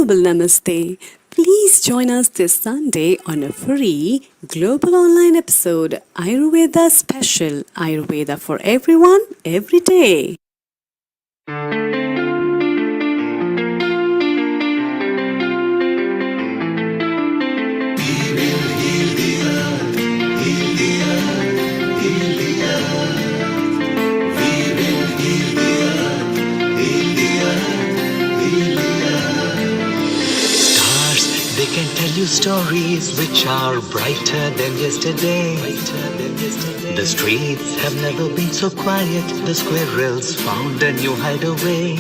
Global Namaste. Please join us this Sunday on a free global online episode Ayurveda special Ayurveda for everyone every day. They can tell you stories which are brighter than yesterday. The streets have never been so quiet. The squirrels found a new hideaway.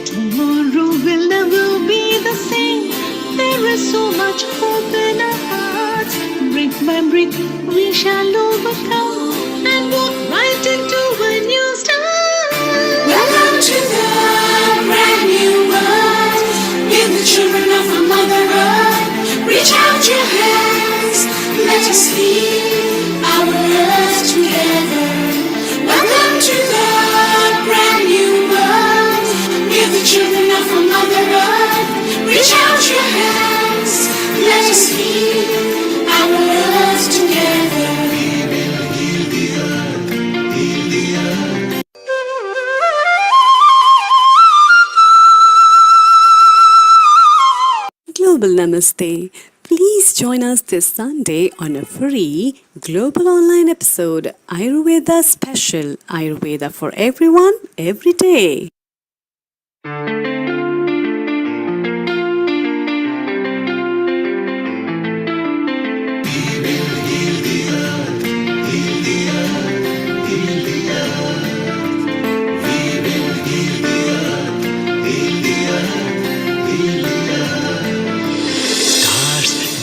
Tomorrow will never be the same. There is so much hope in our hearts. Brick by brick we shall overcome and walk right into a new start. Welcome to the brand new world. Give the children of our Mother Earth. Reach out your hands. Let us lead our earth together. Welcome to the brand new world. Give the children of our Mother Earth. Reach out your hands. Let us lead our earth together. We will heal the earth. Heal the earth. Global Namaste. Please join us this Sunday on a free global online episode Ayurveda special Ayurveda for everyone every day.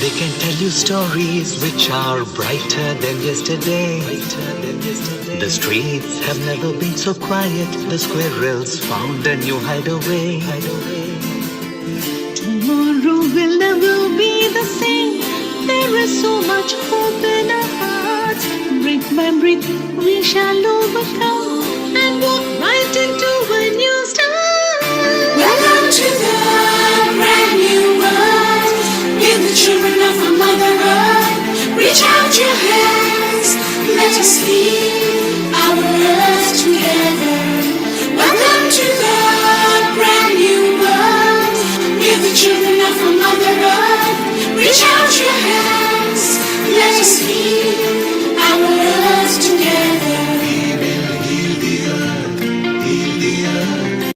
They can tell you stories which are brighter than yesterday. The streets have never been so quiet. The squirrels found a new hideaway. Tomorrow will never be the same. There is so much hope in our hearts. Brick by brick we shall overcome and walk right into a new start. Welcome to the brand new world. Give the children of our Mother Earth. Reach out your hands. Let us lead our earth together. Welcome to the brand new world. Give the children of our Mother Earth. Reach out your hands. Let us lead our earth together. We will heal the earth. Heal the earth.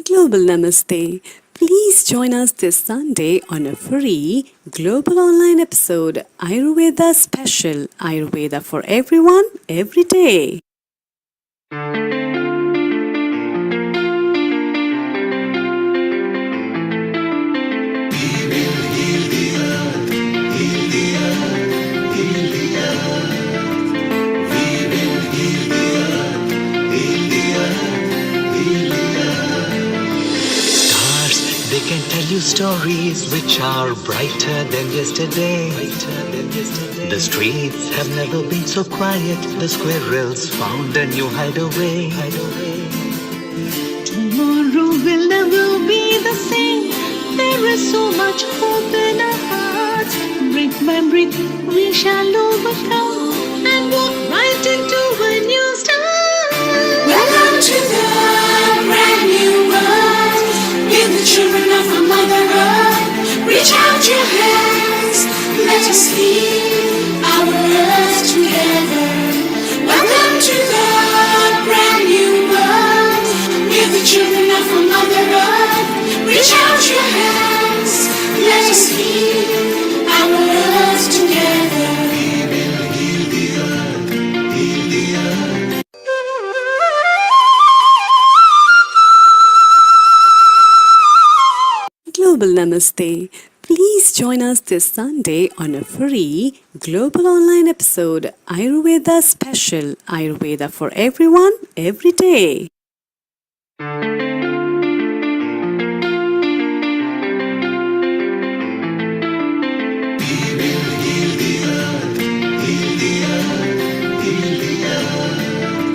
Global Namaste. Please join us this Sunday on a free global online episode Ayurveda special Ayurveda for everyone every day. They can tell you stories which are brighter than yesterday. The streets have never been so quiet. The squirrels found a new hideaway. Tomorrow will never be the same. There is so much hope in our hearts. Brick by brick we shall overcome and walk right into a new start. Welcome to the brand new world. Give the children of our Mother Earth. Reach out your hands. Let us lead our earth together. Welcome to the brand new world. Give the children of our Mother Earth. Reach out your hands. Let us lead our earth together. We will heal the earth. Heal the earth. Global Namaste. Please join us this Sunday on a free global online episode Ayurveda special Ayurveda for everyone every day. Heal the earth. Heal the earth. Heal the earth.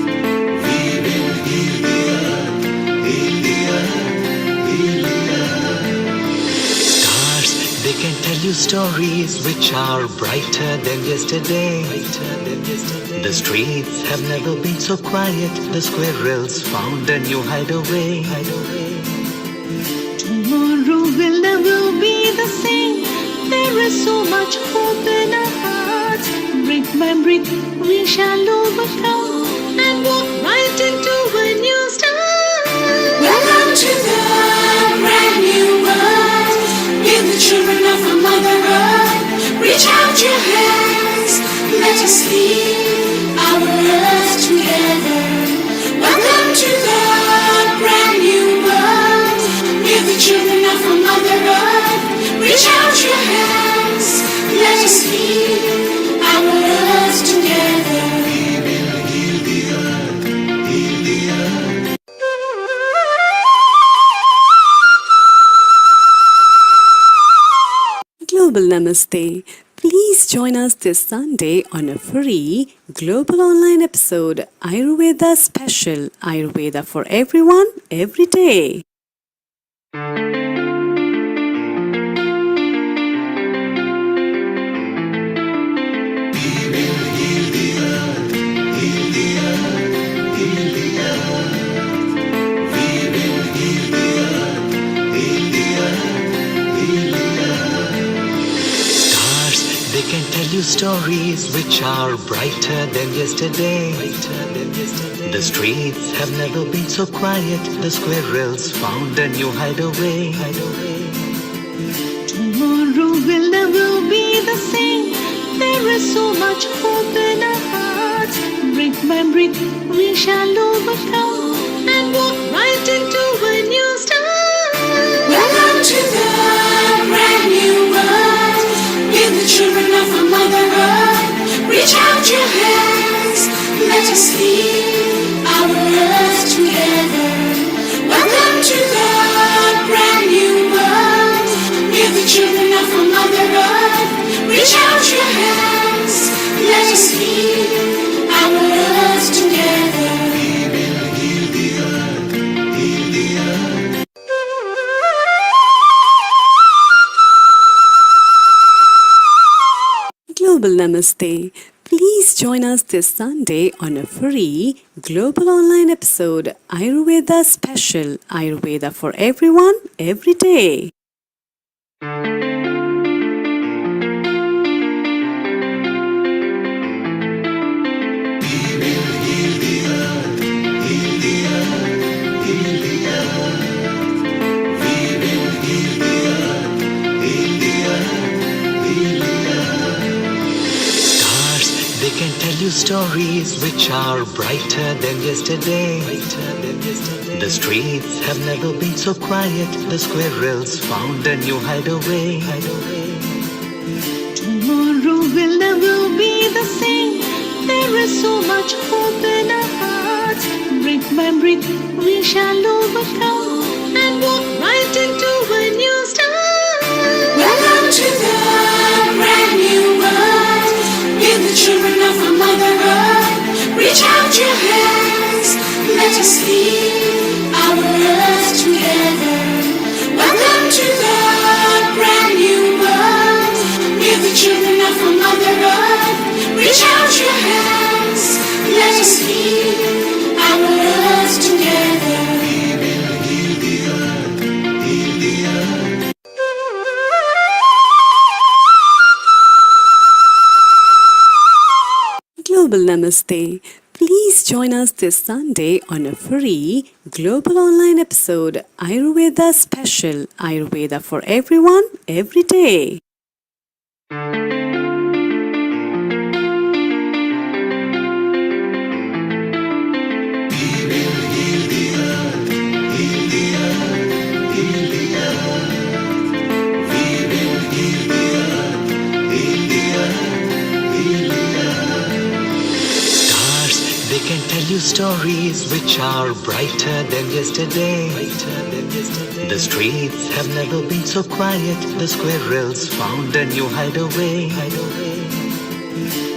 stories which are brighter than yesterday. The streets have never been so quiet. The squirrels found a new hideaway. Tomorrow will never be the same. There is so much hope in our hearts. Brick by brick, we shall overcome and walk right into a new start. Welcome to the brand new world. We're the children of a Mother Earth. Reach out your hands, let us lead our earth together. Welcome to the brand new world. We're the children of a Mother Earth. Reach out your hands, let us lead our earth together. We will heal the earth, heal the earth. Global Namaste. Please join us this Sunday on a free global online episode Ayurveda special Ayurveda for everyone every day. They can tell you stories which are brighter than yesterday. The streets have never been so quiet. The squirrels found a new hideaway. Tomorrow will never be the same. There is so much hope in our hearts. Brick by brick, we shall overcome and walk right into a new start. Welcome to the brand new world. We're the children of a Mother Earth. Reach out your hands, let us lead our earth together. Welcome to the brand new world. We're the children of a Mother Earth. Reach out your hands, let us lead our earth together. We will heal the earth, heal the earth. Global Namaste. Please join us this Sunday on a free global online episode Ayurveda special Ayurveda for everyone every day. They can tell you stories which are brighter than yesterday. The streets have never been so quiet. The squirrels found a new hideaway. Tomorrow will never be the same. There is so much hope in our hearts. Brick by brick, we shall overcome and walk right into a new start. Welcome to the brand new world. We're the children of a Mother Earth. Reach out your hands, let us lead our earth together. Welcome to the brand new world. We're the children of a Mother Earth. Reach out your hands, let us lead our earth together. We will heal the earth, heal the earth. Global Namaste. Please join us this Sunday on a free global online episode Ayurveda special Ayurveda for everyone every day. They can tell you stories which are brighter than yesterday. The streets have never been so quiet. The squirrels found a new hideaway.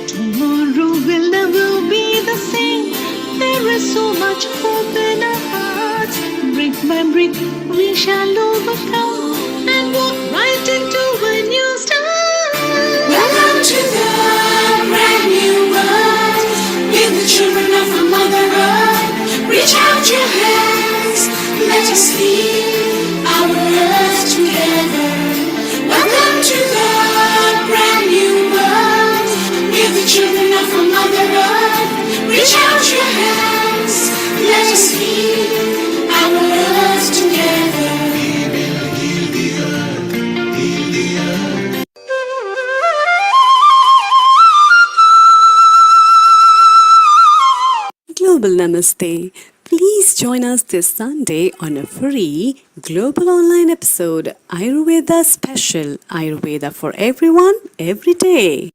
Tomorrow will never be the same. There is so much hope in our hearts. Brick by brick, we shall overcome and walk right into a new start. Global Namaste. Please join us this Sunday on a free global online episode Ayurveda special Ayurveda for everyone every day.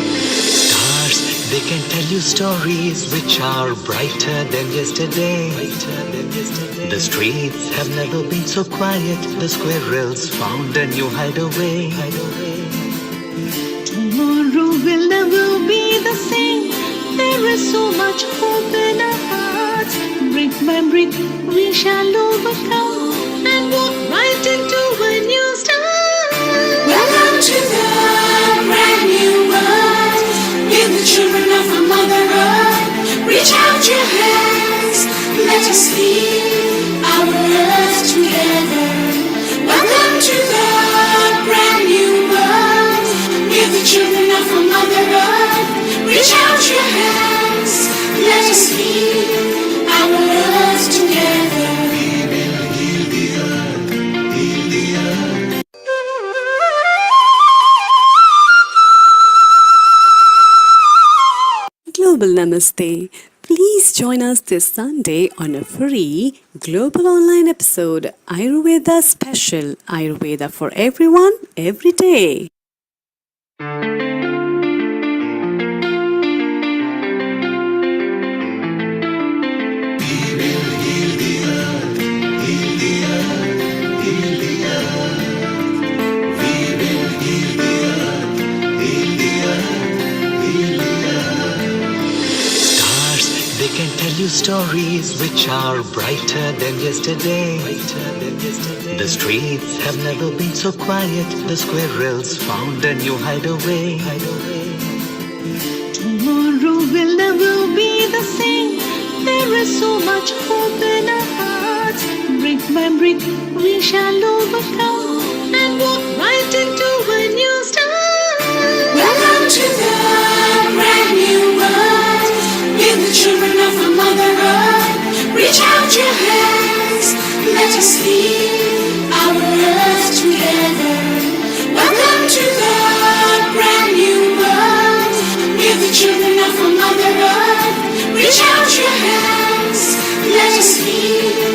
Stars, they can tell you stories which are brighter than yesterday. The streets have never been so quiet. The squirrels found a new hideaway. Tomorrow will never be the same. There is so much hope in our hearts. Brick by brick, we shall overcome and walk right into a new start. Welcome to the brand new world. Give the children of our Mother Earth. Reach out your hands. Let us heal our earth together. Welcome to the brand new world. Give the children of our Mother Earth. Reach out your hands. Let us heal our earth together. Global Namaste. Please join us this Sunday on a free global online episode Ayurveda special Ayurveda for everyone every day. Stars, they can tell you stories which are brighter than yesterday. The streets have never been so quiet. The squirrels found a new hideaway. Tomorrow will never be the same. There is so much hope in our hearts. Brick by brick, we shall overcome and walk right into a new start. Welcome to the brand new world. Give the children of our Mother Earth. Reach out your hands. Let us heal our earth together. Welcome to the brand new world. Give the children of our Mother Earth. Reach out your hands. Let us heal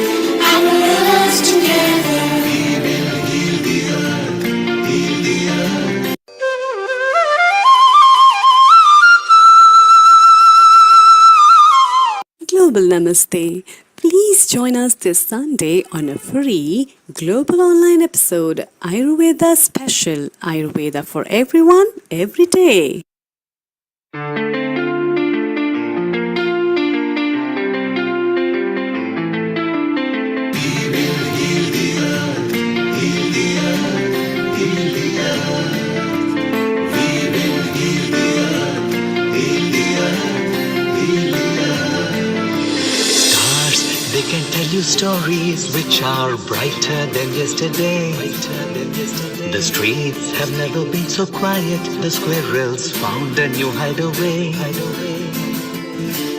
our earth together. Global Namaste. Please join us this Sunday on a free global online episode Ayurveda special Ayurveda for everyone every day. Stars, they can tell you stories which are brighter than yesterday. The streets have never been so quiet. The squirrels found a new hideaway.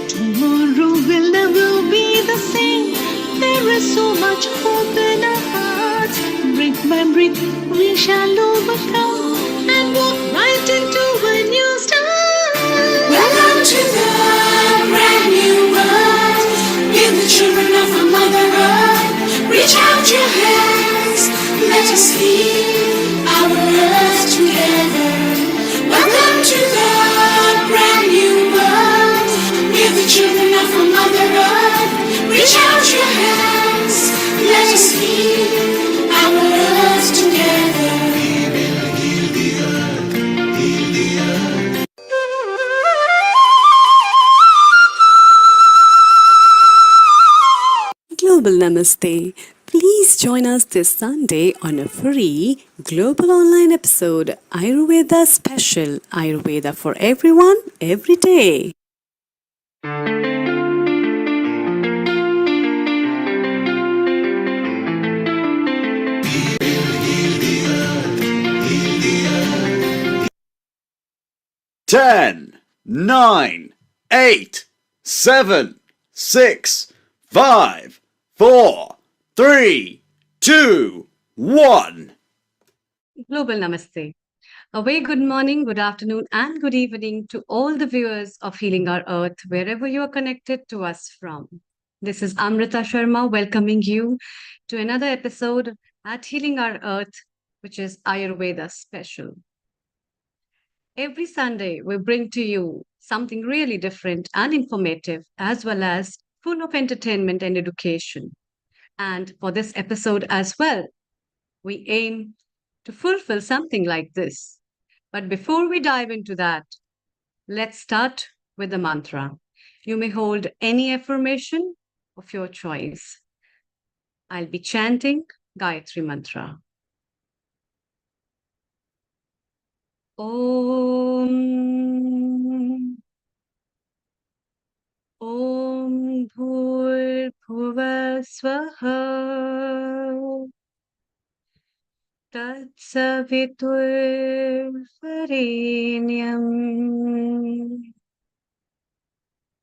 Tomorrow will never be the same. There is so much hope in our hearts. Brick by brick, we shall overcome and walk right into a new start. Welcome to the brand new world. Give the children of our Mother Earth. Reach out your hands. Let us heal our earth together. Welcome to the brand new world. Give the children of our Mother Earth. Reach out your hands. Let us heal our earth together. Global Namaste. Please join us this Sunday on a free global online episode Ayurveda special Ayurveda for everyone every day. 10, 9, 8, 7, 6, 5, 4, 3, 2, 1. Global Namaste. A very good morning, good afternoon, and good evening to all the viewers of Healing Our Earth, wherever you are connected to us from. This is Amrita Sharma welcoming you to another episode at Healing Our Earth, which is Ayurveda special. Every Sunday, we bring to you something really different and informative, as well as full of entertainment and education. And for this episode as well, we aim to fulfill something like this. But before we dive into that, let's start with the mantra. You may hold any affirmation of your choice. I'll be chanting Gayatri Mantra. Om Om Bhur Bhuva Swaha Tatsaviturvarenyam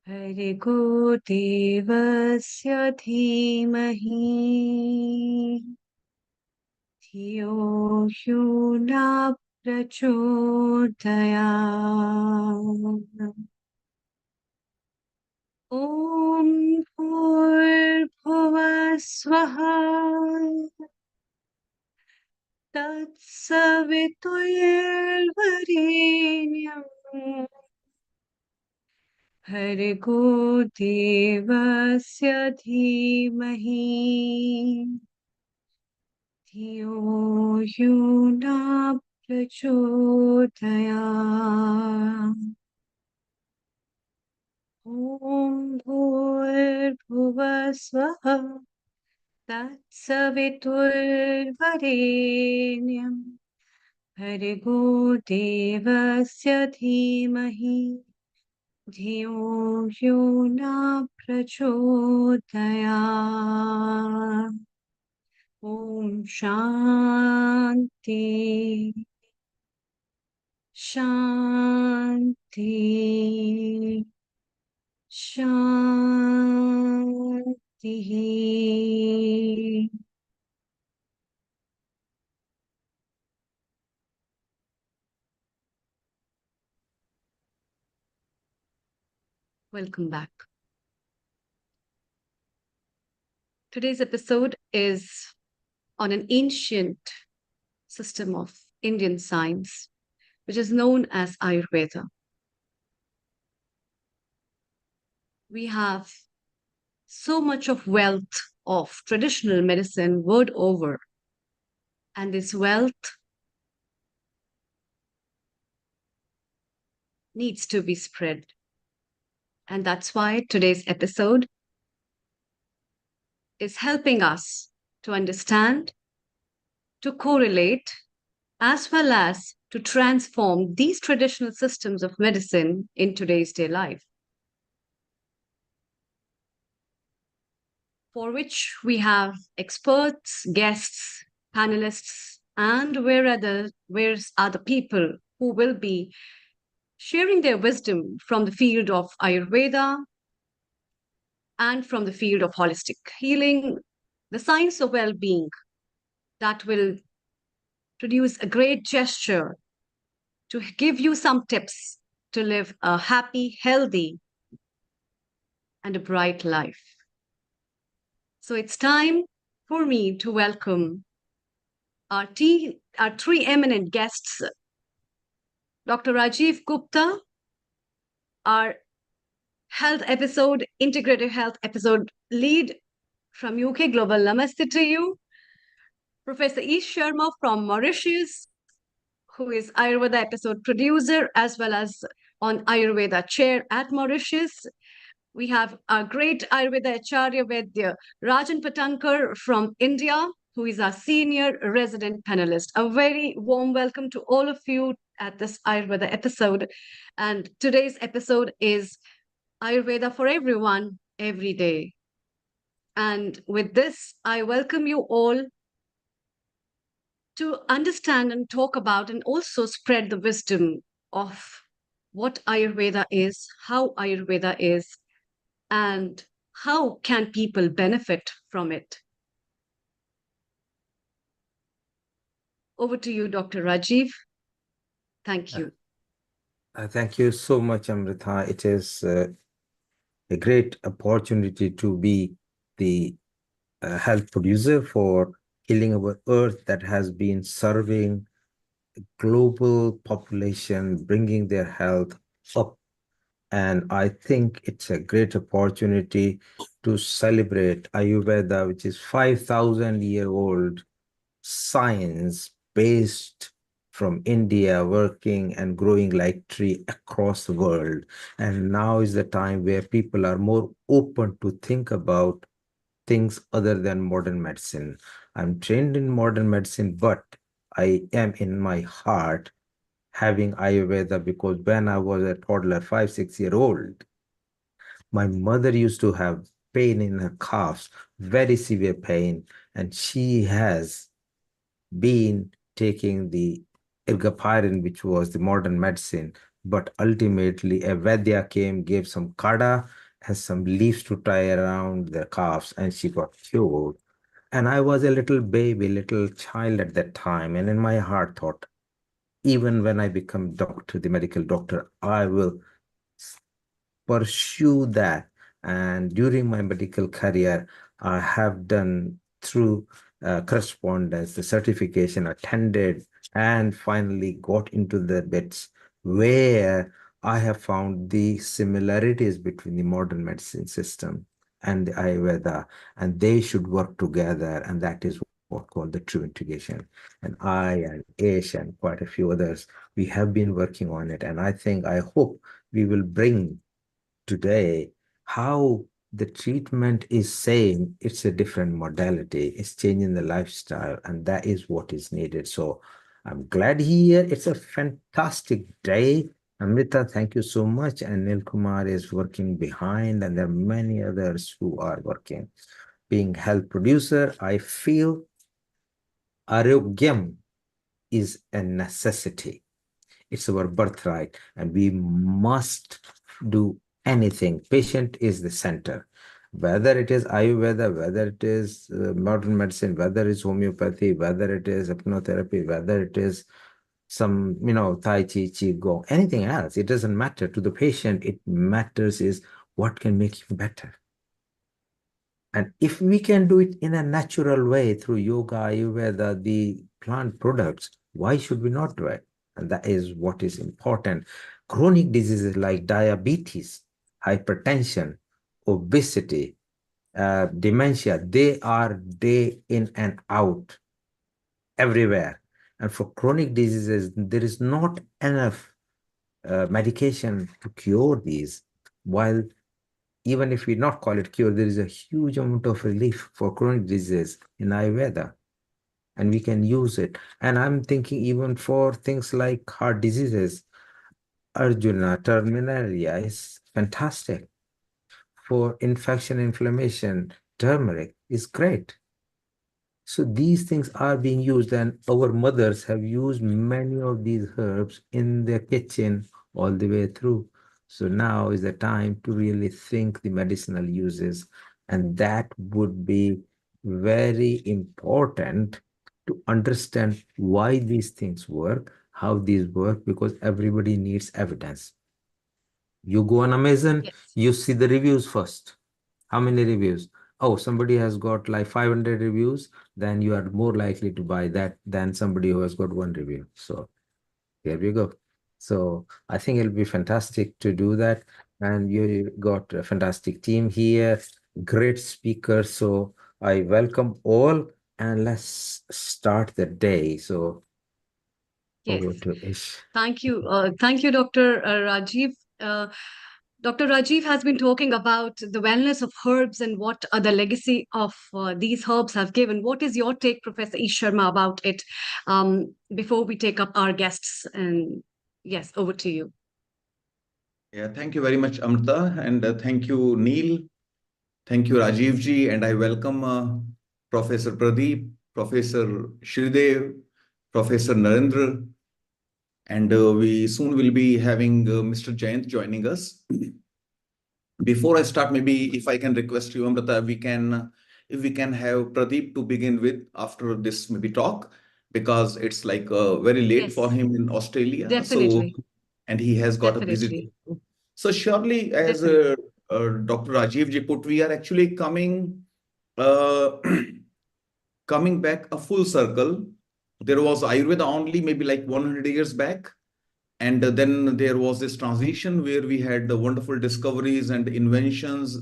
Bhargo Devasya Dhimahi Dhiyo Yuna Prachodayam Om Bhurbhuva Swaha Tatsaviturvarenyam Bhargo Devasya Dhimahi Dhiyo Yuna Prachodayam Om Bhurbhuva Swaha Tatsaviturvarenyam Bhargo Devasya Dhimahi Dhiyo Yuna Prachodayam Om Shanti Shanti Shanti. Welcome back. Today's episode is on an ancient system of Indian science, which is known as Ayurveda. We have so much of wealth of traditional medicine world over, and this wealth needs to be spread. And that's why today's episode is helping us to understand, to correlate, as well as to transform these traditional systems of medicine in today's day life, for which we have experts, guests, panelists, and where are the people who will be sharing their wisdom from the field of Ayurveda and from the field of holistic healing, the science of well-being, that will produce a great gesture to give you some tips to live a happy, healthy, and a bright life. So it's time for me to welcome our three eminent guests, Dr. Rajiv Gupta, our integrative health episode lead from UK. Global Namaste to you. Professor Ish Sharma from Mauritius, who is Ayurveda episode producer as well as on Ayurveda chair at Mauritius. We have our great Ayurveda Acharya Vaidya Rajan Patankar from India, who is our senior resident panelist. A very warm welcome to all of you at this Ayurveda episode. And today's episode is Ayurveda for everyone, every day. And with this, I welcome you all to understand and talk about and also spread the wisdom of what Ayurveda is, how Ayurveda is, and how can people benefit from it. Over to you, Dr. Rajiv. Thank you. Thank you so much, Amrita. It is a great opportunity to be the health producer for healing our earth that has been serving global population, bringing their health up. And I think it's a great opportunity to celebrate Ayurveda, which is 5,000-year-old science based from India, working and growing like tree across the world. And now is the time where people are more open to think about things other than modern medicine. I'm trained in modern medicine, but I am in my heart having Ayurveda because when I was a toddler, 5, 6 year old, my mother used to have pain in her calves, very severe pain, and she has been taking the ergopirin, which was the modern medicine, but ultimately a Vaidya came, gave some kada and some leaves to tie around the calves, and she got cured. And I was a little baby, little child at that time, and in my heart thought, even when I become doctor, the medical doctor, I will pursue that. And during my medical career, I have done through correspondence, the certification, attended, and finally got into the bits where I have found the similarities between the modern medicine system and the Ayurveda, and they should work together. And that is what called the true integration. And I and Ish and quite a few others, we have been working on it. And I hope we will bring today how the treatment is same, it's a different modality, it's changing the lifestyle, and that is what is needed. So I'm glad here. It's a fantastic day. Amrita, thank you so much. And Nil Kumar is working behind, and there are many others who are working. Being health producer, I feel Arogyam is a necessity. It's our birthright, and we must do anything. Patient is the center. Whether it is Ayurveda, whether it is modern medicine, whether it's homeopathy, whether it is hypnotherapy, whether it is some, Tai Chi, Qi Gong, anything else, it doesn't matter. To the patient, it matters is what can make him better. And if we can do it in a natural way through yoga, Ayurveda, the plant products, why should we not do it? And that is what is important. Chronic diseases like diabetes, hypertension, obesity, dementia, they are day in and out everywhere. And for chronic diseases, there is not enough medication to cure these, while even if we not call it cure, there is a huge amount of relief for chronic disease in Ayurveda, and we can use it. And I'm thinking even for things like heart diseases, Arjuna terminalia is fantastic. For infection, inflammation, turmeric is great. So these things are being used, and our mothers have used many of these herbs in their kitchen all the way through. So now is the time to really think the medicinal uses, and that would be very important to understand why these things work, how these work, because everybody needs evidence. You go on Amazon, Yes. you see the reviews first. How many reviews? Oh, somebody has got like 500 reviews, then you are more likely to buy that than somebody who has got one review. So there we go. So I think it'll be fantastic to do that. And you got a fantastic team here, great speakers. So I welcome all, and let's start the day. So Yes. over to Ish. Thank you. Thank you, Dr. Rajiv. Uh, Dr. Rajiv has been talking about the wellness of herbs and what the legacy of these herbs have given. What is your take, Professor Ish Sharma, about it before we take up our guests? And yes, over to you. Yeah, thank you very much, Amrita, and thank you, Neil. Thank you, Rajiv ji, and I welcome Professor Pradeep, Professor Shridev, Professor Narendra, And we soon will be having Mr. Jayant joining us. Before I start, maybe if I can request you, Amrita, if we can have Pradeep to begin with after this maybe talk, because it's like very late for Yes, him in Australia. So, definitely. and he has got a busy Definitely. day. So surely, as Definitely. Dr. Rajiv ji put, we are actually uh, coming back a full circle. There was Ayurveda only maybe like 100 years back. And then there was this transition where we had the wonderful discoveries and inventions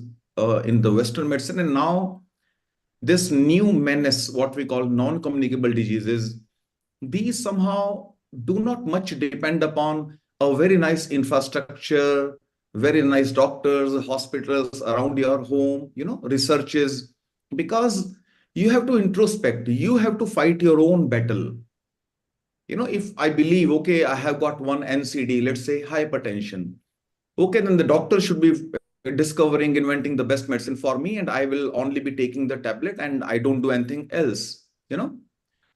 in the Western medicine. And now this new menace, what we call non-communicable diseases, these somehow do not much depend upon a very nice infrastructure, very nice doctors, hospitals around your home, researches, because you have to introspect, you have to fight your own battle. If I believe, okay, I have got one NCD, let's say hypertension. Okay, then the doctor should be discovering, inventing the best medicine for me, and I will only be taking the tablet and I don't do anything else.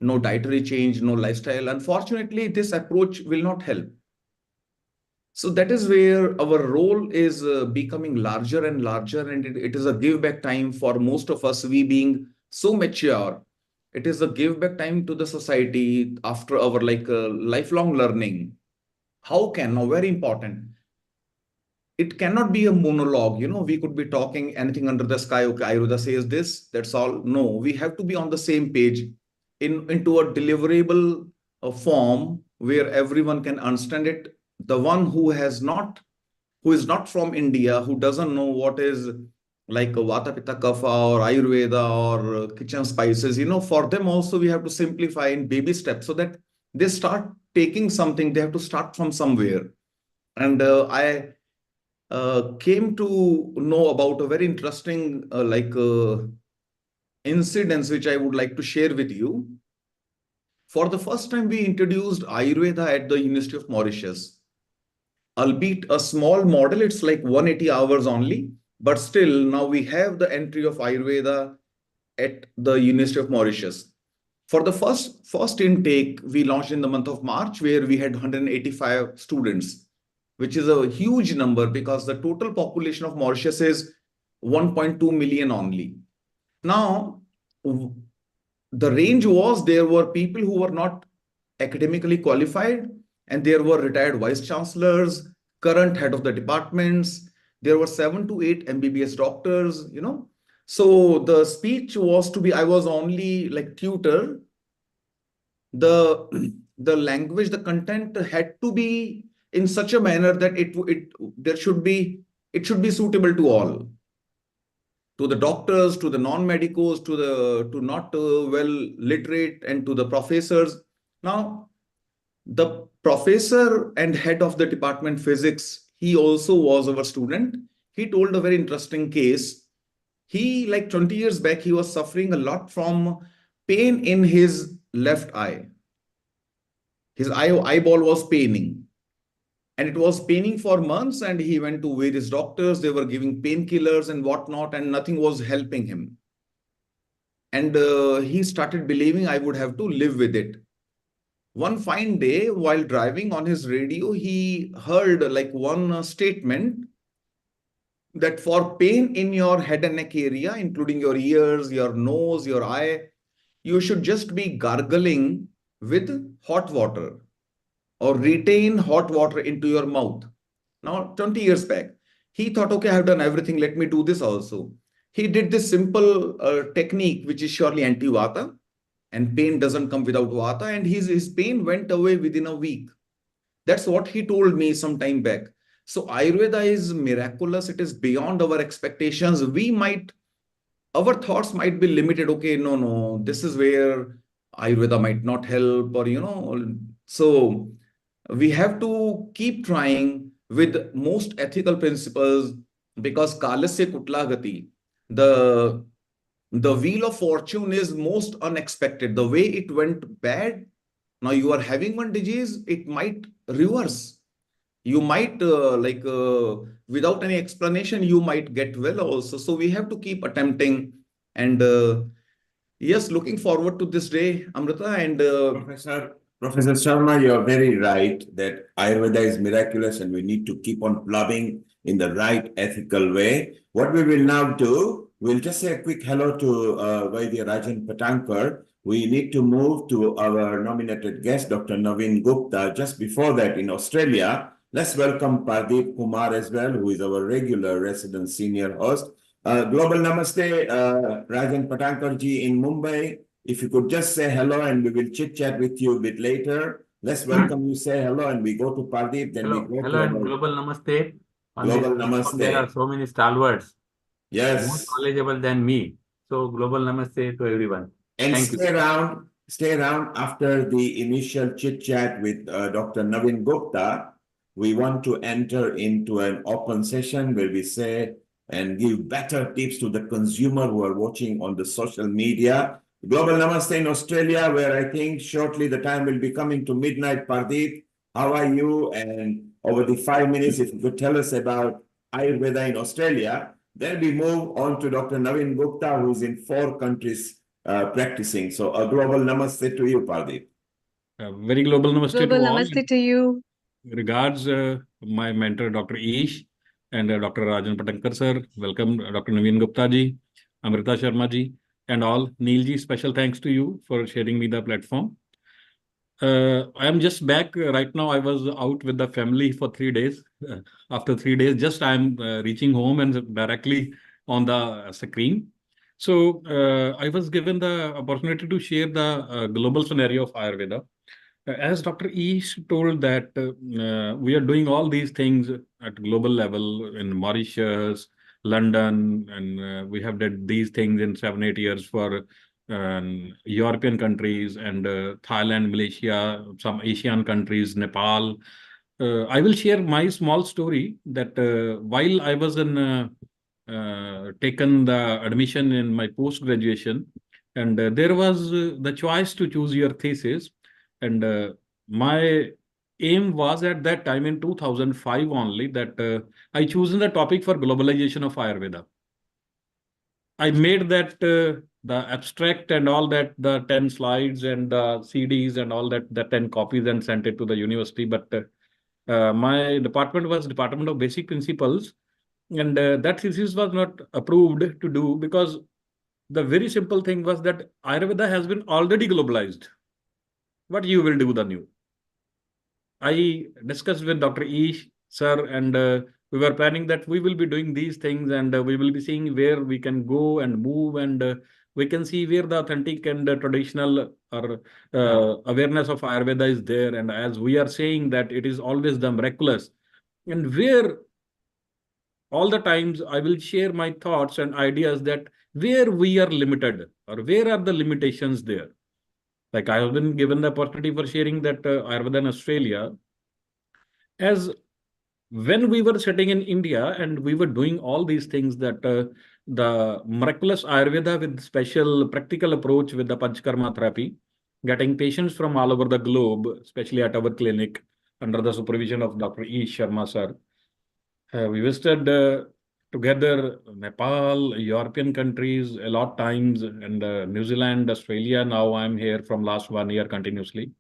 No dietary change, no lifestyle. Unfortunately, this approach will not help. So that is where our role is becoming larger and larger, and it is a give back time for most of us. We being so mature, it is a give back time to the society after our like lifelong learning. How can now very important? It cannot be a monologue. We could be talking anything under the sky. Okay, Ayurveda says this. That's all. No, we have to be on the same page into a deliverable form where everyone can understand it. The one who is not from India, who doesn't know what is like a Vata Pitta Kapha or Ayurveda or kitchen spices, for them also we have to simplify in baby steps so that they start taking something. They have to start from somewhere. And I came to know about a very interesting incidents which I would like to share with you. For the first time, we introduced Ayurveda at the University of Mauritius, albeit a small model. It's like 180 hours only, but still now we have the entry of Ayurveda at the University of Mauritius. For the first intake, we launched in the month of March, where we had 185 students, which is a huge number because the total population of Mauritius is 1.2 million only. Now, the range was there were people who were not academically qualified, and there were retired vice chancellors, current head of the departments. There were 7 to 8 MBBS doctors. So the speech was to be, I was only like tutor. The language, the content had to be in such a manner that it should be suitable to all, to the doctors, to the non-medicos, to not well literate, and to the professors. Now, the professor and head of the department physics, he also was our student. He told a very interesting case. He, like 20 years back, he was suffering a lot from pain in his left eye. His eyeball was paining, and it was paining for months, and he went to various doctors. They were giving painkillers and whatnot, and nothing was helping him. And he started believing I would have to live with it. One fine day, while driving on his radio, he heard like one statement that for pain in your head and neck area, including your ears, your nose, your eye, you should just be gargling with hot water or retain hot water into your mouth. Now, 20 years back, he thought, okay, I have done everything. Let me do this also. He did this simple technique, which is surely anti-vata, and pain doesn't come without vata. And his pain went away within a week. That's what he told me some time back. So Ayurveda is miraculous. It is beyond our expectations. Our thoughts might be limited. Okay, no, this is where Ayurveda might not help, or. So we have to keep trying with most ethical principles, because kalasya kutlagati, the the wheel of fortune is most unexpected. The way it went bad, now you are having one disease, it might reverse. You might without any explanation, you might get well also. So we have to keep attempting. And yes, looking forward to this day, Amrita. And Professor, Professor Sharma, you're very right that Ayurveda is miraculous and we need to keep on plugging in the right ethical way. What we will now do, we'll just say a quick hello to Vaidya Rajan Patankar. We need to move to our nominated guest, Dr. Naveen Gupta. Just before that, in Australia, let's welcome Pardeep Kumar as well, who is our regular resident senior host. Global Namaste, Rajan Patankar ji in Mumbai. If you could just say hello and we will chit chat with you a bit later. Let's welcome you, say hello, and we go to Pardeep, then we go Hello, to and our global namaste. On this global platform, there are namaste. so many stalwarts, more Yes. knowledgeable than me. So, global namaste to everyone. And Thank you. stay around after the initial chit chat with Dr. Naveen Gupta. We want to enter into an open session where we say and give better tips to the consumer who are watching on the social media. Global Namaste in Australia, where I think shortly the time will be coming to midnight. Pardeep, how are you? And over the 5 minutes, if you could tell us about Ayurveda in Australia, then we move on to Dr. Naveen Gupta, who's in 4 countries practicing. So a global namaste to you, Pardeep. Very global namaste Global to all. namaste to you. Regards my mentor, Dr. Ish, and Dr. Rajan Patankar, sir. Welcome, Dr. Naveen Gupta ji, Amrita Sharma ji, and all. Neil ji, special thanks to you for sharing me the platform. I am just back right now. I was out with the family for 3 days. After 3 days, just I am reaching home and directly on the screen. So I was given the opportunity to share the global scenario of Ayurveda. As Dr. Ish told that we are doing all these things at global level in Mauritius, London, and we have did these things in 7, 8 years for European countries and Thailand, Malaysia, some Asian countries, Nepal. I will share my small story that while I was in taken the admission in my post graduation, and there was the choice to choose your thesis, and my aim was at that time in 2005 only that I chosen the topic for globalization of Ayurveda. I made that the abstract and all that, the 10 slides and the CDs and all that, the 10 copies, and sent it to the university. But my department was Department of Basic Principles, and that thesis was not approved to do because the very simple thing was that Ayurveda has been already globalized. What you will do the new? I discussed with Dr. Ish, sir, and we were planning that we will be doing these things and we will be seeing where we can go and move, and we can see where the authentic and traditional or awareness of Ayurveda is there. And as we are saying that it is always the miraculous, and where all the times I will share my thoughts and ideas that where we are limited or where are the limitations there. Like I have been given the opportunity for sharing that Ayurveda in Australia, as when we were sitting in India and we were doing all these things that the miraculous Ayurveda with special practical approach with the Panchakarma therapy, getting patients from all over the globe, especially at our clinic under the supervision of Dr. E. Sharma sir. We visited together Nepal, European countries a lot times, and New Zealand, Australia. Now I'm here from last 1 year continuously,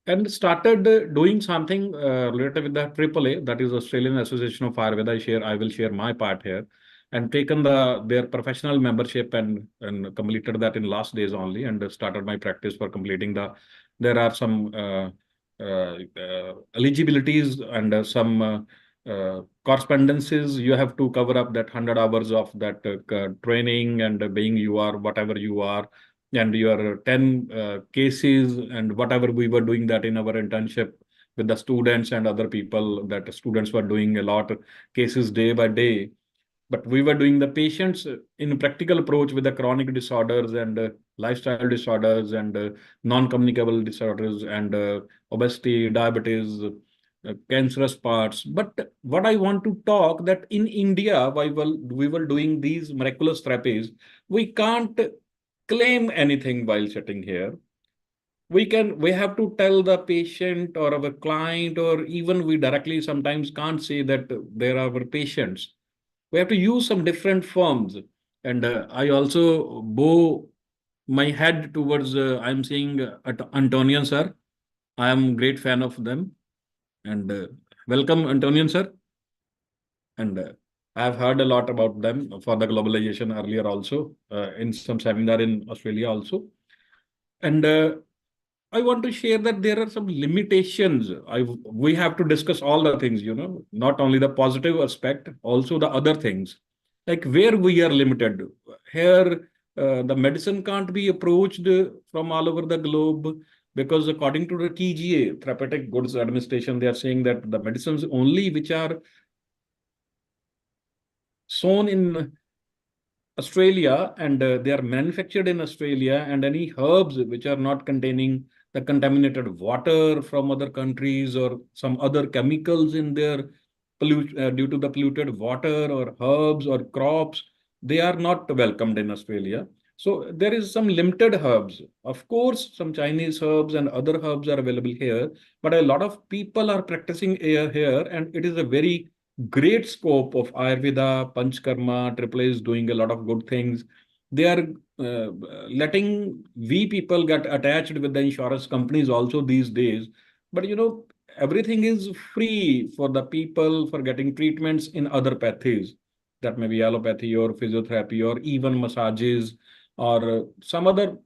and started doing something related with the AAA, that is Australian Association of Ayurveda. I will share my part here, and taken their professional membership and completed that in last days only, and started my practice for completing the. There are some eligibilities and some correspondences you have to cover up that 100 hours of that training, and being you are whatever you are, and your 10 cases and whatever we were doing that in our internship with the students and other people, that students were doing a lot of cases day by day, but we were doing the patients in practical approach with the chronic disorders and lifestyle disorders and non-communicable disorders and obesity, diabetes, cancerous parts. But what I want to talk that in India, while we were doing these miraculous therapies, we can't claim anything while sitting here. We have to tell the patient or our client, or even we directly sometimes can't say that they're our patients. We have to use some different forms. And I also bow my head towards I'm saying Antonian sir, I am great fan of them. And welcome, Antonian sir. And I have heard a lot about them for the globalization earlier also in some seminar in Australia also. And I want to share that there are some limitations. We have to discuss all the things, not only the positive aspect, also the other things, like where we are limited. Here, the medicine can't be approached from all over the globe because according to the TGA, Therapeutic Goods Administration, they are saying that the medicines only which are sown in Australia and they are manufactured in Australia, and any herbs which are not containing the contaminated water from other countries or some other chemicals in their due to the polluted water or herbs or crops, they are not welcomed in Australia. So there is some limited herbs. Of course, some Chinese herbs and other herbs are available here, but a lot of people are practicing here, and it is a very great scope of Ayurveda, Panchkarma, Triple is doing a lot of good things. They are letting we people get attached with the insurance companies also these days. But everything is free for the people for getting treatments in other pathies. That may be allopathy or physiotherapy or even massages or some other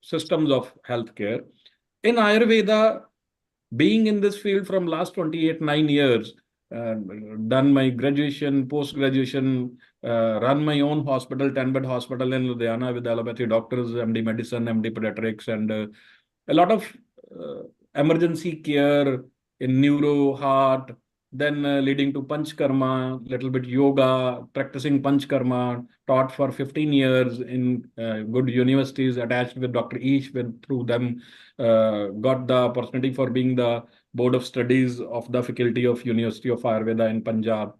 systems of healthcare. In Ayurveda, being in this field from last 9 years, uh, done my graduation, post-graduation, run my own hospital, 10-bed hospital in Ludhiana with allopathy doctors, MD medicine, MD pediatrics, and a lot of uh, emergency care in neuro, heart, then leading to Panchkarma, little bit yoga, practicing Panchkarma, taught for 15 years in good universities, attached with Dr. Ish, with through them, got the opportunity for being the board of studies of the faculty of University of Ayurveda in Punjab.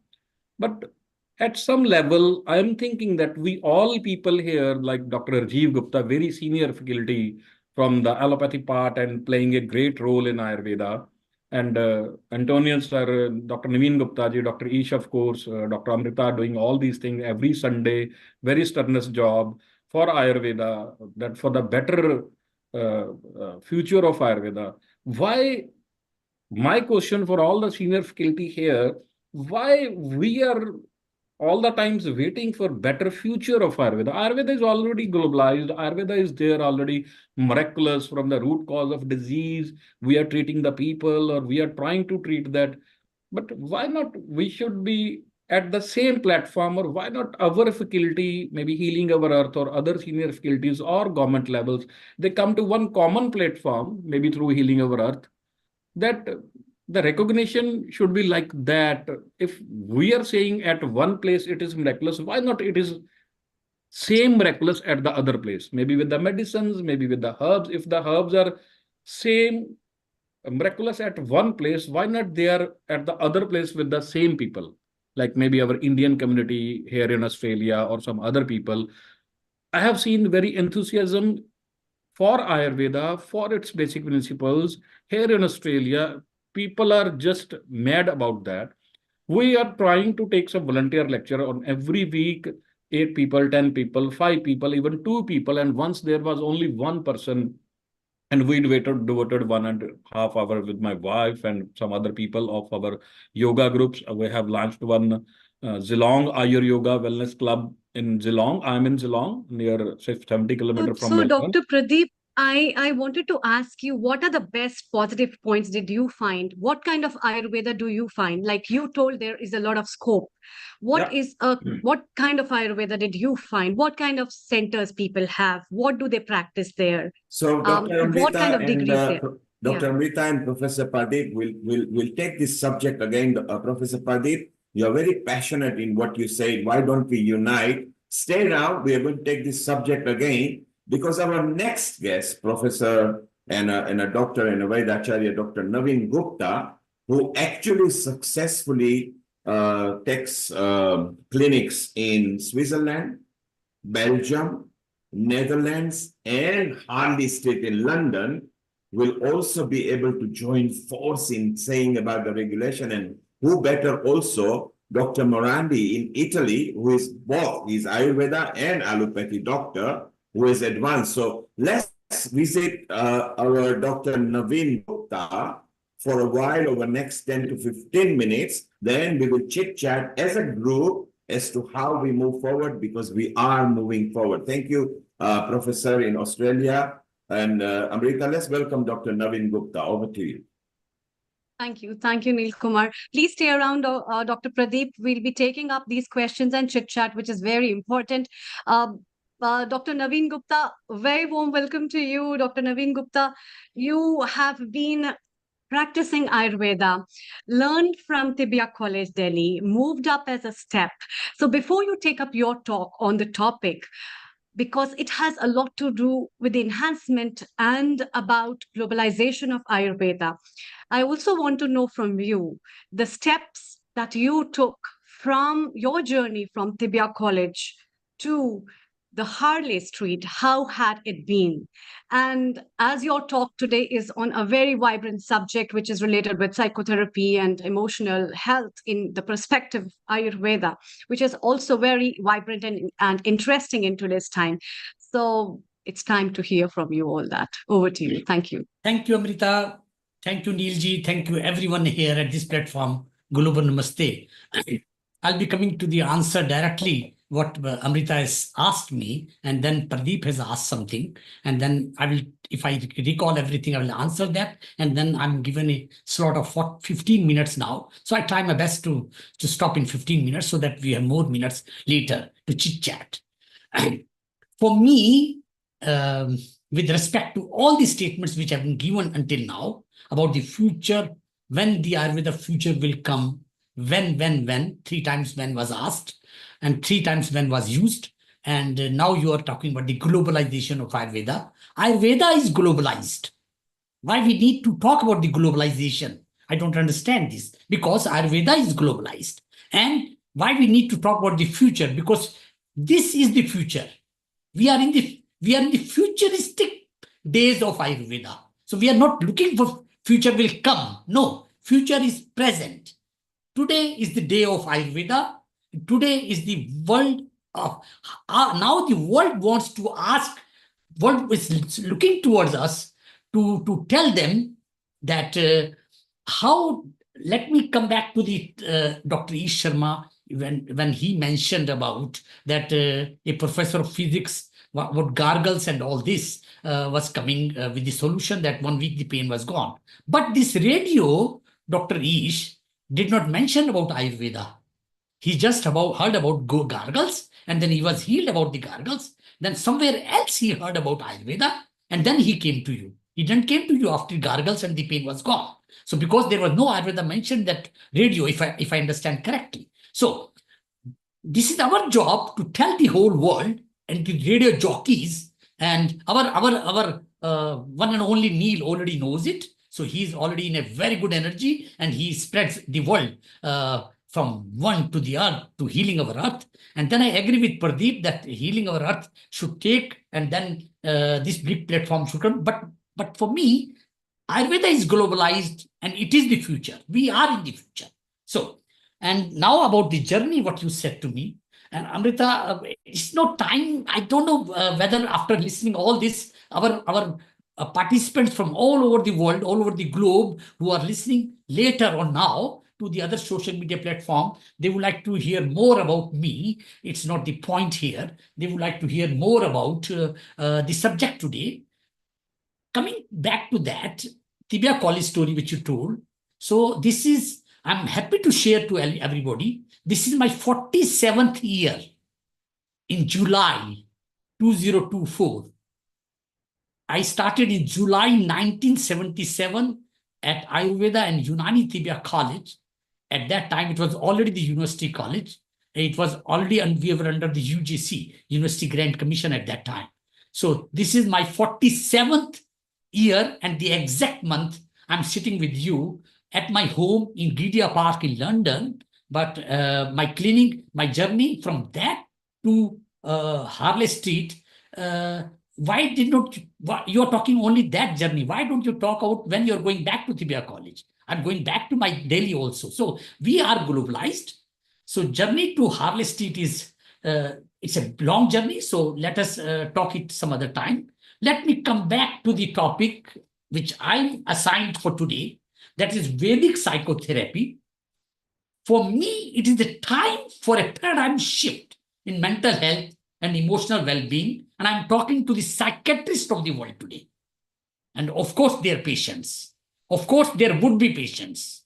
But at some level, I am thinking that we all people here, like Dr. Rajiv Gupta, very senior faculty from the allopathy part and playing a great role in Ayurveda. And Antonian sir, Dr. Naveen Gupta ji, Dr. Ish, of course, Dr. Amrita doing all these things every Sunday, very strenuous job for Ayurveda, that for the better future of Ayurveda. Why my question for all the senior faculty here, why we are all the times waiting for better future of Ayurveda? Ayurveda is already globalized. Ayurveda is there already, miraculous from the root cause of disease. We are treating the people, or we are trying to treat that. But why not? We should be at the same platform, or why not our faculty, maybe Healing Our Earth or other senior faculties or government levels, they come to one common platform, maybe through Healing Our Earth, that the recognition should be like that. If we are saying at one place it is miraculous, why not it is same miraculous at the other place? Maybe with the medicines, maybe with the herbs. If the herbs are same miraculous at one place, why not they are at the other place with the same people? Like maybe our Indian community here in Australia or some other people. I have seen very enthusiasm for Ayurveda, for its basic principles. Here in Australia, people are just mad about that. We are trying to take some volunteer lecture on every week, 8 people, 10 people, 5 people, even 2 people. And once there was only one person, and we devoted 1.5 hours with my wife and some other people of our yoga groups. We have launched one Geelong Ayur Yoga Wellness Club in Geelong. I'm in Geelong, near 70 So, kilometers from so Melbourne. Dr. Pradeep, I wanted to ask you, what are the best positive points did you find? What kind of Ayurveda do you find? Like you told, there is a lot of scope. Yeah. What kind of Ayurveda did you find? What kind of centers people have? What do they practice there? So Dr. What kind Amrita of and degrees there? Dr. Yeah. Amrita and Professor Pradeep will take this subject again. Professor Pradeep, you're very passionate in what you say. Why don't we unite? Stay now. We are going to take this subject again because our next guest, Professor and a doctor and a Vaidacharya, Dr. Naveen Gupta, who actually successfully takes clinics in Switzerland, Belgium, Netherlands, and Harley Street in London, will also be able to join force in saying about the regulation. And who better also, Dr. Morandi in Italy, who is both, he's Ayurveda and allopathy doctor, who is advanced. So let's let's visit our Dr. Naveen Gupta for a while over next 10 to 15 minutes. Then we will chit chat as a group as to how we move forward, because we are moving forward. Thank you, Professor in Australia. And Amrita, let's welcome Dr. Naveen Gupta. Over to you. Thank you. Thank you, Neil Kumar. Please stay around, Dr. Pradeep. We'll be taking up these questions and chit chat, which is very important. Dr. Naveen Gupta, very warm welcome to you, Dr. Naveen Gupta. You have been practicing Ayurveda, learned from Tibia College, Delhi, moved up as a step. So before you take up your talk on the topic, because it has a lot to do with the enhancement and about globalization of Ayurveda, I also want to know from you the steps that you took from your journey from Tibia College to the Harley Street. How had it been? And as your talk today is on a very vibrant subject, which is related with psychotherapy and emotional health in the perspective of Ayurveda, which is also very vibrant and interesting in today's time. So it's time to hear from you all that. Over to you. Thank you. Thank you, Amrita. Thank you, Neilji. Thank you, everyone here at this platform. Global Namaste. I'll be coming to the answer directly, what Amrita has asked me, and then Pradeep has asked something. And then I will, if I recall everything, I will answer that. And then I'm given a slot of 15 minutes now. So I try my best to stop in 15 minutes so that we have more minutes later to chit chat. For me, with respect to all the statements which have been given until now about the future, when the Ayurveda future will come, when, 3 times when was asked, and 3 times when was used. And now you are talking about the globalization of Ayurveda. Ayurveda is globalized. Why we need to talk about the globalization? I don't understand this, because Ayurveda is globalized. And why we need to talk about the future? Because this is the future. We are in the futuristic days of Ayurveda. So we are not looking for future will come. No, future is present. Today is the day of Ayurveda. Today is the world of, now the world wants to ask, world is looking towards us to tell them that how, let me come back to the Dr. Ish Sharma, when he mentioned about that a professor of physics, what gargles and all this was coming with the solution that 1 week the pain was gone. But this radio, Dr. Ish, did not mention about Ayurveda. He just heard about gargles, and then he was healed about the gargles. Then somewhere else he heard about Ayurveda, and then he came to you. He didn't came to you after gargles and the pain was gone. So because there was no Ayurveda mentioned that radio, if I understand correctly. So this is our job to tell the whole world and the radio jockeys, and our one and only Neil already knows it. So he's already in a very good energy, and he spreads the world from one to the earth to healing our earth. And then I agree with Pradeep that healing our earth should take, and then this big platform should come. But for me, Ayurveda is globalized, and it is the future. We are in the future. So, and now about the journey, what you said to me, and Amrita, it's no time. I don't know whether after listening all this, our participants from all over the world, all over the globe, who are listening later or now to the other social media platform, they would like to hear more about me. It's not the point here. They would like to hear more about the subject today. Coming back to that Tibia College story which you told. So this is, I'm happy to share to everybody. This is my 47th year in July 2024. I started in July 1977 at Ayurveda and Unani Tibia College. At that time, it was already the university college. It was already, we were under the UGC, University Grant Commission at that time. So this is my 47th year, and the exact month I'm sitting with you at my home in Gideon Park in London. But my clinic, my journey from that to Harley Street, why did not you're talking only that journey? Why don't you talk about when you're going back to Tibia College? I'm going back to my Delhi also. So we are globalized. So journey to Harley Street is, it's a long journey. So let us talk it some other time. Let me come back to the topic which I assigned for today, that is Vedic psychotherapy. For me, it is the time for a paradigm shift in mental health and emotional well-being. And I'm talking to the psychiatrists of the world today. And of course, their patients. Of course, there would be patients.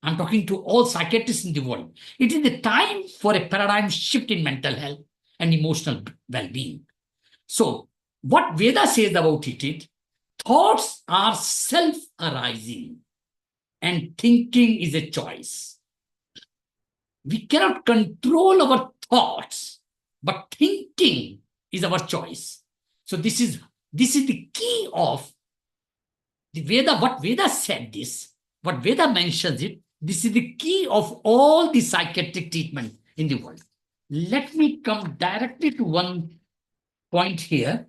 I'm talking to all psychiatrists in the world. It is the time for a paradigm shift in mental health and emotional well-being. So, what Veda says about it is, thoughts are self-arising and thinking is a choice. We cannot control our thoughts, but thinking is our choice. So this is the key of the Veda. What Veda said this, what Veda mentions it, this is the key of all the psychiatric treatment in the world. Let me come directly to one point here.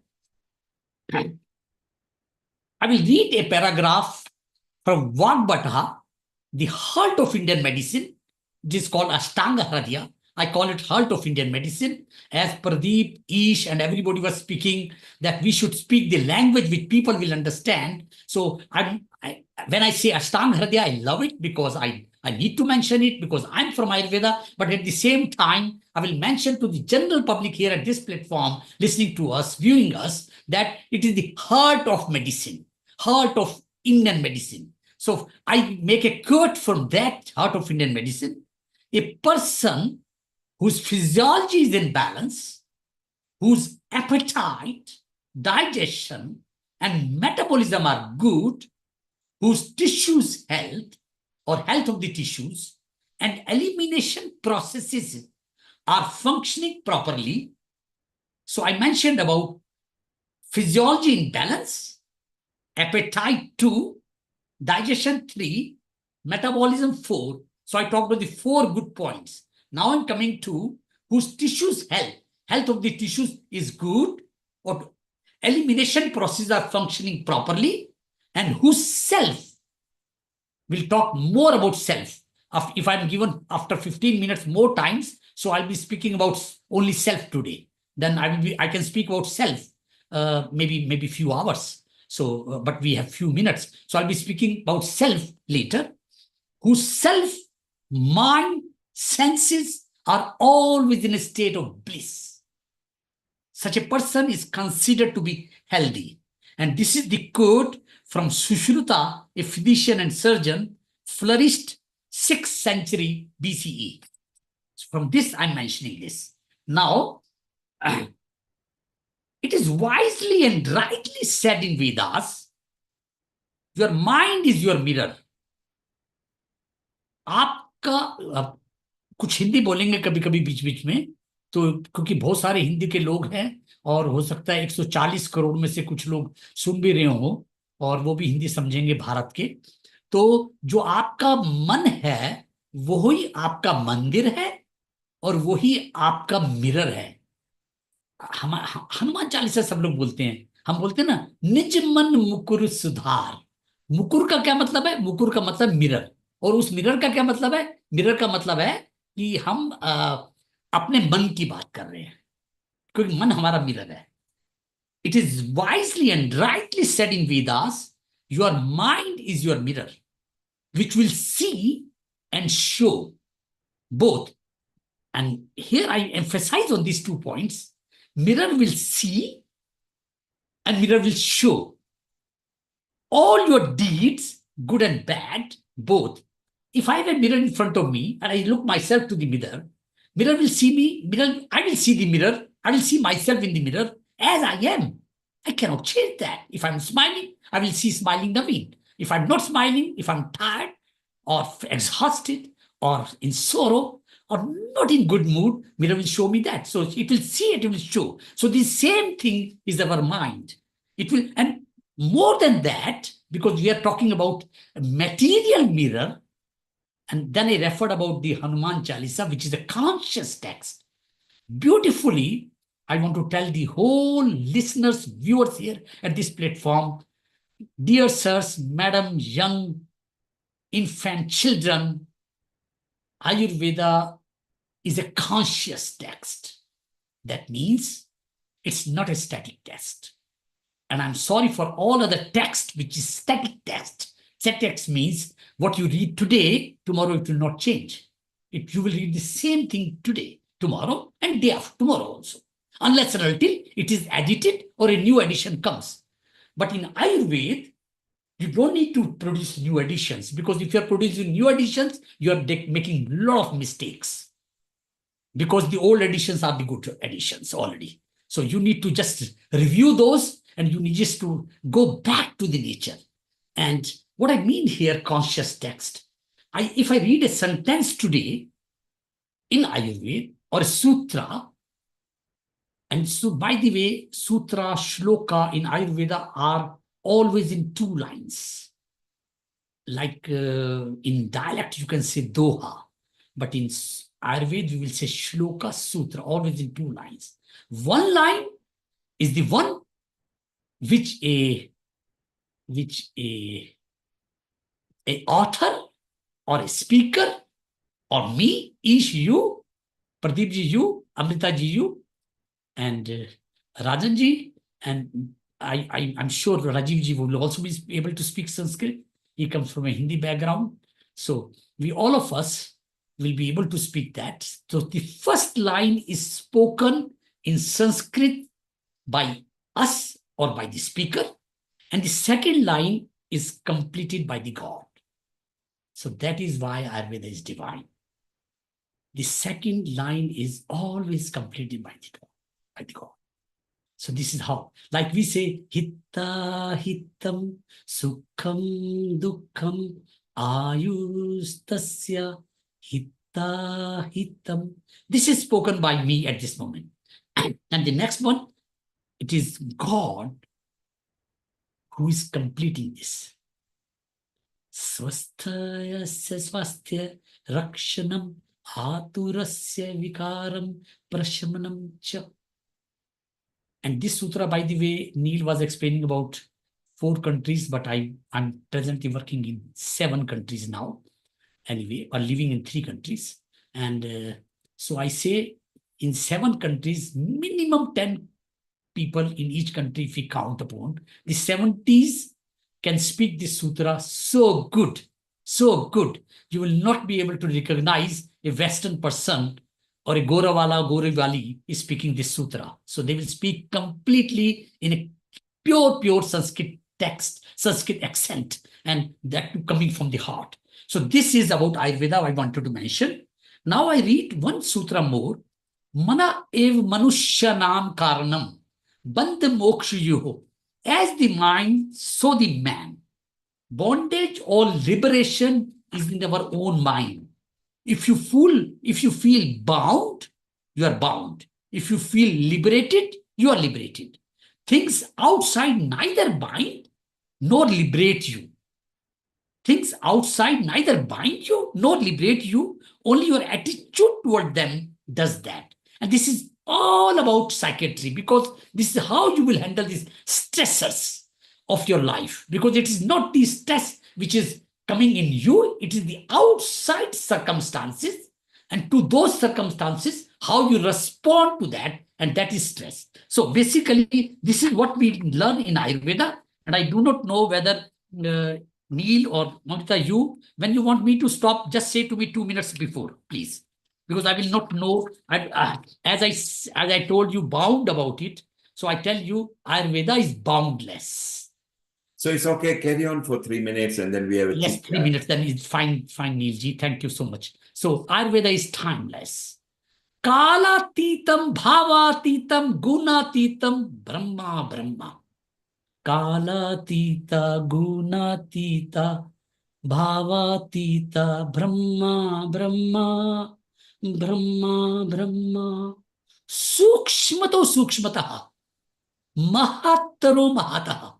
I will read a paragraph from Vagbhata, the heart of Indian medicine. It is called Ashtanga Hridaya. I call it heart of Indian medicine. As Pradeep, Ish, and everybody was speaking, that we should speak the language which people will understand. So when I say Ashtanga Hridaya, I love it because I need to mention it because I'm from Ayurveda. But at the same time, I will mention to the general public here at this platform, listening to us, viewing us, that it is the heart of medicine, heart of Indian medicine. So I make a quote from that heart of Indian medicine. A person whose physiology is in balance, whose appetite, digestion, and metabolism are good, whose tissues health or health of the tissues and elimination processes are functioning properly. So I mentioned about physiology in balance, appetite 2, digestion 3, metabolism 4. So I talked about the 4 good points. Now I'm coming to whose tissues health of the tissues is good, or elimination processes are functioning properly, and whose self, we'll talk more about self. If I'm given after 15 minutes more times, so I'll be speaking about only self today. Then I can speak about self maybe few hours. So, but we have few minutes. So I'll be speaking about self later, whose self, mind, senses are always in a state of bliss. Such a person is considered to be healthy. And this is the quote from Sushruta, a physician and surgeon, flourished 6th century BCE. So from this, I'm mentioning this. Now, it is wisely and rightly said in Vedas, your mind is your mirror. आपका कुछ हिंदी बोलेंगे कभी कभी बीच बीच में, तो क्योंकि बहुत सारे हिंदी के लोग हैं और हो सकता है 140 करोड़ में से कुछ लोग सुन भी रहे हो और वो भी हिंदी समझेंगे भारत के। तो जो आपका मन है वही आपका मंदिर है और वही आपका मिरर है। हनुमान चालीसा सब लोग बोलते हैं, हम बोलते हैं ना, निज मन मुकुर सुधार। मुकुर का क्या मतलब है? मुकुर का मतलब मिरर। और उस मिरर का क्या मतलब है? मिरर का मतलब है कि हम अपने मन की बात कर रहे हैं, क्योंकि मन हमारा मिरर है। It is wisely and rightly said in Vedas, your mind is your mirror which will see and show both. And here I emphasize on these 2 points. Mirror will see and mirror will show all your deeds, good and bad, both. If I have a mirror in front of me and I look myself to the mirror, mirror will see me, I will see the mirror, I will see myself in the mirror as I am. I cannot change that. If I'm smiling, I will see smiling Naveen. If I'm not smiling, if I'm tired or exhausted or in sorrow or not in good mood, mirror will show me that. So it will see, it will show. So the same thing is our mind. It will, and more than that, because we are talking about a material mirror, and then I referred about the Hanuman Chalisa, which is a conscious text. Beautifully, I want to tell the whole listeners, viewers here at this platform, dear sirs, madam, young, infant, children, Ayurveda is a conscious text. That means it's not a static text. And I'm sorry for all other text, which is static text. Static text means what you read today, tomorrow it will not change. You will read the same thing today, tomorrow, and day after tomorrow also. Unless and until it is edited or a new edition comes. But in Ayurveda, you don't need to produce new editions, because if you're producing new editions, you're making a lot of mistakes. Because the old editions are the good editions already. So you need to just review those, and you need just to go back to the nature. And what I mean here, conscious text. If I read a sentence today in Ayurveda or a sutra, and so by the way, sutra, shloka in Ayurveda are always in 2 lines. Like in dialect, you can say doha, but in Ayurveda, we will say shloka, sutra, always in 2 lines. 1 line is the one which a author or a speaker or me, Ish, you, Pradeepji, you, Amritaji, you, and Rajanji, and I'm sure Rajivji will also be able to speak Sanskrit. He comes from a Hindi background. So we, all of us, will be able to speak that. So the first line is spoken in Sanskrit by us or by the speaker, and the second line is completed by the God. So that is why Ayurveda is divine. The second line is always completed by the God. So this is how, like we say, hitta hitam sukham dukham ayustasya hitta hitam. This is spoken by me at this moment. And the next one, it is God who is completing this. Swasthaya swasthya rakshanam aturasya vikaram prashamanam cha. And this sutra, by the way, Neil was explaining about 4 countries, but I'm presently working in 7 countries now, anyway, or living in 3 countries. And so I say in 7 countries, minimum 10 people in each country, if we count upon, the 70s can speak this sutra so good, so good. You will not be able to recognize a Western person or a Gorawala, Gorewali is speaking this sutra. So they will speak completely in a pure Sanskrit text, Sanskrit accent, and that coming from the heart. So this is about Ayurveda I wanted to mention. Now I read 1 sutra more. Mana ev manushyanam karanam bandha moksha yuho. As the mind, so the man. Bondage or liberation is in our own mind. If you feel bound, you are bound. If you feel liberated, you are liberated. Things outside neither bind nor liberate you. Things outside neither bind you nor liberate you. Only your attitude toward them does that. And this is all about psychiatry, because this is how you will handle these stressors of your life. Because it is not the stress which is coming in you, it is the outside circumstances, and to those circumstances, how you respond to that, and that is stress. So basically, this is what we learn in Ayurveda, and I do not know whether Neil or Mamita, when you want me to stop, just say to me 2 minutes before, please, because I will not know. As I told you, bound about it. So I tell you, Ayurveda is boundless. So it's okay, carry on for 3 minutes and then we have a Yes, 3 minutes, then it's fine, Neilji. Thank you so much. So Ayurveda is timeless. Kalatitam, bhavatitam, gunatitam, brahma, brahma. Kalatita, gunatita, bhavatita, brahma, brahma, brahma, brahma. Sukshmato sukshmataha, mahattaro mahataha.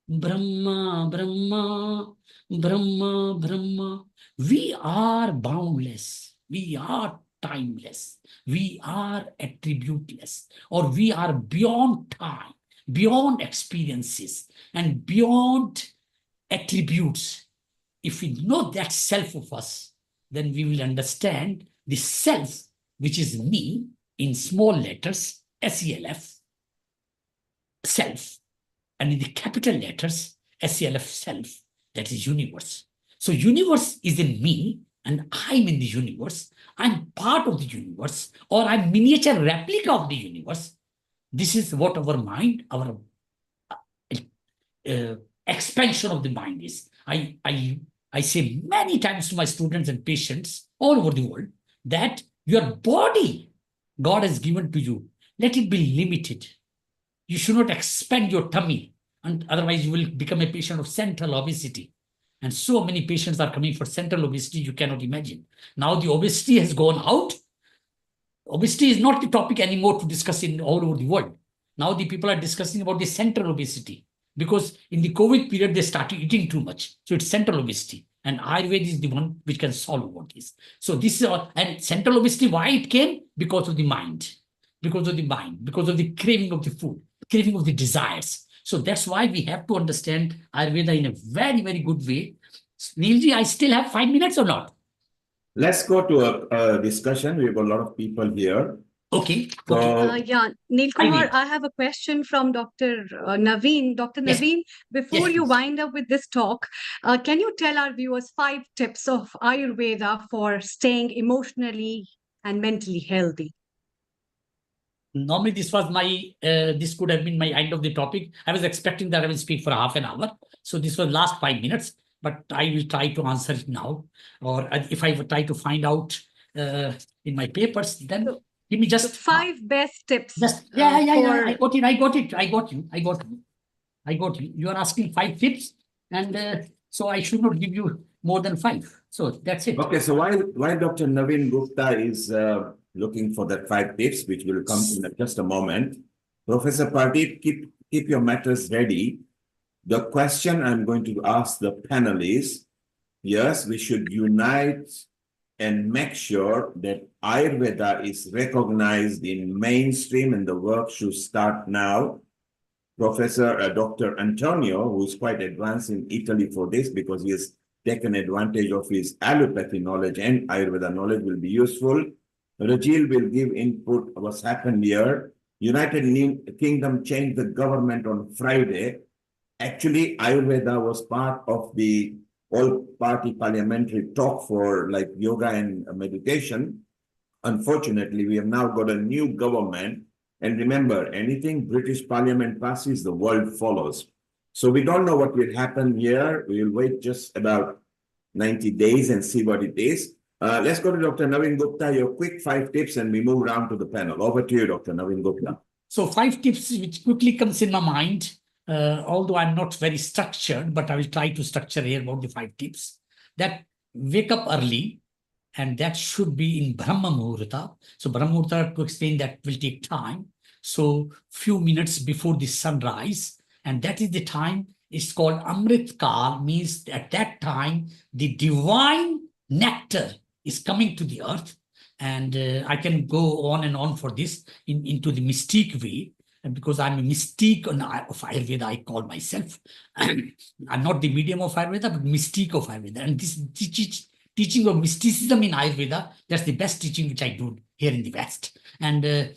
Brahma, Brahma, Brahma, Brahma. We are boundless. We are timeless. We are attributeless. Or we are beyond time, beyond experiences, and beyond attributes. If we know that self of us, then we will understand the self, which is me, in small letters, SELF, self. and in the capital letters, SELF, self, that is universe. So universe is in me, and I'm in the universe. I'm part of the universe, or I'm miniature replica of the universe. This is what our mind, our expansion of the mind is. I say many times to my students and patients all over the world that your body God has given to you, let it be limited. You should not expand your tummy, and otherwise you will become a patient of central obesity. And so many patients are coming for central obesity, you cannot imagine. Now the obesity has gone out. Obesity is not the topic anymore to discuss in all over the world. Now the people are discussing about the central obesity, because in the COVID period, they started eating too much. So it's central obesity. And Ayurveda is the one which can solve all this. So this is all, and central obesity, why it came? Because of the mind. Because of the mind, because of the craving of the food, craving of the desires. So that's why we have to understand Ayurveda in a very, very good way. Neilji, I still have 5 minutes or not? Let's go to a discussion. We have a lot of people here. Okay. So, Yeah, Neil Kumar, I have a question from Dr. Naveen. Dr. Yes. Naveen, before Yes, you please. wind up with this talk, can you tell our viewers 5 tips of Ayurveda for staying emotionally and mentally healthy? Normally, this was this could have been my end of the topic. I was expecting that I will speak for half an hour. So this was last 5 minutes, but I will try to answer it now. Or if I try to find out in my papers, then give me just 5 best tips. yeah. I got it. I got you. You are asking 5 tips, and so I should not give you more than 5. So that's it. okay, so while Dr. Naveen Gupta is looking for that 5 tips, which will come in just a moment, Professor Pardeep, keep your matters ready. The question I'm going to ask the panel is, yes, we should unite and make sure that Ayurveda is recognized in mainstream, and the work should start now. Professor Dr. Antonio, who is quite advanced in Italy for this because he has taken advantage of his allopathy knowledge and Ayurveda knowledge, will be useful. Rajil will give input on what's happened here. United Kingdom changed the government on Friday. Actually, Ayurveda was part of the all-party parliamentary talk for like yoga and meditation. Unfortunately, we have now got a new government. And remember, anything British Parliament passes, the world follows. So we don't know what will happen here. We will wait just about 90 days and see what it is. Let's go to Dr. Naveen Gupta, your quick 5 tips, and we move around to the panel. Over to you, Dr. Naveen Gupta. So 5 tips which quickly comes in my mind, although I'm not very structured, but I will try to structure here about the 5 tips. That wake up early, and that should be in Brahma Muhurta. So Brahma Muhurta, to explain that, will take time. So few minutes before the sunrise, and that is the time. It's called Amrit Kal, means at that time the divine nectar is coming to the earth. And I can go on and on for this into the mystique way, and because I'm a mystique of Ayurveda, I call myself. I'm not the medium of Ayurveda, but mystique of Ayurveda. And this teaching of mysticism in Ayurveda, that's the best teaching which I do here in the West. And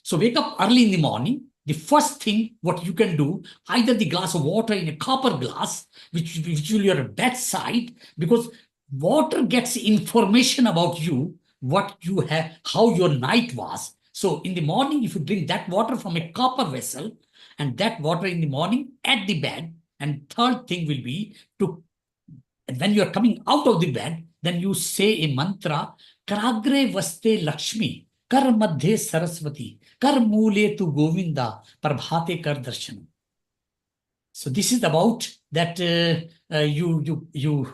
so wake up early in the morning. The first thing what you can do, either the glass of water in a copper glass, which will be your bedside, because water gets information about you, what you have, how your night was. So in the morning, if you drink that water from a copper vessel, and that water in the morning at the bed, and third thing will be to, when you are coming out of the bed, then you say a mantra, Karagre vaste Lakshmi, Kar madhe Saraswati, Kar mule tu Govinda, Prabhate kar darshanam. So this is about that you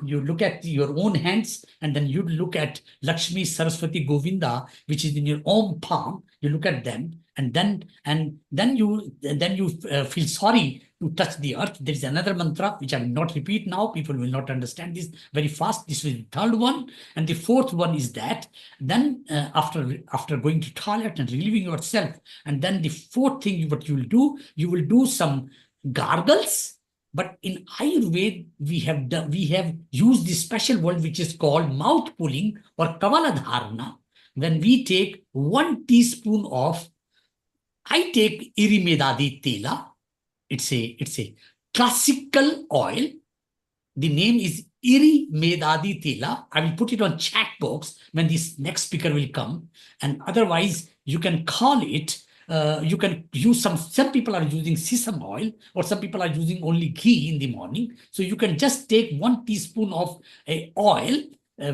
look at your own hands, and then you look at Lakshmi, Saraswati, Govinda, which is in your own palm. You look at them, and then you feel sorry to touch the earth. There is another mantra which I will not repeat now. People will not understand this very fast. This is the third one, and the fourth one is that then after going to toilet and relieving yourself, and then the fourth thing what you will do some gargles. But in Ayurveda, we have used this special word which is called mouth pulling or kavala dharana. When we take 1 teaspoon of, I take irimedadi tela, it's a classical oil. The name is Iri Medadi Tela. I will put it on chat box when this next speaker will come. And otherwise, you can call it, you can use some people are using sesame oil, or some people are using only ghee in the morning. So you can just take 1 teaspoon of a oil,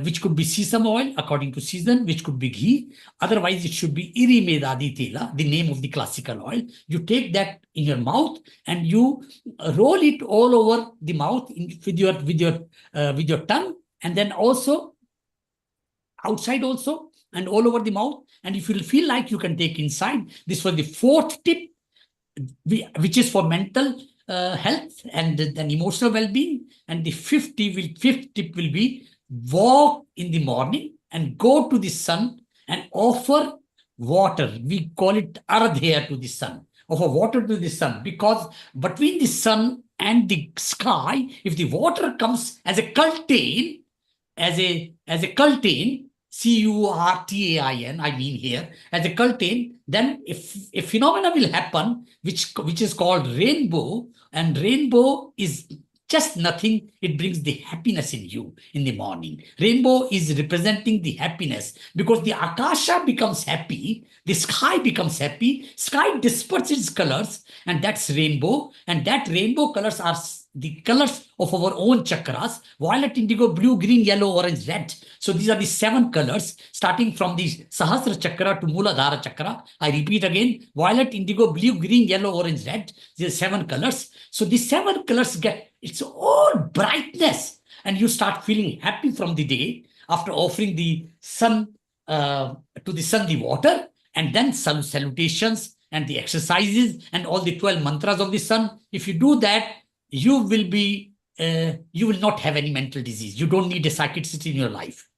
which could be sesame oil according to season, which could be ghee. Otherwise, it should be Iri Medadi Tela, the name of the classical oil. You take that in your mouth and you roll it all over the mouth with your tongue, and then also outside also, and all over the mouth. And if you feel like, you can take inside. This was the 4th tip, which is for mental health and then emotional well-being. And the 5th tip will be walk in the morning and go to the sun and offer water. We call it aradhya to the sun. Offer water to the sun, because between the sun and the sky, if the water comes as a cultain, as a cultain, Curtain, I mean here, as a cultain, then if a phenomena will happen, which is called rainbow, and rainbow is just nothing. It brings the happiness in you in the morning. Rainbow is representing the happiness, because the akasha becomes happy, the sky becomes happy, sky disperses its colors, and that's rainbow. And that rainbow colors are the colors of our own chakras: violet, indigo, blue, green, yellow, orange, red. So these are the 7 colors, starting from the Sahasra chakra to Muladhara chakra. I repeat again: violet, indigo, blue, green, yellow, orange, red. These are 7 colors. So the 7 colors it's all brightness, and you start feeling happy from the day after offering the sun, to the sun, the water, and then salutations and the exercises and all the 12 mantras of the sun. If you do that, you will not have any mental disease. You don't need a psychiatrist in your life,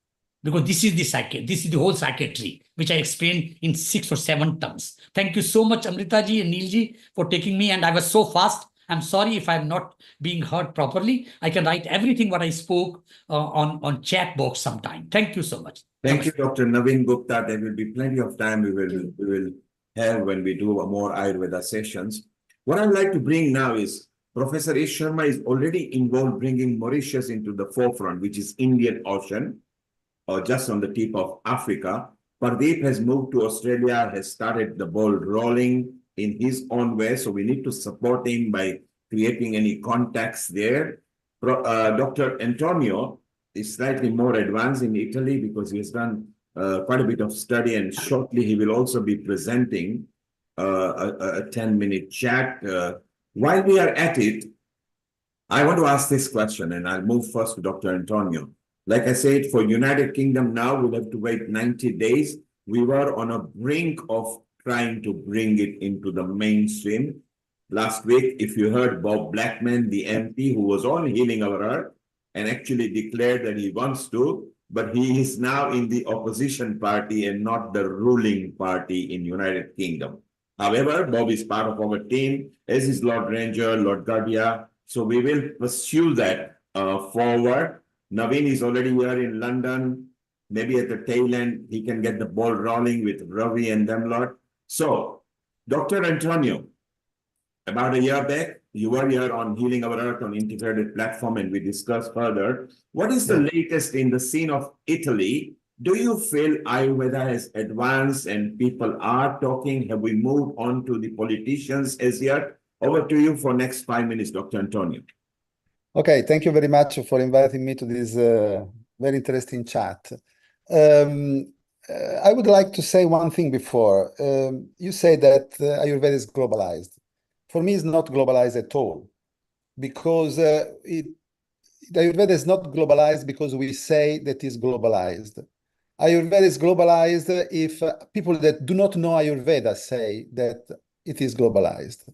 because this is the whole psychiatry, which I explained in 6 or 7 terms. Thank you so much, Amrita ji and Neil ji, for taking me. And I was so fast. I'm sorry if I'm not being heard properly. I can write everything what I spoke on chat box sometime. Thank you so much. Thank you, Dr. Naveen Gupta. There will be plenty of time we will have when we do more Ayurveda sessions. What I'd like to bring now is Professor Ish Sharma is already involved bringing Mauritius into the forefront, which is Indian Ocean, or just on the tip of Africa. Pardeep has moved to Australia, has started the ball rolling in his own way. So we need to support him by creating any contacts there. Dr. Antonio is slightly more advanced in Italy, because he has done quite a bit of study, and shortly he will also be presenting a 10-minute chat. While we are at it, I want to ask this question, and I'll move first to Dr. Antonio. Like I said, for United Kingdom now, we'll have to wait 90 days. We were on a brink of trying to bring it into the mainstream. Last week, if you heard Bob Blackman, the MP who was on Healing Our Earth, and actually declared that he wants to, but he is now in the opposition party and not the ruling party in United Kingdom. However, Bob is part of our team, as is Lord Ranger, Lord Gardia. So we will pursue that forward. Naveen is already here in London. Maybe at the tail end, he can get the ball rolling with Ravi and them lot. So, Dr. Antonio, about a year back, you were here on Healing Our Earth on integrated platform, and we discussed further. What is the latest in the scene of Italy? Do you feel Ayurveda has advanced and people are talking? Have we moved on to the politicians as yet? Over to you for next 5 minutes, Dr. Antonio. Okay, thank you very much for inviting me to this very interesting chat. I would like to say one thing before. You say that Ayurveda is globalized. For me, it's not globalized at all, because Ayurveda is not globalized because we say that it's globalized. Ayurveda is globalized if people that do not know Ayurveda say that it is globalized.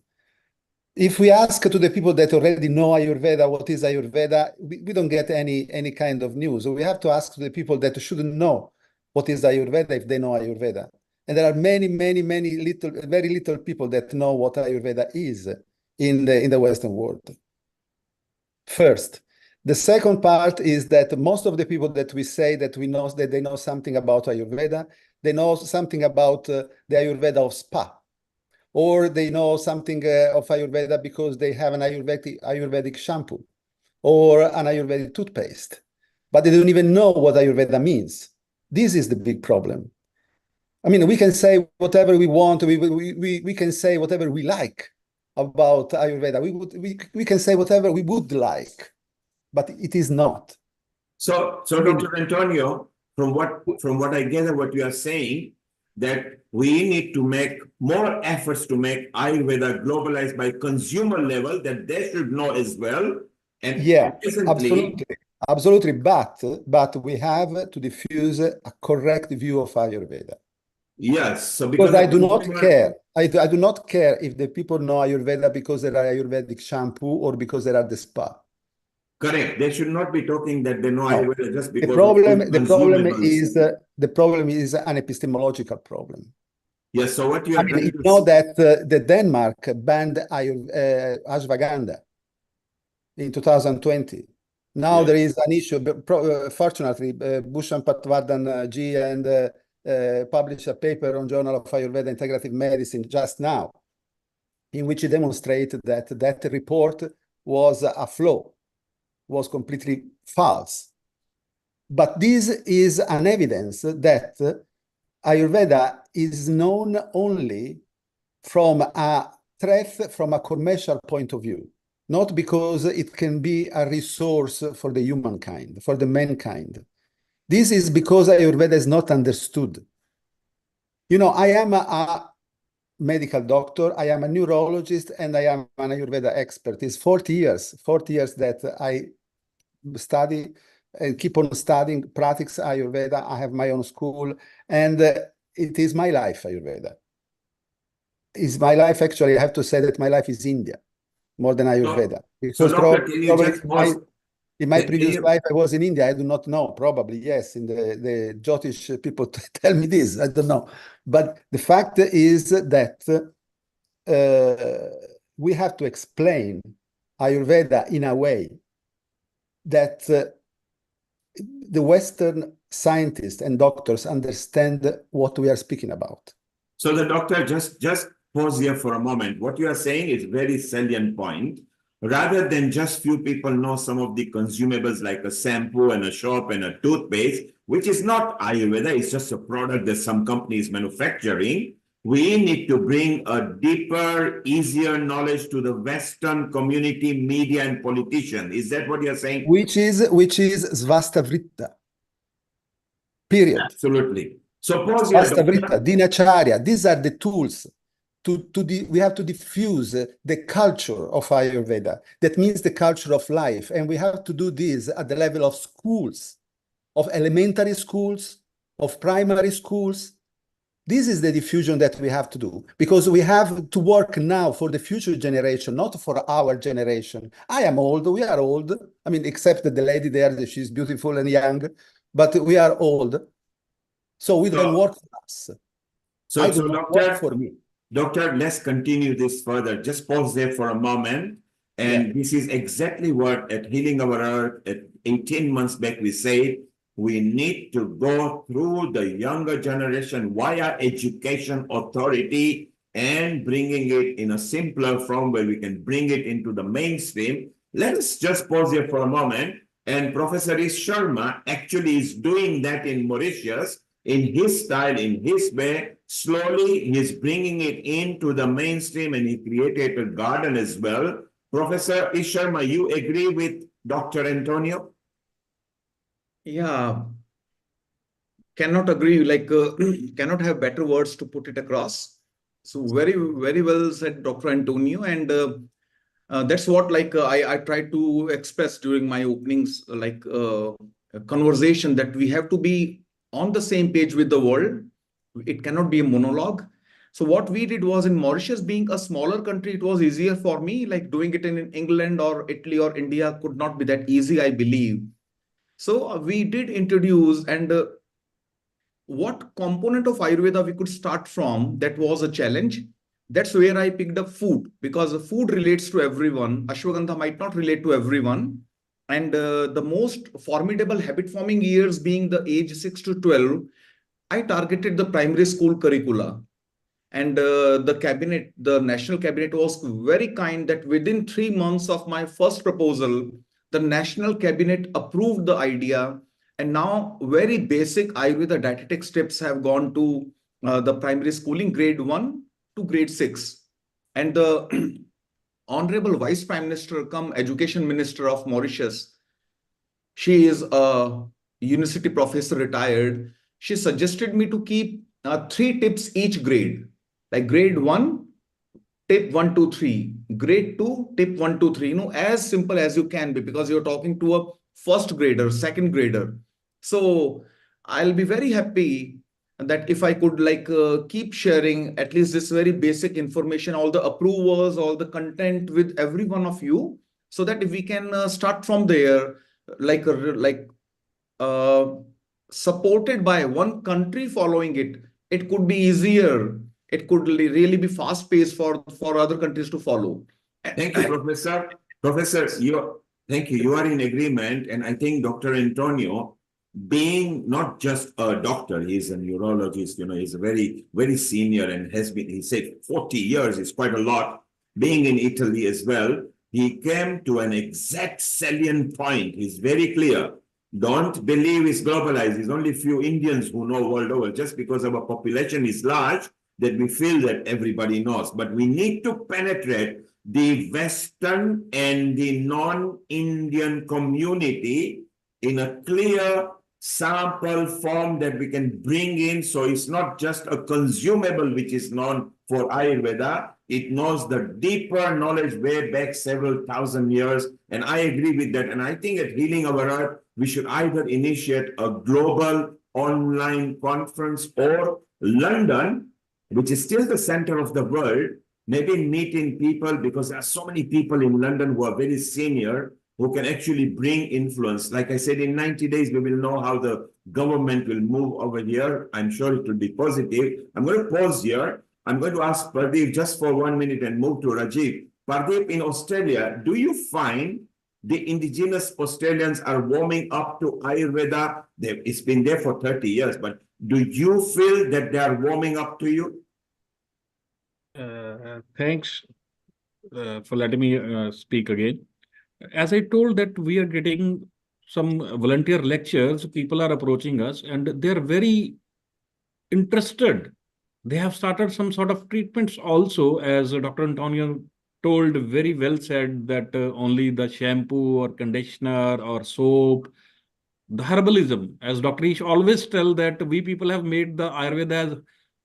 If we ask to the people that already know Ayurveda, what is Ayurveda, we don't get any kind of news. So we have to ask to the people that shouldn't know what is Ayurveda if they know Ayurveda. And there are many very little people that know what Ayurveda is in the Western world. First. The second part is that most of the people that we say that we know that they know something about Ayurveda, they know something about the Ayurveda of spa. or they know something of Ayurveda because they have an Ayurvedic shampoo or an Ayurvedic toothpaste, but they don't even know what Ayurveda means. This is the big problem. I mean, we can say whatever we want, we can say whatever we like about Ayurveda. We can say whatever we would like, but it is not. So Dr. Antonio, from what I gather, what you are saying, that we need to make more efforts to make Ayurveda globalized by consumer level, that they should know as well. And yeah, recently, absolutely. But we have to diffuse a correct view of Ayurveda. yes, so Because I do not care. I do not care if the people know Ayurveda because there are Ayurvedic shampoo or because there are the spa. Correct. They should not be talking that they know Ayurveda just because the problem is an epistemological problem. Yes. So what you are trying to know that the Denmark banned ashwagandha in 2020. Now there is an issue. Fortunately, Bhushan Patwardhan Ji and published a paper on Journal of Ayurveda Integrative Medicine just now, in which he demonstrated that that report was a flaw, was completely false. But this is an evidence that Ayurveda is known only from a threat from a commercial point of view, not because it can be a resource for the humankind, for the mankind. This is because Ayurveda is not understood. You know, I am a medical doctor, I am a neurologist, and I am an Ayurveda expert. It's 40 years that I study and keep on studying, practice Ayurveda. I have my own school, and it is my life, Ayurveda. It's my life, actually. I have to say that my life is India, more than Ayurveda. Because probably in my previous life, I was in India. I do not know, probably, yes. In the Jyotish people tell me this, I don't know. But the fact is that we have to explain Ayurveda in a way that the Western scientists and doctors understand what we are speaking about. So the doctor, just pause here for a moment. What you are saying is very salient point. Rather than just few people know some of the consumables like a shampoo and a soap and a toothpaste, which is not Ayurveda, it's just a product that some company is manufacturing. We need to bring a deeper, easier knowledge to the Western community, media, and politicians. Is that what you're saying? Which is Svastavritta. Period. Absolutely. So pause here, Svastavritta, Dinacharya, these are the tools. We have to diffuse the culture of Ayurveda. That means the culture of life. And we have to do this at the level of schools, of elementary schools, of primary schools. This is the diffusion that we have to do, because we have to work now for the future generation, not for our generation. I am old, we are old. I mean, except the lady there, she's beautiful and young, but we are old. So we don't work for us. So doctor, for me. Doctor, let's continue this further. Just pause there for a moment. And this is exactly what at Healing Our Earth, at 18 months back, we said, we need to go through the younger generation via education authority and bringing it in a simpler form where we can bring it into the mainstream. Let's just pause here for a moment. And Professor Ish Sharma actually is doing that in Mauritius, in his style, in his way. Slowly, he's bringing it into the mainstream, and he created a garden as well. Professor Ish Sharma, you agree with Dr. Antonio? Yeah, cannot agree, cannot have better words to put it across. So very, very well said, Dr. Antonio. And that's what I tried to express during my openings, a conversation, that we have to be on the same page with the world. It cannot be a monologue. So what we did was, in Mauritius, being a smaller country, it was easier for me. Like doing it in England or Italy or India could not be that easy, I believe. So we did introduce, and what component of Ayurveda we could start from, that was a challenge. That's where I picked up food, because food relates to everyone. Ashwagandha might not relate to everyone. And the most formidable habit forming years being the age 6 to 12, I targeted the primary school curricula. And the national cabinet was very kind that within 3 months of my first proposal, the national cabinet approved the idea. And now very basic Ayurveda dietetic steps have gone to the primary schooling grade 1 to grade 6. And the Honorable Vice Prime Minister come Education Minister of Mauritius, she is a university professor retired. She suggested me to keep 3 tips each grade, like grade 1, tip 1, 2, 3, grade 2, tip 1, 2, 3, as simple as you can be, because you're talking to a first grader, second grader. So I'll be very happy that if I could keep sharing at least this very basic information, all the approvers, all the content with every one of you, so that if we can start from there, like uh, supported by one country following it, it could be easier. It could really be fast paced for other countries to follow. Thank you, Professor. Professor, thank you. You are in agreement, and I think Dr. Antonio, being not just a doctor, he's a neurologist. He's a very, very senior and has been. He said 40 years is quite a lot. Being in Italy as well, he came to an exact salient point. He's very clear. Don't believe it's globalized. There's only few Indians who know world over. Just because our population is large, that we feel that everybody knows. But we need to penetrate the Western and the non-Indian community in a clear sample form that we can bring in. So it's not just a consumable which is known for Ayurveda. It knows the deeper knowledge way back several thousand years. And I agree with that. And I think at Healing Our Earth, we should either initiate a global online conference, or London, which is still the center of the world, maybe meeting people, because there are so many people in London who are very senior, who can actually bring influence. Like I said, in 90 days, we will know how the government will move over here. I'm sure it will be positive. I'm going to pause here. I'm going to ask Pradeep just for 1 minute and move to Rajiv. Pradeep, in Australia, do you find the indigenous Australians are warming up to Ayurveda? It's been there for 30 years, but do you feel that they are warming up to you? Thanks for letting me speak again. As I told that we are getting some volunteer lectures, people are approaching us and they're very interested. They have started some sort of treatments also, as Dr. Antonio told, very well said, that only the shampoo or conditioner or soap, the herbalism, as Dr. Ish always tell, that we people have made the Ayurveda as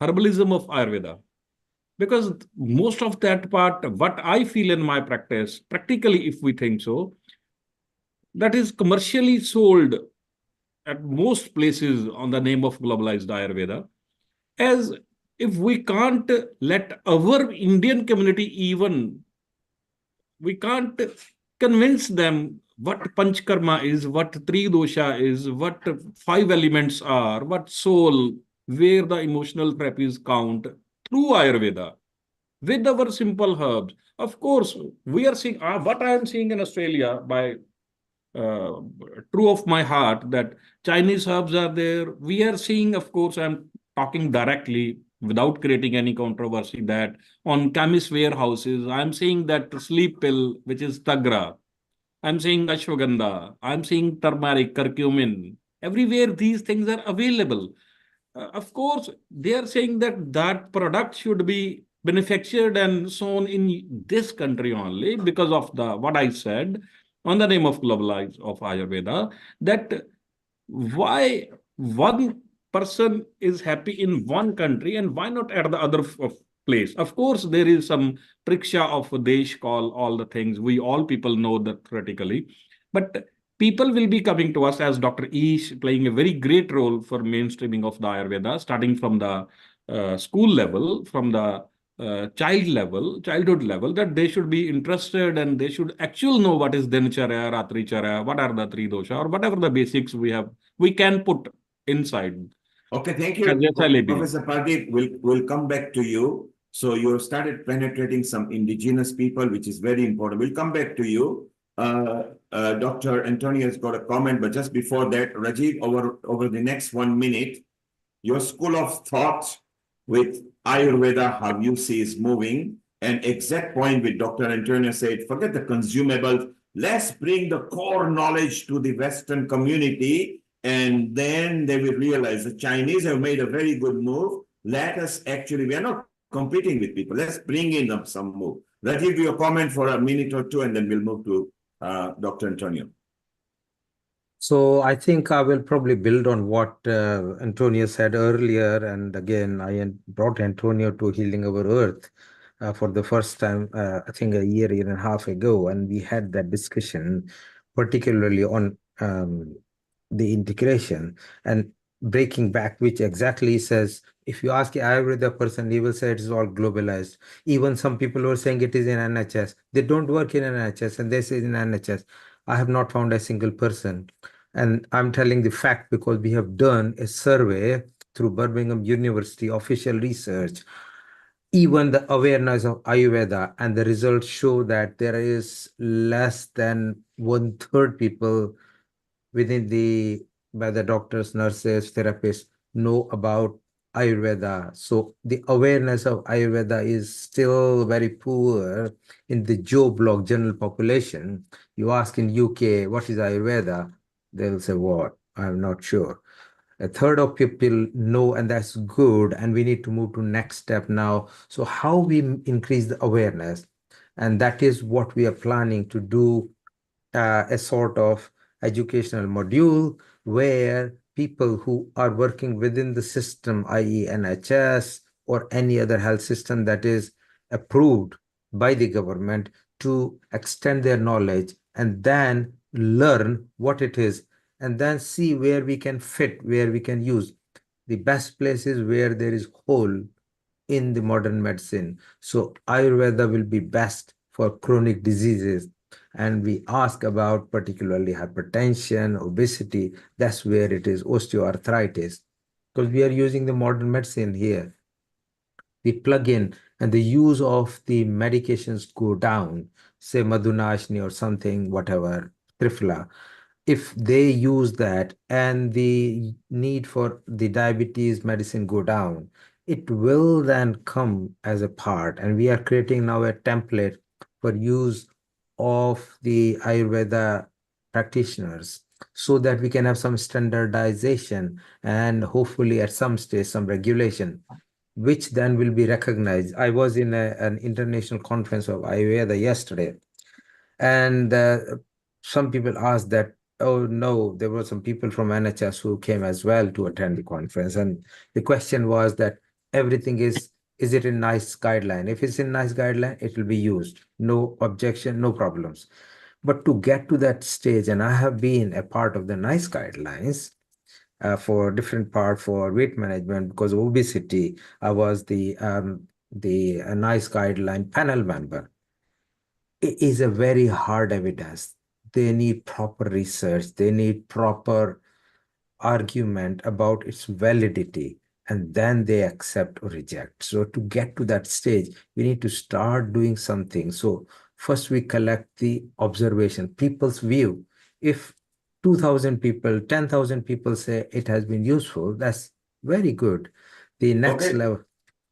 herbalism of Ayurveda. Because most of that part, what I feel in my practice, practically, if we think so, that is commercially sold at most places on the name of globalized Ayurveda. As if we can't let our Indian community even, we can't convince them what Panchkarma is, what Tri Dosha is, what 5 elements are, what soul, where the emotional therapies count through Ayurveda with our simple herbs. Of course, we are seeing what I am seeing in Australia by true of my heart, that Chinese herbs are there. We are seeing, of course, I'm talking directly without creating any controversy, that on chemist warehouses, I'm seeing that sleep pill, which is Tagra. I'm seeing ashwagandha. I'm seeing turmeric, curcumin. Everywhere these things are available. Of course, they are saying that that product should be manufactured and sown in this country only because of the what I said on the name of globalized of Ayurveda. That why one person is happy in one country and why not at the other place? Of course, there is some priksha of desh call, all the things we all people know that theoretically, but people will be coming to us, as Dr. Ish playing a very great role for mainstreaming of the Ayurveda, starting from the school level, from the childhood level, that they should be interested and they should actually know what is Dinacharya, Ratricharya, what are the three dosha, or whatever the basics we can put inside. Okay, thank you, Professor Pradeep. We'll come back to you. So you started penetrating some indigenous people, which is very important. We'll come back to you. Dr. Antonio has got a comment, but just before that, Rajiv, over the next 1 minute, your school of thought with Ayurveda, how you see is moving. And exact point with Dr. Antonio said, forget the consumables. Let's bring the core knowledge to the Western community. And then they will realize the Chinese have made a very good move. Let us actually, we are not competing with people. Let's bring in some move. Let's give you a comment for a minute or two, and then we'll move to Dr. Antonio. So I think I will probably build on what Antonio said earlier. And again, I brought Antonio to Healing Our Earth for the first time, I think a year and a half ago. And we had that discussion, particularly on the integration and breaking back, which exactly says, if you ask an Ayurveda person, he will say it is all globalized. Even some people were saying it is in NHS. They don't work in NHS and they say in NHS. I have not found a single person. And I'm telling the fact because we have done a survey through Birmingham University official research, even the awareness of Ayurveda, and the results show that there is less than 1/3 people within by the doctors, nurses, therapists know about Ayurveda. So the awareness of Ayurveda is still very poor in the Joe Block general population. You ask in UK, what is Ayurveda? They'll say, what? I'm not sure. 1/3 of people know, and that's good. And we need to move to next step now. So how we increase the awareness? And that is what we are planning to do, a sort of educational module where people who are working within the system, i.e. NHS or any other health system that is approved by the government, to extend their knowledge and then learn what it is and then see where we can fit, where we can use. The best places where there is hole in the modern medicine. So Ayurveda will be best for chronic diseases. And we ask about particularly hypertension, obesity, that's where it is, osteoarthritis, because we are using the modern medicine here. The plug-in and the use of the medications go down, say Madhunashni or something, whatever, Trifla. If they use that and the need for the diabetes medicine go down, it will then come as a part. And we are creating now a template for use of the Ayurveda practitioners so that we can have some standardization and hopefully at some stage some regulation, which then will be recognized. I was in an international conference of Ayurveda yesterday, and some people asked that, oh no, there were some people from NHS who came as well to attend the conference. And the question was that everything is it in NICE guideline? If it's in NICE guideline, it will be used. No objection, no problems. But to get to that stage, and I have been a part of the NICE guidelines for different part for weight management because of obesity. I was the NICE guideline panel member. It is a very hard evidence. They need proper research. They need proper argument about its validity, and then they accept or reject. So to get to that stage, we need to start doing something. So first we collect the observation, people's view. If 2,000 people, 10,000 people say it has been useful, that's very good. The next level.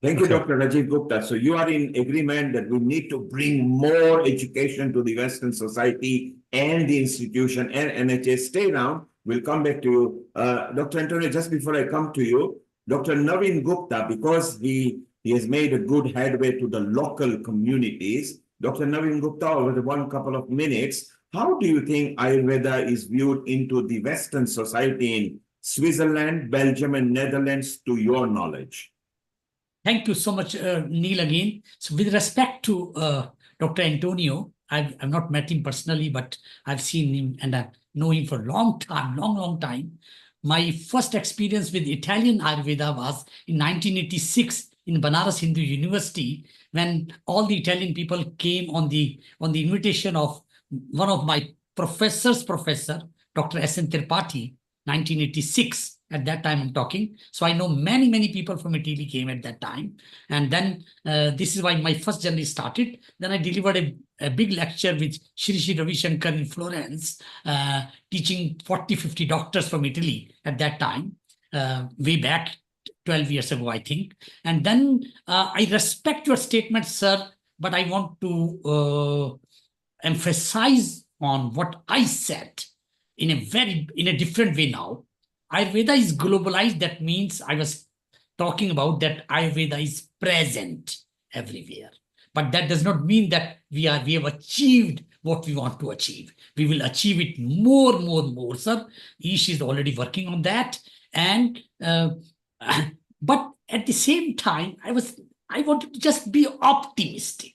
Thank you, Dr. Rajiv Gupta. So you are in agreement that we need to bring more education to the Western society and the institution and NHS. Stay down. We'll come back to you. Dr. Antonio, just before I come to you, Dr. Naveen Gupta, because he has made a good headway to the local communities. Dr. Naveen Gupta, over the one couple of minutes, how do you think Ayurveda is viewed into the Western society in Switzerland, Belgium, and Netherlands, to your knowledge? Thank you so much, Neil, again. So with respect to Dr. Antonio, I've not met him personally, but I've seen him and I know him for a long time, long time. My first experience with Italian Ayurveda was in 1986 in Banaras Hindu University, when all the Italian people came on the invitation of one of my professor, Dr. S.N. Tripathi, 1986. At that time I'm talking. So I know many people from Italy came at that time. And then this is why my first journey started. Then I delivered a big lecture with Shri Ravi Shankar in Florence, teaching 40-50 doctors from Italy at that time, way back 12 years ago, I think. And then I respect your statement, sir, but I want to emphasize on what I said in a different way now. Ayurveda is globalized. That means I was talking about that Ayurveda is present everywhere. But that does not mean that we have achieved what we want to achieve. We will achieve it more, sir. Ish is already working on that. And but at the same time, I wanted to just be optimistic,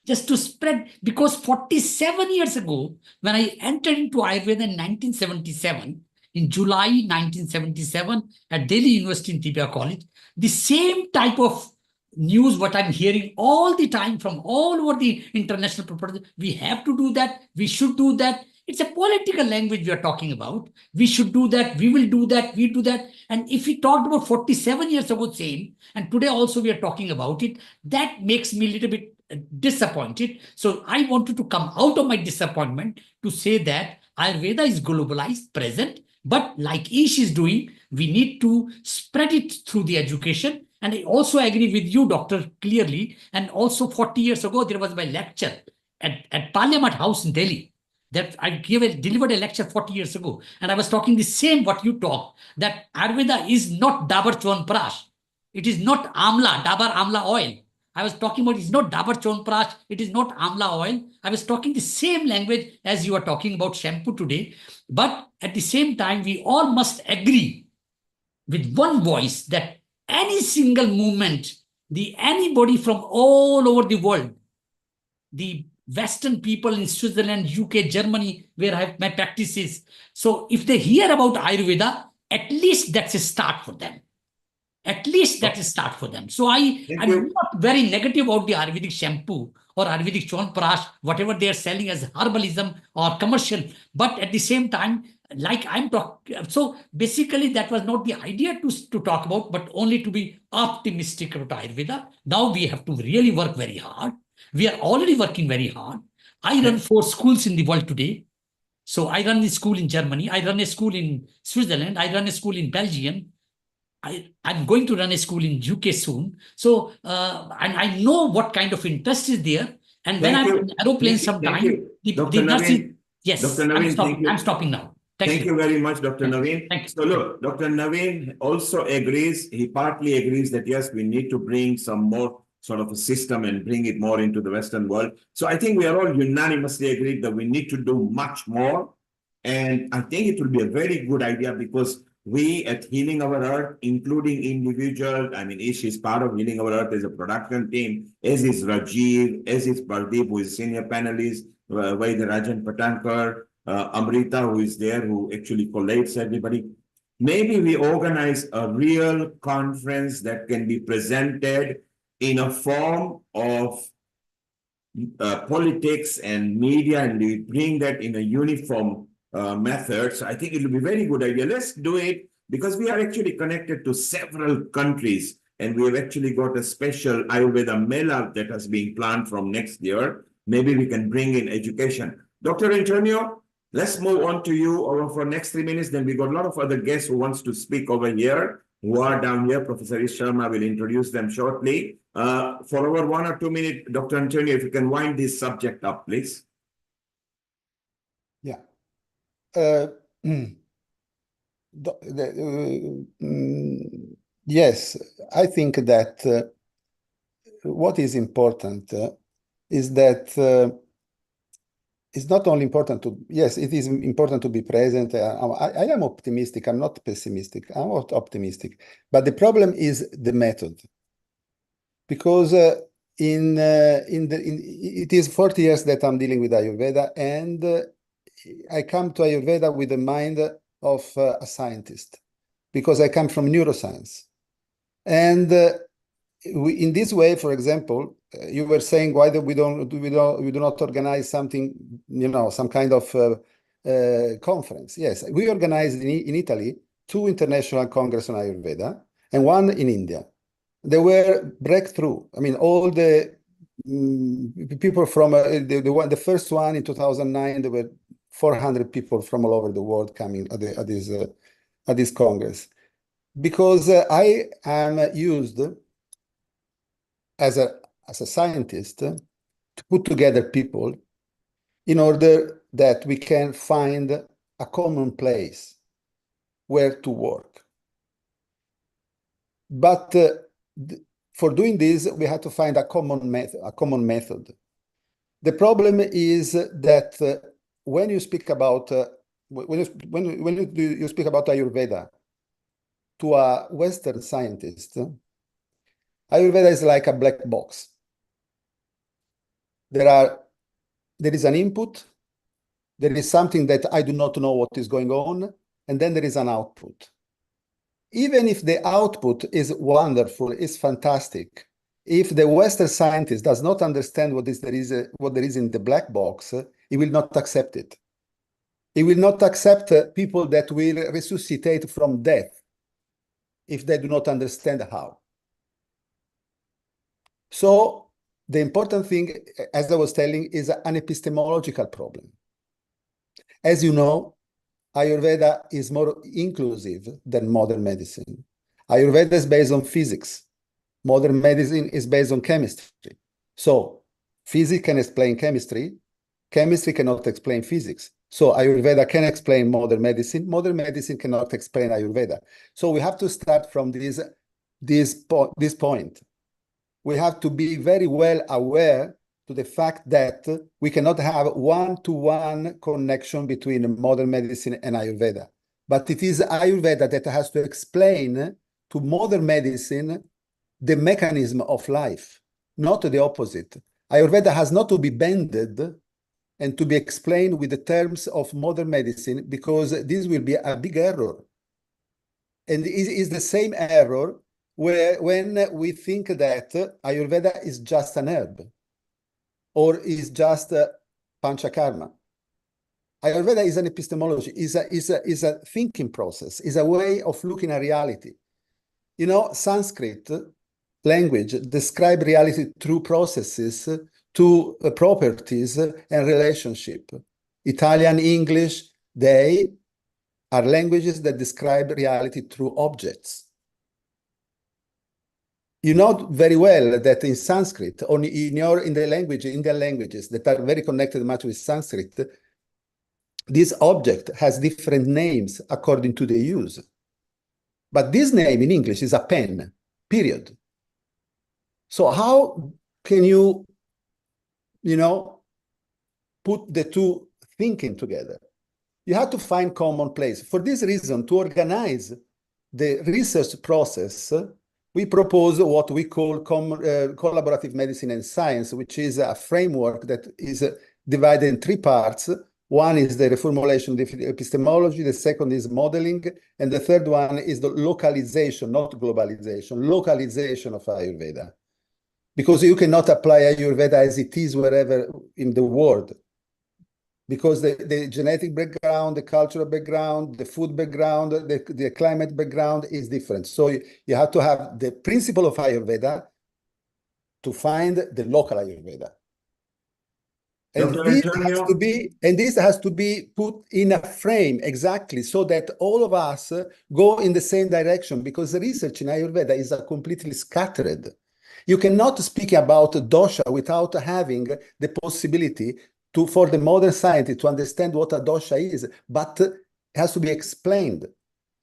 just to spread, because 47 years ago, when I entered into Ayurveda in 1977, in July 1977 at Delhi University in Tibia College, the same type of news what I'm hearing all the time from all over the international property, we have to do that, we should do that. It's a political language we are talking about. We should do that, we will do that, we do that. And if we talked about 47 years ago same, and today also we are talking about it, that makes me a little bit disappointed. So I wanted to come out of my disappointment to say that Ayurveda is globalized, present, but like Ish is doing, we need to spread it through the education. And I also agree with you, doctor, clearly. And also 40 years ago, there was my lecture at Parliament House in Delhi, that I delivered a lecture 40 years ago. And I was talking the same what you talk, that Ayurveda is not Dabar Chyawanprash. It is not Amla, Dabar Amla oil. I was talking about it's not Dabar Chyawanprash, it is not Amla oil. I was talking the same language as you are talking about shampoo today. But at the same time, we all must agree with one voice that any single movement, anybody from all over the world, the Western people in Switzerland, UK, Germany, where I have my practices. So if they hear about Ayurveda, at least that's a start for them. At least that is start for them. So I'm not very negative about the Ayurvedic shampoo or Ayurvedic Chyawanprash, whatever they are selling as herbalism or commercial. But at the same time, like I'm talking, so basically that was not the idea to talk about, but only to be optimistic about Ayurveda. Now we have to really work very hard. We are already working very hard. I run 4 schools in the world today. So I run a school in Germany. I run a school in Switzerland. I run a school in Belgium. I'm going to run a school in UK soon. So, and I know what kind of interest is there. And when I'm in aeroplane sometime, the nursing, yes, Dr. Naveen, I'm stopping now. Thank you very much, Dr. Naveen. Thank you. So look, Dr. Naveen also agrees, he partly agrees that yes, we need to bring some more sort of a system and bring it more into the Western world. So I think we are all unanimously agreed that we need to do much more. And I think it will be a very good idea because we at Healing Our Earth, including individual, I mean, Ish is part of Healing Our Earth as a production team, as is Rajiv, as is Pardeep, who is senior panelist, Vaidya Rajan Patankar, Amrita, who is there, who actually collates everybody. Maybe we organize a real conference that can be presented in a form of politics and media, and we bring that in a uniform method. So I think it will be a very good idea. Let's do it because we are actually connected to several countries, and we have actually got a special Ayurveda Mela that has been planned from next year. Maybe we can bring in education. Dr. Antonio, let's move on to you over for next 3 minutes. Then we got a lot of other guests who wants to speak over here, who are down here. Professor Ish Sharma will introduce them shortly. For over 1 or 2 minutes, Dr. Antonio, if you can wind this subject up, please. Yeah. Yes, I think that what is important is that it's not only important to, yes, it is important to be present. I am optimistic. I'm not pessimistic. I'm optimistic. But the problem is the method. Because it is 40 years that I'm dealing with Ayurveda, and I come to Ayurveda with the mind of a scientist, because I come from neuroscience. And in this way, for example, you were saying why we do not organize something, some kind of conference. Yes, we organized in Italy 2 international congress on Ayurveda and 1 in India. They were breakthrough. I mean, all the people from the first one in 2009, there were 400 people from all over the world coming at this congress. because I am used as a scientist to put together people in order that we can find a common place where to work. But for doing this, we have to find a common method. The problem is that when you speak about when you speak about Ayurveda to a Western scientist, Ayurveda is like a black box. There is an input, there is something that I do not know what is going on, and then there is an output. Even if the output is wonderful, is fantastic, if the Western scientist does not understand what there is in the black box, he will not accept it. He will not accept people that will resuscitate from death if they do not understand how. So the important thing, as I was telling, is an epistemological problem. As you know, Ayurveda is more inclusive than modern medicine. Ayurveda is based on physics. Modern medicine is based on chemistry. So physics can explain chemistry. Chemistry cannot explain physics. So Ayurveda can explain modern medicine. Modern medicine cannot explain Ayurveda. So we have to start from this point. We have to be very well aware to the fact that we cannot have one-to-one connection between modern medicine and Ayurveda. But it is Ayurveda that has to explain to modern medicine the mechanism of life, not the opposite. Ayurveda has not to be bended and to be explained with the terms of modern medicine, because this will be a big error. And it is the same error when we think that Ayurveda is just an herb or is just panchakarma. Ayurveda is an epistemology, is a thinking process, is a way of looking at reality. You know, Sanskrit language describe reality through processes, to properties and relationship. Italian, English, they are languages that describe reality through objects. You know very well that in Sanskrit, in the language, Indian languages that are very connected much with Sanskrit, this object has different names according to the use. But this name in English is a pen, period. So how can you put the two thinking together? You have to find common place. For this reason, to organize the research process, we propose what we call collaborative medicine and science, which is a framework that is divided in three parts. One is the reformulation of the epistemology, the second is modeling, and the third one is the localization, not globalization, localization of Ayurveda. Because you cannot apply Ayurveda as it is wherever in the world. Because the genetic background, the cultural background, the food background, the climate background is different. So you have to have the principle of Ayurveda to find the local Ayurveda. And this has to be put in a frame exactly so that all of us go in the same direction, because the research in Ayurveda is completely scattered. You cannot speak about dosha without having the possibility for the modern scientist to understand what a dosha is, but it has to be explained.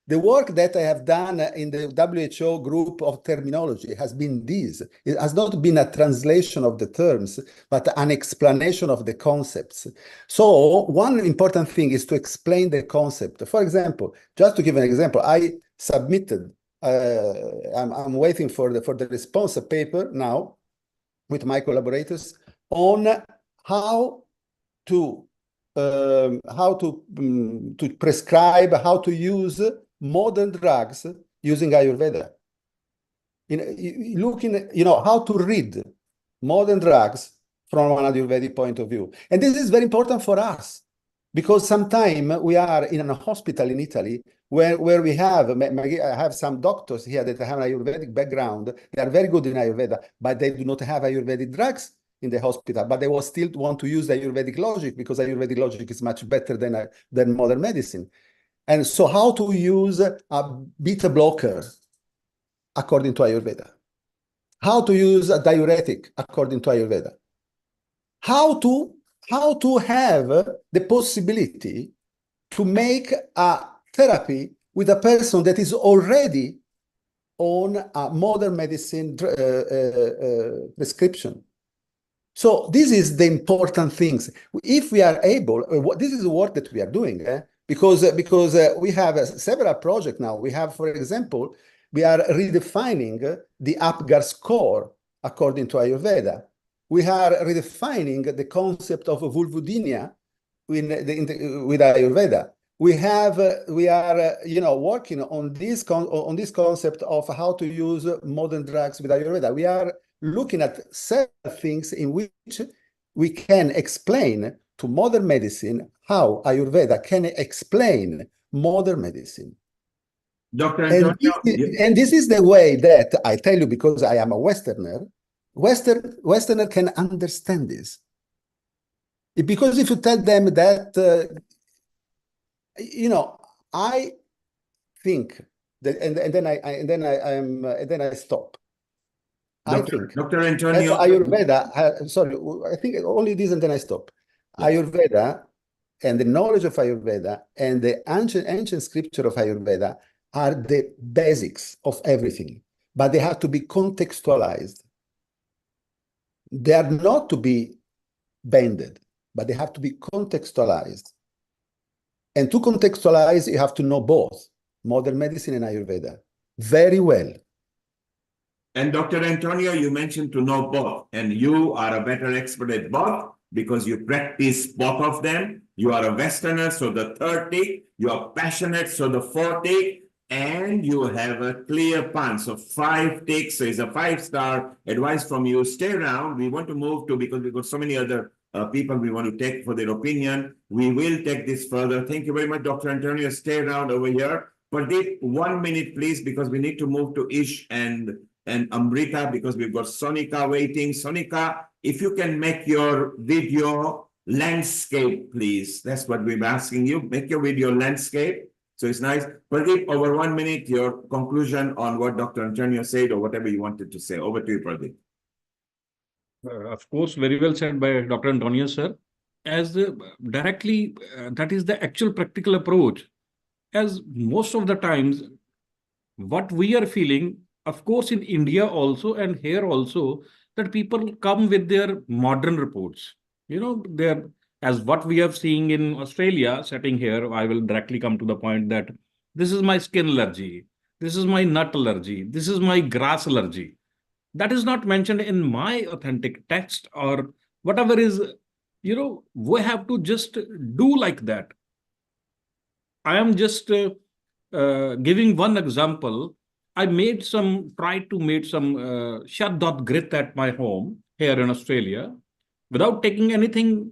The work that I have done in the WHO group of terminology has been this. It has not been a translation of the terms, but an explanation of the concepts. So one important thing is to explain the concept. For example, just to give an example, I submitted, I'm waiting for the response paper now with my collaborators on how to prescribe, how to use modern drugs using Ayurveda. Looking, how to read modern drugs from an Ayurvedic point of view. And this is very important for us, because sometimes we are in a hospital in Italy where we have, I have some doctors here that have an Ayurvedic background. They are very good in Ayurveda, but they do not have Ayurvedic drugs in the hospital, but they will still want to use the Ayurvedic logic, because Ayurvedic logic is much better than modern medicine. And so how to use a beta blocker according to Ayurveda? How to use a diuretic according to Ayurveda? How to have the possibility to make a therapy with a person that is already on a modern medicine prescription. So this is the important things. If we are able, this is the work that we are doing, because we have several projects now. We have, for example, we are redefining the Apgar score according to Ayurveda. We are redefining the concept of vulvodynia with Ayurveda. We are working on this concept of how to use modern drugs with Ayurveda. We are looking at several things in which we can explain to modern medicine how Ayurveda can explain modern medicine. Dr. Antonio, and this is the way that I tell you, because I am a Westerner. Westerner can understand this. Because if you tell them that, I think that, and then I stop. Dr. Antonio, Ayurveda, sorry, I think only this and then I stop. Yes. Ayurveda and the knowledge of Ayurveda and the ancient scripture of Ayurveda are the basics of everything, but they have to be contextualized. They are not to be bended, but they have to be contextualized. And to contextualize, you have to know both modern medicine and Ayurveda very well. And Dr. Antonio, you mentioned to know both, and you are a better expert at both because you practice both of them. You are a Westerner, so the third tick. You are passionate, so the fourth tick. And you have a clear punch, so 5 ticks. So it's a 5-star advice from you. Stay around. We want to move to, because we've got so many other people we want to take for their opinion. We will take this further. Thank you very much, Dr. Antonio. Stay around over here. Pradeep, 1 minute, please, because we need to move to Ish and Amrita, because we've got Sonika waiting. Sonika, if you can make your video landscape, please. That's what we're asking you. Make your video landscape. So it's nice. Pradeep, over 1 minute, your conclusion on what Dr. Antonio said or whatever you wanted to say. Over to you, Pradeep. Of course, very well said by Dr. Antonio, sir. As directly, that is the actual practical approach. As most of the times, what we are feeling, of course, in India also and here also, that people come with their modern reports. They're, as what we have seen in Australia, sitting here, I will directly come to the point that this is my skin allergy, this is my nut allergy, this is my grass allergy. That is not mentioned in my authentic text or whatever is, we have to just do like that. I am just giving one example. I tried to make some shaddot grit at my home here in Australia without taking anything,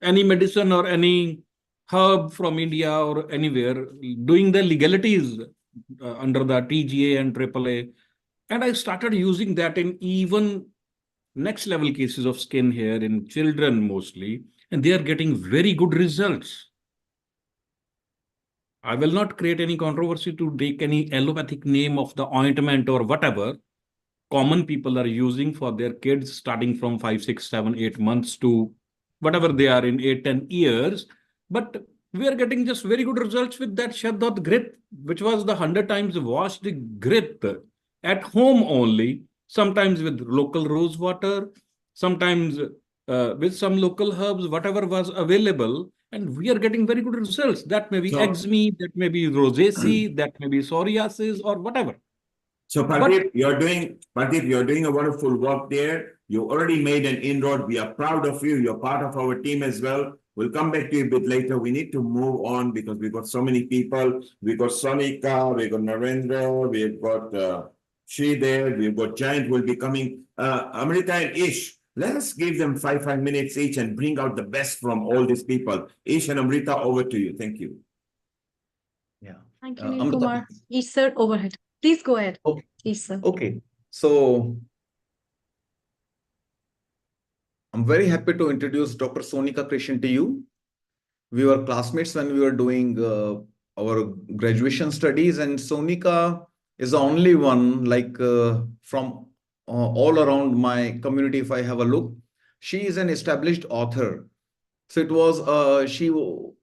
any medicine or any herb from India or anywhere, doing the legalities under the TGA and AAA. And I started using that in even next level cases of skin here in children mostly, and they are getting very good results. I will not create any controversy to take any allopathic name of the ointment or whatever common people are using for their kids starting from 5, 6, 7, 8 months to whatever they are in 8, 10 years. But we are getting just very good results with that Shaddot grit, which was the 100 times washed grit at home only, sometimes with local rose water, sometimes with some local herbs, whatever was available. And we are getting very good results. That may be eczema, that may be rosacea, that may be psoriasis or whatever. So Pradeep, you're doing a wonderful work there. You already made an inroad. We are proud of you. You're part of our team as well. We'll come back to you a bit later. We need to move on because we've got so many people. We've got Sonika, we've got Narendra, we've got Shri there, we've got Giant will be coming. Amrita and Ish, let us give them 5 minutes each and bring out the best from all these people. Ish and Amrita, over to you. Thank you. Yeah. Thank you, Neil Kumar. Ish sir, overhead. Please go ahead. Okay. Ish sir. Okay. So I'm very happy to introduce Dr. Sonika Krishan to you. we were classmates when we were doing our graduation studies, and Sonika is the only one, like from all around my community, if I have a look, she is an established author. So it was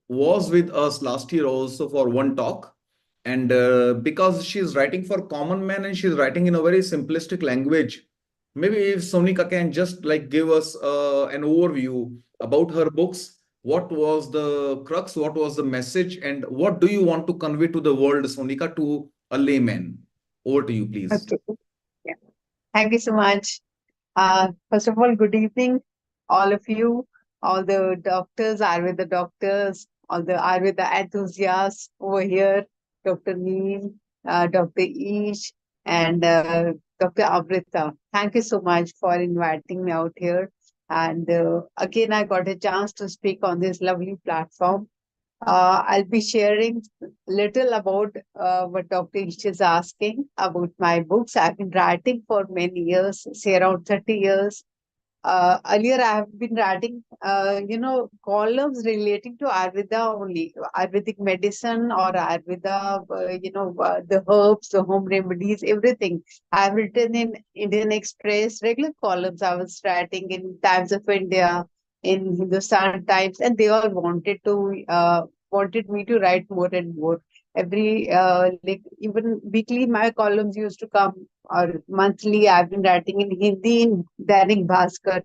was with us last year also for one talk, and because she's writing for common man and she's writing in a very simplistic language, maybe if Sonika can just like give us an overview about her books, what was the crux, what was the message, and what do you want to convey to the world, Sonika, to a layman? Over to you, please. Okay. Yeah. Thank you so much. First of all, good evening, all of you, all the doctors, Ayurveda doctors, all the Ayurveda enthusiasts over here, Dr. Neil, Dr. Ish, and Dr. Amrita. Thank you so much for inviting me out here. And again, I got a chance to speak on this lovely platform. I'll be sharing little about what Dr. Ish is asking about my books. I've been writing for many years, say around 30 years. Earlier, I have been writing, columns relating to Ayurveda only, Ayurvedic medicine or Ayurveda, the herbs, the home remedies, everything. I've written in Indian Express, regular columns. I was writing in Times of India, in Hindustan Times, and they all wanted me to write more and more. Every like even weekly, my columns used to come, or monthly. I've been writing in Hindi in Dainik Bhaskar.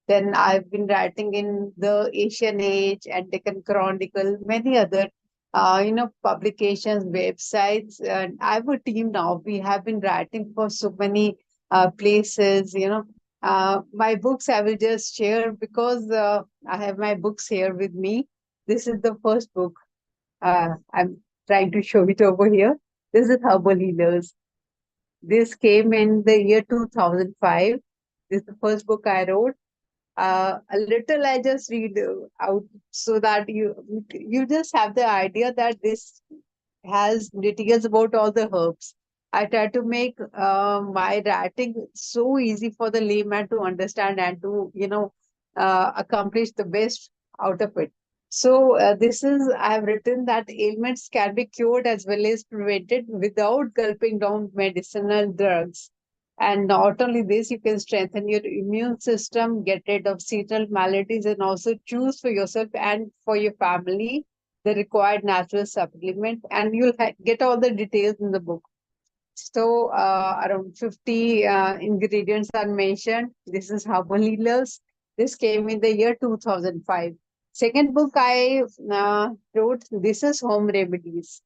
Then I've been writing in the Asian Age and Deccan Chronicle, many other, publications, websites. And I have a team now. We have been writing for so many places. My books I will just share because I have my books here with me. This is the first book. I'm trying to show it over here. This is Herbal Healers. This came in the year 2005. This is the first book I wrote. A little I just read out so that you just have the idea that this has details about all the herbs. I try to make my writing so easy for the layman to understand and to accomplish the best out of it. So this is I have written that ailments can be cured as well as prevented without gulping down medicinal drugs. And not only this, you can strengthen your immune system, get rid of seasonal maladies, and also choose for yourself and for your family the required natural supplement. And you'll get all the details in the book. So around 50 ingredients are mentioned. This is Herbal Healers. This came in the year 2005. Second book I wrote, this is Home Remedies.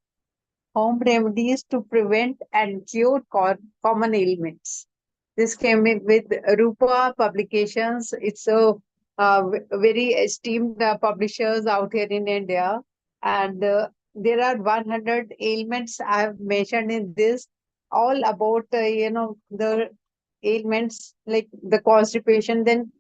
Home Remedies to Prevent and Cure Common Ailments. This came in with Rupa Publications. It's a very esteemed publishers out here in India. And there are 100 ailments I have mentioned in this, all about, the ailments like the constipation. Then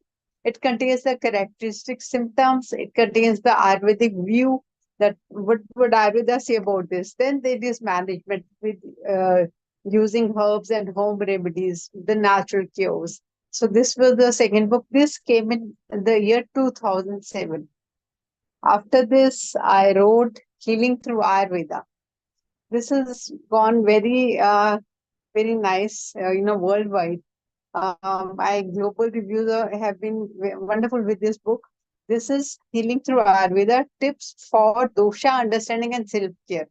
it contains the characteristic symptoms. It contains the Ayurvedic view that what would Ayurveda say about this. Then there is management with using herbs and home remedies, the natural cures. So this was the second book. This came in the year 2007. After this, I wrote Healing Through Ayurveda. This has gone very, very nice, worldwide. My global reviews have been wonderful with this book. This is Healing Through Ayurveda, Tips for Dosha Understanding and Self-Care.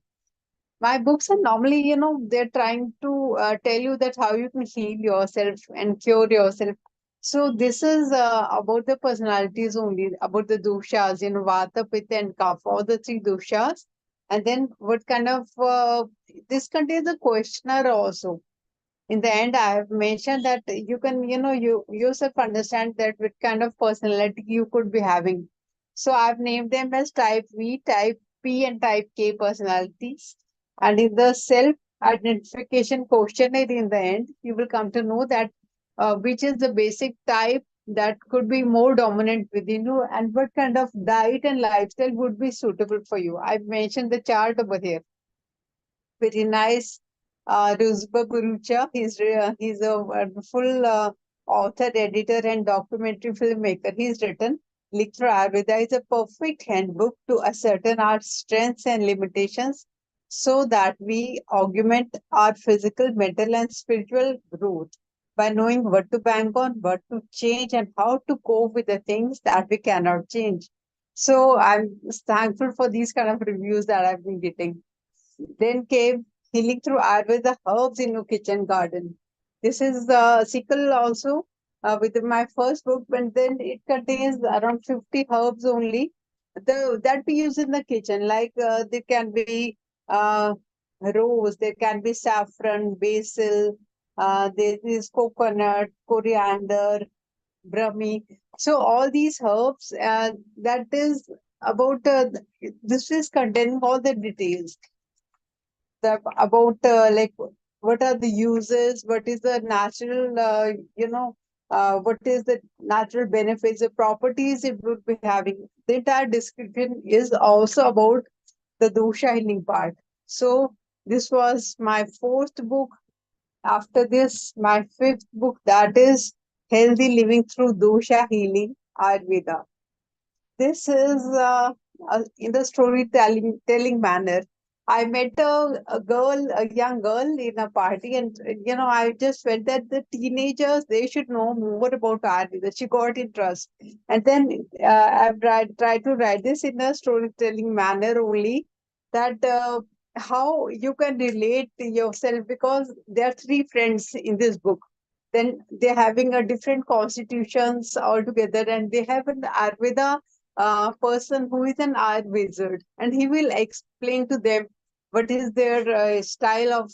My books are normally, they're trying to tell you that how you can heal yourself and cure yourself. So this is about the personalities only, about the doshas, Vata, Pitta, and Kapha, all the three doshas. And then what kind of, this contains a questionnaire also. In the end, I have mentioned that you can, you yourself understand that what kind of personality you could be having. So I've named them as type V, type P, and type K personalities. And in the self-identification questionnaire in the end, you will come to know that which is the basic type that could be more dominant within you and what kind of diet and lifestyle would be suitable for you. I've mentioned the chart over here. Very nice. Ruzba Gurucha, he's a wonderful author, editor, and documentary filmmaker. He's written Literature Ayurveda is a perfect handbook to ascertain our strengths and limitations so that we augment our physical, mental, and spiritual growth by knowing what to bank on, what to change, and how to cope with the things that we cannot change. So I'm thankful for these kind of reviews that I've been getting. Then came Healing Through Ayurveda Herbs in Your Kitchen Garden. This is the sequel also with my first book, but then it contains around 50 herbs only that we use in the kitchen. Like there can be uh, rose, there can be saffron, basil, there is coconut, coriander, brahmi. So all these herbs, that is about this is containing all the details about like what are the uses, what is the natural, what is the natural benefits, the properties it would be having. The entire description is also about the dosha healing part. So this was my fourth book. After this, my fifth book, that is Healthy Living Through Dosha Healing Ayurveda. This is in the storytelling telling manner. I met a young girl in a party, and I just felt that the teenagers they should know more about Ayurveda. She got interest, and then I've tried to write this in a storytelling manner only. That how you can relate to yourself because there are three friends in this book. Then they're having a different constitutions altogether, and they have an Ayurveda person who is an art wizard, and he will explain to them what is their style of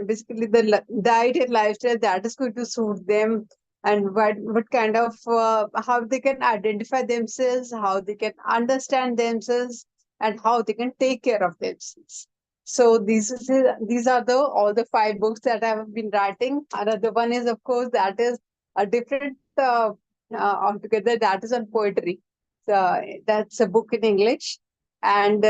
basically the diet and lifestyle that is going to suit them, and what kind of how they can identify themselves, how they can understand themselves, and how they can take care of themselves. So these are the all the five books that I have been writing. Another one is, of course, that is a different altogether, that is on poetry. That's a book in English. And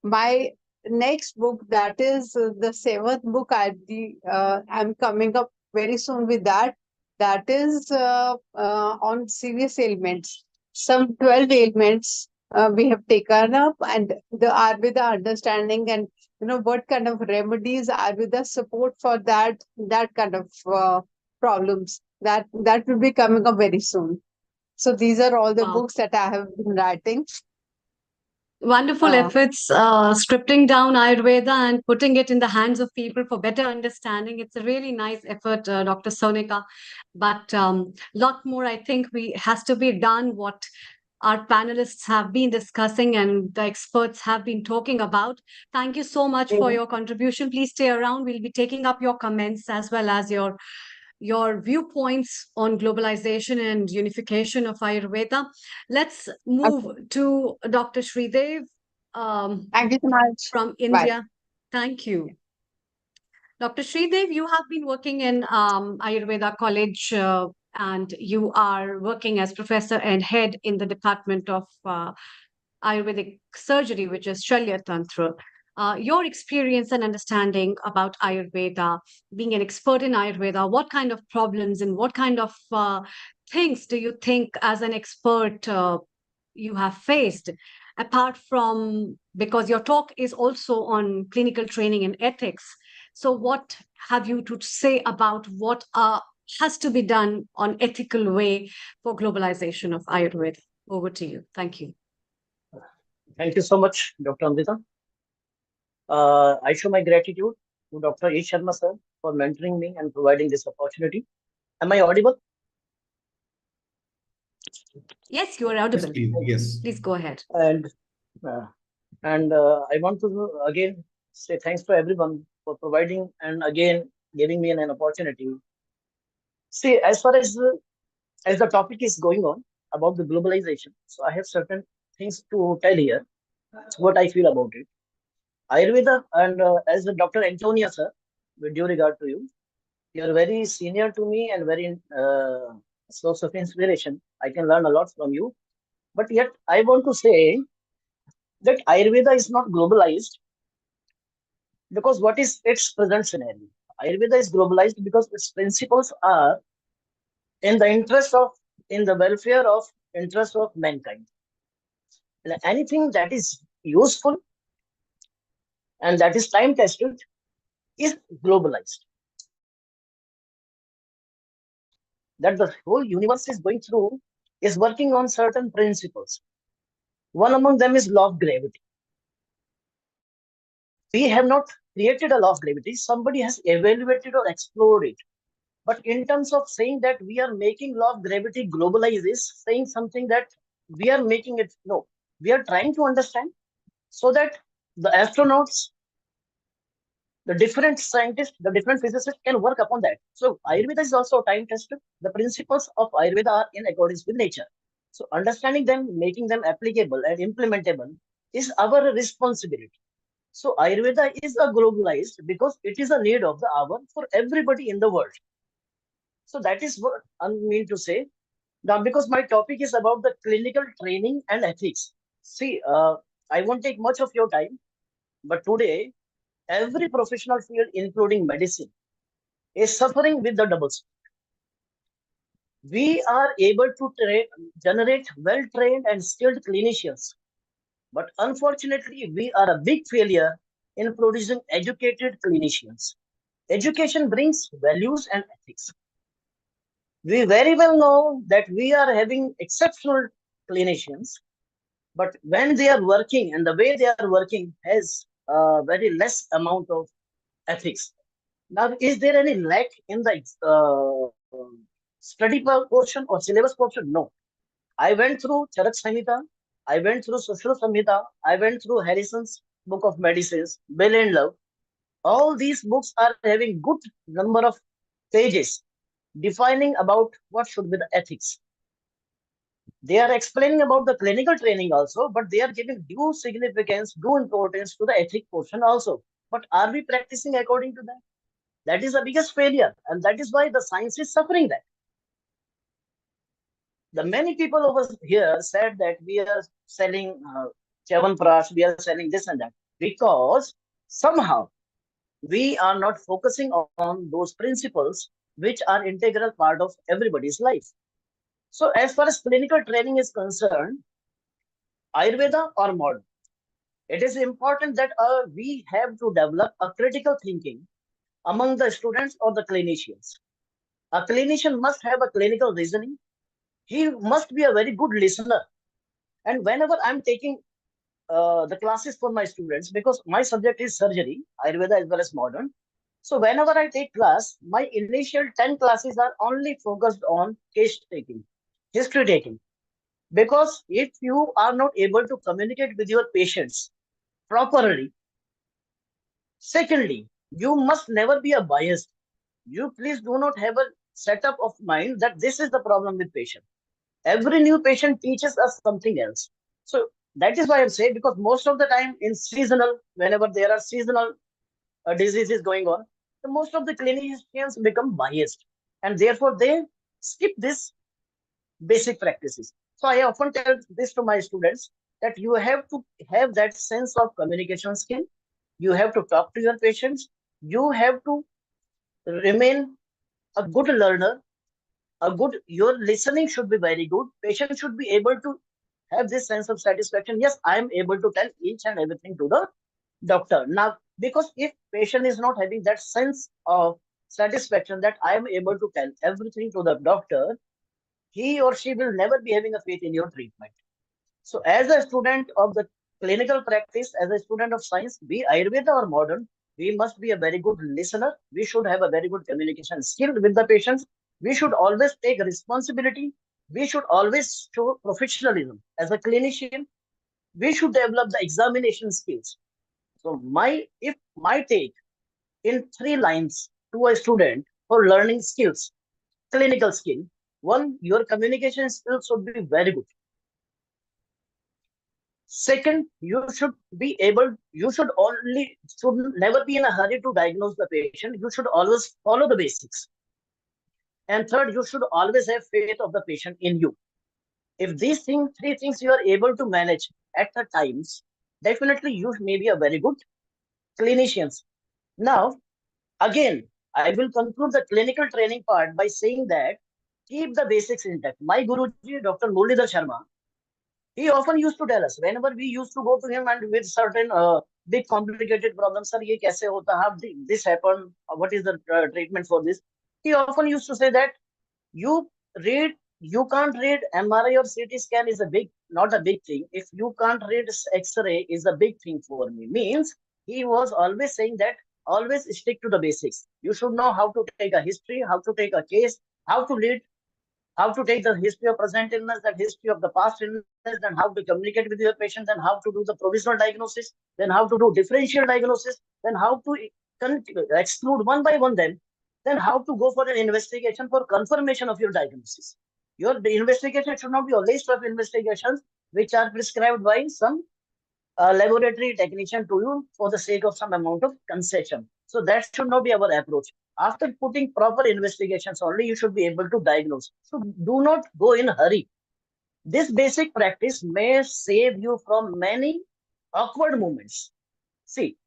my next book, that is the seventh book, I'm coming up very soon with that. That is on serious ailments. Some 12 ailments we have taken up, and the Ayurveda understanding, and what kind of remedies Ayurveda support for that kind of problems. That will be coming up very soon. So these are all the Wow. books that I have been writing. Wonderful efforts, scripting down Ayurveda and putting it in the hands of people for better understanding. It's a really nice effort, Dr. Sonika. But lot more, I think, we has to be done. What our panelists have been discussing and the experts have been talking about. Thank you so much for your contribution. Please stay around. We'll be taking up your comments as well as your viewpoints on globalization and unification of Ayurveda. Let's move to Dr. Sridev Thank you so much. from Bye. India. Thank you. Dr. Sridev, you have been working in Ayurveda College and you are working as professor and head in the Department of Ayurvedic Surgery, which is Shalya Tantra. Your experience and understanding about Ayurveda, being an expert in Ayurveda, what kind of problems and what kind of things do you think as an expert you have faced? Apart from, because your talk is also on clinical training and ethics. So what have you to say about what has to be done on ethical way for globalization of Ayurveda? Over to you. Thank you. Thank you so much, Dr. Amrita. I show my gratitude to Dr. E. Sharma sir for mentoring me and providing this opportunity. Am I audible? Yes, you are audible. Yes. Please go ahead. And I want to again say thanks to everyone for providing and again giving me an opportunity. See, as far as the topic is going on about the globalization, so I have certain things to tell here. What I feel about it. Ayurveda, and as Dr. Antonia sir, with due regard to you, you are very senior to me and very source of inspiration. I can learn a lot from you. But yet, I want to say that Ayurveda is not globalized because what is its present scenario? Ayurveda is globalized because its principles are in the interest of in the welfare of interest of mankind. And anything that is useful and that is time tested is globalized. That the whole universe is going through is working on certain principles. One among them is law of gravity. We have not created a law of gravity. Somebody has evaluated or explored it. But in terms of saying that we are making law of gravity globalized is saying something that we are making it, no, we are trying to understand so that the astronauts, the different scientists, the different physicists can work upon that. So Ayurveda is also time tested. The principles of Ayurveda are in accordance with nature. So understanding them, making them applicable and implementable is our responsibility. So Ayurveda is a globalized because it is a need of the hour for everybody in the world. So that is what I mean to say. Now, because my topic is about the clinical training and ethics. See, I won't take much of your time, but today, every professional field, including medicine, is suffering with the double speak. We are able to generate well-trained and skilled clinicians, but unfortunately, we are a big failure in producing educated clinicians. Education brings values and ethics. We very well know that we are having exceptional clinicians, but when they are working and the way they are working has a very less amount of ethics. Now, is there any lack in the study portion or syllabus portion? No. I went through Charak Samhita, I went through Sushruta Samhita, I went through Harrison's Book of Medicines, Bill and Love. All these books are having good number of pages defining about what should be the ethics. They are explaining about the clinical training also, but they are giving due significance, due importance to the ethic portion also. But are we practicing according to that? That is the biggest failure, and that is why the science is suffering that. The many people over here said that we are selling Chyawanprash, we are selling this and that, because somehow we are not focusing on those principles which are integral part of everybody's life. So as far as clinical training is concerned, Ayurveda or modern, it is important that we have to develop a critical thinking among the students or the clinicians. A clinician must have a clinical reasoning. He must be a very good listener. And whenever I'm taking the classes for my students, because my subject is surgery, Ayurveda as well as modern. So whenever I take class, my initial 10 classes are only focused on case taking, history taking. Because if you are not able to communicate with your patients properly, secondly, you must never be a biased. You please do not have a setup of mind that this is the problem with patient. Every new patient teaches us something else. So that is why I'm saying, because most of the time in seasonal, whenever there are seasonal diseases going on, most of the clinicians become biased, and therefore they skip this basic practices. So I often tell this to my students that you have to have that sense of communication skill. You have to talk to your patients. You have to remain a good learner. Your listening should be very good. Patient should be able to have this sense of satisfaction. Yes, I am able to tell each and everything to the doctor. Now, because if patient is not having that sense of satisfaction that I am able to tell everything to the doctor, he or she will never be having a faith in your treatment. So as a student of the clinical practice, as a student of science, be Ayurveda or modern, we must be a very good listener. We should have a very good communication skill with the patients. We should always take responsibility. We should always show professionalism. As a clinician, we should develop the examination skills. So if my take in 3 lines to a student for learning skills, clinical skill, one, your communication skills should be very good. Second, you should never be in a hurry to diagnose the patient. You should always follow the basics. And third, you should always have faith of the patient in you. If three things you are able to manage at the times, definitely you may be a very good clinician. Now, again, I will conclude the clinical training part by saying that keep the basics intact. My Guruji, Dr. Muralidhar Sharma, he often used to tell us whenever we used to go to him and with certain big complicated problems, sir, ye kaise hota, how this happened, what is the treatment for this? He often used to say that you read, you can't read MRI or CT scan is a big, not a big thing. If you can't read X-ray is a big thing for me. Means he was always saying that always stick to the basics. You should know how to take a history, how to take a case, how to lead, how to take the history of present illness, that history of the past illness, then how to communicate with your patient, then how to do the provisional diagnosis, then how to do differential diagnosis, then how to exclude one by one them, then how to go for an investigation for confirmation of your diagnosis. Your investigation should not be a list of investigations which are prescribed by some laboratory technician to you for the sake of some amount of concession. So that should not be our approach. After putting proper investigations only, you should be able to diagnose. So do not go in a hurry. This basic practice may save you from many awkward moments. See,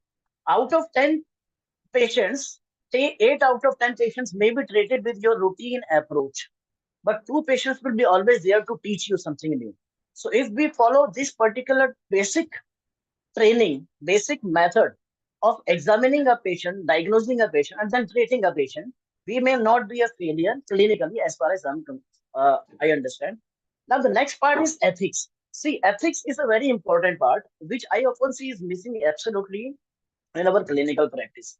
out of 10 patients, say 8 out of 10 patients may be treated with your routine approach, but 2 patients will be always there to teach you something new. So if we follow this particular basic training, basic method of examining a patient, diagnosing a patient, and then treating a patient, we may not be a failure clinically as far as I understand. Now, the next part is ethics. See, ethics is a very important part, which I often see is missing absolutely in our clinical practice.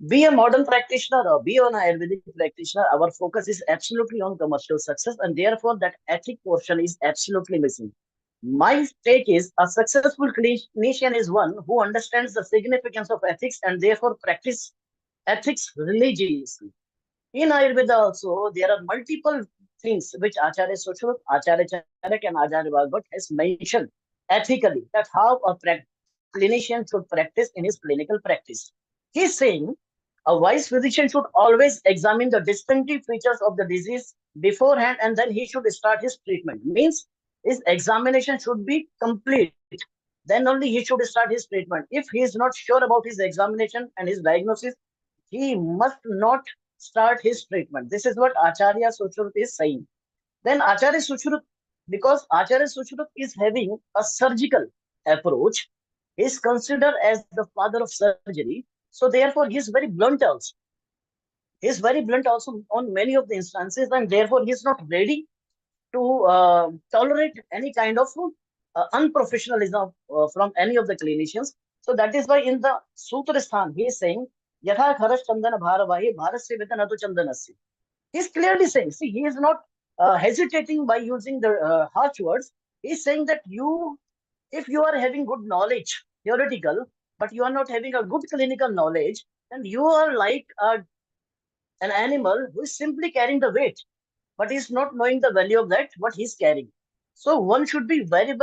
Be a modern practitioner or be an Ayurvedic practitioner, our focus is absolutely on commercial success, and therefore that ethic portion is absolutely missing. My take is a successful clinician is one who understands the significance of ethics and therefore practice ethics religiously. In Ayurveda also, there are multiple things which Acharya Sushruta, Acharya Charak and Acharya Bhagavad has mentioned ethically that how a clinician should practice in his clinical practice. He's saying a wise physician should always examine the distinctive features of the disease beforehand and then he should start his treatment. Means his examination should be complete. Then only he should start his treatment. If he is not sure about his examination and his diagnosis, he must not start his treatment. This is what Acharya Sushruta is saying. Then Acharya Sushruta, because Acharya Sushruta is having a surgical approach, is considered as the father of surgery. So therefore, he is very blunt also. He is very blunt also on many of the instances, and therefore he is not ready to tolerate any kind of unprofessionalism from any of the clinicians. So that is why in the Sutra Sthan, he is saying, Yatha Kharash Chandana Bharavahi Bharat Se Vetanatu Chandanasya. He is clearly saying, see, he is not hesitating by using the harsh words. He is saying that if you are having good knowledge, theoretical, but you are not having a good clinical knowledge, then you are like an animal who is simply carrying the weight, but is not knowing the value of that, what he's carrying. So one should be very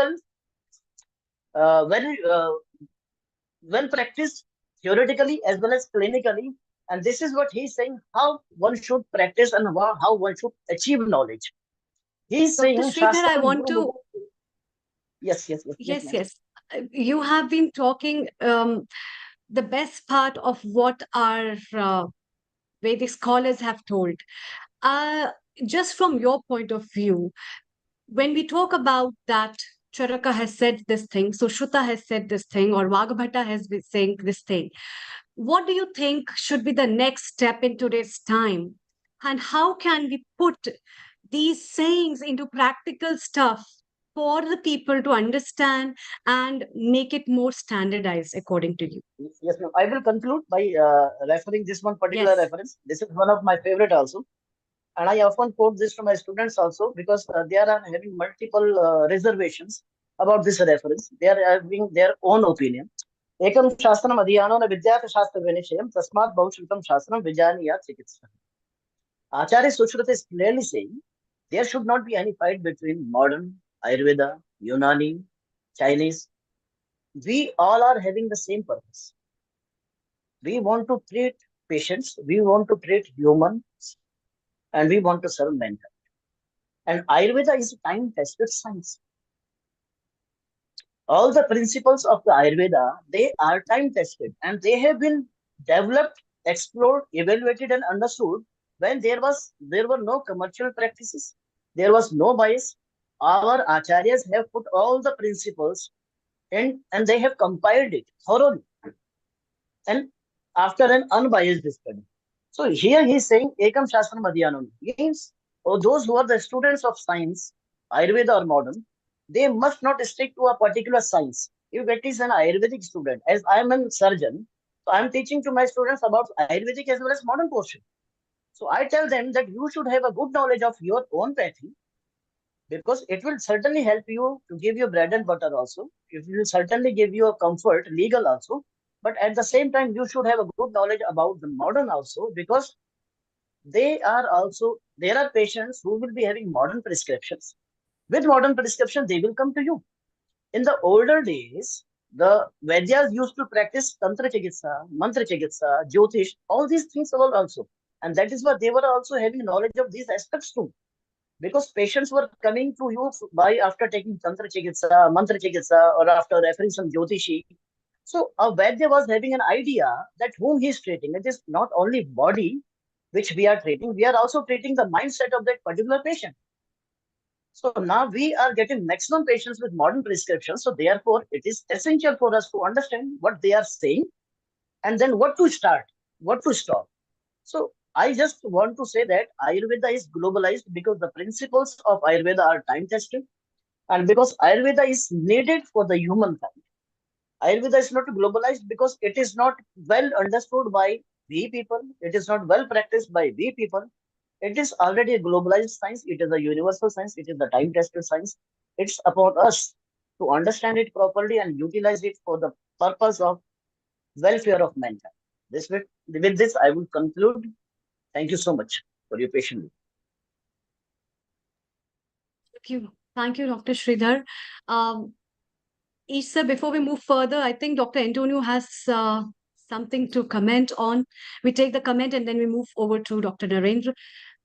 very well practiced theoretically as well as clinically. And this is what he's saying, how one should practice and how one should achieve knowledge. He's Dr. saying, Sridhar, I Shastra. want to. Yes, Yes, ma'am. yes. You have been talking the best part of what our Vedic scholars have told. Uh, just from your point of view, when we talk about that, Charaka has said this thing, Sushruta has said this thing, or Vagbhata has been saying this thing. What do you think should be the next step in today's time? And how can we put these sayings into practical stuff for the people to understand and make it more standardized according to you? Yes, ma'am. I will conclude by referring this one particular Yes. reference. This is one of my favorite also. And I often quote this to my students also because they are having multiple reservations about this reference. They are having their own opinion. Ekam shastram adhyano na vidyata shastra vinishayam tasmat bahusrutam shastram vijaniya chikitsa. Acharya Sushruta is clearly saying there should not be any fight between modern, Ayurveda, Unani, Chinese. We all are having the same purpose. We want to treat patients, we want to treat humans, and we want to serve mankind. And Ayurveda is a time-tested science. All the principles of the Ayurveda, they are time-tested and they have been developed, explored, evaluated, and understood when there were no commercial practices, there was no bias. Our acharyas have put all the principles and they have compiled it thoroughly and after an unbiased study. So here he is saying Ekam Shastram Adhyanam means those who are the students of science, Ayurveda or modern, they must not stick to a particular science. If it is an Ayurvedic student, as I am a surgeon, so I am teaching to my students about Ayurvedic as well as modern portion. So I tell them that you should have a good knowledge of your own pathy because it will certainly help you to give you bread and butter also. It will certainly give you a comfort, legal also. But at the same time, you should have a good knowledge about the modern also because there are patients who will be having modern prescriptions. With modern prescription, they will come to you. In the older days, the Vaidyas used to practice Tantra Chikitsa, Mantra Chikitsa, Jyotish, all these things were also. And that is why they were also having knowledge of these aspects too because patients were coming to you by after taking Tantra Chikitsa, Mantra Chikitsa, or after referring some Jyotishi. So a Vaidya was having an idea that whom he is treating. It is not only body which we are treating, we are also treating the mindset of that particular patient. So now we are getting maximum patients with modern prescriptions. So therefore, it is essential for us to understand what they are saying and then what to start, what to stop. So I just want to say that Ayurveda is globalized because the principles of Ayurveda are time tested and because Ayurveda is needed for the humankind. Ayurveda is not globalized because it is not well understood by we people. It is not well practiced by we people. It is already a globalized science. It is a universal science. It is the time tested science. It's upon us to understand it properly and utilize it for the purpose of welfare of mankind. With this, I will conclude. Thank you so much for your patience. Thank you, Dr. Sridhar. Isha, before we move further, I think Dr. Antonio has something to comment on. We take the comment and then we move over to Dr. Narendra.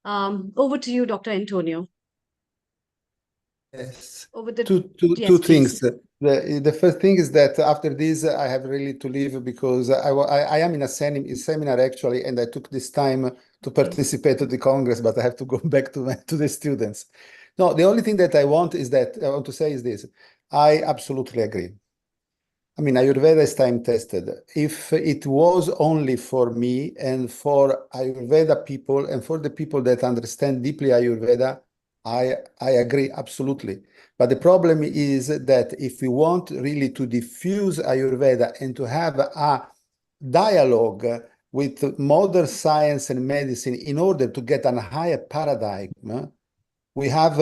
Over to you, Dr. Antonio. Yes. Over the Two yes, things. please. The first thing is that after this, I have really to leave because I am in a seminar actually, and I took this time to participate to the Congress, but I have to go back to the students. No, the only thing that I want to say is this. I absolutely agree. I mean, Ayurveda is time tested. If it was only for me and for Ayurveda people and for the people that understand deeply Ayurveda, I agree absolutely. But the problem is that if we want really to diffuse Ayurveda and to have a dialogue with modern science and medicine in order to get a higher paradigm, we have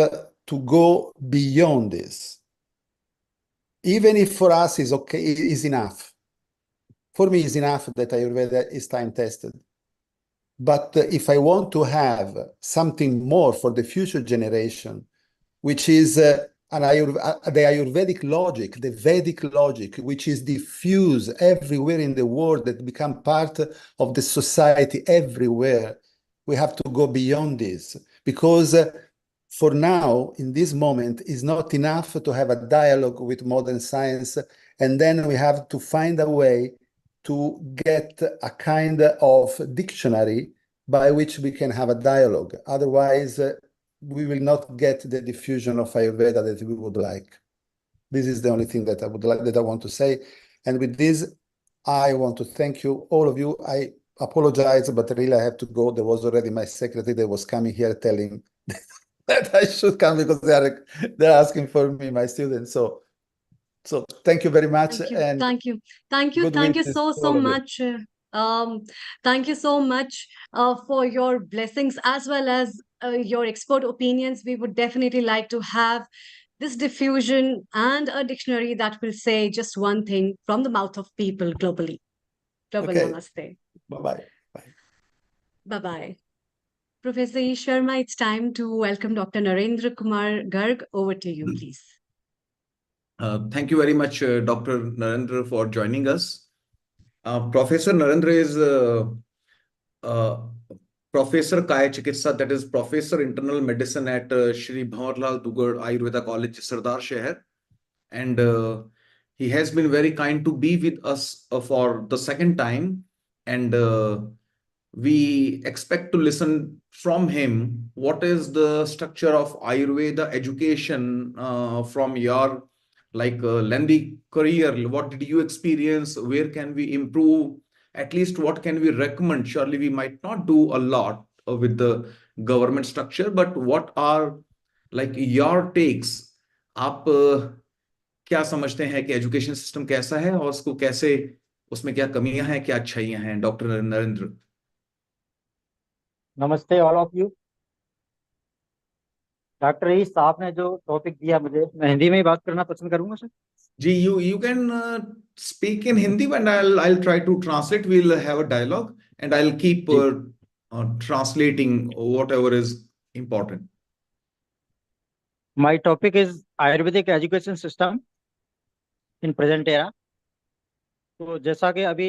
to go beyond this. Even if for us is okay, is enough. For me, it's enough that Ayurveda is time tested. But if I want to have something more for the future generation, which is the Ayurvedic logic, the Vedic logic, which is diffused everywhere in the world, that become part of the society everywhere, we have to go beyond this because for now, in this moment, is not enough to have a dialogue with modern science, and then we have to find a way to get a kind of dictionary by which we can have a dialogue. Otherwise, we will not get the diffusion of Ayurveda that we would like. This is the only thing that I would like, that I want to say. And with this, I want to thank you, all of you. I apologize, but really I have to go. There was already my secretary that was coming here telling that I should come because they're asking for me, my students. So thank you very much. Thank you. Thank you wishes so to all of you. much. Thank you so much for your blessings as well as your expert opinions. We would definitely like to have this diffusion and a dictionary that will say just one thing from the mouth of people globally. Global Okay. Namaste. Bye-bye. Bye-bye. Professor E. Sharma, it's time to welcome Dr. Narendra Kumar Garg. Over to you, please. Thank you very much, Dr. Narendra, for joining us. Professor Narendra is Professor Kaya Chikitsa, that is Professor Internal Medicine at Shri Bhawarlal Dugar Ayurveda College, Sardar Sheher. And he has been very kind to be with us for the second time. And we expect to listen from him what is the structure of Ayurveda education from your lengthy career. What did you experience? Where can we improve? At least what can we recommend? Surely we might not do a lot with the government structure, but what are like your takes? आप क्या समझते हैं कि education system कैसा है और उसको कैसे, उसमें क्या कमियां हैं, क्या अच्छाइयां हैं, डॉक्टर नरेंद्र? नमस्ते ऑल ऑफ यू। डॉक्टर ईस आपने जो टॉपिक दिया मुझे, मैं हिंदी में ही बात करना पसंद करूंगा सर। जी, you can speak in Hindi and I'll try to translate. We'll have a dialogue and I'll keep translating whatever is important. My topic is Ayurvedic education system in present era. तो जैसा कि अभी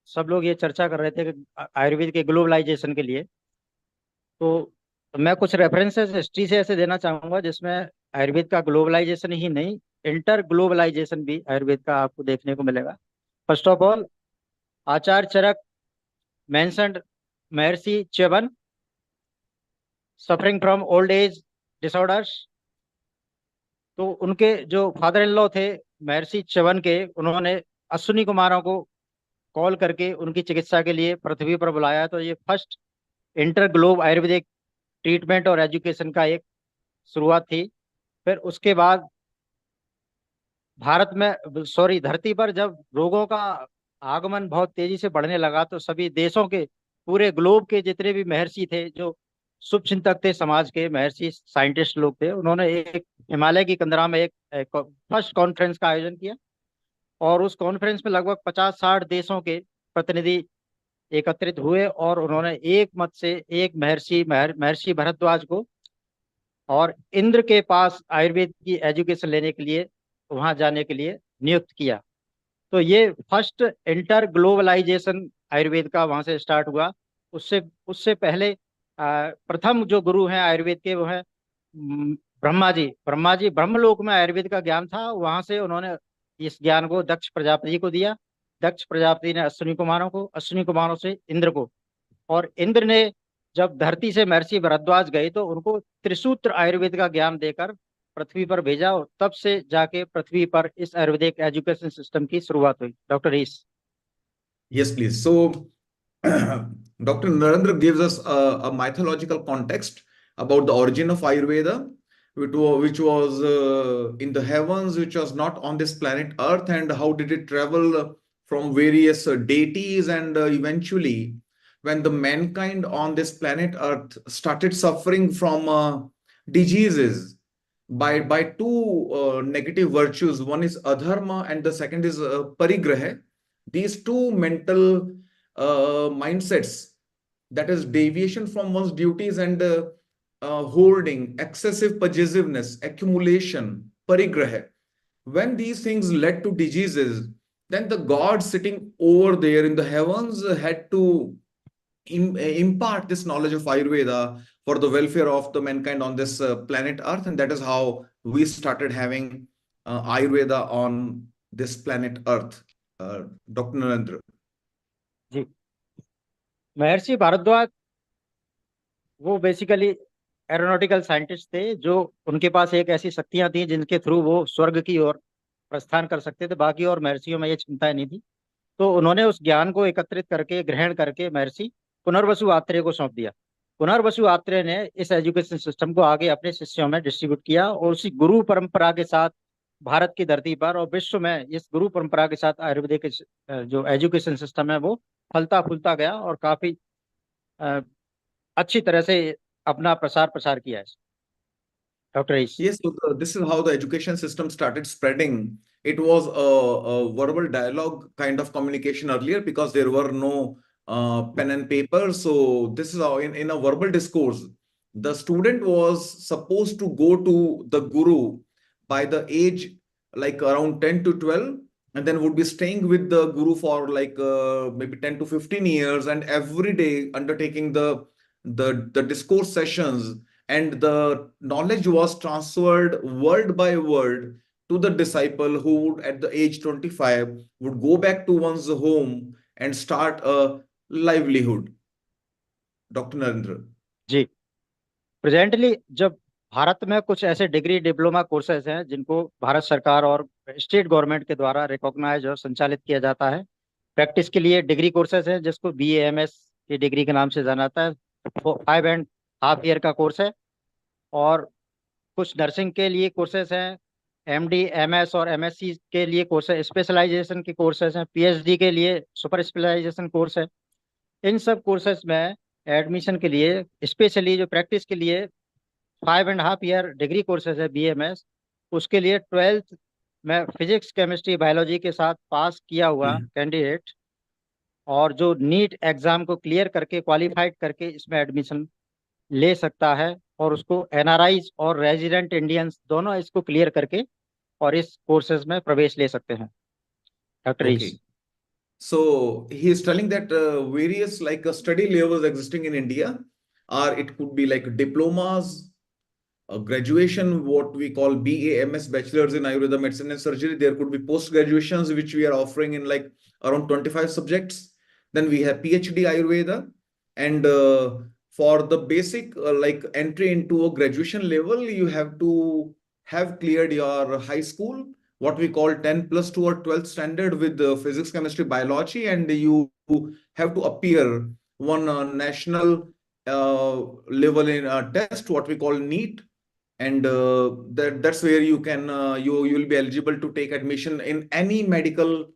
सब लोग ये चर्चा कर रहे थे कि आयुर्वेद के ग्लोबलाइजेशन के लिए, तो मैं कुछ रेफरेंसेस हिस्ट्री से ऐसे देना चाहूंगा जिसमें आयुर्वेद का ग्लोबलाइजेशन ही नहीं, इंटर ग्लोबलाइजेशन भी आयुर्वेद का आपको देखने को मिलेगा। First of all, Acharya Charak mentioned Maharshi Chyavan suffering from old age disorders. तो उनके जो फादर इन लॉ थे महर्षि च्यवन के, उन्होंने अश्विनी कुमारों को कॉल करके उनकी चिकित्सा के लिए पृथ्वी पर बुलाया। तो ये first inter globe Ayurvedic treatment और एजुकेशन का एक शुरुआत थी। फिर उसके बाद भारत में, सॉरी, धरती पर जब रोगों का आगमन बहुत तेजी से बढ़ने लगा, तो सभी देशों के, पूरे ग्लोब के जितने भी महर्षि थे, जो शुभ चिंतक थे समाज के, महर्षि साइंटिस्ट लोग थे, उन्होंने एक हिमालय की कंदरा में एक फर्स्ट कॉन्फ्रेंस का आयोजन किया। और उस कॉन्फ्रेंस में लगभग 50-60 देशों के प्रतिनिधि एकत्रित हुए और उन्होंने एक मत से एक महर्षि भरद्वाज को और इंद्र के पास आयुर्वेद की एजुकेशन लेने के लिए, वहां जाने के लिए नियुक्त किया। तो ये फर्स्ट इंटर ग्लोबलाइजेशन आयुर्वेद का वहां से स्टार्ट हुआ। उससे उससे पहले प्रथम जो गुरु हैं आयुर्वेद के, वो हैं ब्रह्मा जी ब्रह्मलोक में आयुर्वेद का ज्ञान था, वहां से उन्होंने इस ज्ञान को दक्ष प्रजापति को दिया। दक्ष प्रजापति ने अश्विनी कुमारों को, अश्विनी कुमारों से इंद्र को, और इंद्र ने जब धरती से महर्षि भरद्वाज गए तो उनको त्रिसूत्र आयुर्वेद का ज्ञान देकर पृथ्वी पर भेजा, और तब से जाके पृथ्वी पर इस आयुर्वेदिक एजुकेशन सिस्टम की शुरुआत हुई। Doctor is. Yes, please. So, Dr. Narendra gives us a mythological context about the origin of Ayurveda, which was in the heavens, which was not on this planet Earth, and how did it travel from various deities, and eventually, when the mankind on this planet Earth started suffering from diseases by two negative virtues, one is adharma and the second is parigraha. These two mental mindsets, that is deviation from one's duties and holding, excessive possessiveness, accumulation, parigraha, when these things led to diseases, then the god sitting over there in the heavens had to impart this knowledge of Ayurveda for the welfare of the mankind on this planet Earth. And that is how we started having Ayurveda on this planet Earth. Dr. Narendra. जी, महर्षि भारद्वाज वो basically aeronautical scientist थे, जो उनके पास एक ऐसी शक्तियां थी जिनके through वो स्वर्ग की ओर प्रस्थान कर सकते थे। बाकी और महर्षियों में ये क्षमताएं नहीं थी। तो उन्होंने उस ज्ञान को एकत्रित करके, ग्रहण करके महर्षि पुनर्वसु आत्रेय को सौंप दिया। पुनर्वसु आत्रेय ने इस एजुकेशन सिस्टम को आगे अपने शिष्यों में डिस्ट्रीब्यूट किया, और उसी गुरु परंपरा के साथ भारत की धरती पर और विश्व में इस गुरु परंपरा के साथ आयुर्वेदिक जो एजुकेशन सिस्टम है वो फलता फूलता गया और काफी अच्छी तरह से अपना प्रसार किया है। Dr. Ace. Yes, so this is how the education system started spreading. It was a verbal dialogue kind of communication earlier because there were no pen and paper. So this is how in a verbal discourse, the student was supposed to go to the guru by the age like around 10 to 12, and then would be staying with the guru for like maybe 10 to 15 years, and every day undertaking the discourse sessions, and the knowledge was transferred word by word to the disciple, who would at the age 25 would go back to one's home and start a livelihood. Dr. Narendra. Ji, presently जब भारत में कुछ ऐसे degree diploma courses हैं जिनको भारत सरकार और state government के द्वारा रिकॉग्नाइज और संचालित किया जाता है। प्रैक्टिस के लिए डिग्री कोर्सेज हैं जिसको BAMS की डिग्री के नाम से जाना जाता है। 5.5 ईयर का कोर्स है। और कुछ नर्सिंग के लिए कोर्सेज हैं, MD MS और MSc के लिए कोर्स है, स्पेशलाइजेशन के कोर्सेज हैं, PhD के लिए सुपर स्पेशलाइजेशन कोर्स है। इन सब कोर्सेज में एडमिशन के लिए स्पेशली जो प्रैक्टिस के लिए 5.5 ईयर डिग्री कोर्सेज है BMS, उसके लिए 12th में फिजिक्स केमिस्ट्री बायोलॉजी के साथ पास किया हुआ कैंडिडेट और जो नीट एग्जाम को क्लियर करके क्वालिफाइड करके इसमें एडमिशन ले सकता है। और उसको NRIs और रेजिडेंट इंडियंस दोनों इसको क्लियर करके और इस कोर्सेज में प्रवेश ले सकते हैं। Doctor Okay. So he is telling that various like study levels existing in India are, it could be like diplomas, graduation, what we call BAMS, bachelors in Ayurveda medicine and surgery. There could be post graduations which we are offering in like around 25 subjects. Then we have PhD Ayurveda, and for the basic like entry into a graduation level, you have to have cleared your high school, what we call 10+2 or 12th standard with physics, chemistry, biology, and you have to appear one national level in test, what we call NEET, and that's where you can you'll be eligible to take admission in any medical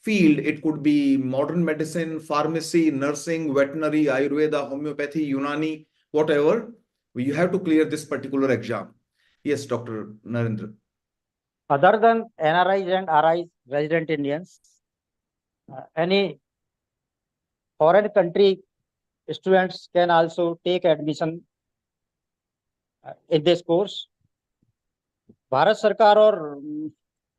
field. It could be modern medicine, pharmacy, nursing, veterinary, Ayurveda, homeopathy, Unani, whatever. You have to clear this particular exam. Yes, Dr. Narendra. Other than NRIs and RIs, resident Indians, any foreign country students can also take admission in this course. Bharat सरकार और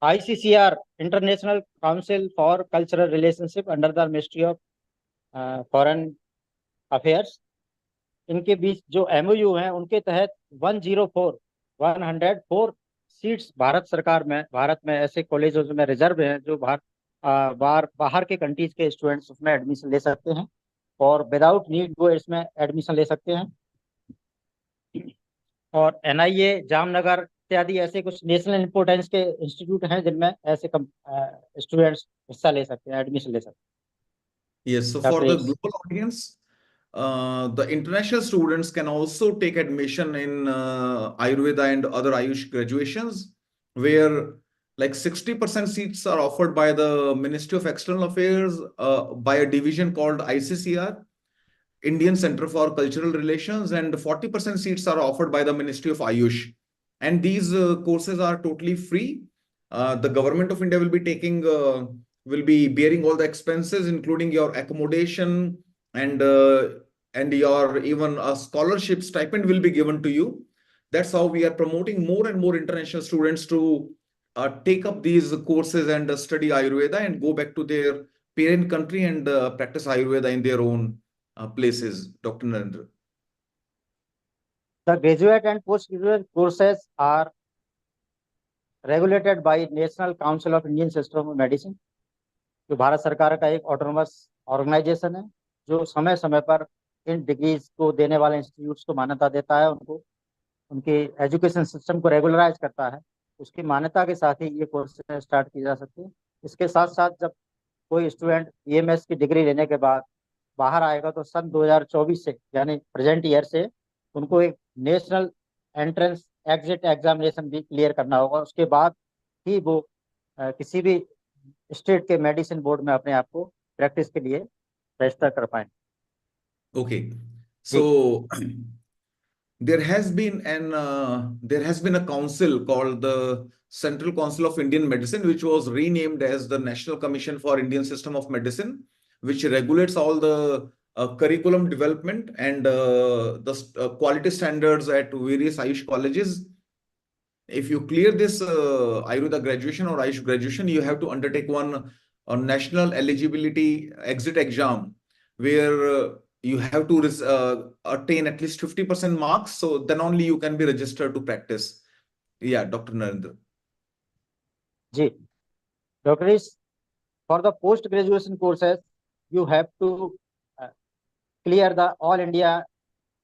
ICCR, international council for cultural relationship under the ministry of foreign affairs, इनके बीच जो MOU हैं उनके तहत 104 seats Bharat में ऐसे कॉलेजों में रिजर्व हैं जो बाहर के कंट्रीज के स्टूडेंट्स उसमें एडमिशन ले सकते हैं और विदाउट नीड वो इसमें एडमिशन ले सकते हैं। और NIA, जामनगर इत्यादि ऐसे कुछ नेशनल इंपोर्टेंस के इंस्टीट्यूट हैं जिनमें ऐसे स्टूडेंट्स हिस्सा ले सकते हैं, एडमिशन ले सकते हैं। Yes, so for the global audience, the international students can also take admission in Ayurveda and other Ayush graduations, where like 60% seats are offered by the Ministry of External Affairs by a division called ICCR, Indian Center for Cultural Relations, and 40% seats are offered by the Ministry of Ayush. And these courses are totally free. The government of India will be bearing all the expenses, including your accommodation, and your even a scholarship stipend will be given to you. That's how we are promoting more and more international students to take up these courses and study Ayurveda and go back to their parent country and practice Ayurveda in their own places. Dr. Narendra. The graduate and postgraduate courses are regulated by National Council of Indian System of Medicine, जो भारत सरकार का एक autonomous organisation है जो समय समय पर इन degrees को देने वाले इंस्टीट्यूट्स को मान्यता देता है, उनको उनके एजुकेशन सिस्टम को रेगुलराइज करता है। उसकी मान्यता के साथ ही ये कोर्स स्टार्ट की जा सकती है। इसके साथ साथ जब कोई स्टूडेंट BMS की डिग्री लेने के बाद बाहर आएगा तो सन 2024 से यानी प्रेजेंट ईयर से उनको एक नेशनल एंट्रेंस एग्जिट एग्जामिनेशन भी क्लियर करना होगा। उसके बाद ही वो किसी भी स्टेट के मेडिसिन बोर्ड में अपने आप को प्रैक्टिस के लिए रजिस्टर कर पाए। Okay, so there has been a council called the Central Council of Indian Medicine, which was renamed as the National Commission for Indian System of Medicine, which regulates all the curriculum development and the quality standards at various Ayush colleges. If you clear this Ayurveda graduation or Ayush graduation, you have to undertake one national eligibility exit exam, where you have to attain at least 50% marks. So then only you can be registered to practice. Yeah, Dr. Narendra. Ji, Dr. For the post graduation courses, you have to clear the All India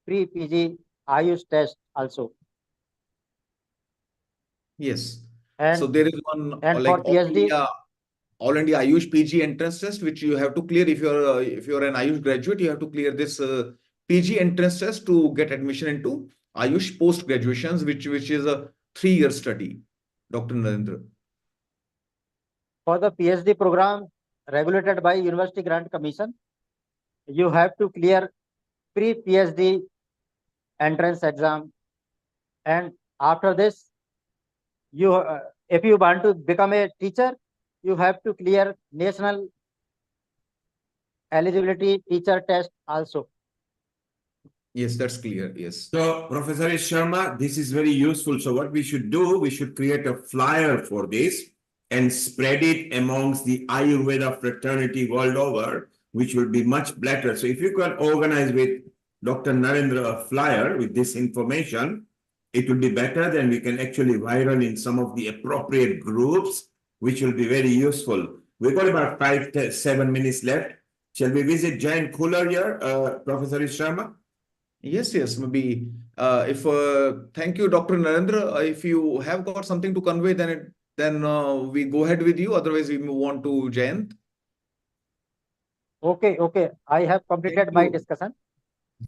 pre-PG Ayush test also. Yes. And So there is one and like for PhD, All India Ayush PG entrance test, which you have to clear if you're an Ayush graduate, you have to clear this PG entrance test to get admission into Ayush post graduations, which is a 3-year study. Dr. Narendra. for the PhD program regulated by University Grant Commission, you have to clear pre-PhD entrance exam, and after this, you if you want to become a teacher, you have to clear national eligibility teacher test also. Yes, that's clear. Yes. So, Professor Sharma, this is very useful. So, what we should do, we should create a flyer for this and spread it amongst the Ayurveda fraternity world over, which will be much better. So, if you can organize with Dr. Narendra a flyer with this information, it will be better. Then we can actually viral in some of the appropriate groups, which will be very useful. We've got about 5 to 7 minutes left. Shall we visit Giant Cooler here, Professor Sharma? Yes, yes, maybe if thank you, Dr. Narendra. If you have got something to convey, then we go ahead with you. Otherwise, we move on to Jayant. Okay. I have completed my discussion.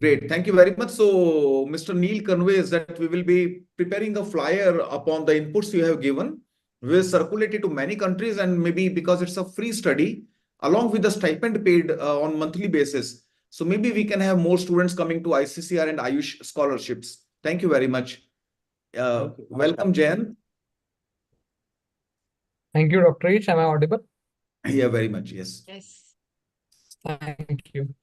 Great, thank you very much. So, Mr. Neil conveys that we will be preparing a flyer upon the inputs you have given. We will circulate it to many countries, and maybe because it's a free study, along with the stipend paid on monthly basis. So maybe we can have more students coming to ICCR and Ayush scholarships. Thank you very much. Welcome, Jan. Thank you, Dr. H. Am I audible? Yeah, very much. Yes. Yes. Thank you.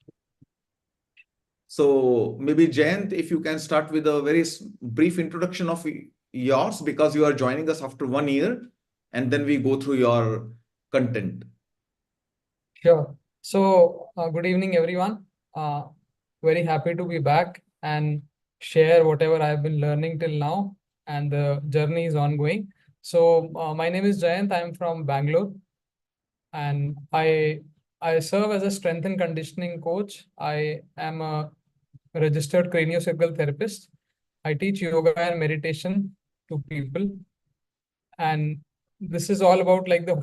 So maybe Jayant, if you can start with a very brief introduction of yours, because you are joining us after 1 year, and then we go through your content. Sure. So good evening, everyone. Very happy to be back and share whatever I've been learning till now, and the journey is ongoing. So my name is Jayant. I'm from Bangalore, and I serve as a strength and conditioning coach. I am a registered craniosacral therapist. I teach yoga and meditation to people, and this is all about like the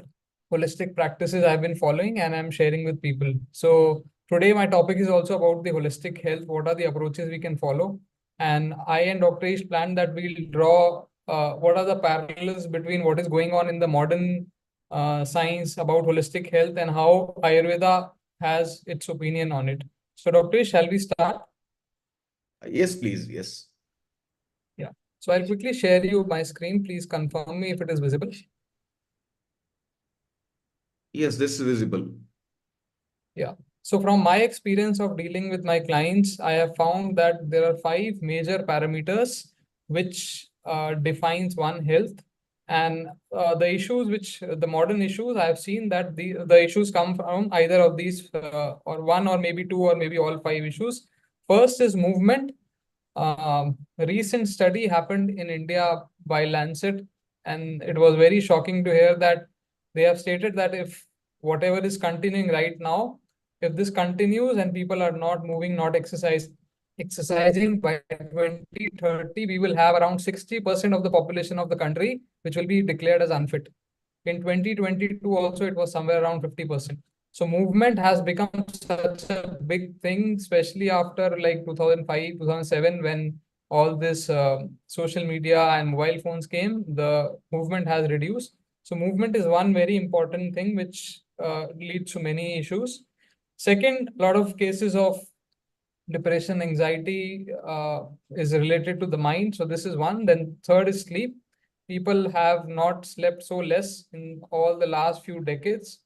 holistic practices I've been following and I'm sharing with people. So today my topic is also about the holistic health. What are the approaches we can follow? And I and Dr. Ish planned that we'll draw what are the parallels between what is going on in the modern science about holistic health and how Ayurveda has its opinion on it. So Dr. Ish, shall we start? Yes, please. Yes. Yeah. So I'll quickly share you my screen. Please confirm me if it is visible. Yes, this is visible. Yeah. So from my experience of dealing with my clients, I have found that there are 5 major parameters which defines one health. And the issues which the modern issues, I have seen that the issues come from either of these or one or maybe 2 or maybe all 5 issues. First is movement. A recent study happened in India by Lancet, and it was very shocking to hear that they have stated that if whatever is continuing right now, if this continues and people are not moving, not exercising by 2030, we will have around 60% of the population of the country which will be declared as unfit. In 2022 also, it was somewhere around 50%. So movement has become such a big thing, especially after like 2005, 2007, when all this social media and mobile phones came, the movement has reduced. So movement is one very important thing which leads to many issues. Second, a lot of cases of depression, anxiety is related to the mind. So this is one. Then third is sleep. People have not slept so less in all the last few decades.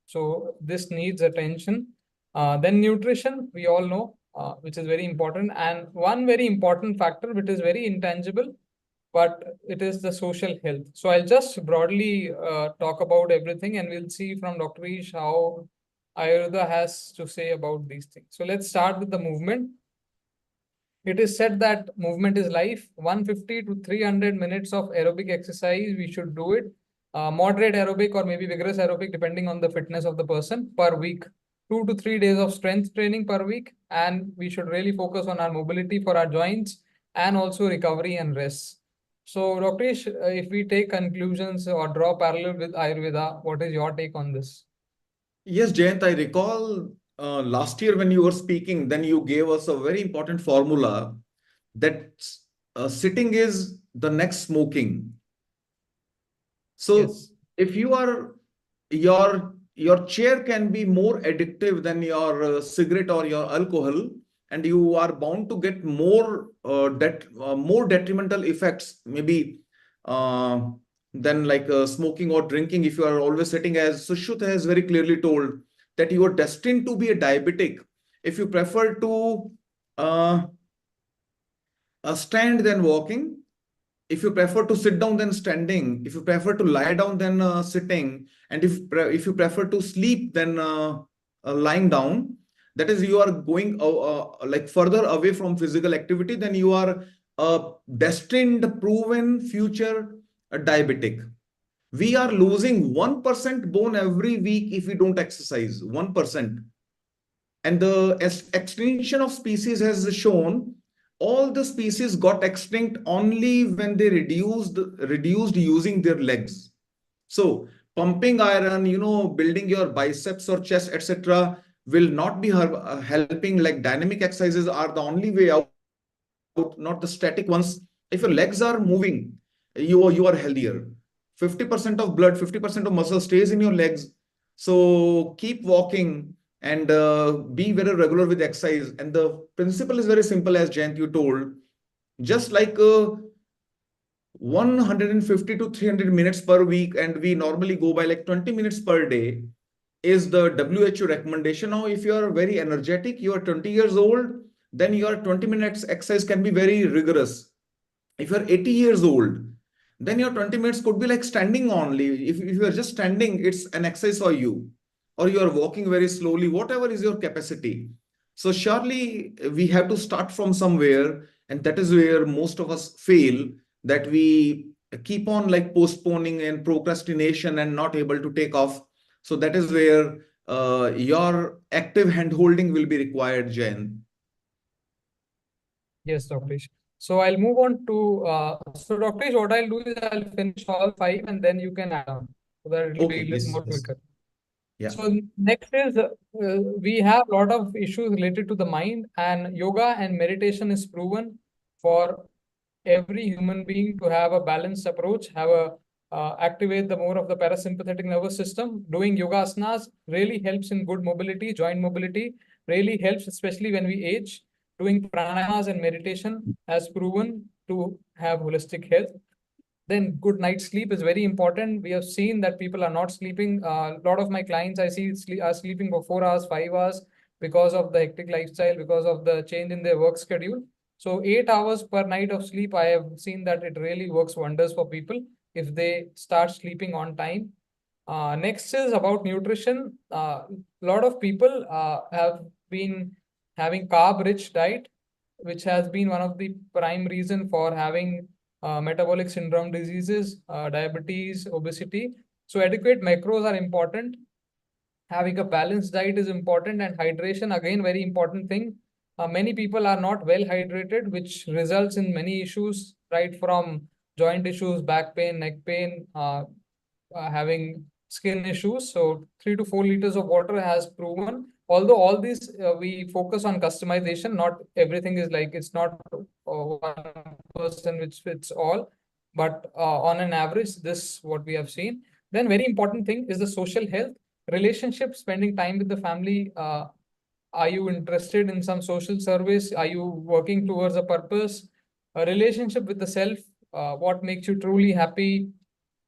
So this needs attention. Then nutrition, we all know, which is very important. And one very important factor, which is very intangible, but it is the social health. So I'll just broadly talk about everything, and we'll see from Dr. Ish how Ayurveda has to say about these things. So let's start with the movement. It is said that movement is life. 150 to 300 minutes of aerobic exercise, we should do it. Moderate aerobic or maybe vigorous aerobic, depending on the fitness of the person, per week 2 to 3 days of strength training per week, and we should really focus on our mobility for our joints and also recovery and rest. So, Dr. Ish, if we take conclusions or draw parallel with Ayurveda, what is your take on this? Yes, Jayant, I recall last year when you were speaking, then you gave us a very important formula that sitting is the next smoking. So Yes. if you are your chair can be more addictive than your cigarette or your alcohol, and you are bound to get more more detrimental effects, maybe than like smoking or drinking. If you are always sitting, as Sushruta has very clearly told, that you are destined to be a diabetic if you prefer to uh, stand than walking, if you prefer to sit down than standing, if you prefer to lie down than sitting, and if you prefer to sleep than lying down, that is, you are going like further away from physical activity, then you are a destined, proven future diabetic. We are losing 1% bone every week if we don't exercise. 1%. And the extinction of species has shown all the species got extinct only when they reduced using their legs. So pumping iron, building your biceps or chest, etc., will not be helping. Like dynamic exercises are the only way out, not the static ones. If your legs are moving, you are healthier. 50% of blood, 50% of muscle stays in your legs. So keep walking and be very regular with exercise. And the principle is very simple, as Jayant you told. Just like 150 to 300 minutes per week, and we normally go by like 20 minutes per day, is the WHO recommendation. Now, if you are very energetic, you are 20 years old, then your 20 minutes exercise can be very rigorous. If you're 80 years old, then your 20 minutes could be like standing only. If you are just standing, it's an exercise for you. Or you are walking very slowly, whatever is your capacity. So surely we have to start from somewhere, and that is where most of us fail, that we keep on like postponing and procrastination and not able to take off. So that is where your active hand holding will be required, Jen. Yes, Dr. Ish. So I'll move on to so Dr. Ish, what I'll do is I'll finish all five and then you can add on so that it'll be a little more quicker. Yeah. So next is we have a lot of issues related to the mind, and yoga and meditation is proven for every human being to have a balanced approach, have a activate the more of the parasympathetic nervous system. Doing yoga asanas really helps in good mobility, joint mobility, really helps, especially when we age. Doing pranayamas and meditation has proven to have holistic health. Then good night's sleep is very important. We have seen that people are not sleeping. A lot of my clients I see are sleeping for 4 hours, 5 hours because of the hectic lifestyle, because of the change in their work schedule. So 8 hours per night of sleep, I have seen that it really works wonders for people if they start sleeping on time. Next is about nutrition. A lot of people have been having carb-rich diet, which has been one of the prime reason for having metabolic syndrome diseases, diabetes, obesity. So adequate macros are important. Having a balanced diet is important, and hydration, again, very important thing. Many people are not well hydrated, which results in many issues, right from joint issues, back pain, neck pain, having skin issues. So 3 to 4 liters of water has proven. Although all these we focus on customization, not everything is like it's not one person which fits all, but on an average, this what we have seen. Then very important thing is the social health, relationship, spending time with the family. Are you interested in some social service? Are you working towards a purpose? A relationship with the self, what makes you truly happy?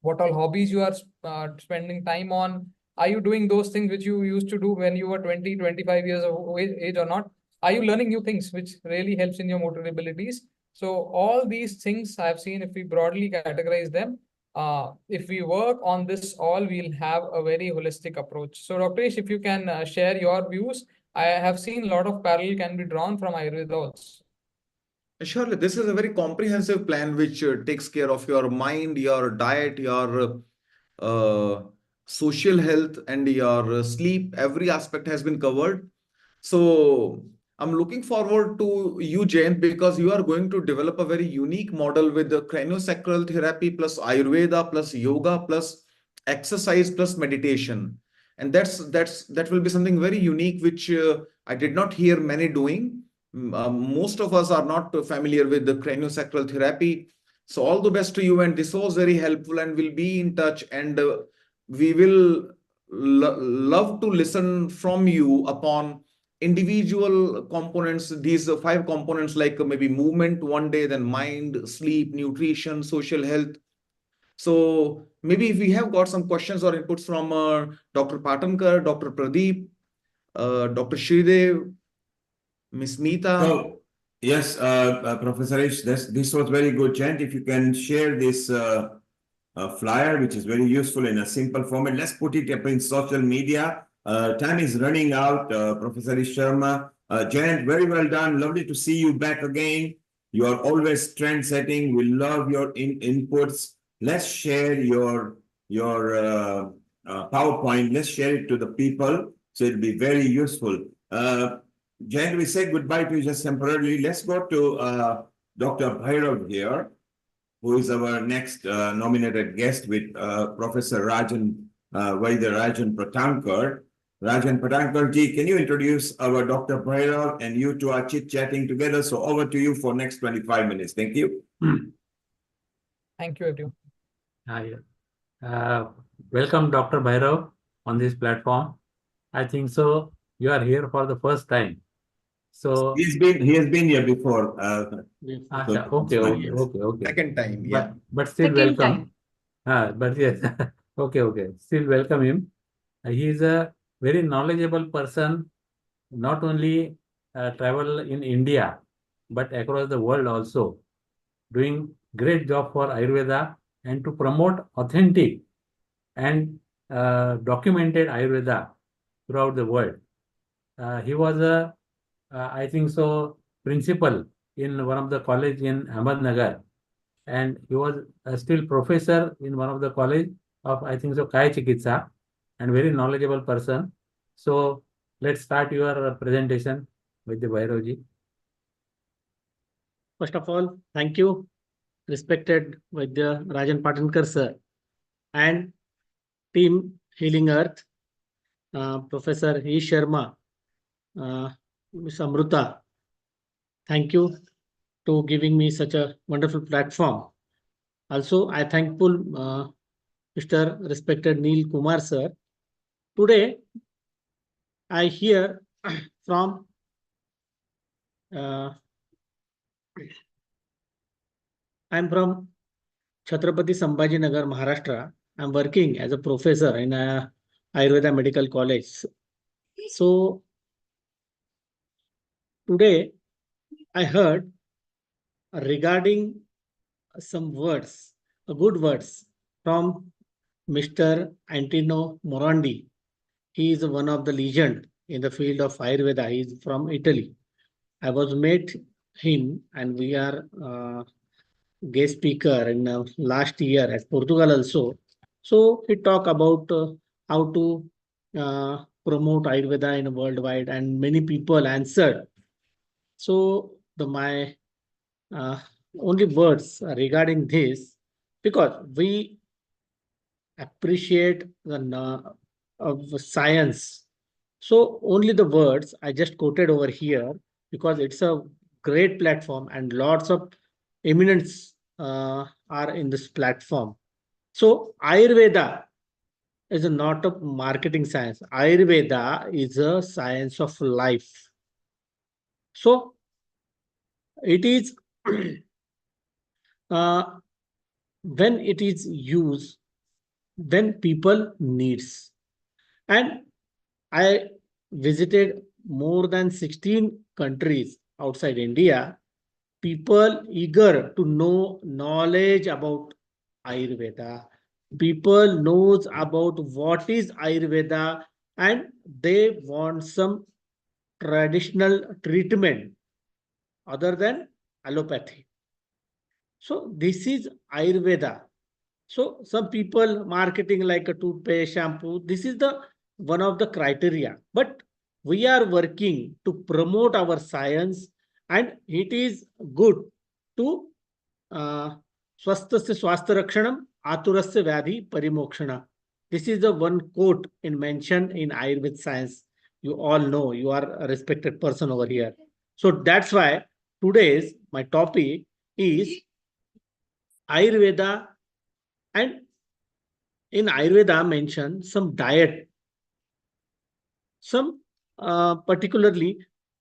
What all hobbies you are spending time on? Are you doing those things which you used to do when you were 20, 25 years of age or not? Are you learning new things which really helps in your motor abilities? So all these things I've seen, if we broadly categorize them, if we work on this all, we'll have a very holistic approach. So Dr. Ish, if you can share your views, I have seen a lot of parallel can be drawn from Ayurveda also. Surely, this is a very comprehensive plan which takes care of your mind, your diet, your social health, and your sleep. Every aspect has been covered. So I'm looking forward to you, Jayant, because you are going to develop a very unique model with the craniosacral therapy plus Ayurveda plus yoga plus exercise plus meditation. And that will be something very unique, which I did not hear many doing. Most of us are not familiar with the craniosacral therapy. So all the best to you. And this was very helpful, and we'll be in touch. And we will love to listen from you upon individual components, these five components, like maybe movement one day, then mind, sleep, nutrition, social health. So maybe if we have got some questions or inputs from Dr. Patankar, Dr. Pradeep, Dr. Shridev, Miss Meeta. So, yes, Professor Ish, this was very good, Chant. If you can share this flyer, which is very useful in a simple format, let's put it up in social media. Time is running out, Professor Ish Sharma. Jayant, very well done. Lovely to see you back again. You are always trend setting. We love your inputs. Let's share your PowerPoint. Let's share it to the people. So it'll be very useful. Jayant, we say goodbye to you just temporarily. Let's go to Dr. Bhairav here, who is our next nominated guest with Professor Rajan Rajan Patankar. Rajan Patankar ji, can you introduce our Dr. Bhairav, and you two are chit-chatting together. So over to you for next 25 minutes. Thank you. Thank you, everyone. Hi. Welcome, Dr. Bhairav, on this platform. I think so. You are here for the first time. So he has been here before. Okay. Second time, yeah. But still Second welcome. time. But yes, okay. Still welcome him. He is a very knowledgeable person, not only travel in India, but across the world also, doing great job for Ayurveda and to promote authentic and documented Ayurveda throughout the world. He was I think so, principal in one of the college in Ahmednagar, and he was still professor in one of the college of, I think so, Kaya Chikitsa, and very knowledgeable person. So let's start your presentation with the Bhairav. First of all, thank you, respected Vaidya Rajan Patankar sir and team Healing Earth, Professor E. Sharma, Ms. Amruta. Thank you to giving me such a wonderful platform. Also, I thankful Mr. respected Neil Kumar sir. Today, I hear from I'm from Chhatrapati Sambhajinagar, Maharashtra. I'm working as a professor in a Ayurveda Medical College. So today I heard regarding some words, good words from Mr. Antino Morandi. He is one of the legend in the field of Ayurveda. He is from Italy. I was met him, and we are guest speaker in last year at Portugal also. So he talked about how to promote Ayurveda in worldwide, and many people answered. So my only words regarding this, because we appreciate the of science. So only the words I just quoted over here, because it's a great platform and lots of eminence are in this platform. So Ayurveda is not a marketing science. Ayurveda is a science of life. So it is when it is used, then people needs. And I visited more than 16 countries outside India. People eager to know knowledge about Ayurveda. People knows about what is Ayurveda, and they want some traditional treatment other than allopathy. So this is Ayurveda. So some people marketing like a toothpaste, shampoo. This is the one of the criteria. But we are working to promote our science, and it is good to swasthasya swasthya rakshanam aturasya vyadhi parimokshana. This is the one quote in mention in Ayurveda science. You all know, you are a respected person over here. So that's why today's my topic is Ayurveda, and in Ayurveda mention some diet, some particularly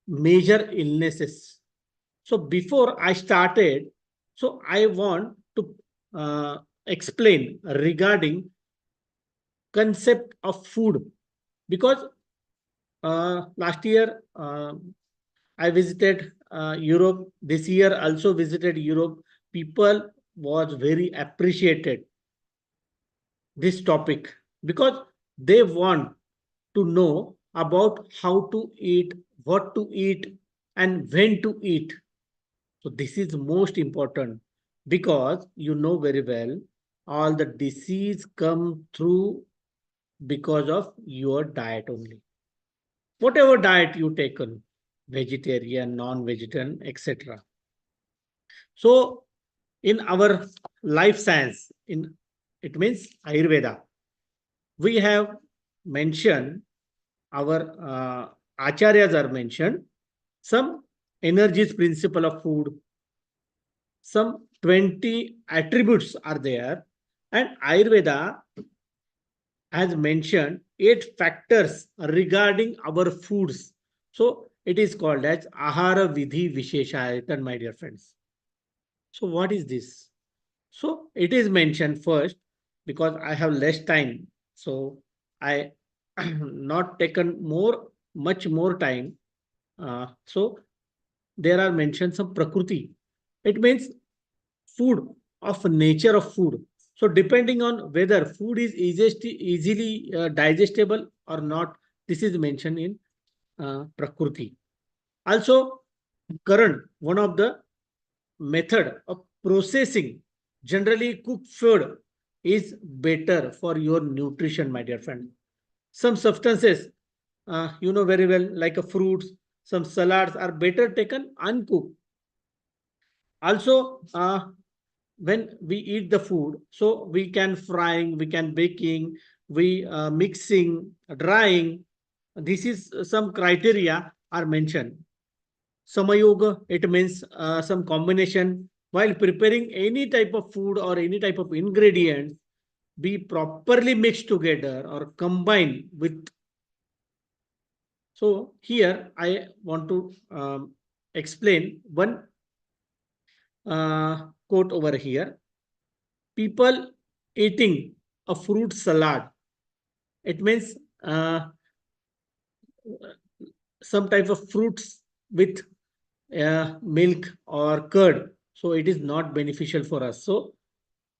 major illnesses. So before I started, so I want to explain regarding concept of food, because last year I visited Europe. This year also visited Europe. People was very appreciated this topic because they want to know about how to eat, what to eat, and when to eat. So this is most important because you know very well all the disease come through because of your diet only. Whatever diet you taken, vegetarian, non-vegetarian, etc. So in our life science, in it means Ayurveda, we have mentioned our acharyas are mentioned some energies principle of food, some 20 attributes are there, and Ayurveda has mentioned 8 factors regarding our foods. So it is called as Ahara Vidhi Visheshayatan, my dear friends. So what is this? So it is mentioned first because I have less time. So I not taken much more time. So there are mentioned some Prakriti. It means food, of nature of food. So depending on whether food is easily digestible or not, this is mentioned in Prakriti. Also, current, one of the method of processing generally cooked food is better for your nutrition, my dear friend. Some substances, you know very well, like a fruits, some salads are better taken uncooked. Also, when we eat the food, so we can frying, we can baking, we mixing, drying. This is some criteria are mentioned. Samayoga, it means some combination. While preparing any type of food or any type of ingredients, be properly mixed together or combined with. So here I want to explain one quote over here. People eating a fruit salad, it means some type of fruits with milk or curd. So it is not beneficial for us. So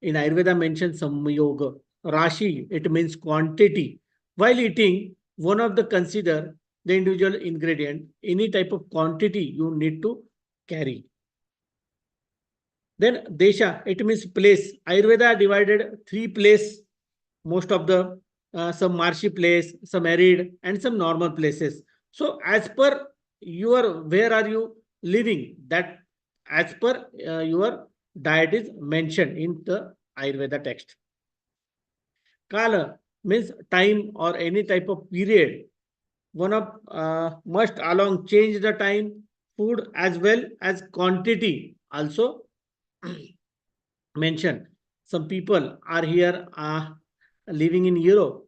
in Ayurveda mentions samyoga. Rashi, it means quantity. While eating, one of the consider the individual ingredient, any type of quantity you need to carry. Then Desha, it means place. Ayurveda divided 3 place, most of the some marshy place, some arid, and some normal places. So as per your, where are you living, that as per your diet is mentioned in the Ayurveda text. Kala means time or any type of period. One of must along change the time, food as well as quantity also mentioned. Some people are here living in Europe.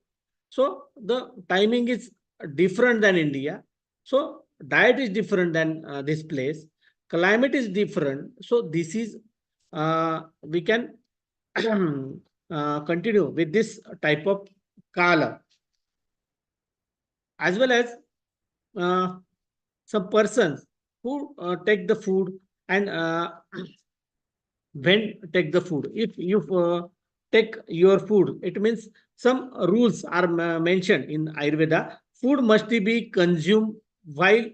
So the timing is different than India. So diet is different than this place. Climate is different. So this is, we can continue with this type of kala. As well as some persons who take the food and when take the food. If you take your food, it means some rules are mentioned in Ayurveda. Food must be consumed while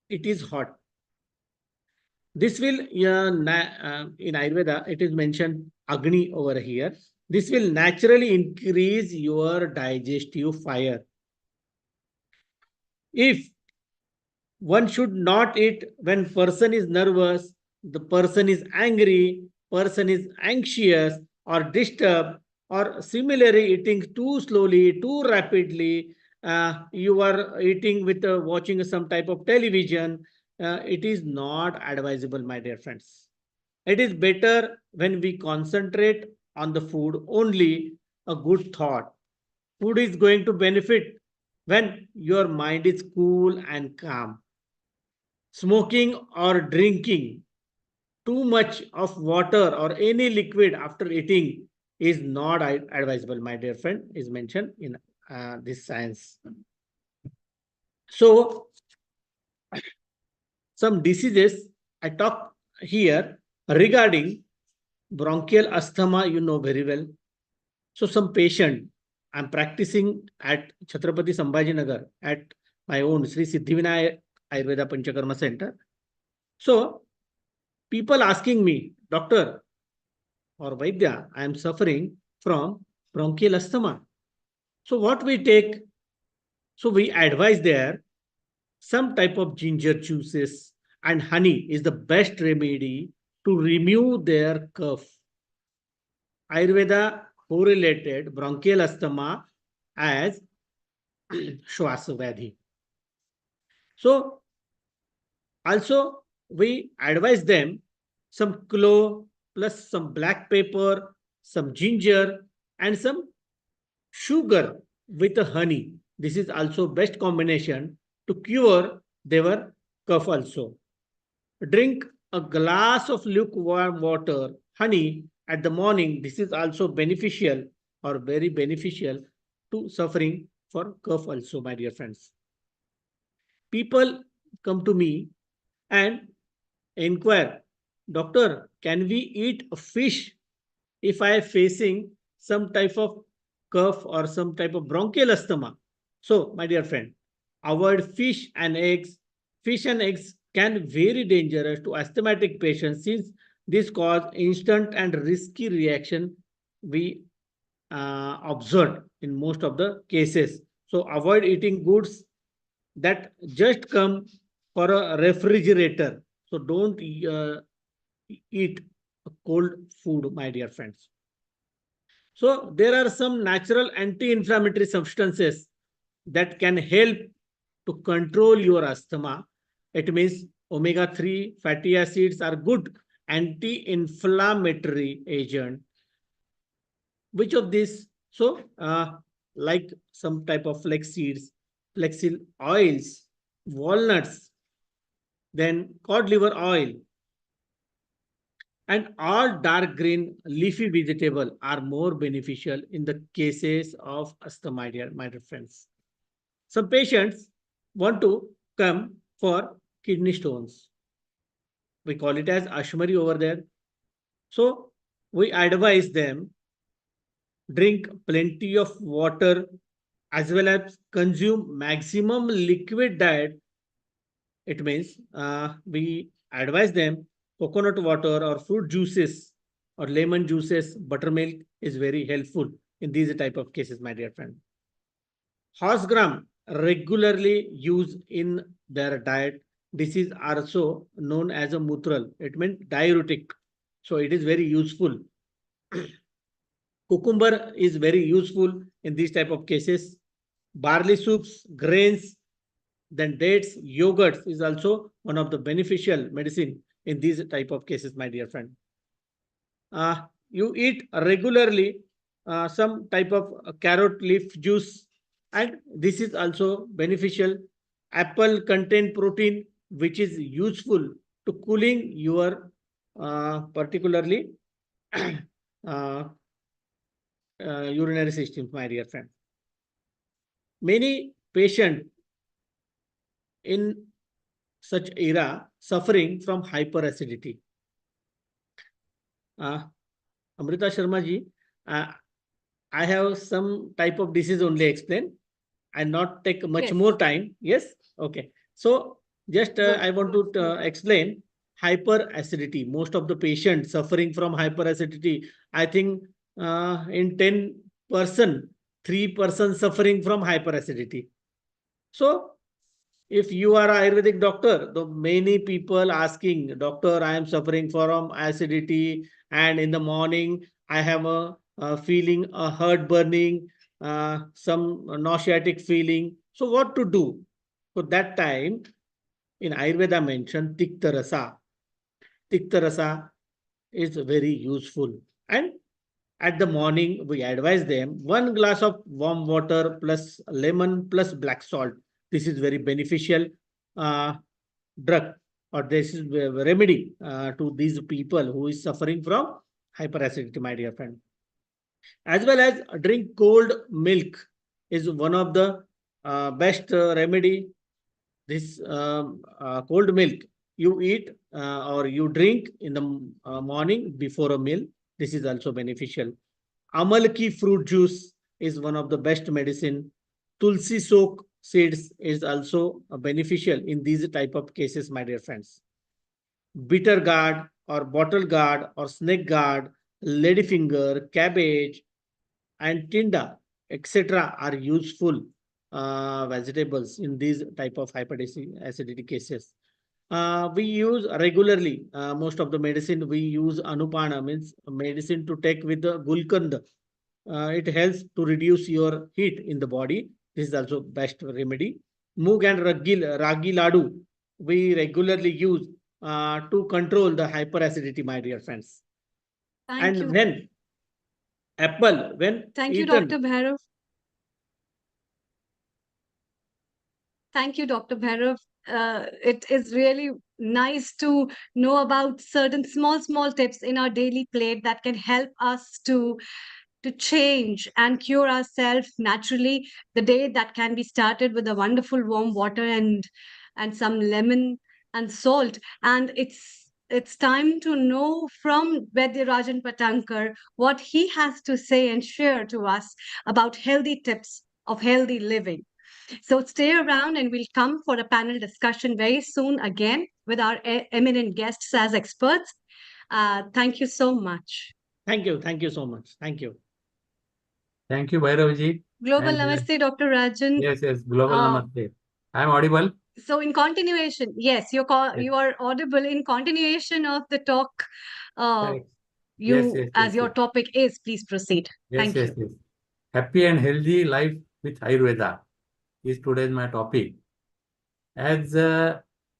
it is hot. This will, in Ayurveda, it is mentioned Agni over here. This will naturally increase your digestive fire. If one should not eat when person is nervous, the person is angry, person is anxious or disturbed, or similarly eating too slowly, too rapidly, you are eating with watching some type of television, it is not advisable, my dear friends. It is better when we concentrate on the food only, a good thought. Food is going to benefit when your mind is cool and calm. Smoking or drinking too much of water or any liquid after eating is not advisable, my dear friend, is mentioned in this science. So, some diseases I talk here regarding bronchial asthma, you know very well. So, some patient, I'm practicing at Chhatrapati Sambhajinagar at my own Sri Siddhivinayak Ayurveda Panchakarma Center. So, people asking me, doctor or Vaidya, I am suffering from bronchial asthma. So what we take? So we advise there some type of ginger juices and honey is the best remedy to remove their cough. Ayurveda correlated bronchial asthma as Shwasavadhi. So also we advise them some clove plus some black pepper, some ginger, and some sugar with a honey. This is also best combination to cure their cough also. Drink a glass of lukewarm water, honey at the morning. This is also beneficial or very beneficial to suffering for cough also, my dear friends. People come to me and inquire, doctor, can we eat a fish if I am facing some type of cough or some type of bronchial asthma? So, my dear friend, avoid fish and eggs. Fish and eggs can very dangerous to asthmatic patients since this cause instant and risky reaction we observed in most of the cases. So, avoid eating goods that just come for a refrigerator. So, don't eat cold food, my dear friends. So there are some natural anti-inflammatory substances that can help to control your asthma. It means omega-3 fatty acids are good anti-inflammatory agent. Which of these? So like some type of flax seeds, flaxseed oils, walnuts, then cod liver oil, and all dark green leafy vegetable are more beneficial in the cases of asthma, my dear friends. Some patients want to come for kidney stones. We call it as ashmari over there. So we advise them drink plenty of water as well as consume maximum liquid diet. It means we advise them coconut water or fruit juices or lemon juices, buttermilk is very helpful in these type of cases, my dear friend. Horse gram regularly used in their diet. This is also known as a mutral. It means diuretic. So it is very useful. Cucumber is very useful in these type of cases. Barley soups, grains, then dates, yogurts is also one of the beneficial medicine in these type of cases, my dear friend. You eat regularly some type of carrot leaf juice, and this is also beneficial. Apple contain protein, which is useful to cooling your particularly urinary system, my dear friend. Many patients in such era suffering from hyperacidity. Amrita Sharma ji, I have some type of disease only explain and not take much more time. Yes? Okay. So just I want to explain hyperacidity. Most of the patients suffering from hyperacidity, I think in 10%, 3% suffering from hyperacidity. So if you are an Ayurvedic doctor, the many people asking, doctor, I am suffering from acidity, and in the morning I have a feeling, a heart burning, some nauseatic feeling. So what to do? So that time in Ayurveda mentioned Tikta Rasa. Tikta Rasa is very useful. And at the morning, we advise them 1 glass of warm water plus lemon plus black salt. This is very beneficial uh, drug, or this is a remedy to these people who is suffering from hyperacidity, my dear friend. As well as drink cold milk is one of the best remedy. This cold milk you eat or you drink in the morning before a meal. This is also beneficial. Amalki fruit juice is one of the best medicine. Tulsi soak seeds is also beneficial in these type of cases, my dear friends. Bitter gourd or bottle gourd or snake gourd, ladyfinger, cabbage, and tinda, etc. are useful vegetables in these type of hyperacidity cases. We use regularly, most of the medicine we use anupana, means medicine to take with the gulkand. It helps to reduce your heat in the body. This is also best remedy. Moog and ragi ladu we regularly use to control the hyperacidity, my dear friends. Thank you. And when apple, when Thank you, eaten, Dr. Bhairav. Thank you, Dr. Bhairav. It is really nice to know about certain small tips in our daily plate that can help us to change and cure ourselves naturally. The day that can be started with a wonderful warm water and some lemon and salt. And it's time to know from Rajan Patankar what he has to say and share to us about healthy tips of healthy living. So stay around and we'll come for a panel discussion very soon again with our eminent guests as experts. Thank you so much. thank you. Thank you so much. Thank you. Thank you, Bhairavji. Global And Namaste, Dr. Rajan. yes, global Uh, namaste. I am audible. So in continuation, yes, you are audible. In continuation of the talk, Correct. as your topic is, please proceed. Thank you. Yes. Happy and healthy life with Ayurveda is today's my topic. As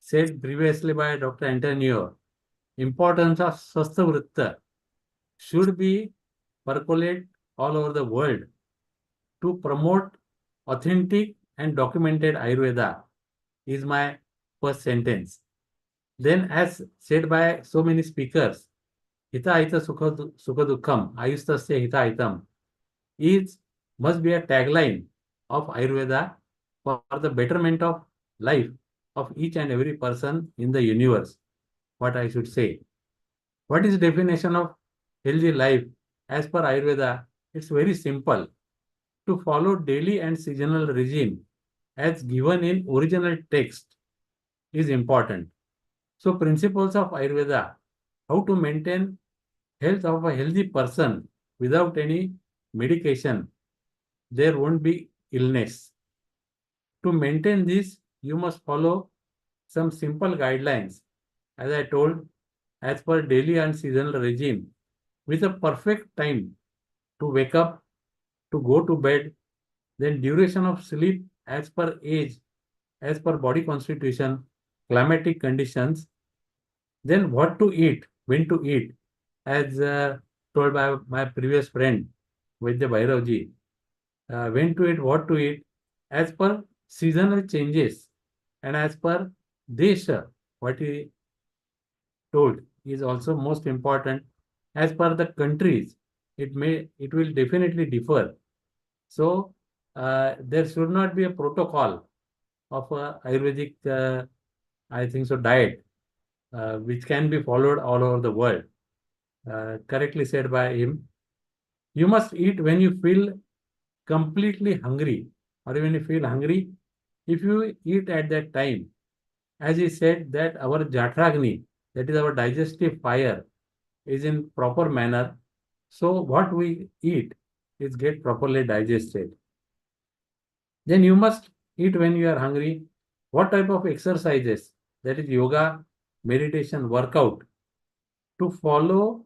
said previously by Dr. Antonio, importance of Swastha Vritta should be percolate all over the world to promote authentic and documented Ayurveda is my first sentence. Then, as said by so many speakers, Hita Hita Sukha Dukkam, Ayustasya Hita Hitam, must be a tagline of Ayurveda for the betterment of life of each and every person in the universe. What I should say. What is definition of healthy life as per Ayurveda? It's very simple. To follow daily and seasonal regime as given in original text is important. So principles of Ayurveda, how to maintain health of a healthy person without any medication, there won't be illness. To maintain this, you must follow some simple guidelines, as I told, as per daily and seasonal regime, with a perfect time to wake up, to go to bed, then duration of sleep as per age, as per body constitution, climatic conditions, then what to eat, when to eat, as told by my previous friend, Vaidya Bhairavji, when to eat, what to eat, as per seasonal changes and as per Desha, what he told is also most important. As per the countries, it will definitely differ. So there should not be a protocol of a Ayurvedic, I think so, diet, which can be followed all over the world. Correctly said by him. You must eat when you feel completely hungry, or when you feel hungry. If you eat at that time, as he said, that our Jatragni, that is our digestive fire, is in proper manner, so what we eat is get properly digested. Then you must eat when you are hungry. What type of exercises, that is yoga, meditation, workout, to follow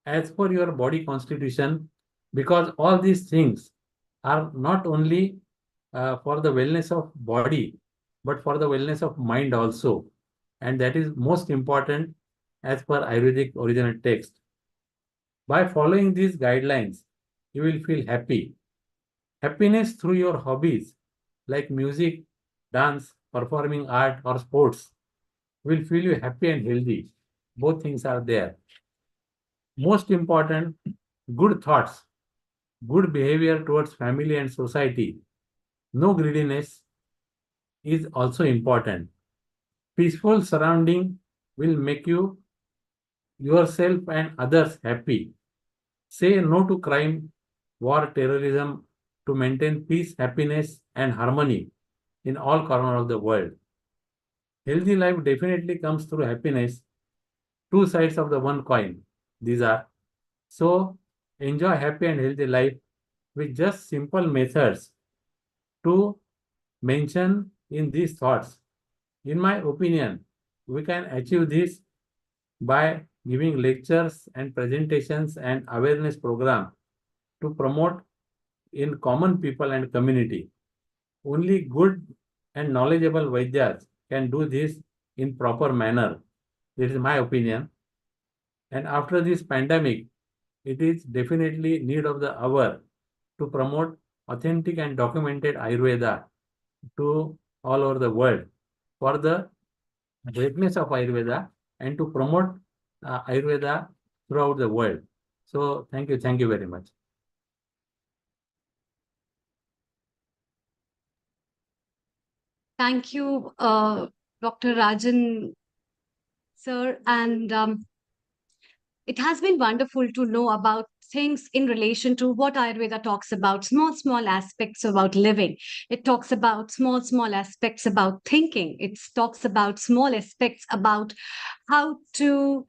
as per your body constitution, because all these things are not only for the wellness of body, but for the wellness of mind also. And that is most important as per Ayurvedic original text. By following these guidelines, you will feel happy. Happiness through your hobbies like music, dance, performing art, or sports will feel you happy and healthy. Both things are there. Most important, good thoughts, good behavior towards family and society, no greediness is also important. Peaceful surrounding will make you yourself and others happy. Say no to crime, war, terrorism to maintain peace, happiness, and harmony in all corners of the world. Healthy life definitely comes through happiness. Two sides of the one coin. These are. So enjoy happy and healthy life with just simple methods to mention in these thoughts. In my opinion, we can achieve this by giving lectures and presentations and awareness program to promote in common people and community. Only good and knowledgeable Vaidyas can do this in proper manner. This is my opinion. And after this pandemic, it is definitely need of the hour to promote authentic and documented Ayurveda to all over the world for the greatness of Ayurveda and to promote Ayurveda throughout the world. So thank you very much. Thank you, Dr. Rajan, sir. And it has been wonderful to know about things in relation to what Ayurveda talks about, small aspects about living. It talks about small aspects about thinking. It talks about small aspects about how to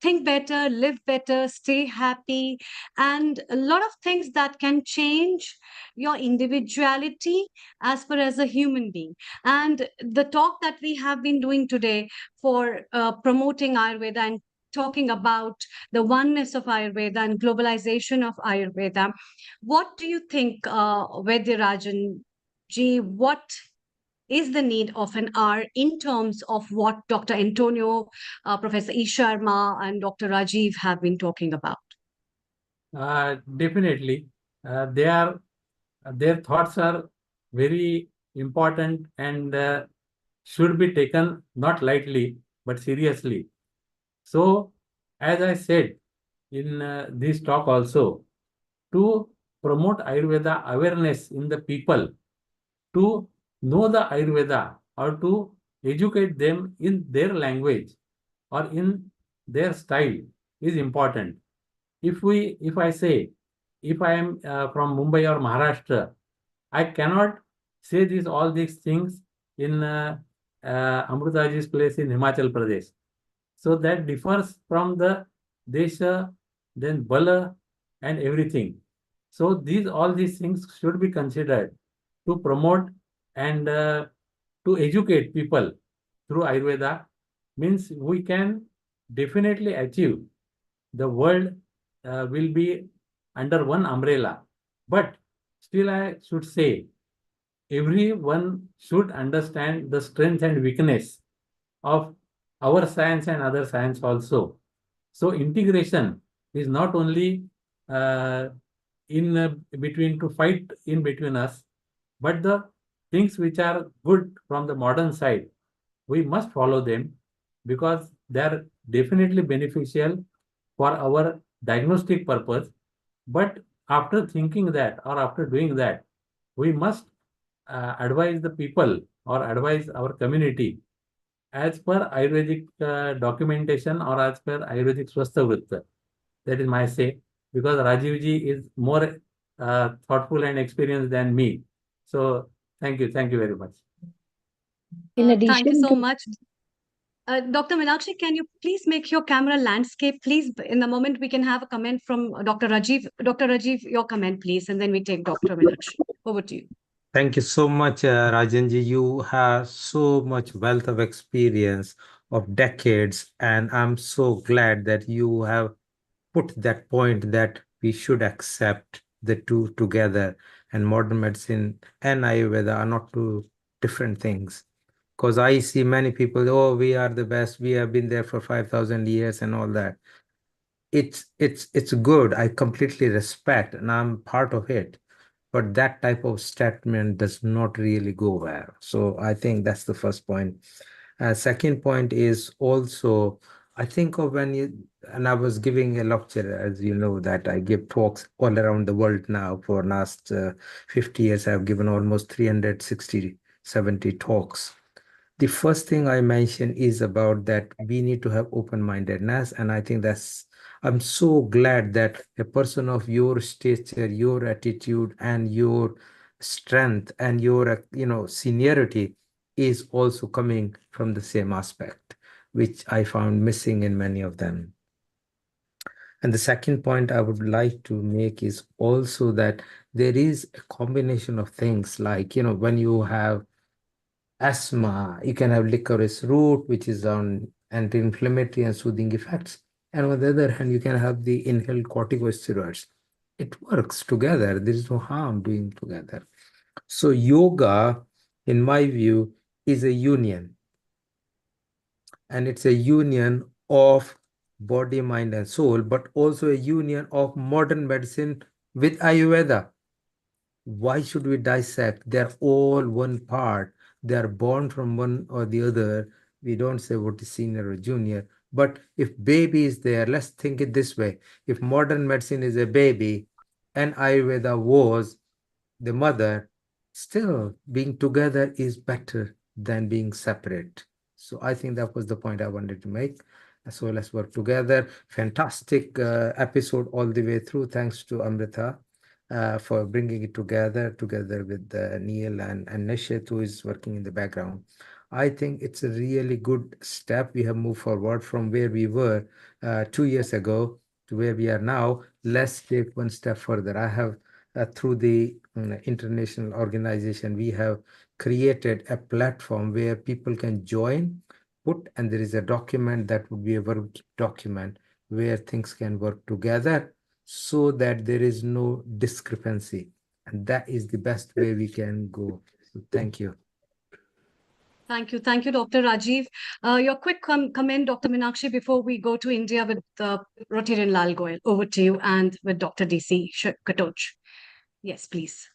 think better, live better, stay happy, and a lot of things that can change your individuality as far as a human being. And the talk that we have been doing today for promoting Ayurveda and talking about the oneness of Ayurveda and globalization of Ayurveda. What do you think, Vaidya ji, what is the need of an hour in terms of what Dr. Antonio, Professor E. Sharma, and Dr. Rajiv have been talking about? Definitely. Their thoughts are very important and should be taken not lightly, but seriously. So, as I said in this talk also, to promote Ayurveda awareness in the people, to know the Ayurveda or to educate them in their language or in their style is important. If I say, if I am from Mumbai or Maharashtra, I cannot say all these things in Amrutaji's place in Himachal Pradesh. So that differs from the Desha, then Bala, and everything. So all these things should be considered to promote and to educate people through Ayurveda. Means we can definitely achieve the world will be under one umbrella. But still I should say, everyone should understand the strength and weakness of our science and other science also. So integration is not only in between to fight in between us, but the things which are good from the modern side, we must follow them because they are definitely beneficial for our diagnostic purpose. But after thinking that or after doing that, we must advise the people or advise our community as per Ayurvedic documentation or as per Ayurvedic Swastha Vritta. That is my say, because Rajivji is more thoughtful and experienced than me. So thank you very much. In Thank you addition so to much. Dr. Meenakshi, can you please make your camera landscape, please? In the moment, we can have a comment from Dr. Rajiv. Dr. Rajiv, your comment, please, and then we take Dr. Meenakshi. Over to you. Thank you so much, Rajanji. You have so much wealth of experience of decades, and I'm so glad that you have put that point that we should accept the two together, and modern medicine and Ayurveda are not two different things. Because I see many people, oh, we are the best, we have been there for 5,000 years and all that. It's good. I completely respect, and I'm part of it. But that type of statement does not really go well. So I think that's the first point. Second point is also, I think of when you, and I was giving a lecture, as you know, that I give talks all around the world now. For last 50 years, I've given almost 360, 70 talks. The first thing I mentioned is about that we need to have open-mindedness, and I think I'm so glad that a person of your stature, your attitude, and your strength, and your seniority is also coming from the same aspect, which I found missing in many of them. And the second point I would like to make is also that there is a combination of things like, when you have asthma, you can have licorice root, which is on anti-inflammatory and soothing effects. And on the other hand, you can have the inhaled corticosteroids. It works together. There is no harm doing together. So yoga, in my view, is a union. And it's a union of body, mind, and soul, but also a union of modern medicine with Ayurveda. Why should we dissect? They're all one part. They are born from one or the other. We don't say what is senior or junior. But if baby is there, let's think it this way. If modern medicine is a baby and Ayurveda was the mother, still being together is better than being separate. So I think that was the point I wanted to make. So let's work together. Fantastic episode all the way through. Thanks to Amrita for bringing it together with Neil and Nishit, who is working in the background. I think it's a really good step. We have moved forward from where we were 2 years ago to where we are now. Let's take one step further. I have, through the international organization, we have created a platform where people can join, and there is a document that would be a work document where things can work together so that there is no discrepancy. And that is the best way we can go. So thank you. Thank you. Thank you, Dr. Rajiv. Your quick comment, Dr. Meenakshi, before we go to India with Rotarian Lal Goyal. Over to you, and with Dr. DC Katoch. Yes, please.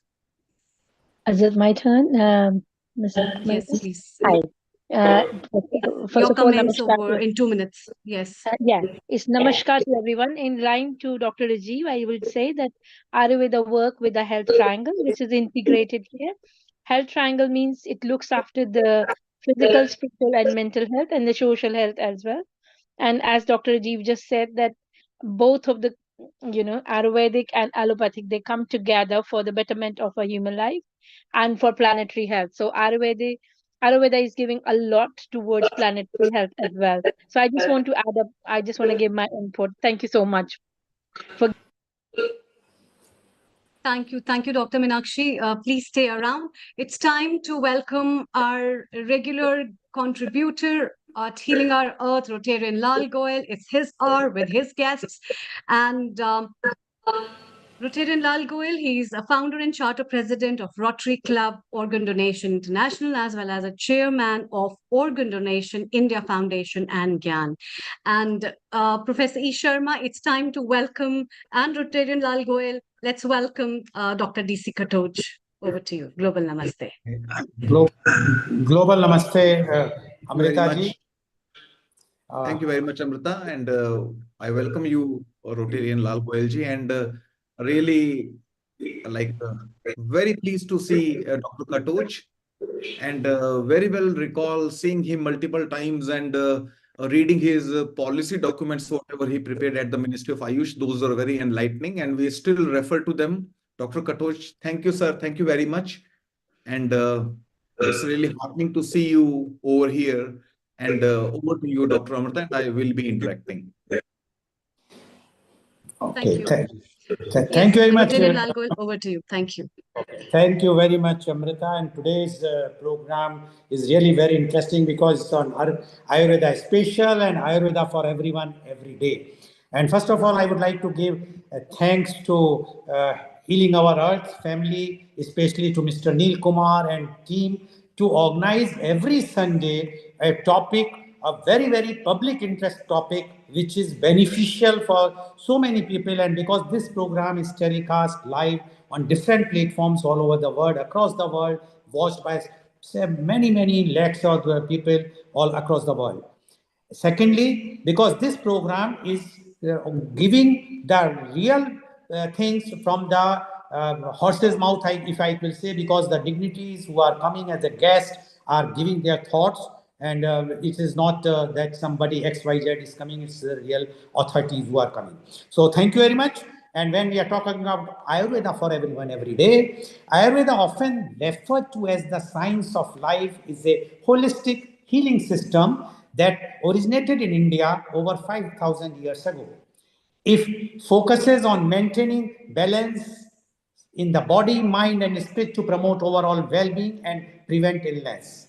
Is it my turn? Yes, please. Hi. First Your of all, comments namaskar. over in 2 minutes. Yes. Yeah, it's namaskar to everyone. In line to Dr. Rajiv, I would say that Ayurveda work with the health triangle, which is integrated here. Health triangle means it looks after the physical, spiritual, and mental health, and the social health as well. And as Dr. Rajiv just said, that both of the Ayurvedic and allopathic, they come together for the betterment of a human life and for planetary health. So Ayurveda is giving a lot towards planetary health as well. So I just want to add up, I just want to give my input. Thank you so much for. Thank you. Thank you, Dr. Meenakshi. Please stay around. It's time to welcome our regular contributor at Healing Our Earth, Rotarian Lal Goyal. It's his hour with his guests. And Rotarian Lal Goyal, he's a founder and charter president of Rotary Club Organ Donation International, as well as a chairman of Organ Donation India Foundation and GYAN. And Professor E. Sharma, it's time to welcome, and Rotarian Lal Goyal, let's welcome Dr. DC Katoch. Over to you. Global Namaste. Global Namaste, Amrita ji. Thank you very much, Amrita, and I welcome you, Rotarian Lal Goyal ji, and really very pleased to see Dr. Katoch, and very well recall seeing him multiple times and reading his policy documents, whatever he prepared at the Ministry of Ayush. Those are very enlightening, and we still refer to them. Dr. Katoch, thank you, sir. Thank you very much. And it's really heartening to see you over here. And over to you, Dr. Amrita, and I will be interacting. Thank Okay, you. thank Yes, you very much. Brigadier Lalgul, over to you. Thank you. Thank you very much, Amrita. And today's program is really very interesting because it's on Ayurveda special and Ayurveda for everyone every day. And first of all, I would like to give thanks to Healing Our Earth family, especially to Mr. Neil Kumar and team to organize every Sunday a topic, a very, very public interest topic, which is beneficial for so many people. And because this program is telecast live on different platforms all over the world, across the world, watched by many, many lakhs of people all across the world. Secondly, because this program is giving the real things from the horse's mouth, if I will say, because the dignitaries who are coming as a guest are giving their thoughts, and it is not that somebody XYZ is coming, it's the real authorities who are coming. So thank you very much. And when we are talking about Ayurveda for everyone every day, Ayurveda, often referred to as the science of life, is a holistic healing system that originated in India over 5,000 years ago. It focuses on maintaining balance in the body, mind, and spirit to promote overall well-being and prevent illness.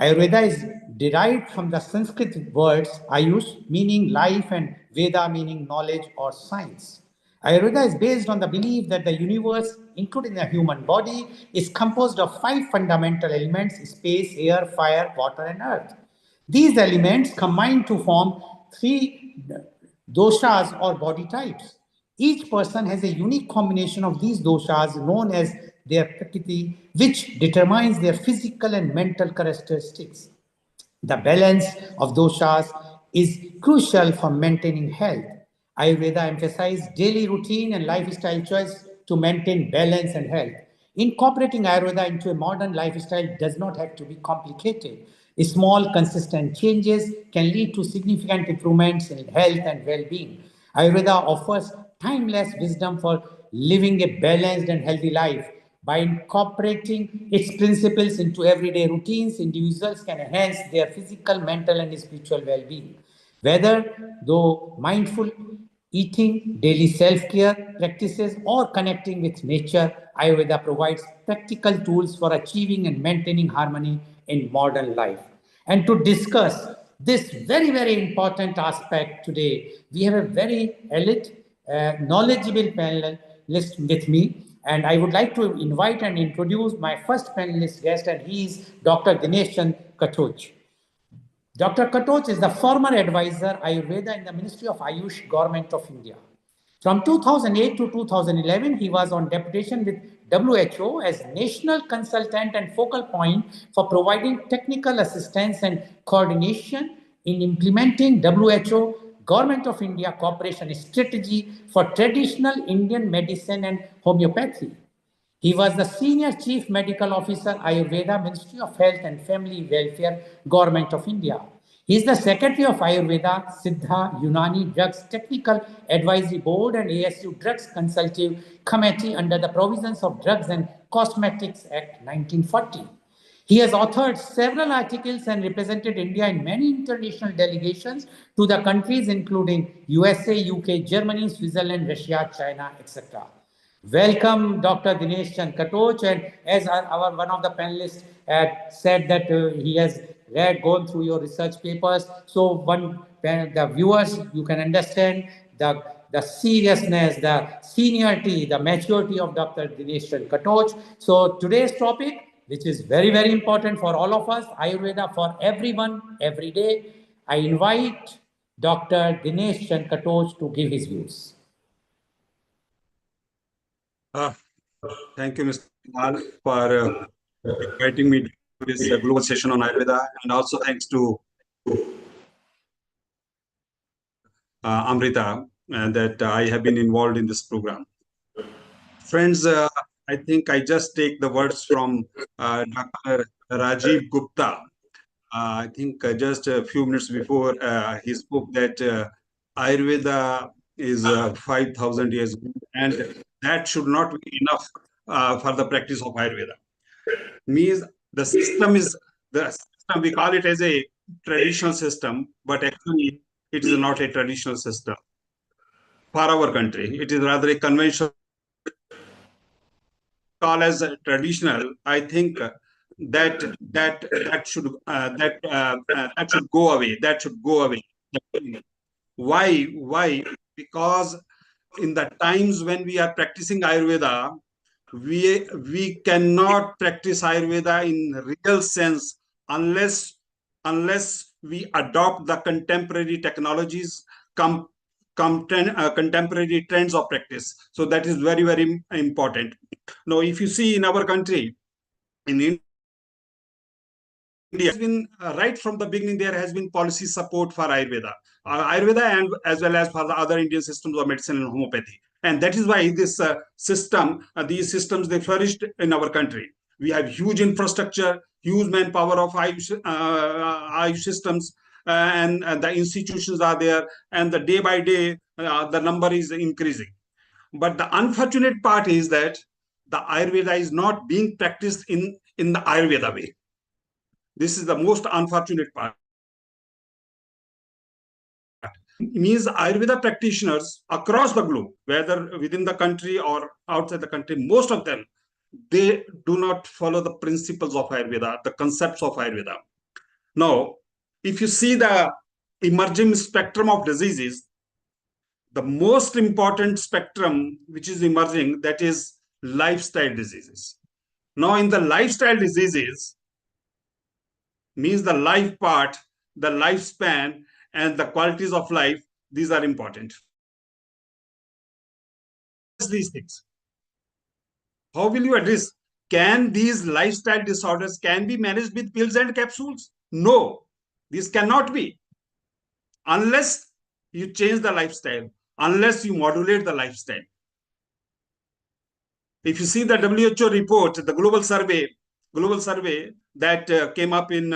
Ayurveda is derived from the Sanskrit words Ayush, meaning life, and Veda, meaning knowledge or science. Ayurveda is based on the belief that the universe, including the human body, is composed of 5 fundamental elements: space, air, fire, water, and earth. These elements combine to form 3 doshas or body types. Each person has a unique combination of these doshas known as their prakriti, which determines their physical and mental characteristics. The balance of doshas is crucial for maintaining health. Ayurveda emphasizes daily routine and lifestyle choice to maintain balance and health. Incorporating Ayurveda into a modern lifestyle does not have to be complicated. Small, consistent changes can lead to significant improvements in health and well-being. Ayurveda offers timeless wisdom for living a balanced and healthy life. By incorporating its principles into everyday routines, individuals can enhance their physical, mental, and spiritual well-being. Whether though mindful eating, daily self-care practices, or connecting with nature, Ayurveda provides practical tools for achieving and maintaining harmony in modern life. And to discuss this very, very important aspect today, we have a very elite, knowledgeable panelist with me. And I would like to invite and introduce my first panelist guest, and he is Dr. Dinesh Katoch. Dr. Katoch is the former advisor Ayurveda in the Ministry of Ayush, Government of India. From 2008 to 2011, he was on deputation with WHO as national consultant and focal point for providing technical assistance and coordination in implementing WHO Government of India cooperation strategy for traditional Indian medicine and homeopathy. He was the Senior Chief Medical Officer, Ayurveda, Ministry of Health and Family Welfare, Government of India. He is the Secretary of Ayurveda, Siddha, Unani Drugs Technical Advisory Board and ASU Drugs Consultative Committee under the provisions of Drugs and Cosmetics Act 1940. He has authored several articles and represented India in many international delegations to the countries including USA, UK, Germany, Switzerland, Russia, China, etc. Welcome, Dr. Dinesh Katoch. And as our one of the panelists had said that he has gone through your research papers. So the viewers, you can understand the seriousness, the seniority, the maturity of Dr. Dinesh Katoch. So today's topic, which is very, very important for all of us, Ayurveda for everyone, every day. I invite Dr. Dinesh Katoch to give his views. Thank you, Mr. Lal, for inviting me to this global session on Ayurveda, and also thanks to Amrita that I have been involved in this program. Friends, I think I just take the words from Dr. Rajiv Gupta. I think just a few minutes before he spoke that Ayurveda is 5,000 years old, and that should not be enough for the practice of Ayurveda. Means the system, we call it as a traditional system, but actually it is not a traditional system for our country. It is rather a conventional. Call as traditional. I think that should go away. That should go away. Why? Why? Because in the times when we are practicing Ayurveda, we cannot practice Ayurveda in real sense unless we adopt the contemporary technologies, contemporary trends of practice. So that is very, very important. Now, if you see in our country, in India, has been right from the beginning, there has been policy support for Ayurveda, and as well as for the other Indian systems of medicine and homeopathy. And that is why this these systems, they flourished in our country. We have huge infrastructure, huge manpower of Ayush systems, and the institutions are there, and the day by day, the number is increasing. But the unfortunate part is that the Ayurveda is not being practiced in the Ayurveda way. This is the most unfortunate part. It means Ayurveda practitioners across the globe, whether within the country or outside the country, most of them, they do not follow the principles of Ayurveda, the concepts of Ayurveda. Now, if you see the emerging spectrum of diseases, the most important spectrum which is emerging, that is lifestyle diseases. Now, in the lifestyle diseases, means the life part, the lifespan, and the qualities of life, these are important. These things. How will you address? Can these lifestyle disorders can be managed with pills and capsules? No, this cannot be. Unless you change the lifestyle, unless you modulate the lifestyle. If you see the WHO report, the global survey that came up in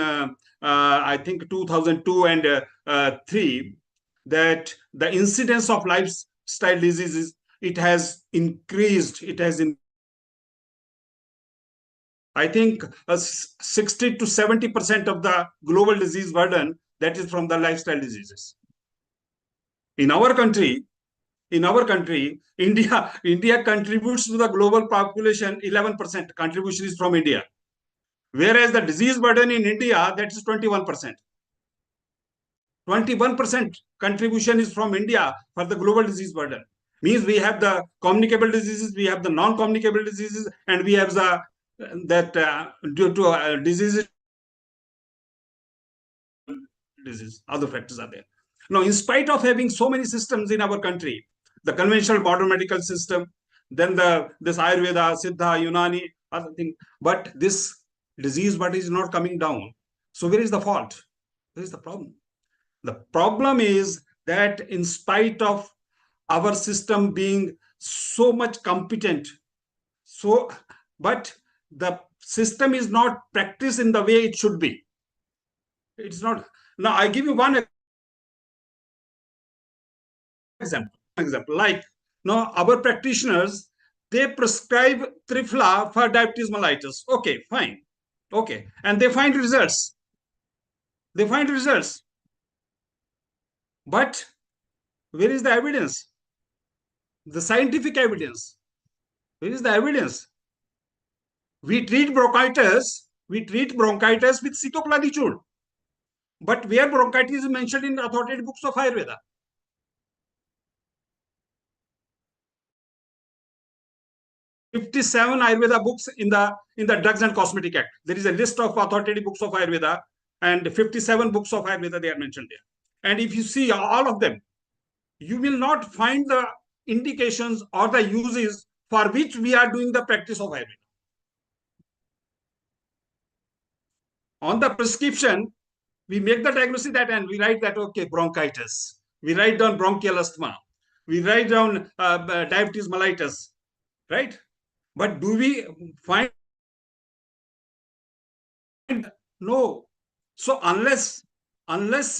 I think 2002 and 3, that the incidence of lifestyle diseases, it has increased. I think 60 to 70% of the global disease burden, that is from the lifestyle diseases. In our country, India contributes to the global population. 11% contribution is from India, whereas the disease burden in India, that is 21%. 21% contribution is from India for the global disease burden. Means we have the communicable diseases, we have the non-communicable diseases, and we have the due to disease, other factors are there. Now, in spite of having so many systems in our country, the conventional modern medical system, then this Ayurveda, Siddha, Unani, other thing, but this disease burden is not coming down. So where is the fault? Where is the problem? The problem is that in spite of our system being so much competent, but the system is not practiced in the way it should be. It's not. Now, I give you one example. Like, now our practitioners, they prescribe Trifla for diabetes mellitus. Okay, fine. Okay, and they find results. But where is the evidence? The scientific evidence. Where is the evidence? We treat bronchitis with citoplasmid, but where bronchitis is mentioned in authoritative books of Ayurveda? "57 Ayurveda books in the Drugs and Cosmetic Act. There is a list of authoritative books of Ayurveda, and 57 books of Ayurveda, they are mentioned there. And if you see all of them, you will not find the indications or the uses for which we are doing the practice of Ayurveda. On the prescription, we make the diagnosis that, and we write that, okay, bronchitis. We write down bronchial asthma. We write down diabetes mellitus, right? But do we find? No. So unless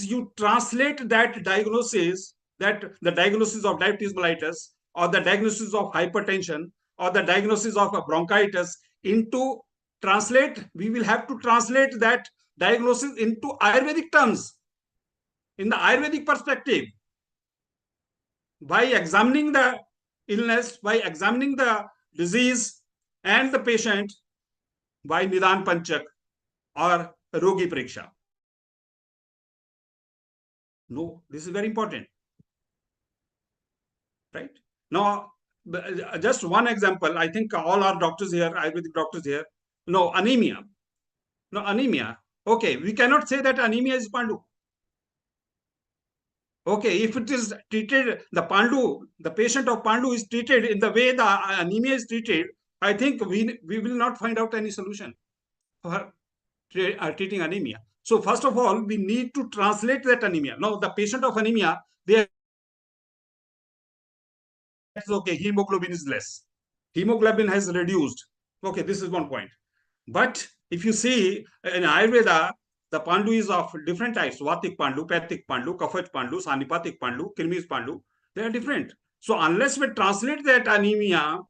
you translate that diagnosis, that the diagnosis of diabetes mellitus, or the diagnosis of hypertension, or the diagnosis of a bronchitis into we will have to translate that diagnosis into Ayurvedic terms, in the Ayurvedic perspective, by examining the illness, by examining the disease and the patient by Nidan Panchak or Rogi Pariksha. No, this is very important. Right? Now, just one example, I think all our doctors here, Ayurvedic doctors here, no, anemia. No, anemia. Okay, we cannot say that anemia is Pandu. Okay, if it is treated, the Pandu, the patient of Pandu is treated in the way the anemia is treated, I think we will not find out any solution for treating anemia. So first of all, we need to translate that anemia. Now, the patient of anemia, they okay, hemoglobin is less. Hemoglobin has reduced. Okay, this is one point. But if you see in Ayurveda, the Pandu is of different types: Vatic Pandu, Pathic Pandu, Kaphaj Pandu, Sanipatic Pandu, Krimis Pandu. They are different. So unless we translate that anemia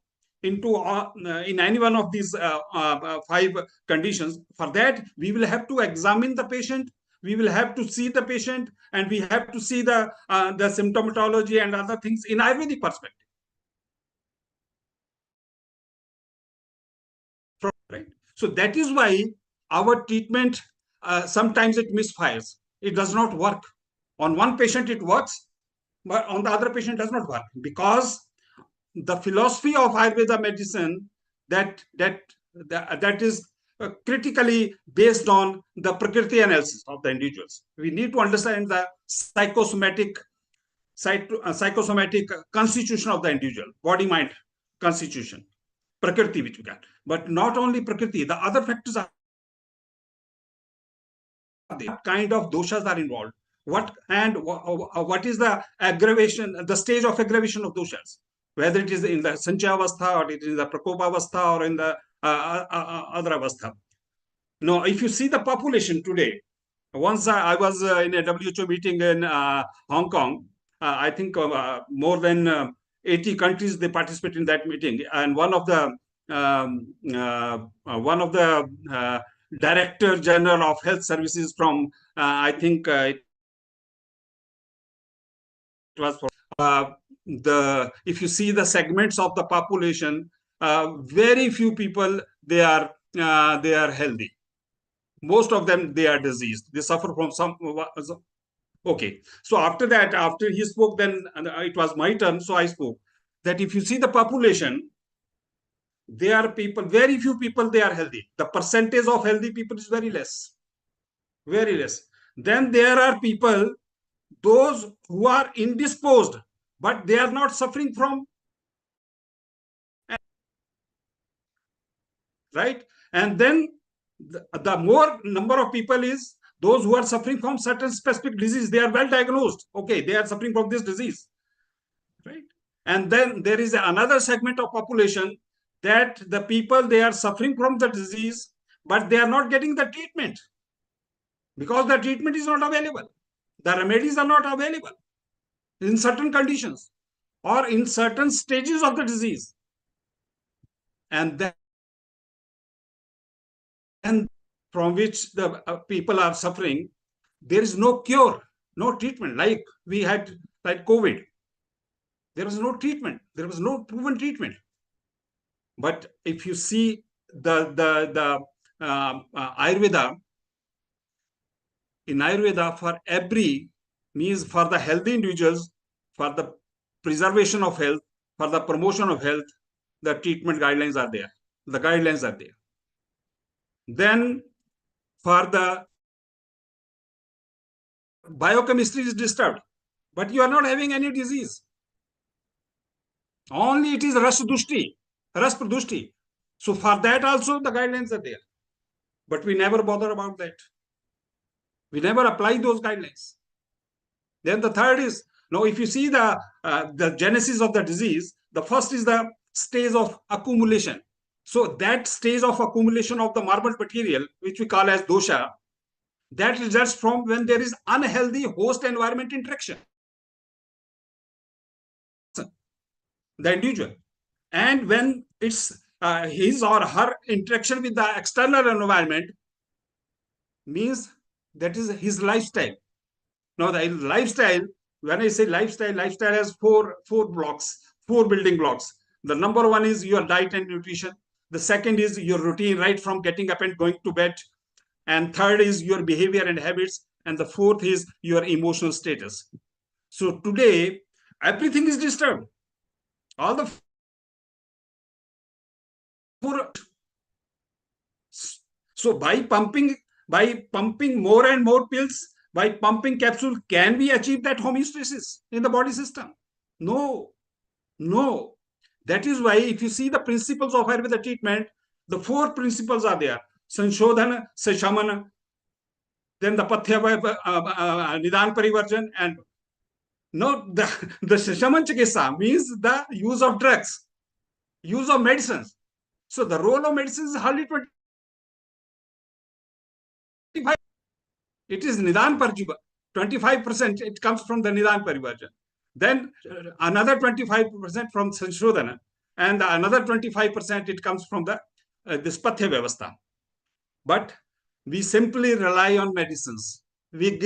into in any one of these 5 conditions, for that we will have to examine the patient, we will have to see the patient, and we have to see the symptomatology and other things in Ayurvedic perspective. Right. So that is why our treatment sometimes it misfires. It does not work. On one patient it works, but on the other patient does not work, because the philosophy of Ayurveda medicine that is critically based on the Prakriti analysis of the individuals. We need to understand the psychosomatic constitution of the individual, body-mind constitution, Prakriti which we got. But not only Prakriti, the other factors are what kind of doshas are involved, what is the aggravation, the stage of aggravation of doshas, whether it is in the Sanchaya Avastha or it is in the Prakopa Avastha or in the other Avastha. Now, if you see the population today, once I was in a WHO meeting in Hong Kong, I think more than 80 countries they participate in that meeting, and one of the Director General of Health Services from I think it was for if you see the segments of the population, very few people they are healthy. Most of them they are diseased. They suffer from some. Okay, so after that, after he spoke, then it was my turn. So I spoke that if you see the population, there are people, very few people they are healthy. The percentage of healthy people is very less, very less. Then there are people, those who are indisposed, but they are not suffering from, right? And then the more number of people is those who are suffering from certain specific disease. They are well diagnosed. Okay, they are suffering from this disease, right? And then there is another segment of population that the people they are suffering from the disease, but they are not getting the treatment because the treatment is not available. The remedies are not available in certain conditions or in certain stages of the disease. And then from which the people are suffering, there is no cure, no treatment. Like we had, like COVID, there was no treatment. There was no proven treatment. But if you see the Ayurveda, in Ayurveda, for every means for the healthy individuals, for the preservation of health, for the promotion of health, the treatment guidelines are there. The guidelines are there. Then for the biochemistry is disturbed, but you are not having any disease. Only it is ras pradushti. So for that also the guidelines are there. But we never bother about that. We never apply those guidelines. Then the third is, now if you see the genesis of the disease, the first is the stage of accumulation. So that stage of accumulation of the marble material, which we call as dosha, that results from when there is unhealthy host environment interaction. The individual. And when it's his or her interaction with the external environment, means that is his lifestyle. Now the lifestyle, when I say lifestyle, lifestyle has four building blocks. The number one is your diet and nutrition. The second is your routine, right from getting up and going to bed. And third is your behavior and habits. And the fourth is your emotional status. So today, everything is disturbed. All the four. So by pumping more and more pills, by pumping capsule, can we achieve that homeostasis in the body system? No, no. That is why if you see the principles of Ayurveda treatment, the four principles are there: Sanshodhana, Sashamana, then the Pathya, Nidan Parivarjan, and no, the Sashaman Chikitsa means the use of drugs, use of medicines. So the role of medicine is hardly 25. It is Nidan Parivarjan. 25% it comes from the Nidan Parivarjan. Then another 25% from Sanshodhana, and another 25% it comes from the this Pathya Vyavastha. But we simply rely on medicines. We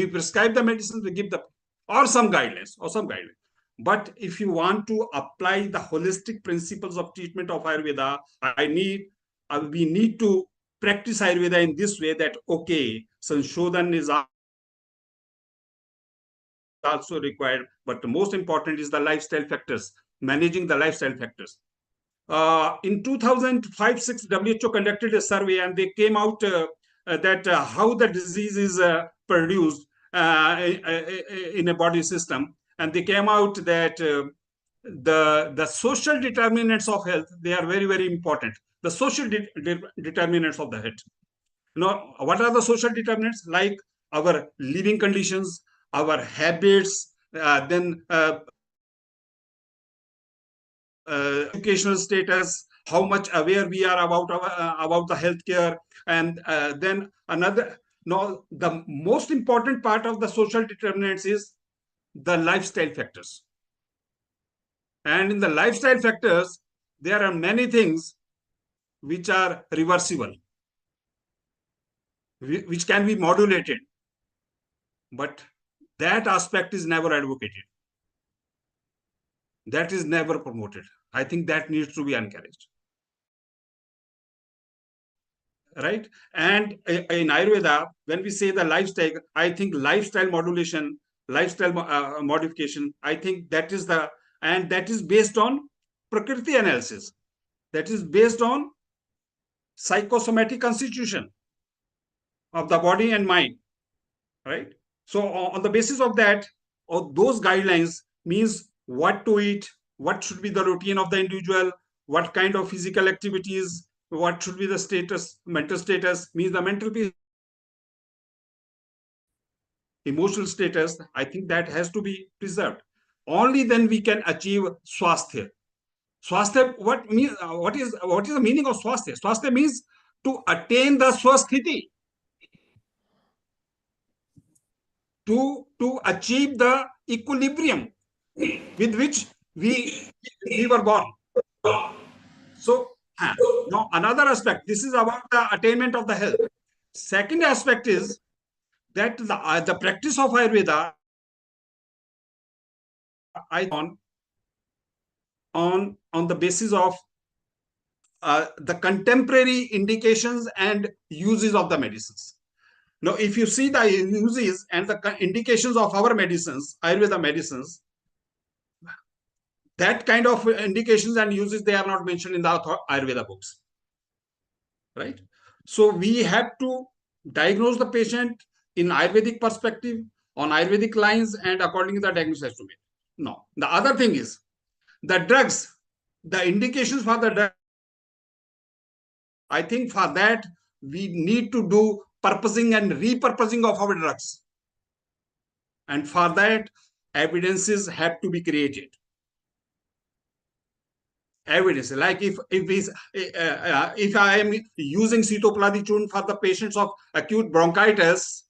prescribe the medicines, we give or some guidelines. But if you want to apply the holistic principles of treatment of Ayurveda, we need to practice Ayurveda in this way that, okay, Sanshodhan is also required, but the most important is the lifestyle factors, managing the lifestyle factors. In 2005-6, WHO conducted a survey and they came out that how the disease is produced in a body system. And they came out that the social determinants of health, they are very, very important. The social determinants of the health. Now, what are the social determinants? Like our living conditions, our habits, then educational status, how much aware we are about the healthcare, and then another. No, the most important part of the social determinants is the lifestyle factors. And in the lifestyle factors, there are many things which are reversible, which can be modulated, but that aspect is never advocated. That is never promoted. I think that needs to be encouraged. Right? And in Ayurveda, when we say the lifestyle, I think lifestyle modulation, lifestyle modification, I think that is that is based on Prakriti analysis. That is based on psychosomatic constitution of the body and mind. Right? So on the basis of that, or those guidelines means what to eat, what should be the routine of the individual, what kind of physical activities, what should be the status, mental status, means the mental peace, emotional status. I think that has to be preserved. Only then we can achieve swasthya. Swasthya, what is the meaning of swasthya? Swasthya means to attain the swasthiti, to achieve the equilibrium with which we were born. So now another aspect, this is about the attainment of the health. Second aspect is that the practice of Ayurveda on the basis of the contemporary indications and uses of the medicines. Now, if you see the uses and the indications of our medicines, Ayurveda medicines, that kind of indications and uses, they are not mentioned in the Ayurveda books. Right? So we have to diagnose the patient in Ayurvedic perspective, on Ayurvedic lines, and according to the diagnosis has to be. No. The other thing is the drugs, the indications for the drug. I think for that, we need to do purposing and repurposing of our drugs. And for that, evidences have to be created. Evidence, like if I am using Cetoplasma for the patients of acute bronchitis,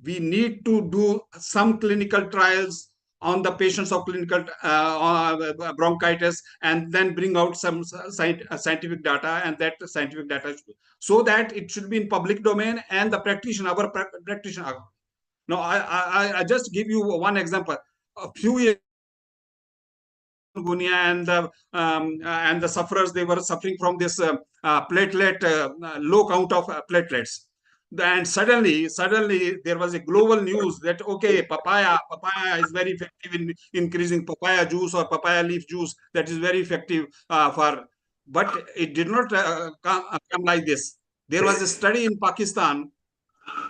we need to do some clinical trials on the patients of clinical bronchitis, and then bring out some scientific data, and that scientific data, so that it should be in public domain, and the practitioner, our practitioner. Now, I just give you one example. A few years and the sufferers, they were suffering from this platelet low count of platelets. And suddenly there was a global news that okay, papaya is very effective in increasing papaya juice or papaya leaf juice, that is very effective for. But it did not come like this. There was a study in Pakistan.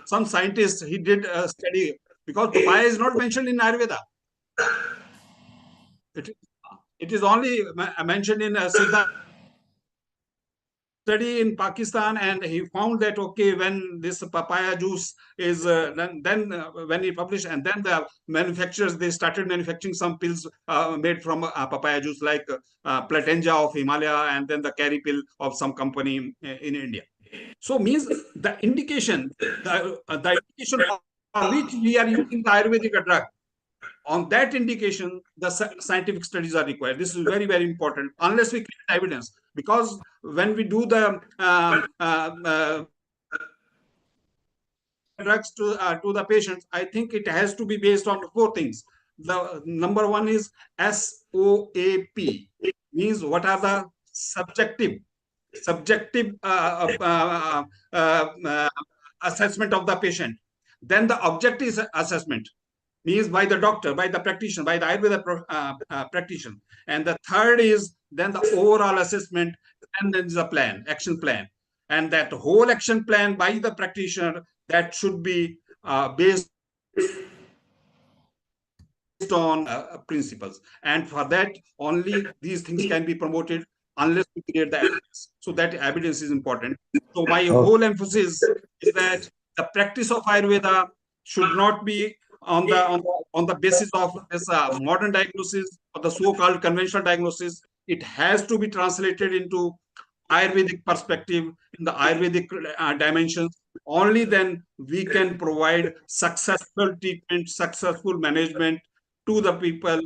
Some scientist, he did a study, because papaya is not mentioned in Ayurveda. It is only mentioned in a Siddha study in Pakistan, and he found that okay, when this papaya juice is then when he published, and then the manufacturers, they started manufacturing some pills made from papaya juice, like Platenja of Himalaya, and then the Carry pill of some company in India. So means the indication, the indication for which we are using the Ayurvedic drug, on that indication, the scientific studies are required. This is very, very important, unless we create evidence. Because when we do the drugs to the patients, I think it has to be based on 4 things. The number 1 is SOAP, means what are the subjective assessment of the patient. Then the objective assessment, means by the doctor, by the practitioner, by the Ayurveda practitioner. And the third is then the overall assessment, and then the plan, action plan. And that whole action plan by the practitioner, that should be based on principles. And for that, only these things can be promoted unless we create the evidence. So that evidence is important. So my whole emphasis is that the practice of Ayurveda should not be on the basis of this modern diagnosis or the so-called conventional diagnosis. It has to be translated into Ayurvedic perspective, in the Ayurvedic dimensions. Only then we can provide successful treatment, successful management to the people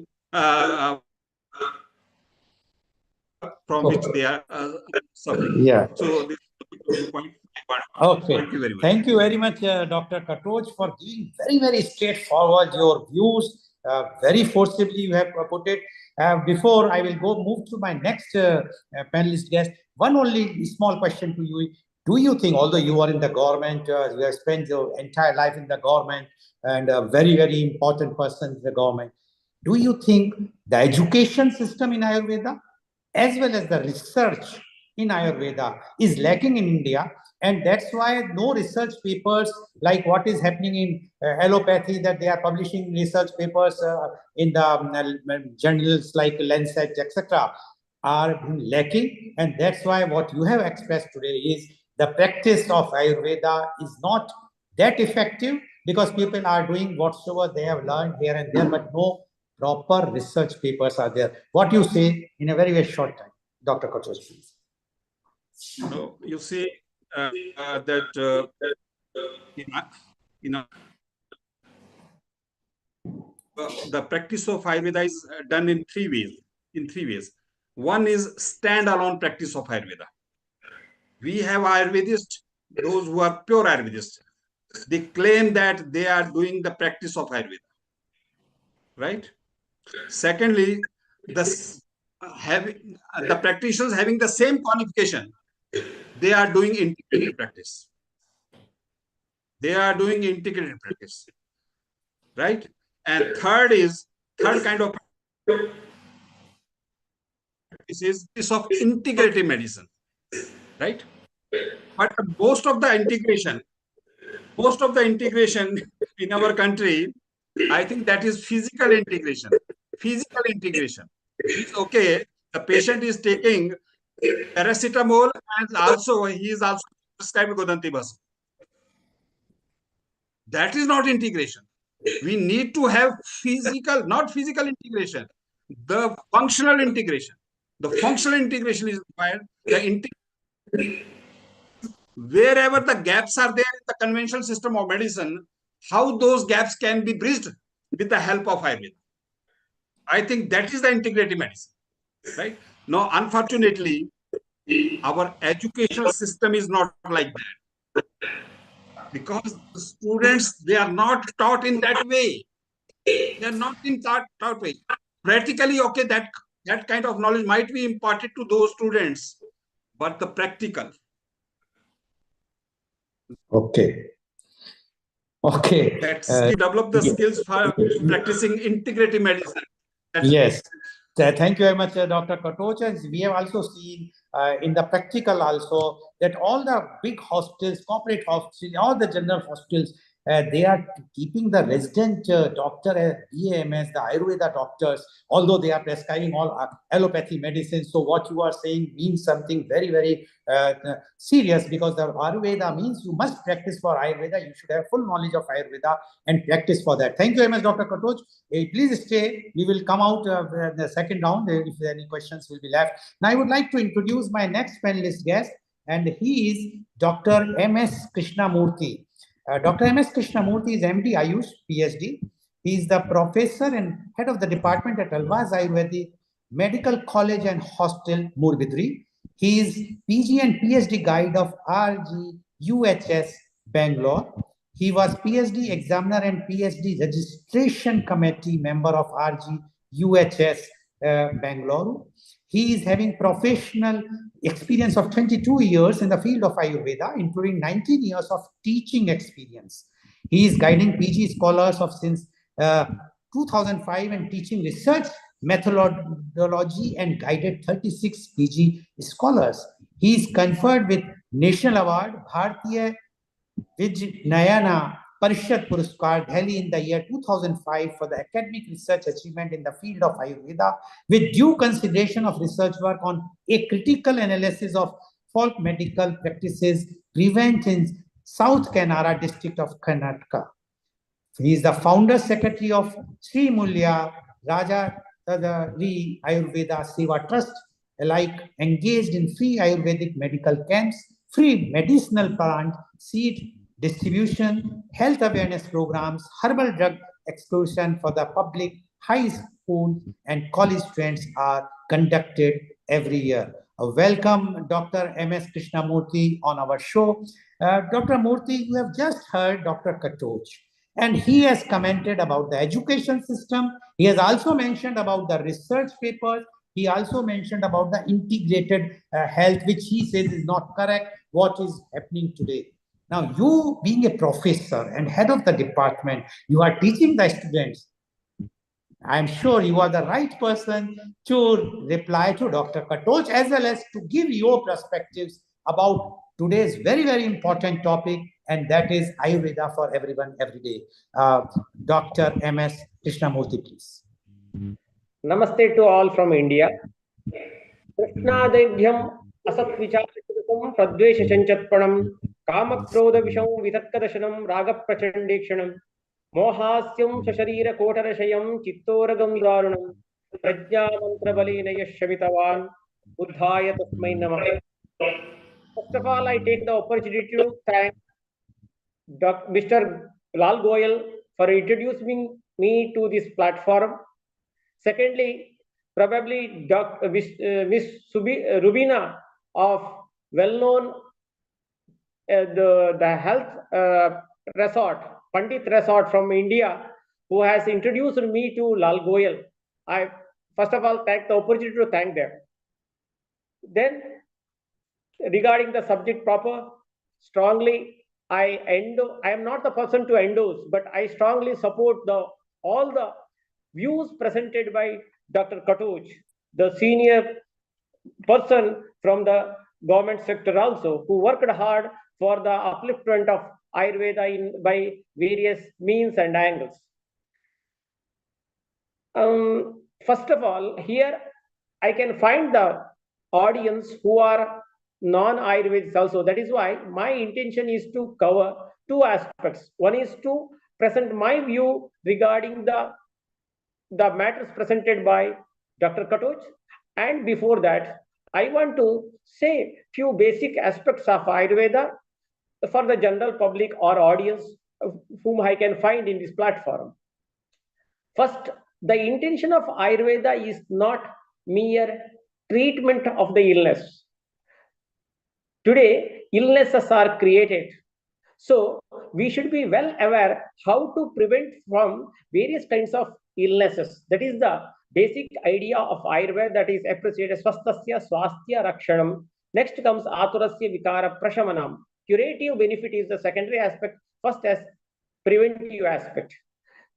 from which they are suffering. Yeah. So this is the point. Okay. Thank you very much. Thank you very much, Dr. Katroj, for giving very, very straightforward your views. Very forcibly you have put it. Before I will move to my next panelist guest, one only small question to you. Do you think, although you are in the government, you have spent your entire life in the government, and a very, very important person in the government, do you think the education system in Ayurveda, as well as the research in Ayurveda, is lacking in India? And that's why no research papers, like what is happening in allopathy, that they are publishing research papers in the journals like Lancet, etc., are lacking. And that's why what you have expressed today is the practice of Ayurveda is not that effective, because people are doing whatsoever they have learned here and there, but no proper research papers are there. What you say in a very, very short time, Dr. Katroj, please. No, you see that the practice of Ayurveda is done in 3 ways. One is standalone practice of Ayurveda. We have Ayurvedists, those who are pure Ayurvedists. They claim that they are doing the practice of Ayurveda, right? Secondly, the practitioners having the same qualification, they are doing integrated practice. They are doing integrated practice, right? And third kind of practice is of integrative medicine, right? But most of the integration in our country, I think that is physical integration. Physical integration is okay. The patient is taking paracetamol, and also he is also prescribed Godanti Bhasma. That is not integration. We need to have physical, not physical integration, the functional integration. The functional integration is required. Wherever the gaps are there in the conventional system of medicine, how those gaps can be bridged with the help of Ayurveda. I think that is the integrative medicine, right? Now, unfortunately, our educational system is not like that, because the students, they are not taught in that way. They are not in taught way. Practically, okay, that kind of knowledge might be imparted to those students, but the practical. Okay. Okay. That's develop the skills for practicing integrative medicine. Yes. Thank you very much, Dr. Katoch. And we have also seen in the practical also that all the big hospitals, corporate hospitals, all the general hospitals, they are keeping the resident doctor as BAMS, the Ayurveda doctors, although they are prescribing all allopathy medicine. So what you are saying means something very, very serious, because the Ayurveda means you must practice for Ayurveda. You should have full knowledge of Ayurveda and practice for that. Thank you very much, Dr. Katoch. Please stay. We will come out the second round. If there are any questions will be left. Now I would like to introduce my next panelist guest, and he is Dr. M.S. Krishnamurthy. Dr. M.S. Krishnamurthy is MD Ayush, PhD. He is the professor and head of the department at Alvaz Ayurvedic Medical College and Hospital, Murbidri. He is PG and PhD guide of RGUHS, Bangalore. He was PhD examiner and PhD registration committee member of RGUHS, Bangalore. He is having professional experience of 22 years in the field of Ayurveda, including 19 years of teaching experience. He is guiding PG scholars of since 2005 and teaching research methodology and guided 36 PG scholars. He is conferred with National Award, Bharatiya Vijnayana Parishad Puraskar, Delhi in the year 2005 for the academic research achievement in the field of Ayurveda, with due consideration of research work on a critical analysis of folk medical practices prevalent in South Kannada district of Karnataka. He is the founder secretary of Sri Mulya Raja Tadari Ayurveda Seva Trust, alike engaged in free Ayurvedic medical camps, free medicinal plant seed distribution, health awareness programs, herbal drug exclusion for the public, high school and college students are conducted every year. Welcome, Dr. M.S. Krishnamurthy on our show. Dr. Murthy, you have just heard Dr. Katoch, and he has commented about the education system. He has also mentioned about the research papers. He also mentioned about the integrated health, which he says is not correct, what is happening today. Now, you being a professor and head of the department, you are teaching the students. I'm sure you are the right person to reply to Dr. Katoch, as well as to give your perspectives about today's very, very important topic, and that is Ayurveda for everyone, every day. Dr. M.S. Krishnamurthy, please. Namaste to all from India. Krishnadebhyam asatvicharachitam pradvesha chanchatpanam kamakrodavisham vitatkadashanam ragaprachandekshanam mohasyam shasharira kotarashayam chittoragam dvarunam prajnamantrabalena yashavitavan buddhaya tasmai namah. First of all, I take the opportunity to thank Mr. Lal Goyal for introducing me to this platform. Secondly, probably Miss Rubina of well-known the health resort, Pandit Resort from India, who has introduced me to Lal Goyal. I first of all take the opportunity to thank them. Then, regarding the subject proper, strongly I am not the person to endorse, but I strongly support all the views presented by Dr. Katoch, the senior person from the government sector also, who worked hard for the upliftment of Ayurveda by various means and angles. First of all, here I can find the audience who are non-Ayurvedics also. That is why my intention is to cover two aspects. One is to present my view regarding the matters presented by Dr. Katoch, and before that, I want to say few basic aspects of Ayurveda for the general public or audience whom I can find in this platform. First, the intention of Ayurveda is not mere treatment of the illness. Today, illnesses are created. So we should be well aware how to prevent from various kinds of illnesses. That is the basic idea of Ayurveda that is appreciated. Swastasya swasthya rakshanam. Next comes aturasya vikara prashamanam. Curative benefit is the secondary aspect. First as preventive aspect.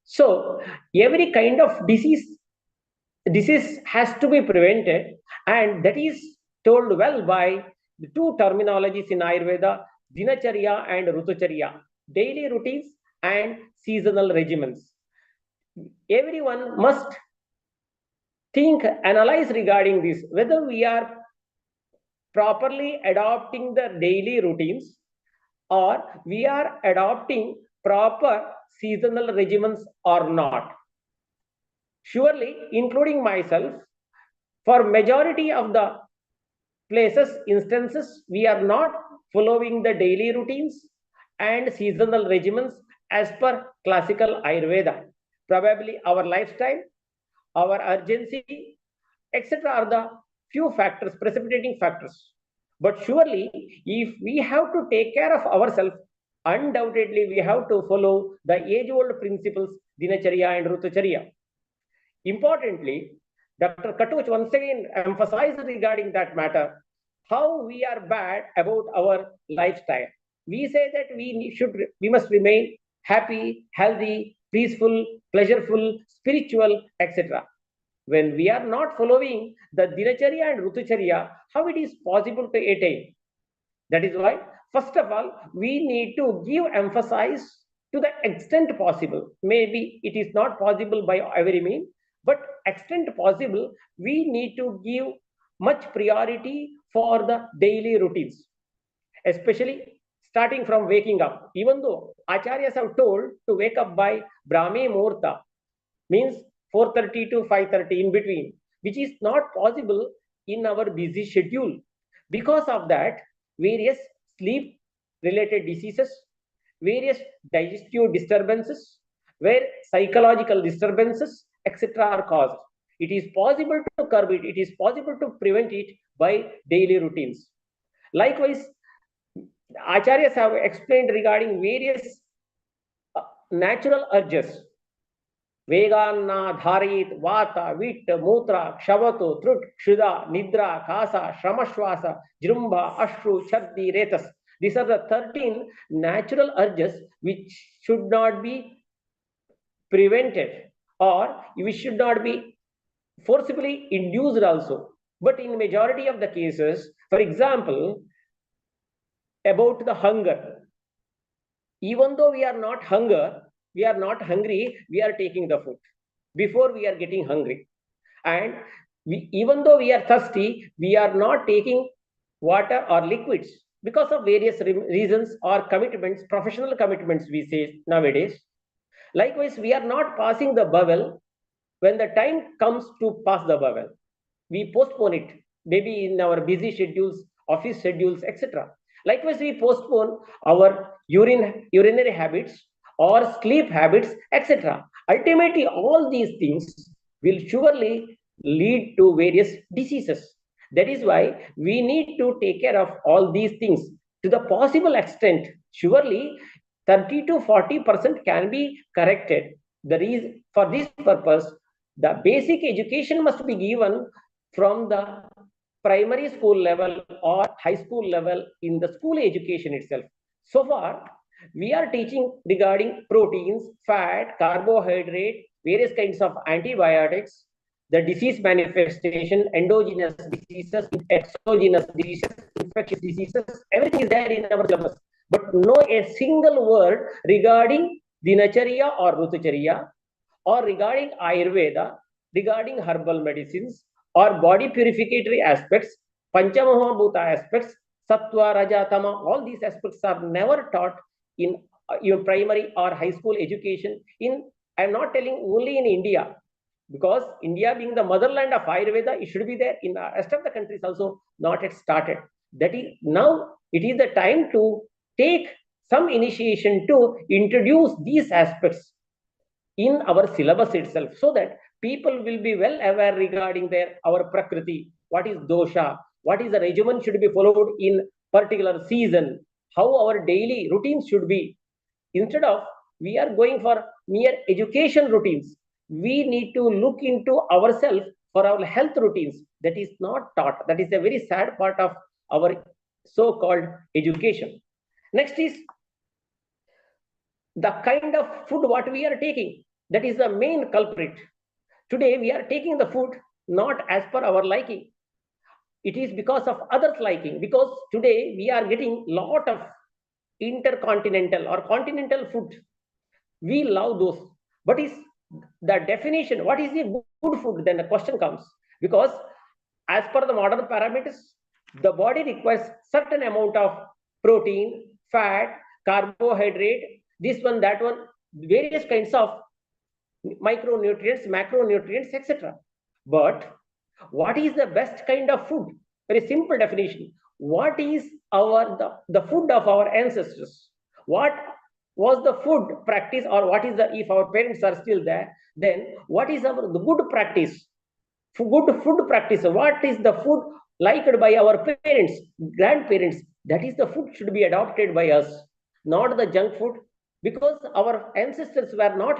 So every kind of disease has to be prevented, and that is told well by the two terminologies in Ayurveda, dinacharya and rutucharya, daily routines and seasonal regimens. Everyone must think, analyze regarding this, whether we are properly adopting the daily routines or we are adopting proper seasonal regimens or not. Surely, including myself, for majority of the instances, we are not following the daily routines and seasonal regimens as per classical Ayurveda. Probably our lifestyle, our urgency, etc. are the few factors, precipitating factors. But surely, if we have to take care of ourselves, undoubtedly we have to follow the age-old principles, dinacharya and rutucharya. Importantly, Dr. Katuch once again emphasized regarding that matter, how we are bad about our lifestyle. We say that we must remain happy, healthy, peaceful, pleasureful, spiritual, etc. When we are not following the dinacharya and rutucharya, how it is possible to attain? That is why, first of all, we need to give emphasis to the extent possible. Maybe it is not possible by every means, but extent possible, we need to give much priority for the daily routines, especially starting from waking up. Even though acharyas have told to wake up by Brahmi Muhurta, means 4:30 to 5:30 in between, which is not possible in our busy schedule. Because of that, various sleep related diseases, various digestive disturbances, where psychological disturbances, etc. are caused. It is possible to curb it. It is possible to prevent it by daily routines. Likewise, acharyas have explained regarding various natural urges. Veganna, Dharit, Vata, Vit, Mutra, Kshavatu, Trut, Kshida, Nidra, Kasa, Shramashwasa, Jrumba, Ashru, Chaddi, Retas. These are the 13 natural urges which should not be prevented, or which should not be forcibly induced also. But in majority of the cases, for example, about the hunger, even though we are not hungry, we are taking the food before we are getting hungry. And even though we are thirsty, we are not taking water or liquids because of various reasons or commitments, professional commitments we say nowadays. Likewise, we are not passing the bowel when the time comes to pass the bowel. We postpone it, maybe in our busy schedules, office schedules, etc. Likewise, we postpone our urinary habits or sleep habits, etc. Ultimately, all these things will surely lead to various diseases. That is why we need to take care of all these things to the possible extent. Surely, 30 to 40% can be corrected. For this purpose, the basic education must be given from the primary school level or high school level in the school education itself. So far, we are teaching regarding proteins, fat, carbohydrate, various kinds of antibiotics, the disease manifestation, endogenous diseases, exogenous diseases, infectious diseases, everything is there in our syllabus. But no a single word regarding dinacharya or rutucharya, or regarding Ayurveda, regarding herbal medicines, or body purificatory aspects, Panchamahabhuta aspects, Sattva, Raja, Tama, all these aspects are never taught in your primary or high school education. I'm not telling only in India, because India being the motherland of Ayurveda, it should be there. In the rest of the countries also not yet started. That is, now it is the time to take some initiation to introduce these aspects in our syllabus itself, so that people will be well aware regarding our Prakriti, what is dosha, what is the regimen should be followed in particular season, how our daily routines should be. Instead of we are going for mere education routines, we need to look into ourselves for our health routines. That is not taught. That is a very sad part of our so-called education. Next is the kind of food what we are taking. That is the main culprit. Today we are taking the food not as per our liking. It is because of others' liking. Because today we are getting lot of intercontinental or continental food. We love those. But is the definition, what is a good food? Then the question comes. Because as per the modern parameters, the body requires certain amount of protein, fat, carbohydrate, this one, that one, various kinds of micronutrients, macronutrients, etc. But what is the best kind of food? Very simple definition. What is the food of our ancestors? What was the food practice, or what is the, if our parents are still there, then what is the good practice? Good food practice. What is the food liked by our parents, grandparents? That is the food should be adopted by us, not the junk food, because our ancestors were not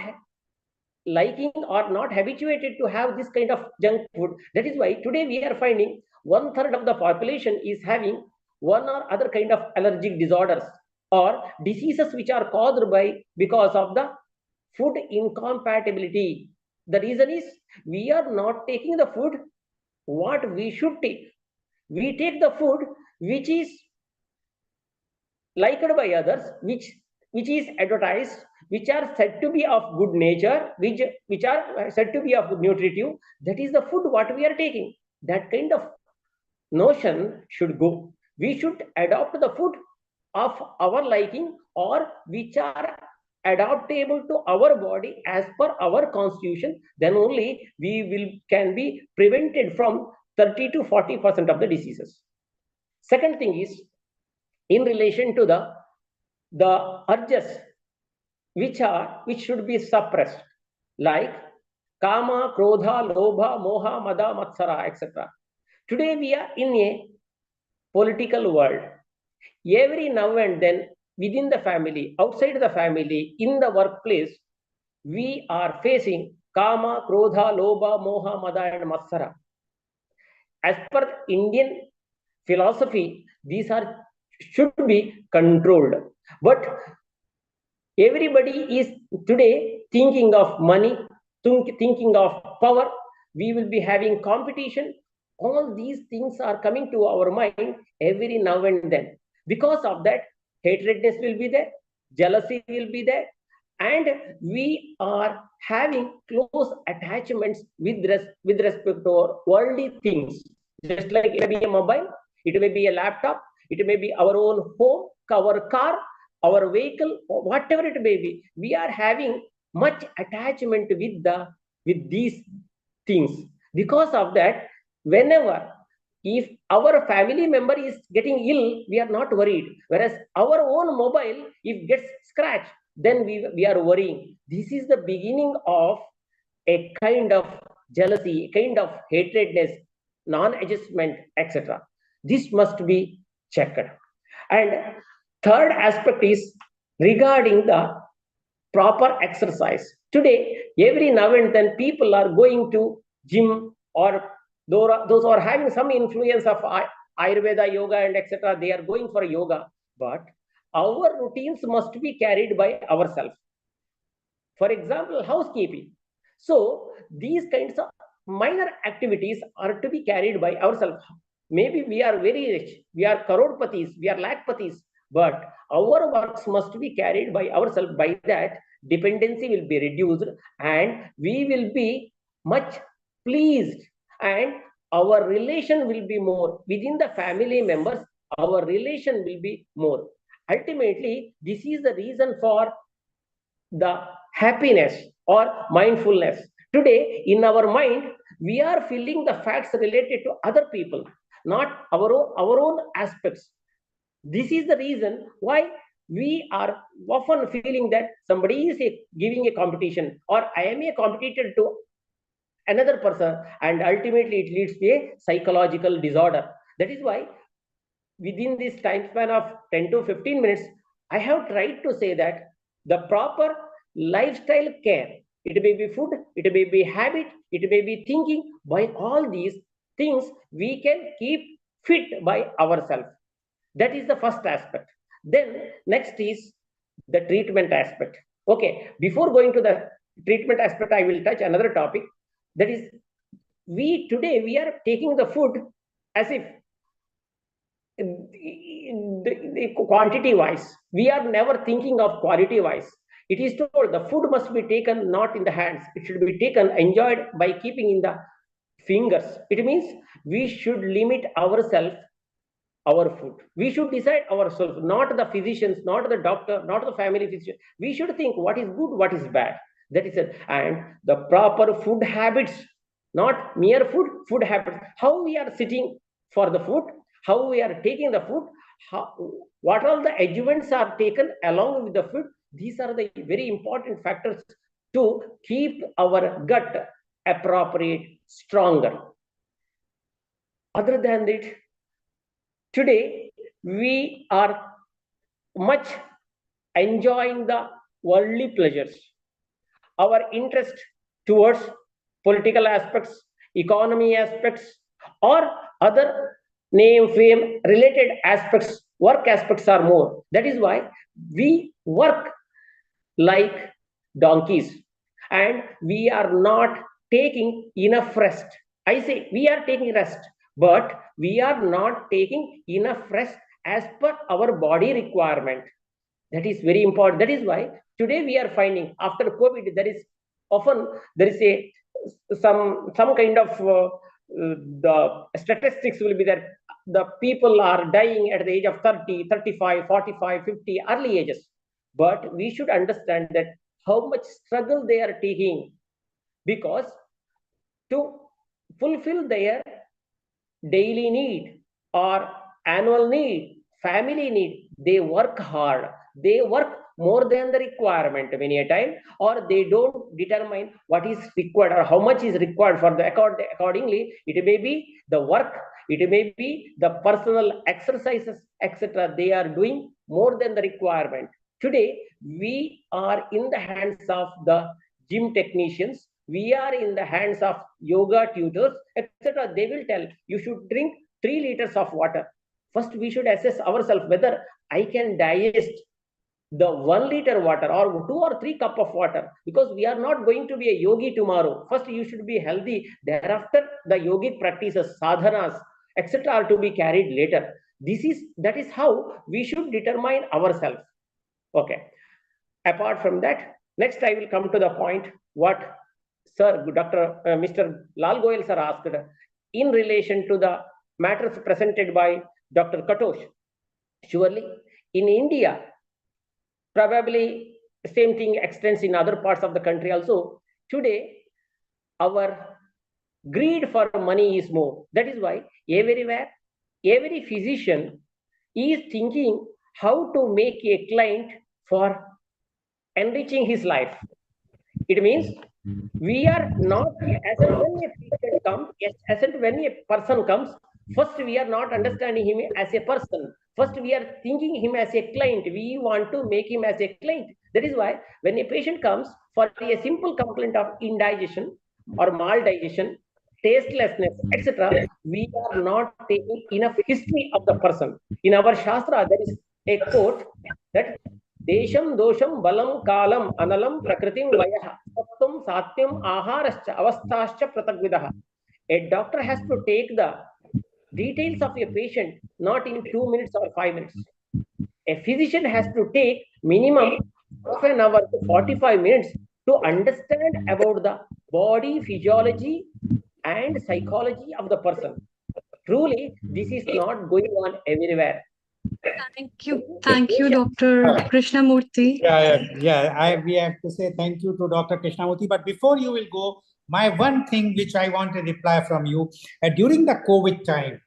liking or not habituated to have this kind of junk food. That is why today we are finding 1/3 of the population is having one or other kind of allergic disorders or diseases which are caused by because of the food incompatibility. The reason is we are not taking the food what we should take. We take the food which is liked by others, which is advertised, which are said to be of good nature, which are said to be of nutritive. That is the food what we are taking. That kind of notion should go. We should adopt the food of our liking, or which are adaptable to our body as per our constitution. Then only we can be prevented from 30 to 40% of the diseases. Second thing is in relation to the urges which should be suppressed, like kama, krodha, lobha, moha, mada, matsara, etc. Today we are in a political world. Every now and then, within the family, outside the family, in the workplace, we are facing kama, krodha, lobha, moha, mada, and matsara. As per Indian philosophy, these should be controlled. But everybody is today thinking of money, thinking of power. We will be having competition. All these things are coming to our mind every now and then. Because of that, hatredness will be there, jealousy will be there, and we are having close attachments with respect to our worldly things. Just like it may be a mobile, it may be a laptop, it may be our own home, our car, our vehicle, whatever it may be. We are having much attachment with these things. Because of that, whenever if our family member is getting ill, we are not worried. Whereas our own mobile, if gets scratched, then we are worrying. This is the beginning of a kind of jealousy, a kind of hatredness, non-adjustment, etc. This must be checked. And third aspect is regarding the proper exercise. Today, every now and then, people are going to gym, or those who are having some influence of Ayurveda, yoga, and etc. They are going for yoga. But our routines must be carried by ourselves. For example, housekeeping. So these kinds of minor activities are to be carried by ourselves. Maybe we are very rich, we are crorepathies, we are lakpathis, but our works must be carried by ourselves. By that, dependency will be reduced, and we will be much pleased, and our relation will be more within the family members. Our relation will be more. Ultimately, this is the reason for the happiness or mindfulness. Today, in our mind, we are feeling the facts related to other people, not our own aspects. This is the reason why we are often feeling that somebody is giving a competition, or I am a competitor to another person, and ultimately it leads to a psychological disorder. That is why within this time span of 10 to 15 minutes, I have tried to say that the proper lifestyle care, it may be food, it may be habit, it may be thinking, by all these things we can keep fit by ourselves. That is the first aspect. Then next is the treatment aspect. Okay, before going to the treatment aspect, I will touch another topic. That is, we today we are taking the food as if the quantity wise, we are never thinking of quality wise. It is told the food must be taken not in the hands, it should be taken, enjoyed by keeping in the fingers. It means we should limit ourselves, our food. We should decide ourselves, not the physicians, not the doctor, not the family physician. We should think what is good, what is bad. That is it. And the proper food habits, not mere food, food habits. How we are sitting for the food, how we are taking the food, what all the adjuvants are taken along with the food. These are the very important factors to keep our gut appropriate, stronger. Other than that, today we are much enjoying the worldly pleasures. Our interest towards political aspects, economy aspects, or other name, fame related aspects, work aspects are more. That is why we work like donkeys and we are not taking enough rest. I say we are taking rest, but we are not taking enough rest as per our body requirement. That is very important. That is why today we are finding after COVID, there is often there is a some kind of the statistics will be that the people are dying at the age of 30, 35, 45, 50, early ages. But we should understand that how much struggle they are taking, because to fulfill their daily need or annual need, family need, they work hard, they work more than the requirement many a time, or they don't determine what is required or how much is required for the accordingly. It may be the work, it may be the personal exercises, etc. They are doing more than the requirement. Today we are in the hands of the gym technicians, we are in the hands of yoga tutors, etc. They will tell you should drink 3 liters of water. First we should assess ourselves whether I can digest the 1 liter water or 2 or 3 cup of water, because we are not going to be a yogi tomorrow. First you should be healthy, thereafter the yogic practices, sadhanas, etc. are to be carried later. That is how we should determine ourselves. Okay, apart from that, next I will come to the point what sir, Mr. Lal Goyal sir asked in relation to the matters presented by Dr. Katosh. Surely in India, probably same thing extends in other parts of the country also. Today, our greed for money is more. That is why everywhere, every physician is thinking how to make a client for enriching his life. It means we are not, as and when a patient comes, as and when a person comes, first we are not understanding him as a person. First we are thinking him as a client. We want to make him as a client. That is why when a patient comes for a simple complaint of indigestion or maldigestion, tastelessness, etc., we are not taking enough history of the person. In our Shastra, there is a quote that Desham dosham balam kalam analam prakritim vayah sattam satyam aharascha avasthascha pratagvidah. A doctor has to take the details of a patient not in 2 minutes or 5 minutes. A physician has to take minimum half an hour to 45 minutes to understand about the body physiology and psychology of the person. Truly, this is not going on everywhere. Thank you, Dr. Krishnamurthy. We have to say thank you to Dr. Krishnamurthy. But before you will go, my one thing which I want to reply from you, during the COVID time,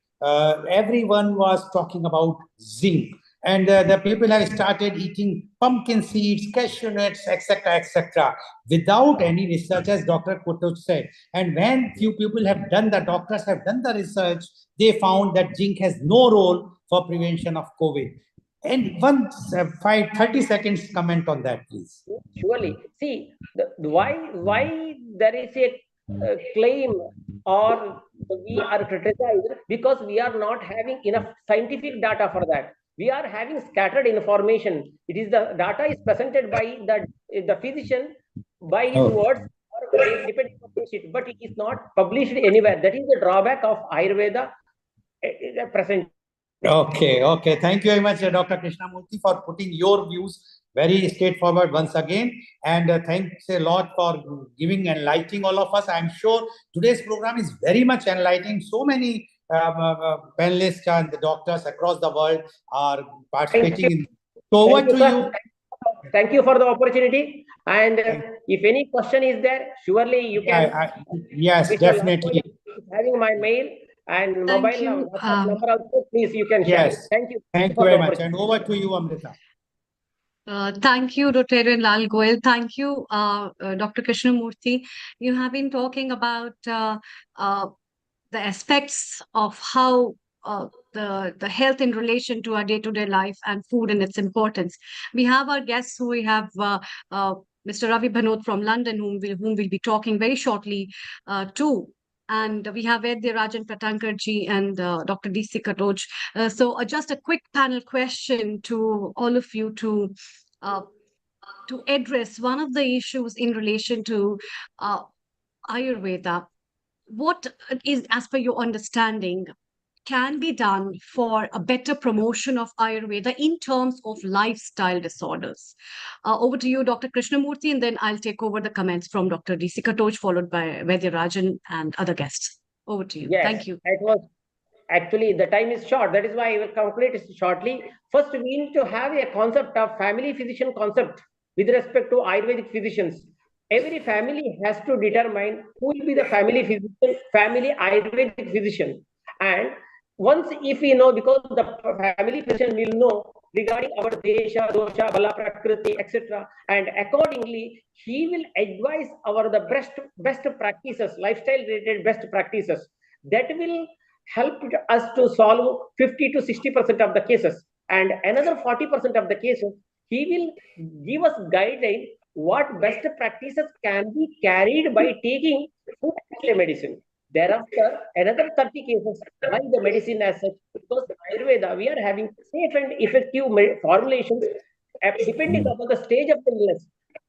everyone was talking about zinc. And the people have started eating pumpkin seeds, cashew nuts, etc., without any research, as Dr. Kutuj said. And when few people have done the doctors have done the research, they found that zinc has no role for prevention of COVID. And 30 seconds comment on that, please. Surely. See, why there is a claim or we are criticized because we are not having enough scientific data for that. We are having scattered information. It is the data is presented by the physician by his words or depending on it, but it is not published anywhere. That is the drawback of Ayurveda present. Okay. Thank you very much, Dr. Krishnamurthy, for putting your views very straightforward once again. And thanks a lot for giving enlightening all of us. I'm sure today's program is very much enlightening. So many panelists and the doctors across the world are participating in. So over to you. Thank you for the opportunity. And if any question is there, surely you can. Yes, Mr. definitely. Having my mail and mobile number also, please you can share. Yes. Thank you. Thank you very much. And over to you, Amrita. Thank you, Dr. Lal Goyal. Thank you, Dr. Krishnamurthy. You have been talking about the aspects of how the health in relation to our day-to-day life and food and its importance. We have our guests who we have Mr. Ravi Bhanot from London, whom we'll be talking very shortly to. And we have Vaidya Rajan Pratankarji and Dr. D.C. Katoj. So just a quick panel question to all of you to address one of the issues in relation to Ayurveda. What is, as per your understanding, can be done for a better promotion of Ayurveda in terms of lifestyle disorders? Over to you, Dr. Krishnamurthy, and then I'll take over the comments from Dr. D.C. Katoj, followed by Vaidya Rajan and other guests. Over to you. Yes, thank you. It was actually the time is short. That is why I will conclude it shortly. First, we need to have a concept of family physician concept with respect to Ayurvedic physicians. Every family has to determine who will be the family physician, family Ayurvedic physician. And once if we know, because the family physician will know regarding our desha, dosha, bala, prakriti, etc. And accordingly, he will advise our the best practices, lifestyle related best practices that will help us to solve 50 to 60% of the cases. And another 40% of the cases, he will give us guideline what best practices can be carried by taking food as a medicine. Thereafter, another 30 cases by the medicine as such, because Ayurveda, we are having safe and effective formulations depending upon the stage of the illness.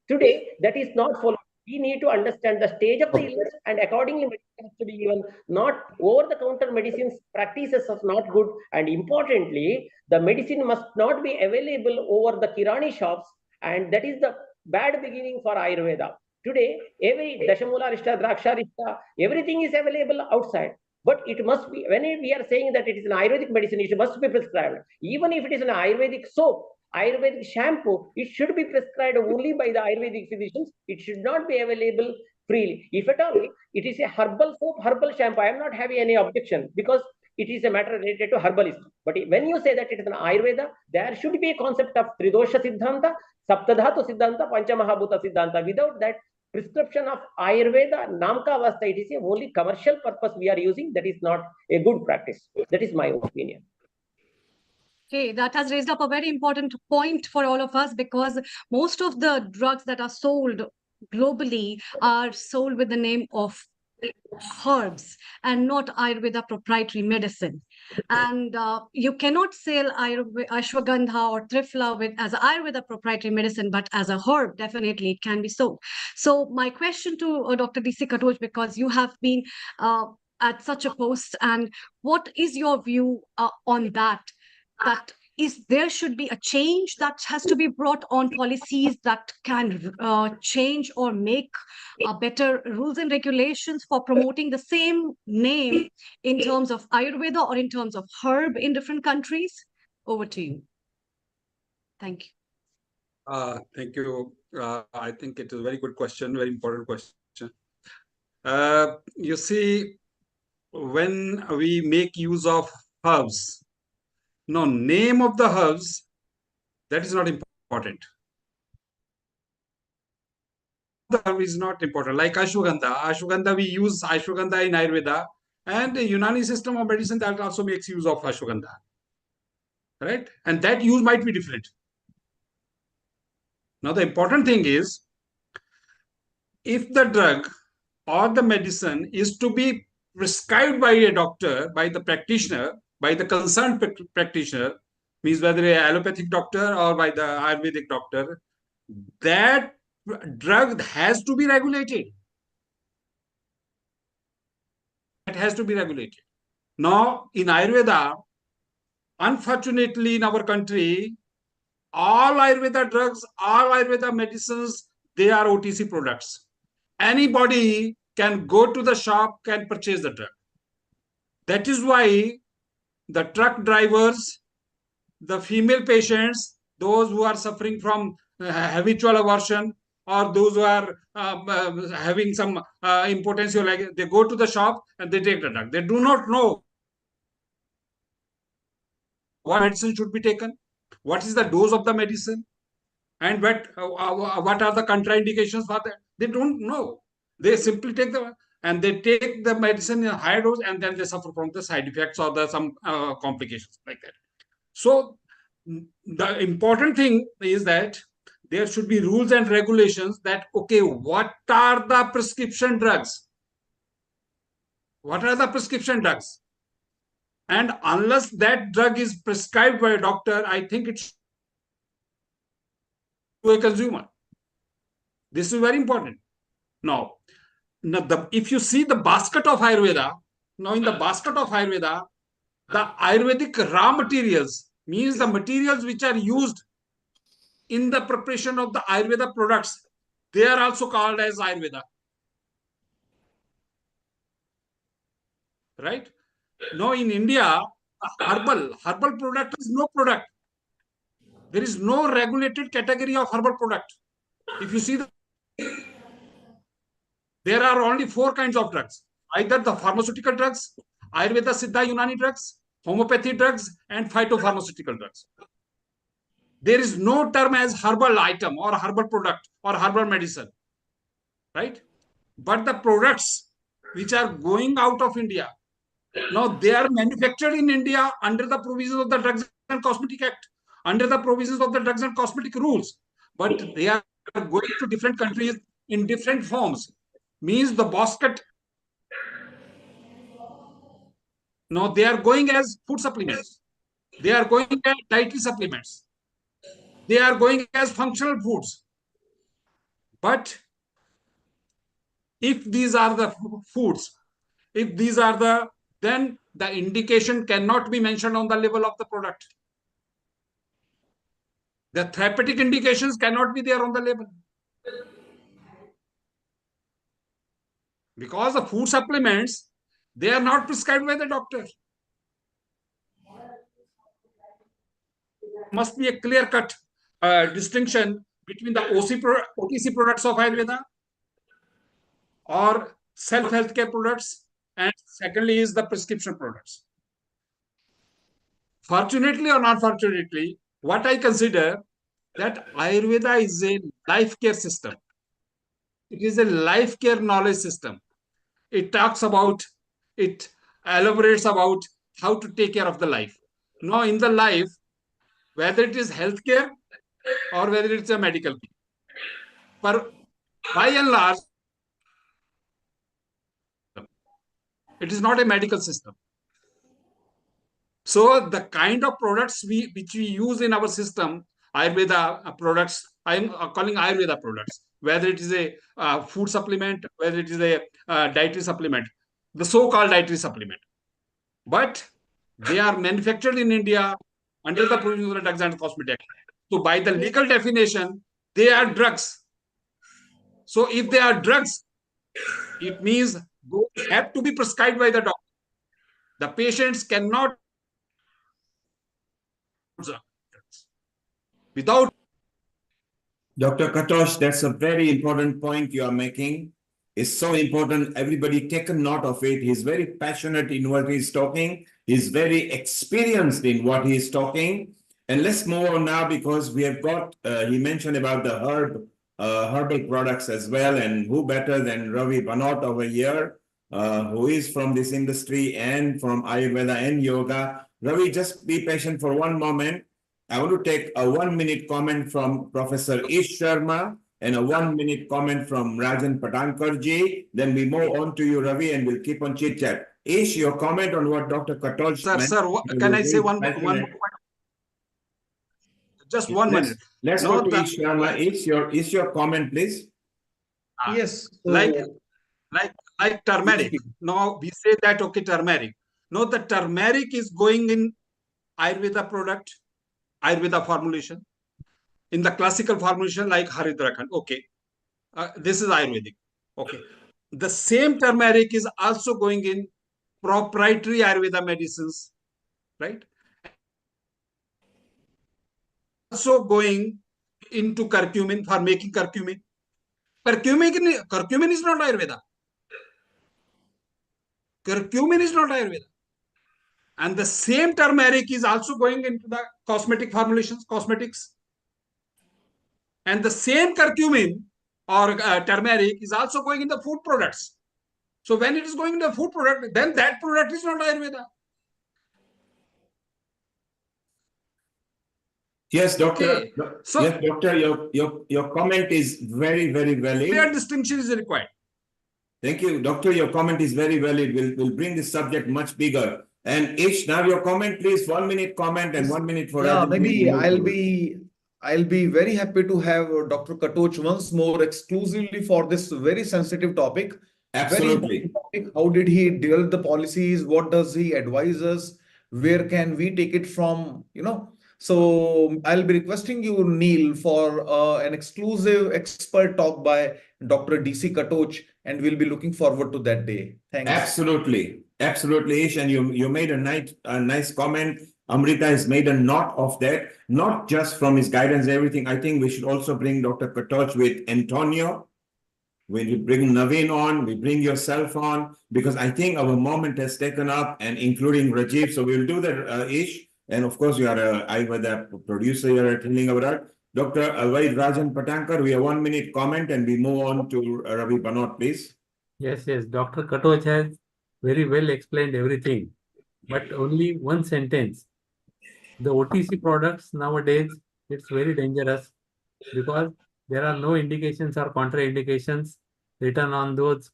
Today, that is not followed. We need to understand the stage of the illness, and accordingly, medicine has to be given. Not over-the-counter medicines practices are not good, and importantly, the medicine must not be available over the kirani shops, and that is the bad beginning for Ayurveda. Today, every Dashamula Rishta, Draksha Rishta, everything is available outside. But it must be, when we are saying that it is an Ayurvedic medicine, it must be prescribed. Even if it is an Ayurvedic soap, Ayurvedic shampoo, it should be prescribed only by the Ayurvedic physicians. It should not be available freely. If at all, it is a herbal soap, herbal shampoo, I am not having any objection because it is a matter related to herbalist. But when you say that it is an Ayurveda, there should be a concept of Tridosha Siddhanta, Saptadhatu Siddhanta, Panchamahabhuta Siddhanta. Without that, prescription of Ayurveda, Namka Avastha, it is a only commercial purpose we are using. That is not a good practice. That is my opinion. Okay, that has raised up a very important point for all of us, because most of the drugs that are sold globally are sold with the name of herbs and not Ayurveda proprietary medicine. And you cannot sell ashwagandha or triphala as Ayurveda proprietary medicine, but as a herb, definitely it can be sold. So my question to Dr. D.C. Katoj, because you have been at such a post, and what is your view on that? That is, there should be a change that has to be brought on policies that can change or make better rules and regulations for promoting the same name in terms of Ayurveda or in terms of herb in different countries? Over to you. Thank you. Thank you. I think it is a very good question, very important question. You see, when we make use of herbs, now name of the herbs That is not important. The herb is not important. Like ashwagandha. Ashwagandha, we use ashwagandha in Ayurveda, and the Unani system of medicine that also makes use of ashwagandha. Right? And that use might be different. Now, the important thing is, if the drug or the medicine is to be prescribed by a doctor, by the practitioner, by the concerned practitioner, means whether an allopathic doctor or by the Ayurvedic doctor, that drug has to be regulated. It has to be regulated. Now, in Ayurveda, unfortunately, in our country, all Ayurveda drugs, all Ayurveda medicines, they are OTC products. Anybody can go to the shop, can purchase the drug. That is why the truck drivers, the female patients, those who are suffering from habitual aversion, or those who are having some impotency, like they go to the shop and they take the drug. They do not know what medicine should be taken, what is the dose of the medicine, and what are the contraindications for that. They don't know. They simply take the medicine in a higher dose, and then they suffer from the side effects or some complications like that. So the important thing is that there should be rules and regulations that, okay, what are the prescription drugs? What are the prescription drugs? And unless that drug is prescribed by a doctor, I think it's to a consumer. This is very important. Now, if you see the basket of Ayurveda, now in the basket of Ayurveda, the Ayurvedic raw materials, means the materials which are used in the preparation of the Ayurveda products, they are also called as Ayurveda. Right? Now in India, herbal product is no product. There is no regulated category of herbal product. If you see, there are only 4 kinds of drugs: either the pharmaceutical drugs, Ayurveda, Siddha, Unani drugs, homeopathy drugs, and phytopharmaceutical drugs. There is no term as herbal item or herbal product or herbal medicine, right? But the products which are going out of India, now they are manufactured in India under the provisions of the Drugs and Cosmetic Act, under the provisions of the Drugs and Cosmetic Rules, but they are going to different countries in different forms. Means the basket, now they are going as food supplements, they are going as dietary supplements, they are going as functional foods. But if these are the foods, if these are then the indication cannot be mentioned on the label of the product. The therapeutic indications cannot be there on the label. Because the food supplements, they are not prescribed by the doctor. Must be a clear-cut distinction between the OTC products of Ayurveda or self-healthcare products, and secondly is the prescription products. Fortunately or unfortunately, what I consider that Ayurveda is a life care system. It is a life care knowledge system. It talks about, it elaborates about how to take care of the life. Now, in the life, whether it is healthcare or whether it's a medical care, but by and large, it is not a medical system. So the kind of products which we use in our system, Ayurveda products, I'm calling Ayurveda products, whether it is a food supplement, whether it is a dietary supplement, the so-called dietary supplement. But they are manufactured in India under the provisions of the Drugs and Cosmetic Act. So by the legal definition, they are drugs. So if they are drugs, it means those have to be prescribed by the doctor. The patients cannot without. Dr. Katosh, that's a very important point you are making. It's so important. Everybody take a note of it. He's very passionate in what he's talking. He's very experienced in what he's talking. And let's move on now because we have got, he mentioned about the herbal products as well. And who better than Ravi Banot over here, who is from this industry and from Ayurveda and yoga. Ravi, just be patient for one moment. I want to take a 1 minute comment from Professor Ish Sharma and a 1 minute comment from Rajan Patankarji. Then we move on to you, Ravi, and we'll keep on chit chat. Ish, your comment on what Dr. Katol Sir, can I say one more? Just 1 minute. Let's go to Ish Sharma. Ish, your comment, please. Yes. Like turmeric. Now we say that, okay, turmeric. No, the turmeric is going in Ayurveda product, Ayurveda formulation, in the classical formulation like Haridrakan. Okay. This is Ayurvedic. Okay. The same turmeric is also going in proprietary Ayurveda medicines, right? Also going into curcumin for making curcumin. Curcumin is not Ayurveda. Curcumin is not Ayurveda. And the same turmeric is also going into the cosmetic formulations, cosmetics. And the same curcumin or turmeric is also going in the food products. So when it is going in the food product, then that product is not Ayurveda. Yes, doctor. Okay. So, yes, doctor, your comment is very, very valid. Clear distinction is required. Thank you, doctor. Your comment is very valid. We'll bring this subject much bigger. And Ish, now your comment, please. 1 minute comment and 1 minute for Yeah, Rajan. maybe I'll be very happy to have Dr. Katoch once more exclusively for this very sensitive topic. Absolutely. Very topic. How did he develop the policies? What does he advise us? Where can we take it from? So I'll be requesting you, Neil, for an exclusive expert talk by Dr. DC Katoch, and we'll be looking forward to that day. Thanks. Absolutely. Absolutely, Ish. And you made a nice comment. Amrita has made a note of that, not just from his guidance and everything. I think we should also bring Dr. Katoch with Antonio. When we bring Naveen on, we bring yourself on, because I think our moment has taken up, and including Rajiv. So we'll do that, Ish. And of course, you are a Ayurveda producer here at Healing Our Art. Dr. Vaid Rajan Patankar, we have 1 minute comment and we move on to Ravi Banot, please. Yes. Dr. Katoch has very well explained everything, but only one sentence. The OTC products nowadays, it's very dangerous because there are no indications or contraindications written on those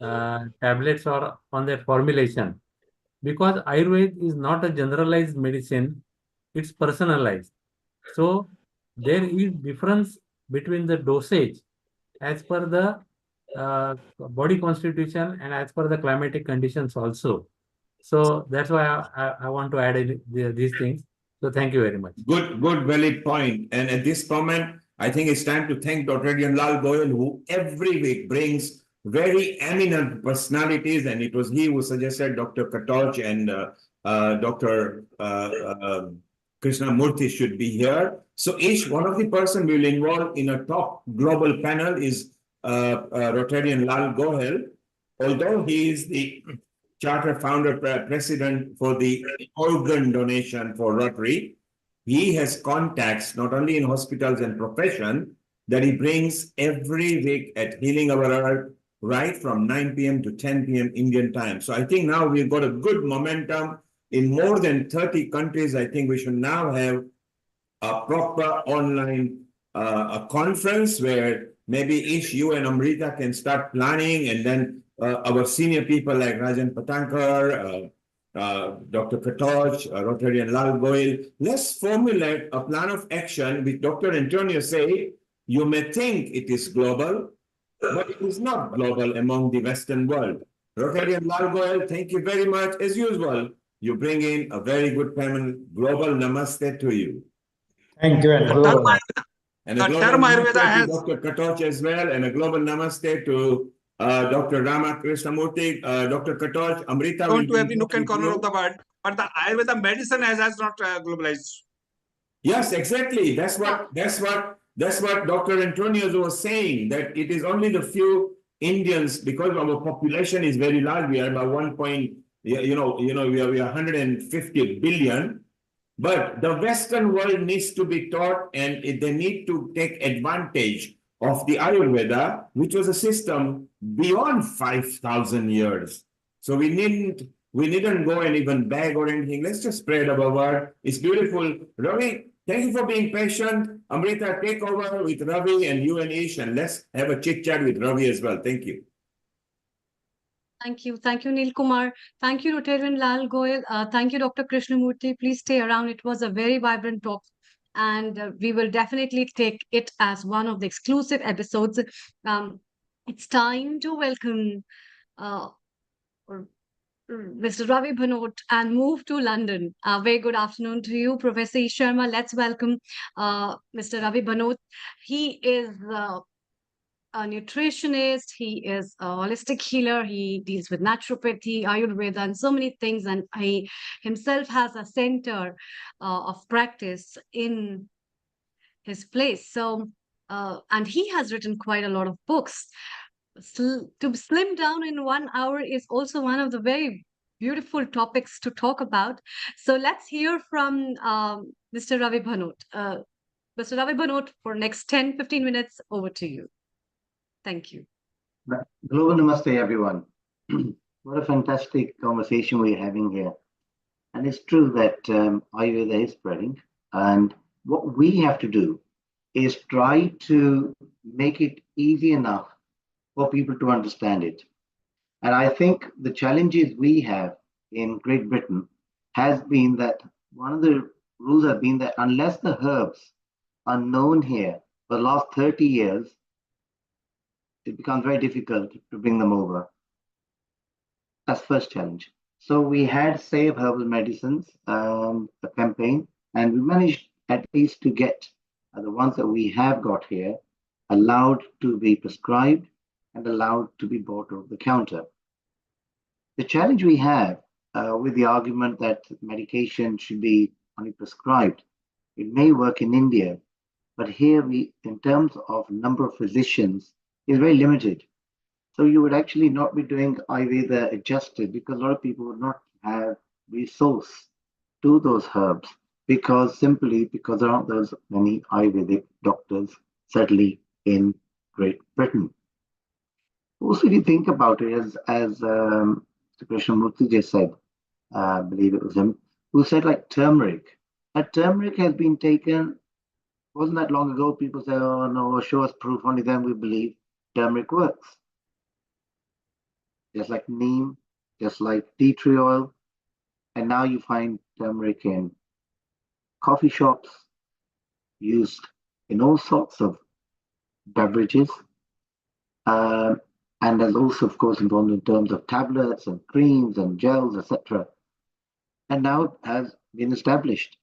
tablets or on their formulation. Because Ayurveda is not a generalized medicine, it's personalized. So there is difference between the dosage as per the body constitution and as per the climatic conditions also. So that's why I want to add in these things. So thank you very much. Good, valid point. And at this moment, I think it's time to thank Dr. Lal Goyal, who every week brings very eminent personalities, and it was he who suggested Dr. Katoch and Dr. Krishnamurthy should be here. So each one of the person we will involve in a top global panel is Rotarian Lal Goyal, although he is the charter founder president for the organ donation for Rotary. He has contacts not only in hospitals and profession that he brings every week at Healing Our Earth, right from 9 p.m. to 10 p.m. Indian time. So I think now we've got a good momentum in more than 30 countries. I think we should now have a proper online a conference where maybe Ish, you and Amrita can start planning, and then our senior people like Rajan Patankar, Dr. Katoch, Rotarian Lal Goyal, let's formulate a plan of action with Dr. Antonio say, you may think it is global, but it is not global among the Western world. Rotarian Lal Goyal, thank you very much. As usual, you bring in a very good panel. Global namaste to you. Thank you. And hello. And a global namaste to Dr. Katoch as well, and a global namaste to Dr. Rama Krishnamurthy, Dr. Katoch, Amrita. Going to every nook and corner of the world, but the Ayurveda medicine has not globalized. Yes, exactly. That's what Dr. Antonio was saying, that it is only the few Indians, because our population is very large. We are about we are 150 billion. But the Western world needs to be taught, and they need to take advantage of the Ayurveda, which was a system beyond 5,000 years. So we needn't go and even beg or anything. Let's just spread our word. It's beautiful. Ravi, thank you for being patient. Amrita, take over with Ravi and you and Ish, and let's have a chit chat with Ravi as well. Thank you. Thank you. Thank you, Neil Kumar. Thank you, Rotarian Lal Goyal. Thank you, Dr. Krishnamurti. Please stay around. It was a very vibrant talk. And we will definitely take it as one of the exclusive episodes. It's time to welcome Mr. Ravi Bhanot and move to London. Very good afternoon to you, Professor E. Sharma. Let's welcome Mr. Ravi Bhanot. He is a nutritionist, he is a holistic healer, he deals with naturopathy, Ayurveda, and so many things. And he himself has a center of practice in his place. So, and he has written quite a lot of books. To slim down in 1 hour is also one of the very beautiful topics to talk about. So let's hear from Mr. Ravi Bhanot. Mr. Ravi Bhanot, for next 10-15 minutes, over to you. Thank you. Global Namaste, everyone. What a fantastic conversation we're having here. And it's true that Ayurveda is spreading. And what we have to do is try to make it easy enough for people to understand it. And I think the challenges we have in Great Britain has been that one of the rules have been that unless the herbs are known here for the last 30 years, it becomes very difficult to bring them over. That's first challenge. So we had Save Herbal Medicines, a campaign, and we managed at least to get the ones that we have got here allowed to be prescribed and allowed to be bought over the counter. The challenge we have with the argument that medication should be only prescribed, it may work in India, but here we, in terms of number of physicians, is very limited. So you would actually not be doing Ayurveda adjusted because a lot of people would not have resource to those herbs because there aren't those many Ayurvedic doctors, certainly in Great Britain. Also, if you think about it, as Mr. Krishnamurti just said, I believe it was him, who said like turmeric. That turmeric has been taken, wasn't that long ago, people say, oh no, show us proof, only then we believe turmeric works. Just like neem, just like tea tree oil. And now you find turmeric in coffee shops, used in all sorts of beverages. And there's also, of course, involved in terms of tablets and creams and gels, etc. And now it has been established.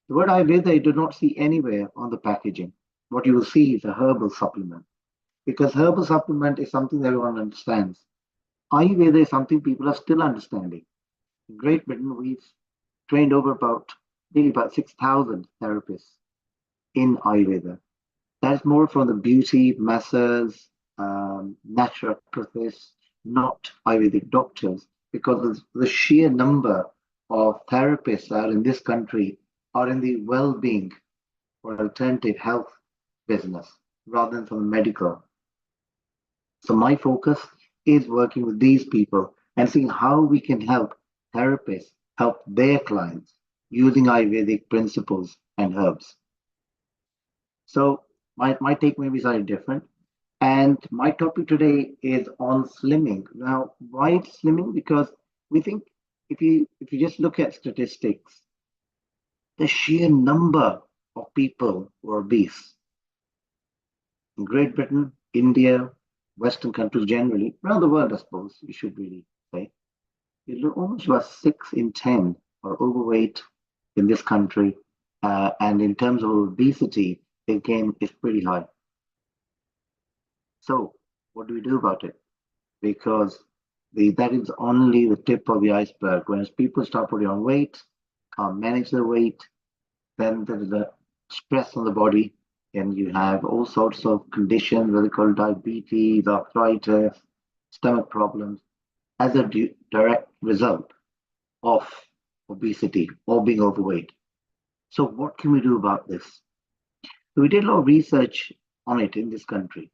The word Ayurveda you do not see anywhere on the packaging. What you will see is a herbal supplement. Because herbal supplement is something that everyone understands. Ayurveda is something people are still understanding. In Great Britain, we've trained over about 6,000 therapists in Ayurveda. That's more from the beauty, masseurs, naturopaths, not Ayurvedic doctors, because the sheer number of therapists that are in this country are in the well-being or alternative health business rather than from the medical. So my focus is working with these people and seeing how we can help therapists help their clients using Ayurvedic principles and herbs. So my take may be slightly different. And my topic today is on slimming. Now, why it's slimming? Because we think if you just look at statistics, the sheer number of people who are obese in Great Britain, India, Western countries generally, around the world, I suppose we should really say, almost about 6 in 10 are overweight in this country. And in terms of obesity, again, it's pretty high. So what do we do about it? Because that is only the tip of the iceberg. When people start putting on weight, can't manage their weight, then there is a stress on the body, and you have all sorts of conditions, whether called diabetes, arthritis, stomach problems, as a direct result of obesity or being overweight. So what can we do about this? So we did a lot of research on it in this country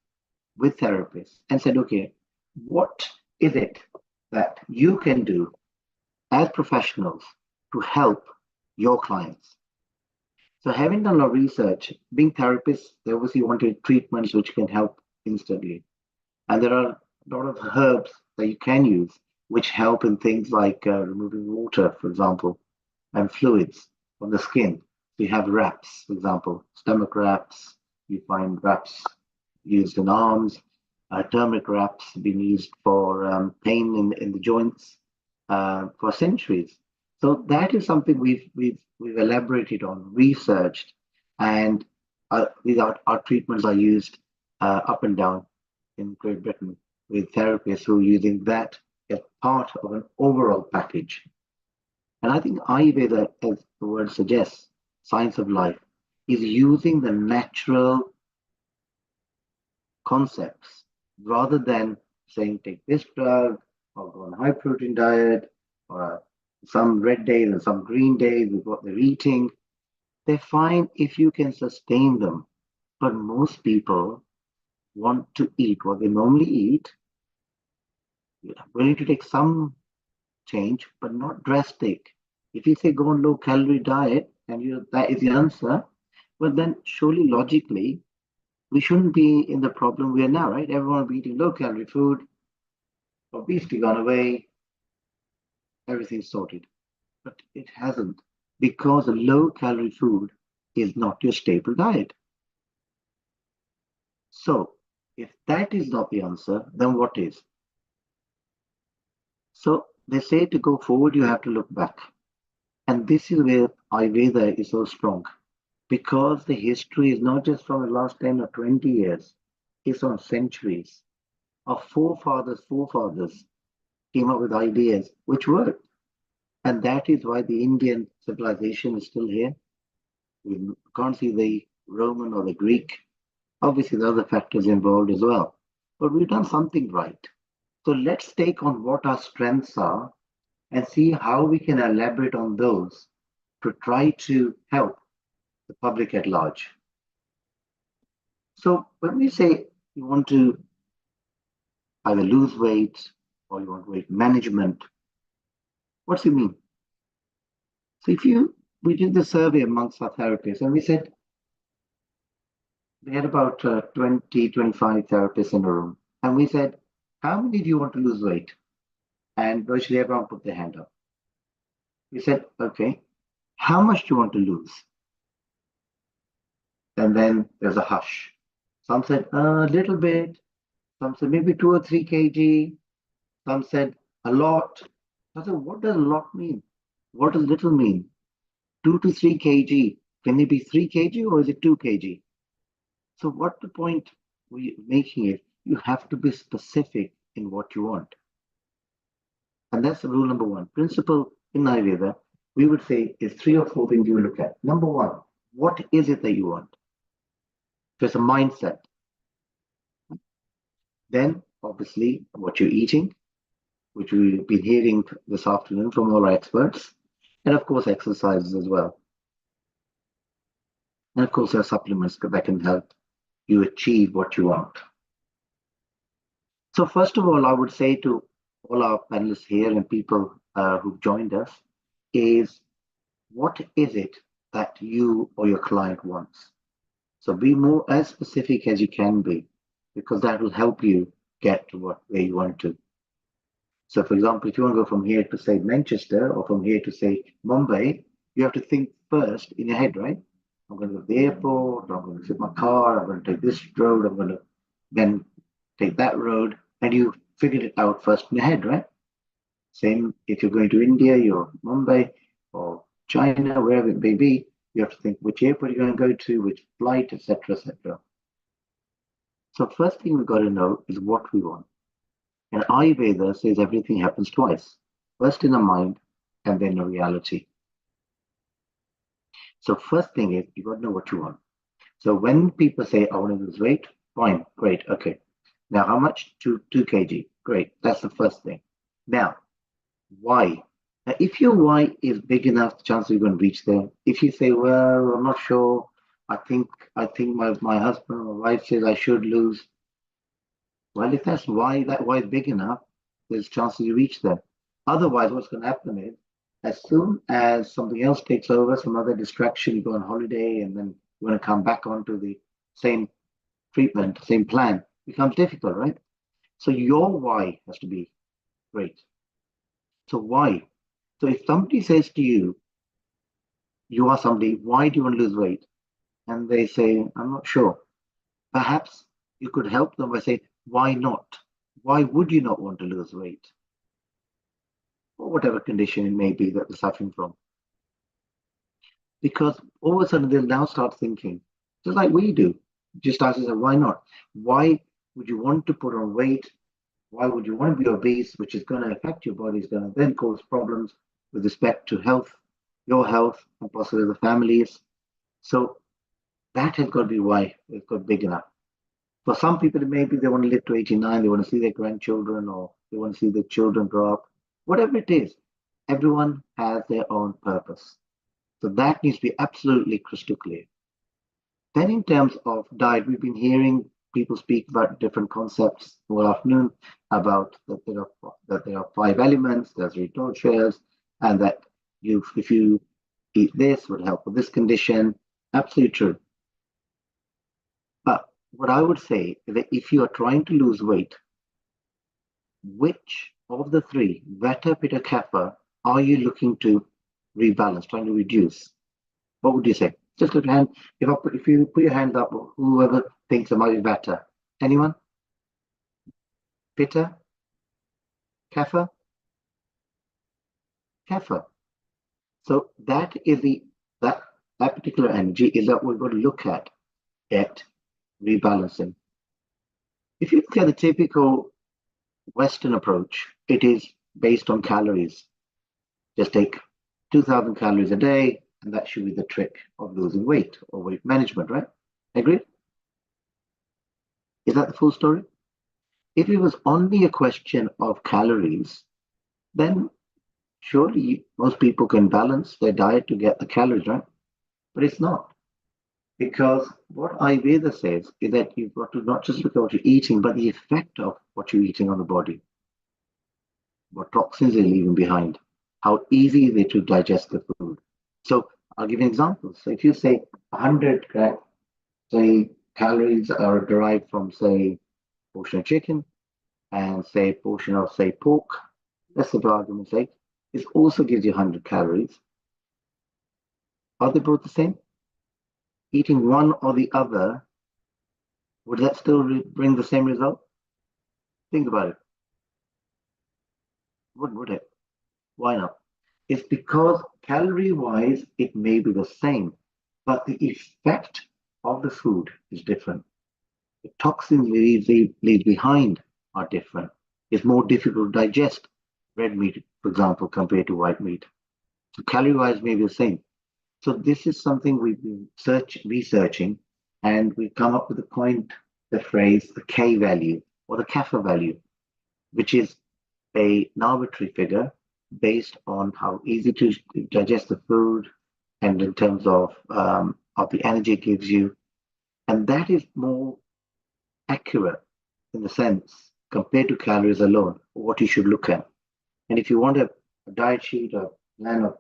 with therapists and said, okay, what is it that you can do as professionals to help your clients? So having done a lot of research, being therapists, they obviously wanted treatments which can help instantly. And there are a lot of herbs that you can use which help in things like removing water, for example, and fluids from the skin. So you have wraps, for example, stomach wraps, you find wraps used in arms, turmeric wraps being used for pain in the joints for centuries. So that is something we've elaborated on, researched, and our treatments are used up and down in Great Britain with therapists who are using that as part of an overall package. And I think Ayurveda, as the word suggests, science of life, is using the natural concepts rather than saying take this drug or go on a high protein diet or some red days and some green days with what they're eating. They're fine if you can sustain them. But most people want to eat what they normally eat, willing to take some change, but not drastic. If you say go on low calorie diet and that is the answer, well then surely logically we shouldn't be in the problem we are now, right? Everyone will be eating low calorie food, obesity gone away, everything's sorted. But it hasn't, because a low calorie food is not your staple diet. So if that is not the answer, then what is? So they say to go forward, you have to look back. And this is where Ayurveda is so strong, because the history is not just from the last 10 or 20 years, it's on centuries. Our forefathers came up with ideas which worked. And that is why the Indian civilization is still here. We can't see the Roman or the Greek. Obviously, there are other factors involved as well. But we've done something right. So let's take on what our strengths are and see how we can elaborate on those to try to help the public at large. So when we say you want to either lose weight or you want weight management, what's it mean? So we did the survey amongst our therapists and we said, we had about 20, 25 therapists in a room. And we said, how many do you want to lose weight? And virtually everyone put their hand up. We said, okay, how much do you want to lose? And then there's a hush. Some said a little bit. Some said maybe 2 or 3 kg. Some said a lot. I said, what does a lot mean? What does little mean? 2 to 3 kg. Can it be 3 kg or is it 2 kg? So what the point we're making is you have to be specific in what you want. And that's the rule number 1. Principle in Ayurveda, we would say is 3 or 4 things you look at. Number 1, what is it that you want? So it's a mindset. Then obviously what you're eating, which we've been hearing this afternoon from all our experts, and of course exercises as well. And of course there are supplements that can help you achieve what you want. So first of all, I would say to all our panelists here and people who've joined us is, what is it that you or your client wants? So be more as specific as you can be, because that will help you get to where you want to. So for example, if you want to go from here to say Manchester or from here to say Mumbai, you have to think first in your head, right? I'm going to go to the airport, I'm going to sit my car, I'm going to take this road, I'm going to then take that road, and you figured it out first in your head, right? Same if you're going to India, you're Mumbai or China, wherever it may be, you have to think which airport you're going to go to, which flight, etc., etc. So first thing we've got to know is what we want. And Ayurveda says everything happens twice. First in the mind and then in reality. So first thing is you've got to know what you want. So when people say, I want to lose weight, fine, great, okay. Now how much? 2 kg. Great, that's the first thing. Now, why? If your why is big enough, the chances you're going to reach there. If you say, well, I'm not sure, I think my husband or wife says I should lose. Well, if that why is big enough, there's chances you reach there. Otherwise, what's going to happen is, as soon as something else takes over, some other distraction, you go on holiday, and then you're going to come back onto the same treatment, same plan, it becomes difficult, right? So your why has to be great. So why? So if somebody says to you, you are somebody, why do you want to lose weight? And they say, I'm not sure. Perhaps you could help them by saying, why not? Why would you not want to lose weight? Or whatever condition it may be that they're suffering from. Because all of a sudden they'll now start thinking, just like we do, just ask yourself, why not? Why would you want to put on weight? Why would you want to be obese, which is going to affect your body, is going to then cause problems with respect to health, your health, and possibly the families. So that has got to be why it's got big enough. For some people, maybe they want to live to 89, they want to see their grandchildren, or they want to see their children grow up. Whatever it is, everyone has their own purpose. So that needs to be absolutely crystal clear. Then in terms of diet, we've been hearing people speak about different concepts all afternoon, about that there are 5 elements, there's 3 shares, and that if you eat this would help with this condition. Absolutely true. But what I would say is that if you are trying to lose weight, which of the 3, Vata, Pitta, Kapha, are you looking to rebalance, trying to reduce? What would you say? Just put your hand. If you put your hand up, whoever thinks it might be Vata. Anyone? Pitta? Kapha? Kapha. So that is that particular energy is that we're going to look at rebalancing. If you look at the typical Western approach, it is based on calories. Just take 2,000 calories a day, and that should be the trick of losing weight or weight management, right? Agreed? Is that the full story? If it was only a question of calories, then surely most people can balance their diet to get the calories, right? But it's not. Because what Ayurveda says is that you've got to not just look at what you're eating, but the effect of what you're eating on the body. What toxins are leaving behind, how easy is it to digest the food. So I'll give you an example. So if you say 100 say calories are derived from say portion of chicken and say portion of say pork, let's say for argument's sake, it also gives you 100 calories. Are they both the same? Eating one or the other, would that still bring the same result? Think about it. Would it? Why not? It's because calorie-wise, it may be the same, but the effect of the food is different. The toxins leave behind are different. It's more difficult to digest red meat, for example, compared to white meat. So calorie-wise may be the same. So this is something we've been researching, and we've come up with the phrase, the K value or the Kapha value, which is an arbitrary figure based on how easy to digest the food and in terms of the energy it gives you. And that is more accurate in the sense compared to calories alone, what you should look at. And if you want a diet sheet or plan of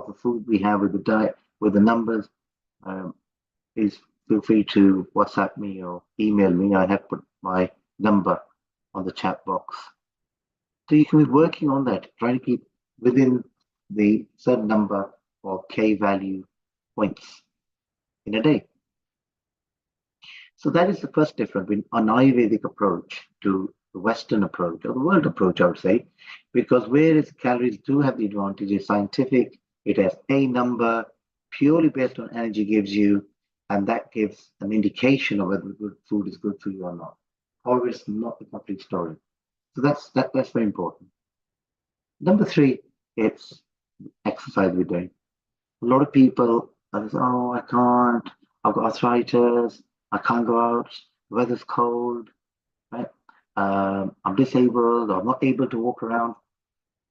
the food we have with the diet, with the numbers, please feel free to WhatsApp me or email me. I have put my number on the chat box. So you can be working on that, trying to keep within the certain number of K value points in a day. So that is the first difference between an Ayurvedic approach to the Western approach, or the world approach, I would say, because whereas calories do have the advantage, it's scientific, it has a number purely based on energy gives you, and that gives an indication of whether good food is good for you or not. However, it's not the complete story. So that's very important. Number 3, it's exercise we're doing. A lot of people are just, oh, I can't, I've got arthritis, I can't go out, the weather's cold, right? I'm disabled, or I'm not able to walk around.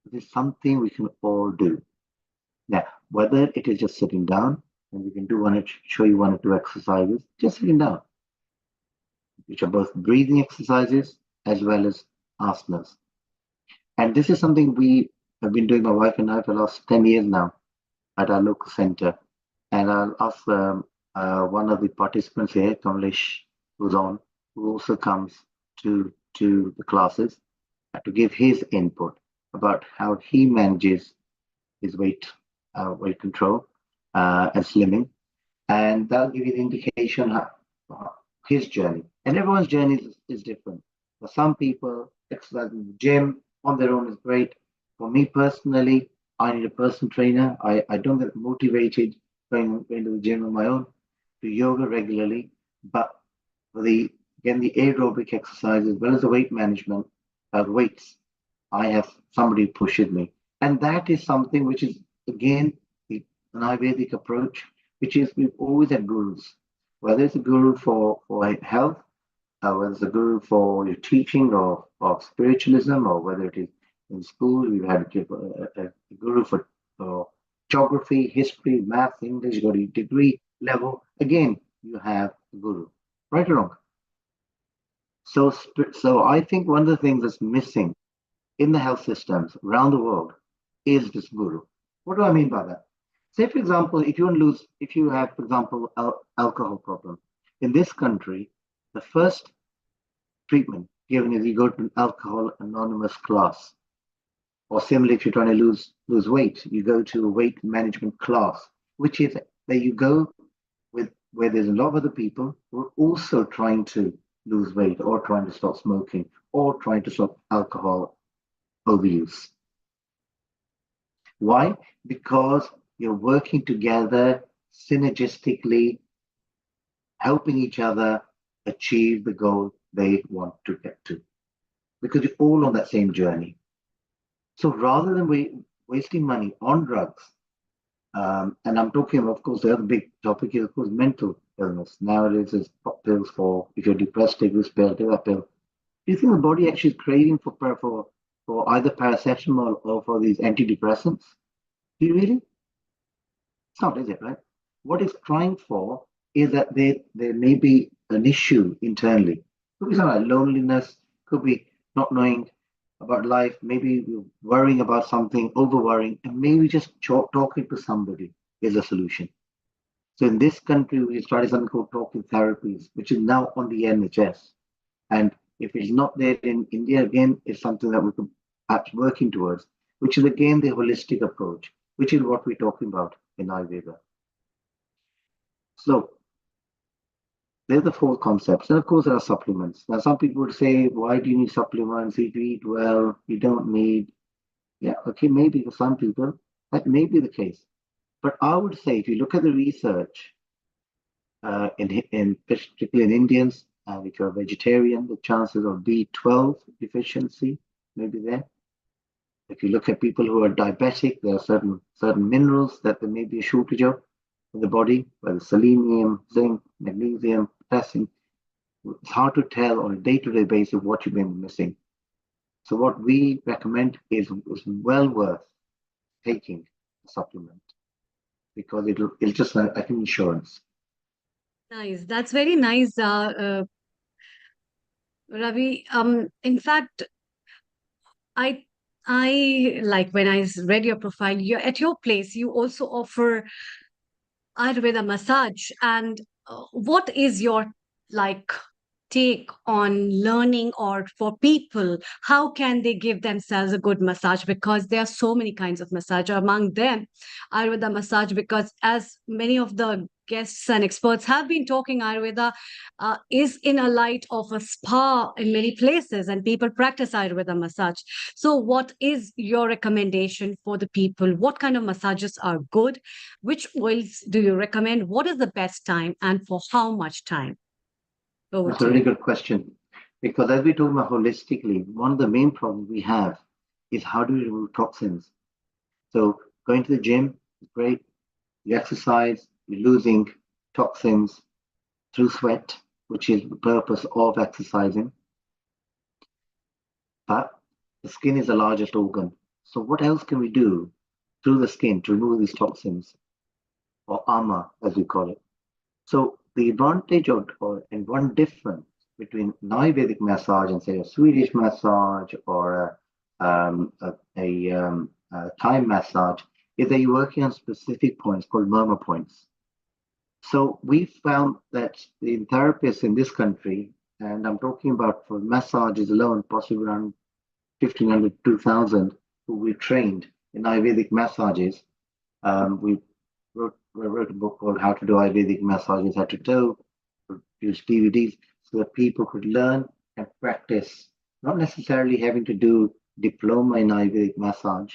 It is something we can all do. Now, whether it is just sitting down, and we can show you one or two exercises, just sitting down, which are both breathing exercises as well as asanas. And this is something we have been doing, my wife and I, for the last 10 years now at our local center. And I'll ask one of the participants here, Kamlesh, who's on, who also comes to the classes, to give his input about how he manages his weight control and slimming. And that'll give you the indication how his journey. And everyone's journey is different. For some people, exercising in the gym on their own is great. For me personally, I need a personal trainer. I don't get motivated going to the gym on my own, do yoga regularly, but for the aerobic exercise as well as the weight management, weights, I have somebody who pushes me. And that is something which is, again, an Ayurvedic approach, which is we've always had gurus, whether it's a guru for health, whether it's a guru for your teaching of spiritualism, or whether it is in school, we've had a guru for geography, history, math, English, you got a degree level. Again, you have a guru, right or wrong? So I think one of the things that's missing in the health systems around the world is this guru. What do I mean by that? Say, for example, if you have, for example, alcohol problem, in this country, the first treatment given is you go to an alcohol anonymous class. Or similarly, if you're trying to lose weight, you go to a weight management class, which is that you go with where there's a lot of other people who are also trying to lose weight or trying to stop smoking or trying to stop alcohol overuse. Why? Because you're working together synergistically, helping each other achieve the goal they want to get to. Because you're all on that same journey. So rather than wasting money on drugs, and I'm talking, of course, the other big topic is, of course, mental illness. Nowadays, there's pills for, if you're depressed, take this pill, take that pill. Do you think the body actually is craving for either paracetamol or for these antidepressants? Do you really? It's not, is it, right? What it's trying for is that there may be an issue internally. Could be something like loneliness, could be not knowing about life, maybe worrying about something, over worrying, and maybe just talking to somebody is a solution. So in this country, we started something called talking therapies, which is now on the NHS. And if it's not there in India, again, it's something that we could perhaps working towards, which is again the holistic approach, which is what we're talking about in Ayurveda. So they're the four concepts. And of course, there are supplements. Now, some people would say, why do you need supplements? If you eat well, you don't need. Yeah, okay, maybe for some people, that may be the case. But I would say, if you look at the research, particularly in Indians, if you're a vegetarian, the chances of B12 deficiency may be there. If you look at people who are diabetic, there are certain minerals that there may be a shortage of in the body, whether selenium, zinc, magnesium, potassium. It's hard to tell on a day-to-day basis what you may be missing. So what we recommend is well worth taking a supplement because it'll just like an insurance. Nice. That's very nice, Ravi. In fact, I like when I read your profile, at your place, you also offer Ayurveda massage. And what is your like take on learning, or for people, how can they give themselves a good massage? Because there are so many kinds of massage, among them Ayurveda massage, because as many of the guests and experts have been talking, Ayurveda is in a light of a spa in many places, and people practice Ayurveda massage. So what is your recommendation for the people? What kind of massages are good? Which oils do you recommend? What is the best time, and for how much time? That's a really good question. Because as we talk about holistically, one of the main problems we have is how do we remove toxins? So going to the gym is great. You exercise, you're losing toxins through sweat, which is the purpose of exercising. But the skin is the largest organ. So what else can we do through the skin to remove these toxins, or armor, as we call it? So the advantage and one difference between an Ayurvedic massage and say a Swedish massage or a Thai massage is that you're working on specific points called murmur points. So we found that the therapists in this country, and I'm talking about for massages alone, possibly around 1,500, 2,000, who we trained in Ayurvedic massages. We wrote a book called How to Do Ayurvedic Massages Head to Toe, produced DVDs so that people could learn and practice, not necessarily having to do diploma in Ayurvedic massage,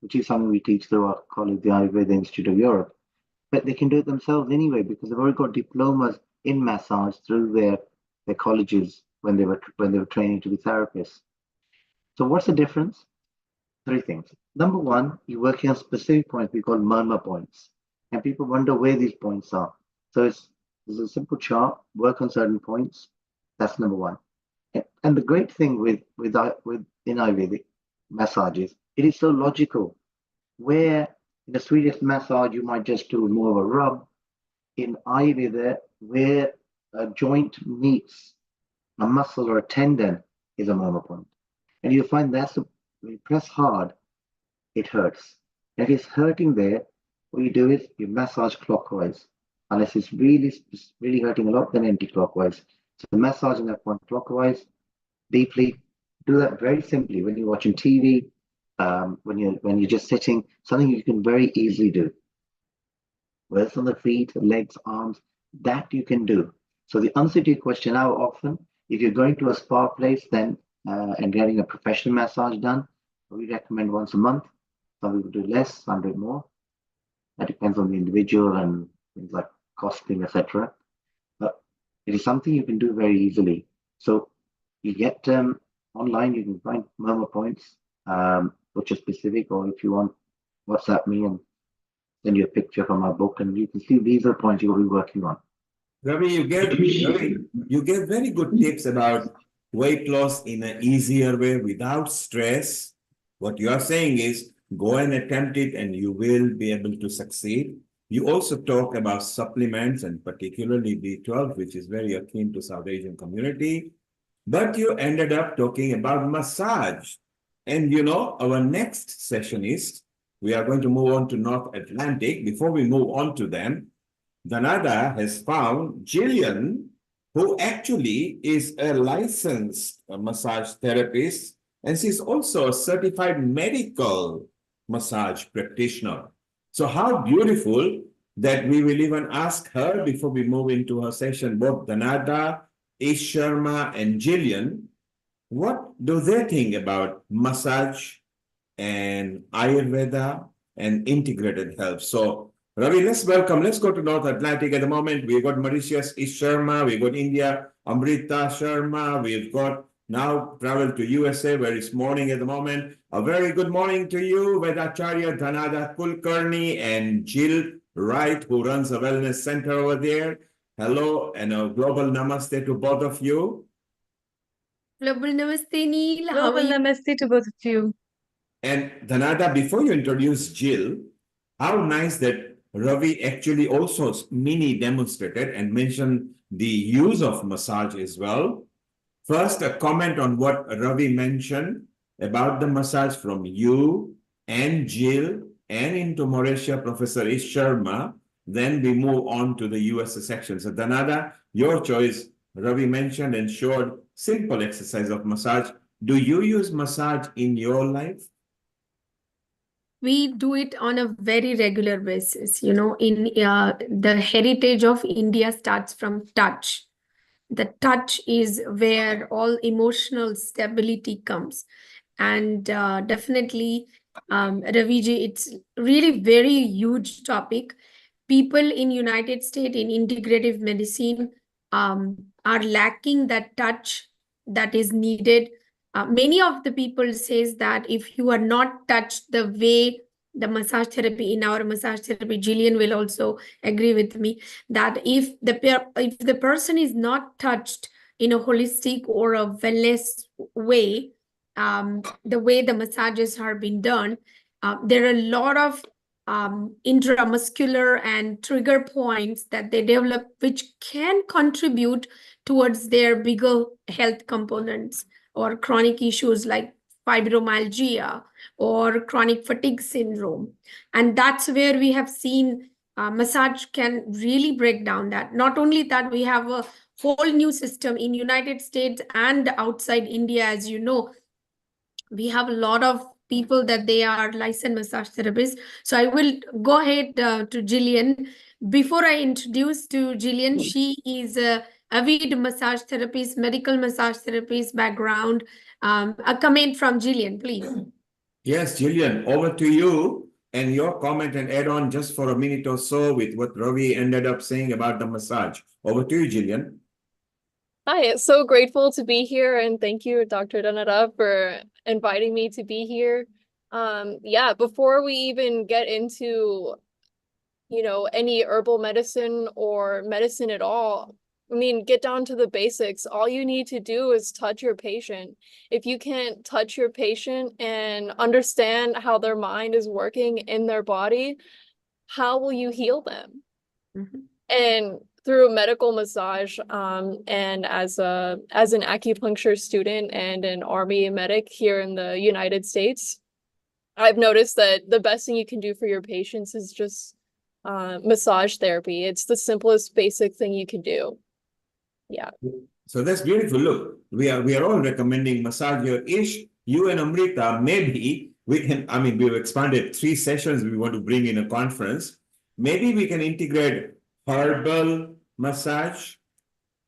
which is something we teach through our college, the Ayurveda Institute of Europe. But they can do it themselves anyway because they've already got diplomas in massage through their colleges when they were training to be therapists. So what's the difference? Three things. Number one, you're working on specific points we call murmur points, and people wonder where these points are. So there's a simple chart. Work on certain points. That's number one. And the great thing with in Ayurvedic massages, it is so logical. Where in a Swedish massage you might just do more of a rub, in Ayurveda, where a joint meets a muscle or a tendon is a murmur point. And you find when you press hard, it hurts. And if it's hurting there, what you do is you massage clockwise. Unless it's really hurting a lot, then anti-clockwise. So massaging that point clockwise, deeply. Do that very simply when you're watching TV, when you're just sitting, something you can very easily do. Whether it's on the feet, legs, arms, that you can do. So the answer to your question, how often, if you're going to a spa place then and getting a professional massage done, we recommend once a month. Some people do less, some do more. That depends on the individual and things like costing, etc. But it is something you can do very easily. So you get online, you can find murmur points, which are specific, or if you want, WhatsApp me and send you a picture from our book, and you can see these are points you will be working on. Ravi, you gave very good tips about weight loss in an easier way without stress. What you are saying is go and attempt it and you will be able to succeed. You also talk about supplements and particularly B12, which is very akin to South Asian community. But you ended up talking about massage. And you know, our next session is, we are going to move on to North Atlantic. Before we move on to them, Dhanada has found Jillian, who actually is a licensed massage therapist, and she's also a certified medical massage practitioner. So how beautiful that we will even ask her before we move into her session, both Dhanada, Ish Sharma, and Jillian, what do they think about massage and Ayurveda and integrated health? So Ravi, let's go to North Atlantic at the moment. We've got Mauritius, Ish Sharma, we've got India, Amrita Sharma, we've got now travel to USA where it's morning at the moment. A very good morning to you, Vedacharya Dhanada Kulkarni and Jill Wright, who runs a wellness center over there. Hello and a global namaste to both of you. Global namaste, Neil. How Global are you? namaste to both of you. And Dhanada, before you introduce Jill, how nice that Ravi actually also mini demonstrated and mentioned the use of massage as well. First, a comment on what Ravi mentioned about the massage from you and Jill and into Mauritius, Professor Ish Sharma. Then we move on to the US section. So Dhanada, your choice. Ravi mentioned and showed simple exercise of massage. Do you use massage in your life? We do it on a very regular basis. You know, in the heritage of India starts from touch. The touch is where all emotional stability comes. And definitely, Raviji, it's really very huge topic. People in United States in integrative medicine are lacking that touch that is needed. Many of the people says that if you are not touched the way the massage therapy in our massage therapy, Jillian will also agree with me that if the person is not touched in a holistic or a wellness way, the way the massages are being done, there are a lot of intramuscular and trigger points that they develop, which can contribute towards their bigger health components or chronic issues like fibromyalgia or chronic fatigue syndrome. And that's where we have seen massage can really break down that. Not only that, we have a whole new system in United States and outside India. As you know, we have a lot of people that they are licensed massage therapists. So I will go ahead to Jillian. Before I introduce to Jillian, she is a avid massage therapist, medical massage therapist background. A comment from Jillian, please. Yes, Jillian, over to you and your comment and add on just for a minute or so with what Ravi ended up saying about the massage. Over to you, Jillian. Hi, so grateful to be here, and thank you, Dr. Danara, for inviting me to be here. Yeah, before we even get into, any herbal medicine or medicine at all, I mean, get down to the basics. All you need to do is touch your patient. If you can't touch your patient and understand how their mind is working in their body, how will you heal them? And through medical massage, and as an acupuncture student and an Army medic here in the United States, I've noticed that the best thing you can do for your patients is just massage therapy. It's the simplest, basic thing you can do. Yeah. So that's beautiful. Look, we are all recommending massage here. Ish, you and Amrita, maybe we can, we've expanded 3 sessions we want to bring in a conference. Maybe we can integrate herbal massage,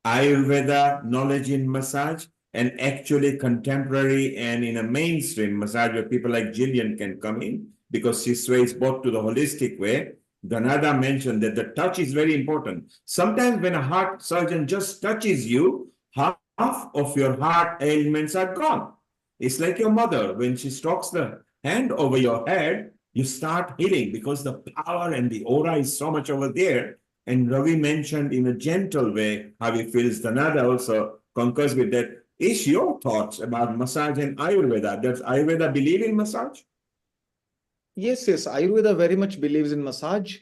Ayurveda knowledge in massage, and actually contemporary and in a mainstream massage where people like Jillian can come in because she sways both to the holistic way. Danada mentioned that the touch is very important. Sometimes when a heart surgeon just touches you, half of your heart ailments are gone. It's like your mother, when she strokes the hand over your head, you start healing because the power and the aura is so much over there. And Ravi mentioned in a gentle way how he feels. Danada also concurs with that. Is your thoughts about massage and Ayurveda? Does Ayurveda believe in massage? Yes, Ayurveda very much believes in massage.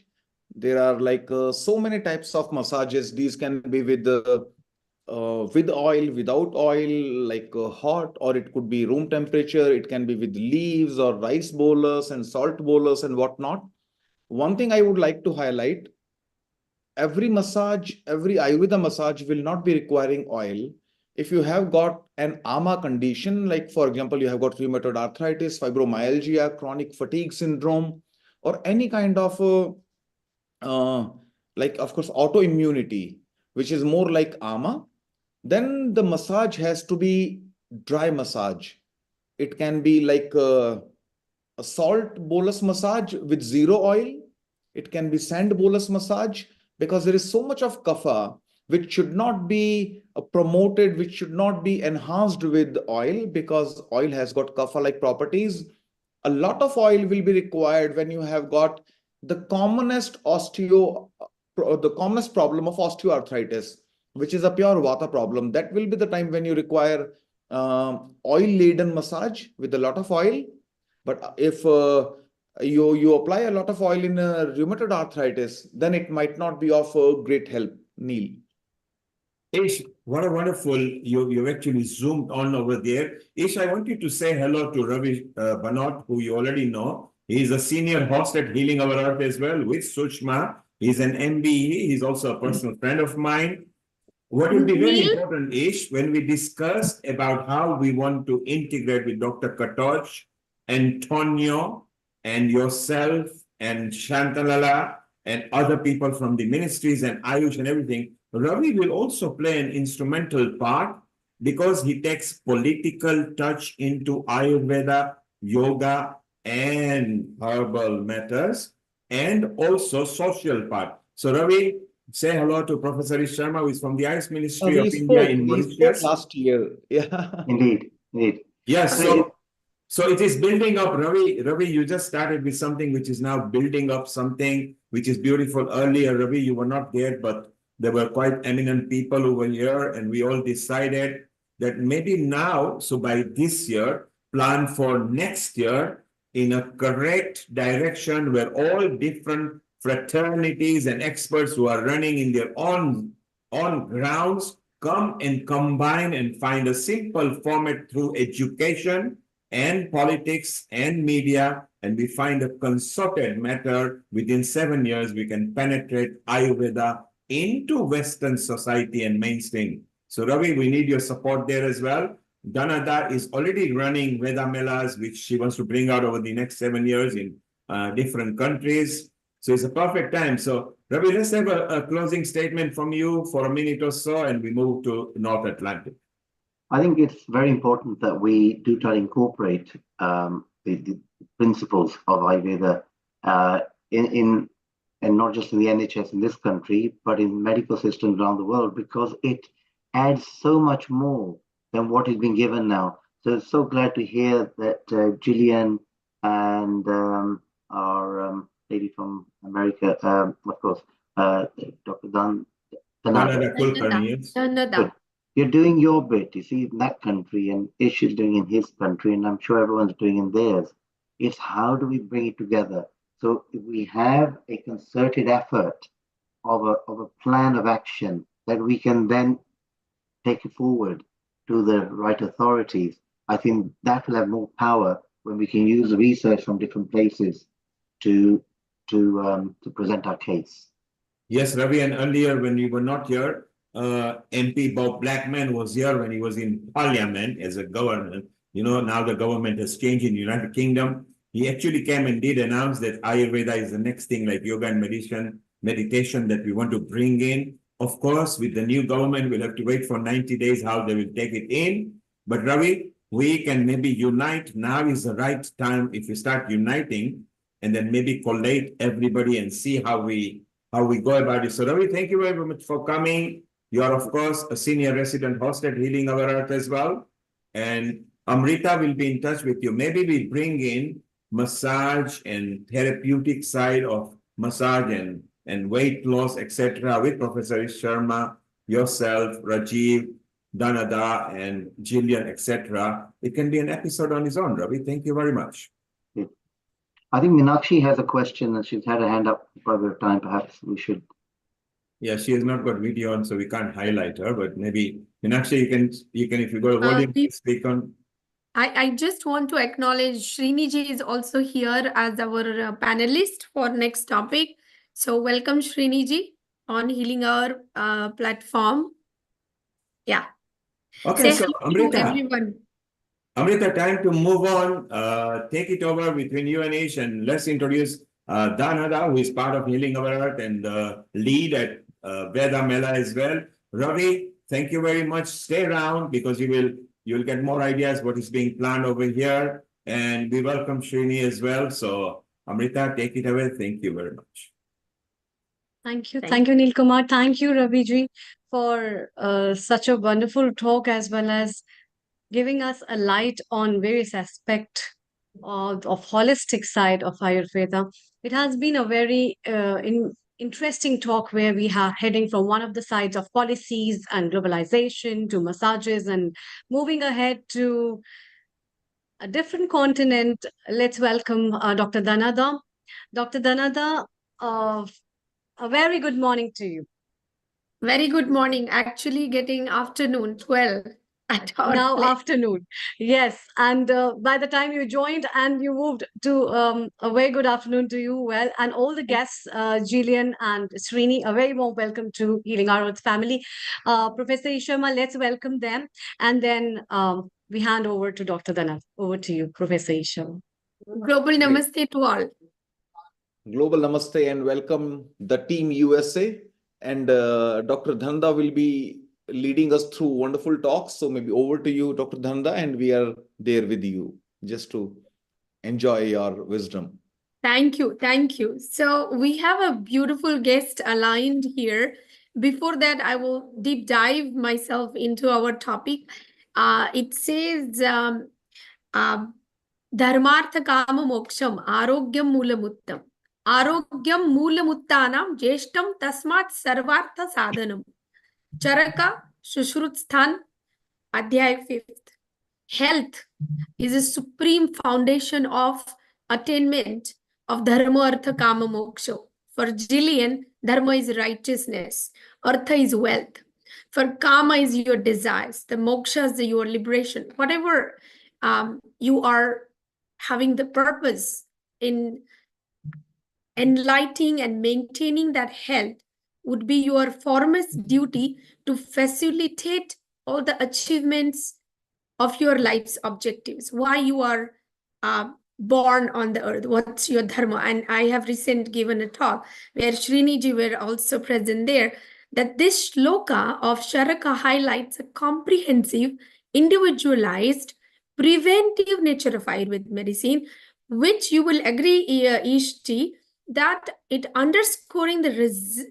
There are like so many types of massages. These can be with oil, without oil, like hot, or it could be room temperature. It can be with leaves or rice bolus and salt bolus and whatnot. One thing I would like to highlight, every Ayurveda massage will not be requiring oil. If you have got an AMA condition, like for example, you have got rheumatoid arthritis, fibromyalgia, chronic fatigue syndrome, or any kind of like of course autoimmunity, which is more like AMA, then the massage has to be dry massage. It can be like a salt bolus massage with 0 oil. It can be sand bolus massage, because there is so much of kapha which should not be promoted, which should not be enhanced with oil, because oil has got kapha-like properties. A lot of oil will be required when you have got the commonest problem of osteoarthritis, which is a pure vata problem. That will be the time when you require oil-laden massage with a lot of oil. But if you apply a lot of oil in rheumatoid arthritis, then it might not be of great help. Neil. Ish, what a wonderful, you've actually zoomed on over there. Ish, I want you to say hello to Ravi Banot, who you already know. He's a senior host at Healing Our Earth as well with Sushma. He's an MBE. He's also a personal friend of mine. What will be very important, Ish, when we discuss about how we want to integrate with Dr. Katoch, Antonio, and yourself, and Shantalala, and other people from the ministries and Ayush and everything, Ravi will also play an instrumental part because he takes political touch into Ayurveda, yoga, and herbal matters, and also social part. So Ravi, say hello to Professor Ish Sharma, who is from the Ayush Ministry of India in Mauritius. We spoke last year. Yeah. Indeed. Yes. So it is building up. Ravi, you just started with something which is now building up something which is beautiful. Earlier, Ravi, you were not there, but there were quite eminent people who were here, and we all decided that maybe now, so by this year, plan for next year in a correct direction where all different fraternities and experts who are running in their own grounds come and combine and find a simple format through education and politics and media, and we find a concerted matter. Within 7 years, we can penetrate Ayurveda into Western society and mainstream. So Ravi, we need your support there as well. Dhanada is already running Veda Melas, which she wants to bring out over the next 7 years in different countries. So it's a perfect time. So Ravi, let's have a closing statement from you for a minute or so, and we move to North Atlantic. I think it's very important that we do try to incorporate the principles of Ayurveda in and not just in the NHS in this country, but in medical systems around the world, because it adds so much more than what is being given now. So so glad to hear that Gillian and our lady from America, of course, Dr. Dhanada. Dhanada. You're doing your bit, you see, in that country, and Ish is doing in his country, and I'm sure everyone's doing in theirs. It's how do we bring it together? So if we have a concerted effort of a plan of action that we can then take it forward to the right authorities, I think that will have more power when we can use research from different places to present our case. Yes, Ravi, and earlier when we were not here, MP Bob Blackman was here when he was in Parliament as a governor. You know, now the government has changed in the United Kingdom. He actually came and did announce that Ayurveda is the next thing, like yoga and meditation that we want to bring in. Of course, with the new government, we'll have to wait for 90 days how they will take it in. But Ravi, we can maybe unite. Now is the right time if we start uniting, and then maybe collate everybody and see how we go about it. So Ravi, thank you very much for coming. You are, of course, a senior resident host at Healing Our Earth as well. And Amrita will be in touch with you. Maybe we bring in massage and therapeutic side of massage and weight loss, etc. with Professor Sharma, yourself, Rajiv, Dhanada, and Jillian, etc. It can be an episode on its own, Ravi. Thank you very much. I think Meenakshi has a question and she's had her hand up for a bit of time. Perhaps we should. Yeah, she has not got video on, so we can't highlight her, but maybe Meenakshi, you can, if you go volume, speak on. I just want to acknowledge Sriniji is also here as our panelist for next topic. So welcome Sriniji on Healing Our platform. Yeah. Okay, Say so hi to everyone. Amrita, time to move on. Take it over between you and Ish, and let's introduce Dhanada, who is part of Healing Our Earth and lead at Veda Mela as well. Ravi, thank you very much. Stay around because you'll get more ideas what is being planned over here. And we welcome Srini as well. So Amrita, take it away. Thank you very much. Thank you. Thank you, Neil Kumar. Thank you, Raviji, for such a wonderful talk as well as giving us a light on various aspects of holistic side of Ayurveda. It has been a very interesting talk where we are heading from one of the sides of policies and globalization to massages and moving ahead to a different continent. Let's welcome Dr. Dhanada. Dr. Dhanada, a very good morning to you. Very good morning. Actually getting afternoon, 12 at our now place. Afternoon. Yes. And by the time you joined and you moved to a very good afternoon to you. Well, and all the guests, Jillian and Srini, a very warm welcome to Healing Our Earth family. Professor Sharma, let's welcome them. And then we hand over to Dr. Dhanada. Over to you, Professor Sharma. Global namaste to all. Global namaste and welcome the team USA. And Dr. Dhanada will be leading us through wonderful talks. So maybe over to you, Dr. Dhanada, and we are there with you just to enjoy your wisdom. Thank you. Thank you. So we have a beautiful guest aligned here. Before that, I will deep dive myself into our topic. It says, Dharmartha Kama Moksham Arogyam Moolamuttam. Arogyam Moolamuttanam Jeshtam Tasmat Sarvartha Sadhanam. Charaka Shushrutstan, Adhyay 5th. health is a supreme foundation of attainment of dharma, artha, kama, moksha. For Jillian, dharma is righteousness, artha is wealth. For kama is your desires, the moksha is your liberation. Whatever you are having the purpose in enlightening and maintaining that health would be your foremost duty to facilitate all the achievements of your life's objectives, why you are born on the earth, what's your dharma. And I have recently given a talk where Sriniji were also present there, that this shloka of Sharaka highlights a comprehensive, individualized, preventive nature of Ayurvedic medicine, which you will agree, Ishti, that it underscoring the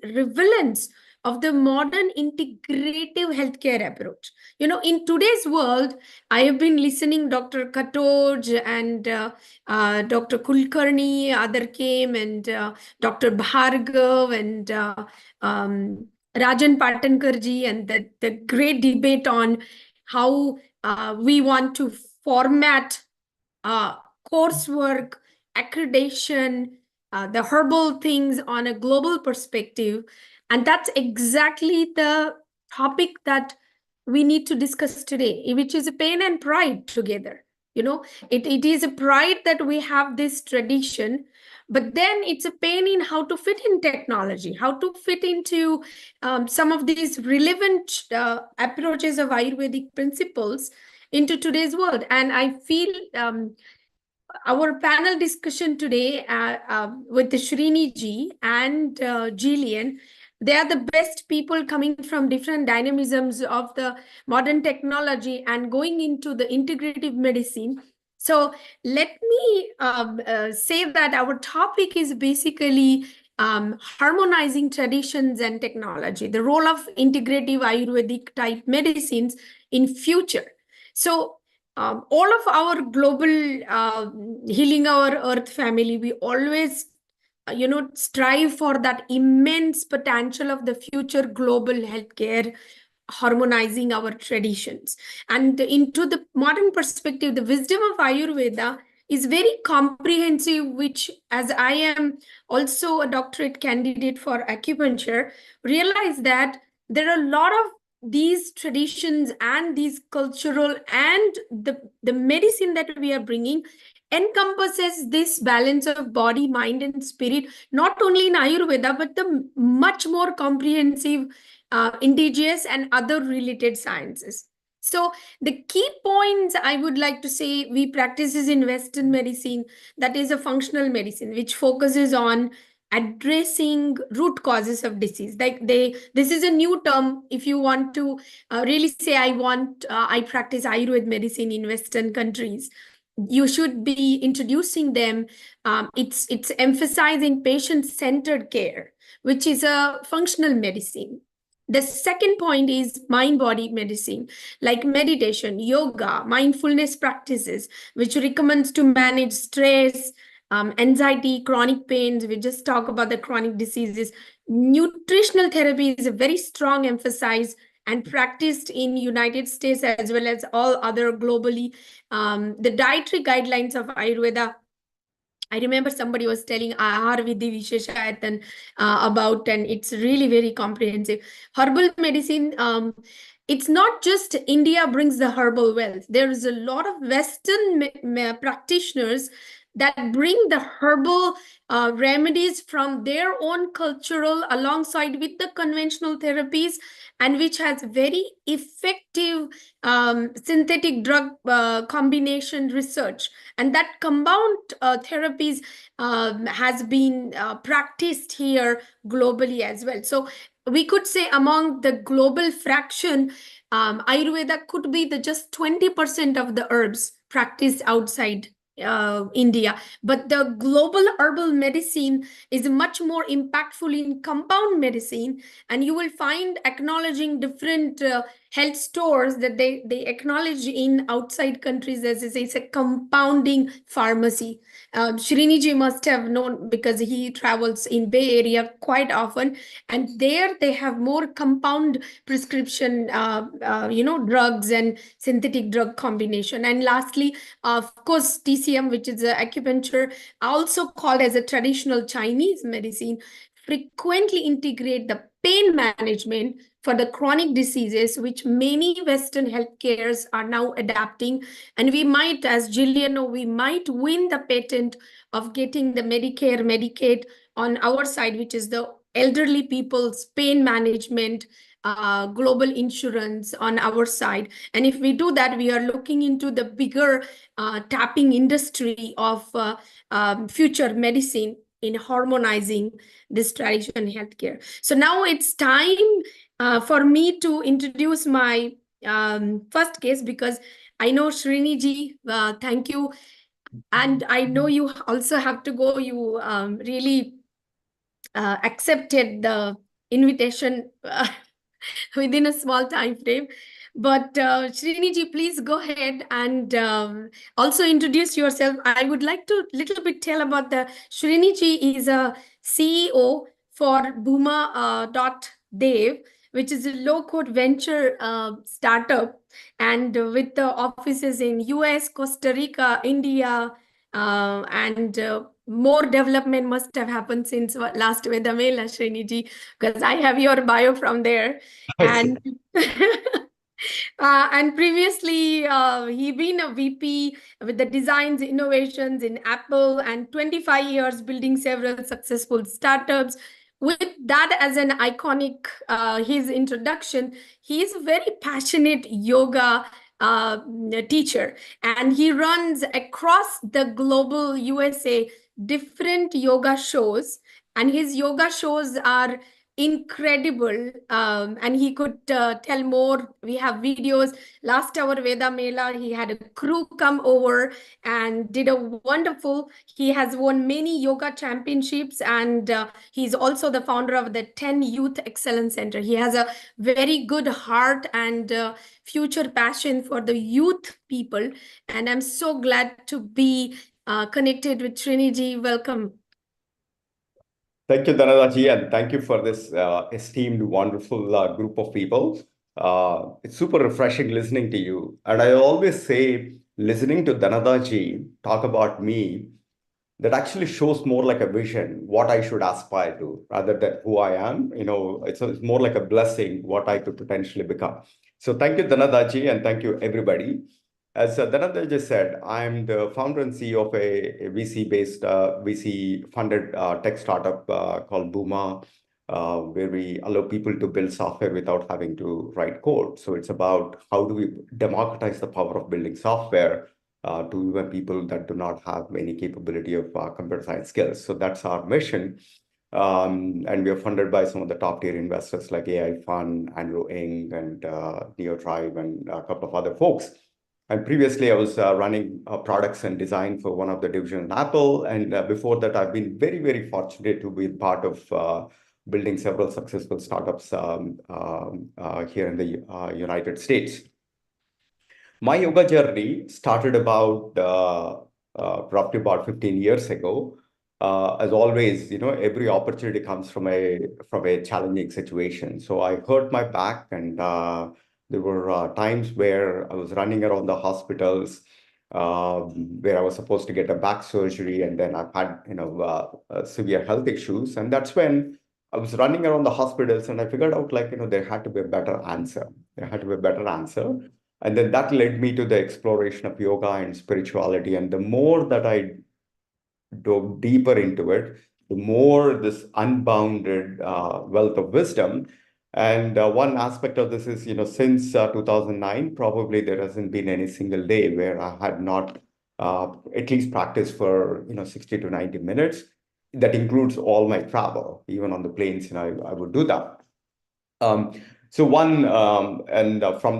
relevance of the modern integrative healthcare approach. You know, in today's world, I have been listening Dr. Katoj and Dr. Kulkarni, other came, and Dr. Bhargav and Rajan Patankarji, and the great debate on how we want to format coursework, accreditation, the herbal things on a global perspective. And that's exactly the topic that we need to discuss today, which is a pain and pride together. You know, it is a pride that we have this tradition, but then it's a pain in how to fit in technology, how to fit into some of these relevant approaches of Ayurvedic principles into today's world. And I feel our panel discussion today with Srini ji and Jillian, they are the best people coming from different dynamisms of the modern technology and going into the integrative medicine. So let me say that our topic is basically harmonizing traditions and technology, the role of integrative Ayurvedic type medicines in future. So all of our global healing our earth family, we always strive for that immense potential of the future global healthcare, harmonizing our traditions. And into the modern perspective, the wisdom of Ayurveda is very comprehensive, which, as I am also a doctorate candidate for acupuncture, realize that there are a lot of these traditions and these cultural and the medicine that we are bringing encompasses this balance of body, mind, and spirit, not only in Ayurveda, but the much more comprehensive indigenous and other related sciences. So the key points I would like to say, we practices in Western medicine, that is a functional medicine, which focuses on addressing root causes of disease. Like this is a new term. If you want to really say, I practice Ayurveda medicine in Western countries, you should be introducing them. It's emphasizing patient-centered care, which is a functional medicine. The second point is mind-body medicine, like meditation, yoga, mindfulness practices, which recommends to manage stress, anxiety, chronic pains. We just talk about the chronic diseases. Nutritional therapy is a very strong emphasis and practiced in United States as well as all other globally. The dietary guidelines of Ayurveda, I remember somebody was telling Ahar Vidhi Visheshayatan about, and it's really very comprehensive. Herbal medicine, it's not just India brings the herbal wealth. There is a lot of Western practitioners that bring the herbal remedies from their own cultural alongside with the conventional therapies, and which has very effective synthetic drug combination research. And that compound therapies has been practiced here globally as well. So we could say among the global fraction, Ayurveda could be the just 20% of the herbs practiced outside India. But the global herbal medicine is much more impactful in compound medicine, and you will find acknowledging different health stores that they acknowledge in outside countries as it's a compounding pharmacy. Sriniji must have known because he travels in Bay Area quite often, and there they have more compound prescription, drugs and synthetic drug combination. And lastly, of course, TCM, which is acupuncture, also called as a traditional Chinese medicine, frequently integrate the pain management for the chronic diseases, which many Western healthcares are now adapting. And we might, as Jillian know, we might win the patent of getting the Medicare, Medicaid on our side, which is the elderly people's pain management, global insurance on our side. And if we do that, we are looking into the bigger tapping industry of future medicine in harmonizing this traditional healthcare. So now it's time for me to introduce my first case, because I know Sriniji, thank you. And I know you also have to go. You really accepted the invitation within a small time frame. But Sriniji, please go ahead and also introduce yourself. I would like to little bit tell about the Sriniji is a CEO for Booma.dev, which is a low-code venture startup, and with the offices in US, Costa Rica, India, and more development must have happened since last Vedamela, Sriniji, because I have your bio from there. And and previously, he been a VP with the designs innovations in Apple, and 25 years building several successful startups. With that as an iconic, his introduction, he is a very passionate yoga teacher, and he runs across the global USA different yoga shows, and his yoga shows are incredible, and he could tell more. We have videos. Last hour Veda Mela, he had a crew come over and did a wonderful. He has won many yoga championships, and he's also the founder of the 10 Youth Excellence Center. He has a very good heart and future passion for the youth people, and I'm so glad to be connected with Sriniji. Welcome. Thank you, Dhanadaji, and thank you for this esteemed, wonderful group of people. It's super refreshing listening to you. And I always say, listening to Dhanadaji talk about me, that actually shows more like a vision, what I should aspire to, rather than who I am. It's more like a blessing, what I could potentially become. So thank you, Dhanadaji, and thank you, everybody. As Dhanadaji said, I'm the founder and CEO of a VC-based, VC-funded tech startup called Booma, where we allow people to build software without having to write code. So it's about how do we democratize the power of building software to even people that do not have any capability of computer science skills. So that's our mission. And we are funded by some of the top tier investors like AI Fund, Andrew Ng, and NeoTribe, and a couple of other folks. And previously, I was running products and design for one of the divisions in Apple. And before that, I've been very, very fortunate to be part of building several successful startups here in the United States. My yoga journey started roughly about 15 years ago. As always, every opportunity comes from a challenging situation. So I hurt my back, and there were times where I was running around the hospitals where I was supposed to get a back surgery, and then I've had severe health issues. And that's when I was running around the hospitals, and I figured out there had to be a better answer. There had to be a better answer. And then that led me to the exploration of yoga and spirituality. And the more that I dove deeper into it, the more this unbounded wealth of wisdom. And one aspect of this is, since 2009, probably there hasn't been any single day where I had not at least practiced for 60 to 90 minutes. That includes all my travel, even on the planes, I would do that. From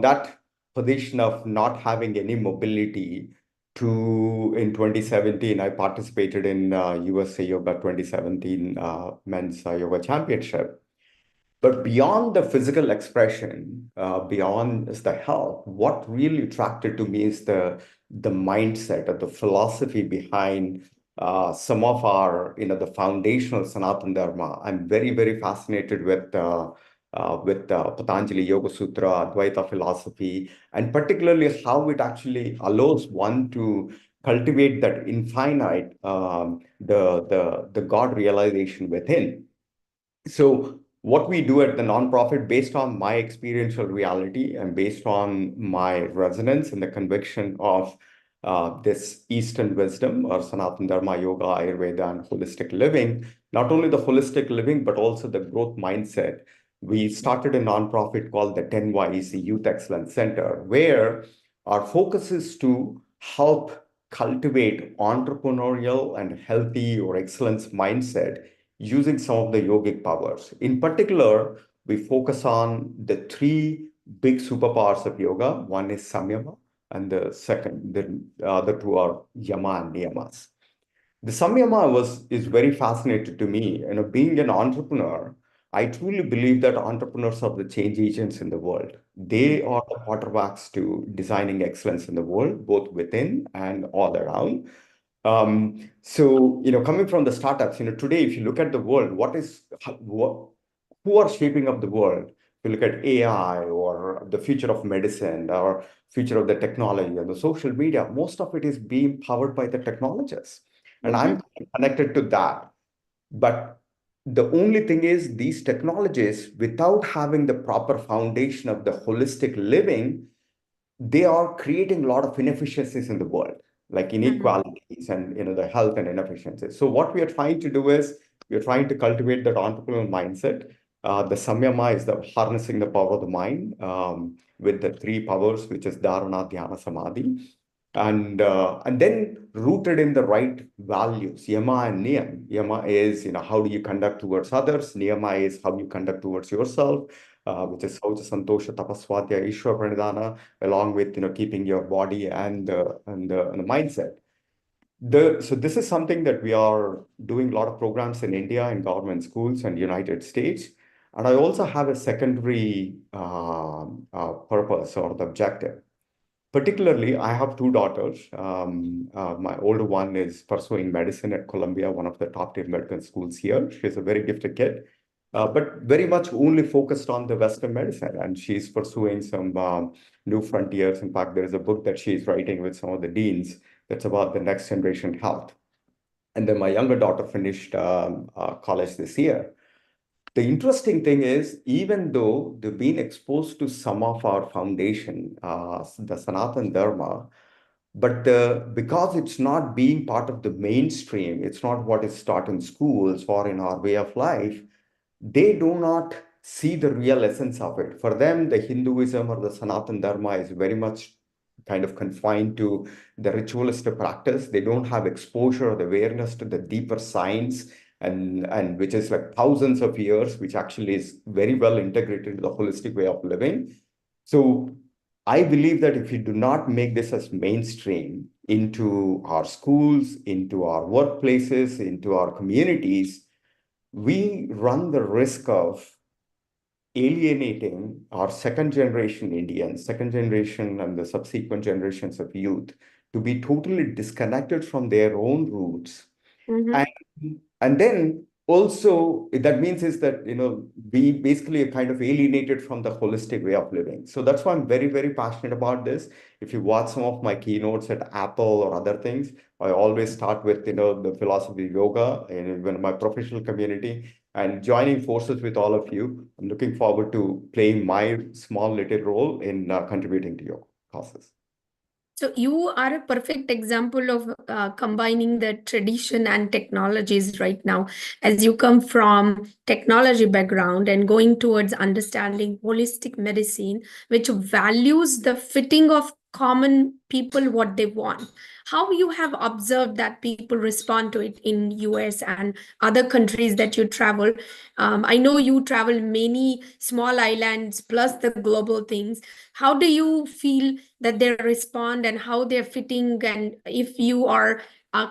that position of not having any mobility to, in 2017, I participated in USA Yoga 2017 Men's Yoga Championship. But beyond the physical expression, beyond the health, what really attracted to me is the mindset or the philosophy behind some of our, the foundational Sanatana Dharma. I'm very, very fascinated with Patanjali Yoga Sutra, Advaita philosophy, and particularly how it actually allows one to cultivate that infinite, the God realization within. So what we do at the nonprofit, based on my experiential reality and based on my resonance and the conviction of this Eastern wisdom or Sanatana Dharma, Yoga, Ayurveda, and holistic living, not only the holistic living, but also the growth mindset. We started a nonprofit called the 10Ys, the Youth Excellence Center, where our focus is to help cultivate entrepreneurial and healthy or excellence mindset using some of the yogic powers. In particular, we focus on the three big superpowers of yoga. One is samyama, and the other two are yama and niyamas. The samyama is very fascinating to me. Being an entrepreneur, I truly believe that entrepreneurs are the change agents in the world. They are the quarterbacks to designing excellence in the world, both within and all around. So, coming from the startups, today, if you look at the world, who are shaping up the world? If you look at AI or the future of medicine or future of the technology and the social media, most of it is being powered by the technologists. And I'm connected to that. But the only thing is these technologies, without having the proper foundation of the holistic living, they are creating a lot of inefficiencies in the world, like inequalities and the health and inefficiencies. So what we are trying to do is we are trying to cultivate that entrepreneurial mindset. The samyama is the harnessing the power of the mind with the three powers, which is dharana, dhyana, samadhi, and then rooted in the right values, yama and niyam. Yama is how do you conduct towards others. Niyama is how you conduct towards yourself. Which is Saucha, Santosha, Tapasvatya, Ishwar Pranidhana, along with keeping your body and the mindset. So this is something that we are doing a lot of programs in India in government schools and United States. And I also have a secondary purpose or the objective. Particularly, I have two daughters. My older one is pursuing medicine at Columbia, one of the top tier medical schools here. She's a very gifted kid. But very much only focused on the Western medicine, and she's pursuing some new frontiers. In fact, there is a book that she's writing with some of the deans that's about the next generation health. And then my younger daughter finished college this year. The interesting thing is, even though they've been exposed to some of our foundation, the Sanatana Dharma, but because it's not being part of the mainstream, it's not what is taught in schools or in our way of life, they do not see the real essence of it. For them, the Hinduism or the Sanatana Dharma is very much kind of confined to the ritualistic practice. They don't have exposure or the awareness to the deeper science and which is like thousands of years, which actually is very well integrated into the holistic way of living. So I believe that if you do not make this as mainstream into our schools, into our workplaces, into our communities, we run the risk of alienating our second generation Indians, second generation and the subsequent generations of youth to be totally disconnected from their own roots. And then also that means is that, we basically are kind of alienated from the holistic way of living. So that's why I'm very, very passionate about this. If you watch some of my keynotes at Apple or other things, I always start with, the philosophy of yoga and even my professional community and joining forces with all of you. I'm looking forward to playing my small little role in contributing to your causes. So you are a perfect example of combining the tradition and technologies right now, as you come from technology background and going towards understanding holistic medicine, which values the fitting of common people what they want. How you have observed that people respond to it in US and other countries that you travel? I know you travel many small islands plus the global things. How do you feel that they respond and how they're fitting? And if you are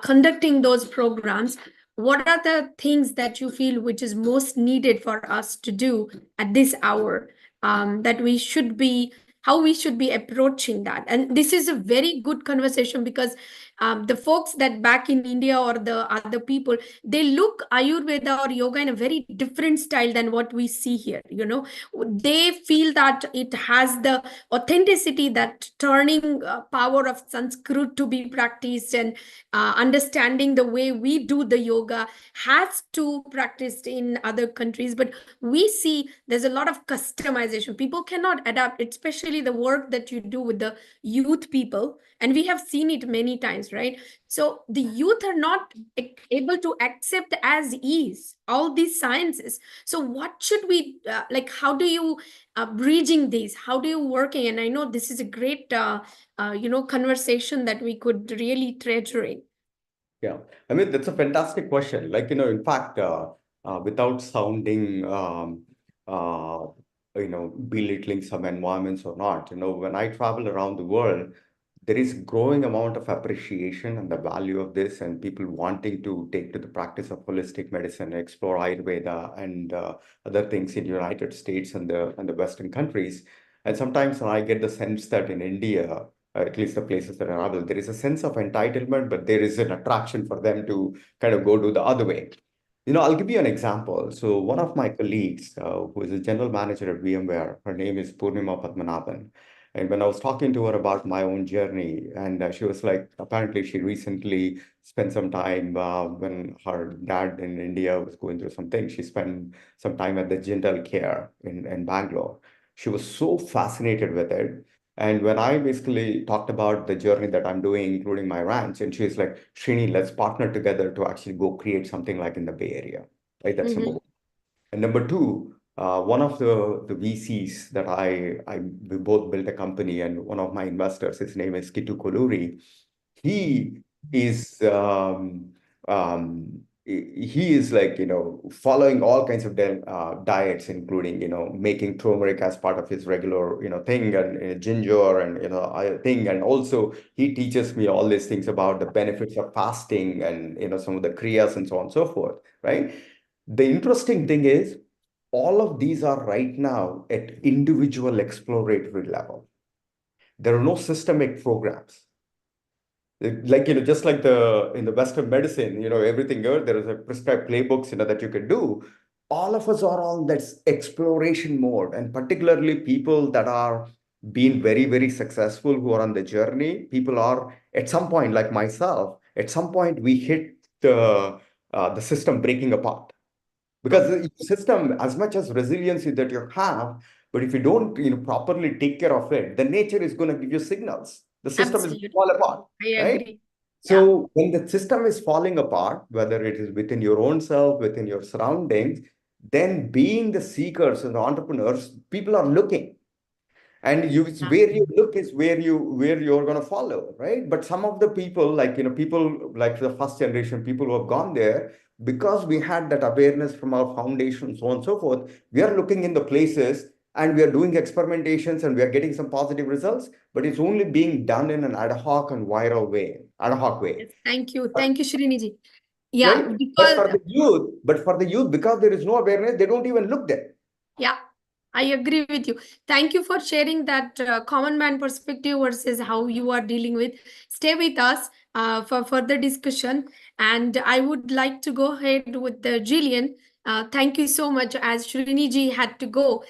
conducting those programs, what are the things that you feel which is most needed for us to do at this hour, that we should be, how we should be approaching that? And this is a very good conversation because the folks that back in India or the other people, they look Ayurveda or yoga in a very different style than what we see here. You know, they feel that it has the authenticity, that turning power of Sanskrit to be practiced, and understanding the way we do the yoga has to practiced in other countries. But we see there's a lot of customization. People cannot adapt, especially the work that you do with the youth people. And we have seen it many times, right? So the youth are not able to accept as is all these sciences. So what should we, like, how do you bridging these? How do you working? And I know this is a great, conversation that we could really treasure in. Yeah, I mean, that's a fantastic question. Like, in fact, without sounding, belittling some environments or not, when I travel around the world, there is growing amount of appreciation and the value of this, and people wanting to take to the practice of holistic medicine, explore Ayurveda and other things in the United States and the Western countries. And sometimes I get the sense that in India, at least the places that I travel, there is a sense of entitlement, but there is an attraction for them to kind of go do the other way. I'll give you an example. So one of my colleagues, who is a general manager at VMware, her name is Purnima Padmanabhan. And when I was talking to her about my own journey, and she was like, apparently she recently spent some time when her dad in India was going through something. She spent some time at the Jindal Care in Bangalore. She was so fascinated with it. And when I basically talked about the journey that I'm doing, including my ranch, and she's like, Srini, let's partner together to actually go create something like in the Bay Area. Right? That's number one. And number two, one of the VCs that we both built a company, and one of my investors, his name is Kitu Koluri. He is like, following all kinds of diets, including, making turmeric as part of his regular, thing, and ginger and, thing. And also he teaches me all these things about the benefits of fasting and, some of the kriyas and so on and so forth, right? The interesting thing is all of these are right now at individual exploratory level. There are no systemic programs. Like, just like in the Western medicine, everything there is a prescribed playbooks, that you can do. All of us are on that exploration mode, and particularly people that are being very, very successful, who are on the journey. People are at some point, like myself, at some point we hit the system breaking apart. Because the system, as much as resiliency that you have, but if you don't properly take care of it, the nature is going to give you signals. The system is going to fall apart. I right? agree. So when the system is falling apart, whether it is within your own self, within your surroundings, then being the seekers and the entrepreneurs, people are looking. And where you look is where you're going to follow, right? But some of the people, like people like the first generation, people who have gone there, because we had that awareness from our foundation, so on and so forth, we are looking in the places and we are doing experimentations and we are getting some positive results, but it's only being done in an ad hoc and viral way, ad hoc way. Yes, thank you, Sriniji. Yeah, Right? because But for the youth, because there is no awareness, they don't even look there. yeah, I agree with you. Thank you for sharing that common man perspective versus how you are dealing with. Stay with us for further discussion. And I would like to go ahead with Jillian. Thank you so much. As Sriniji had to go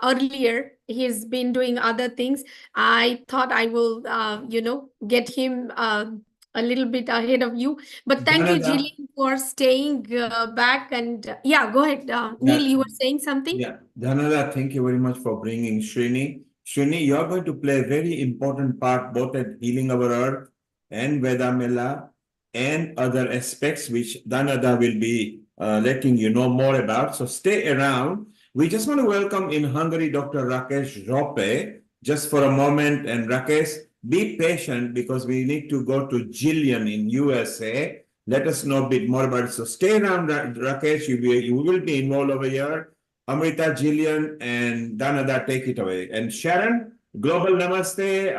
earlier, he's been doing other things. I thought I will, get him a little bit ahead of you. But thank you, Jillian, for staying back. And yeah, go ahead. Neil, you were saying something? Yeah, Dhanada, thank you very much for bringing Srini. Srini, you're going to play a very important part both at Healing Our Earth and Veda Mela and other aspects which Dhanada will be letting you know more about. So stay around. We just want to welcome in Hungary Dr. Rakesh Rope just for a moment. And Rakesh, be patient because we need to go to Jillian in USA. Let us know a bit more about it. So stay around, Rakesh. You will be involved over here. Amrita, Jillian, and Dhanada, take it away. And Sharon, Global Namaste,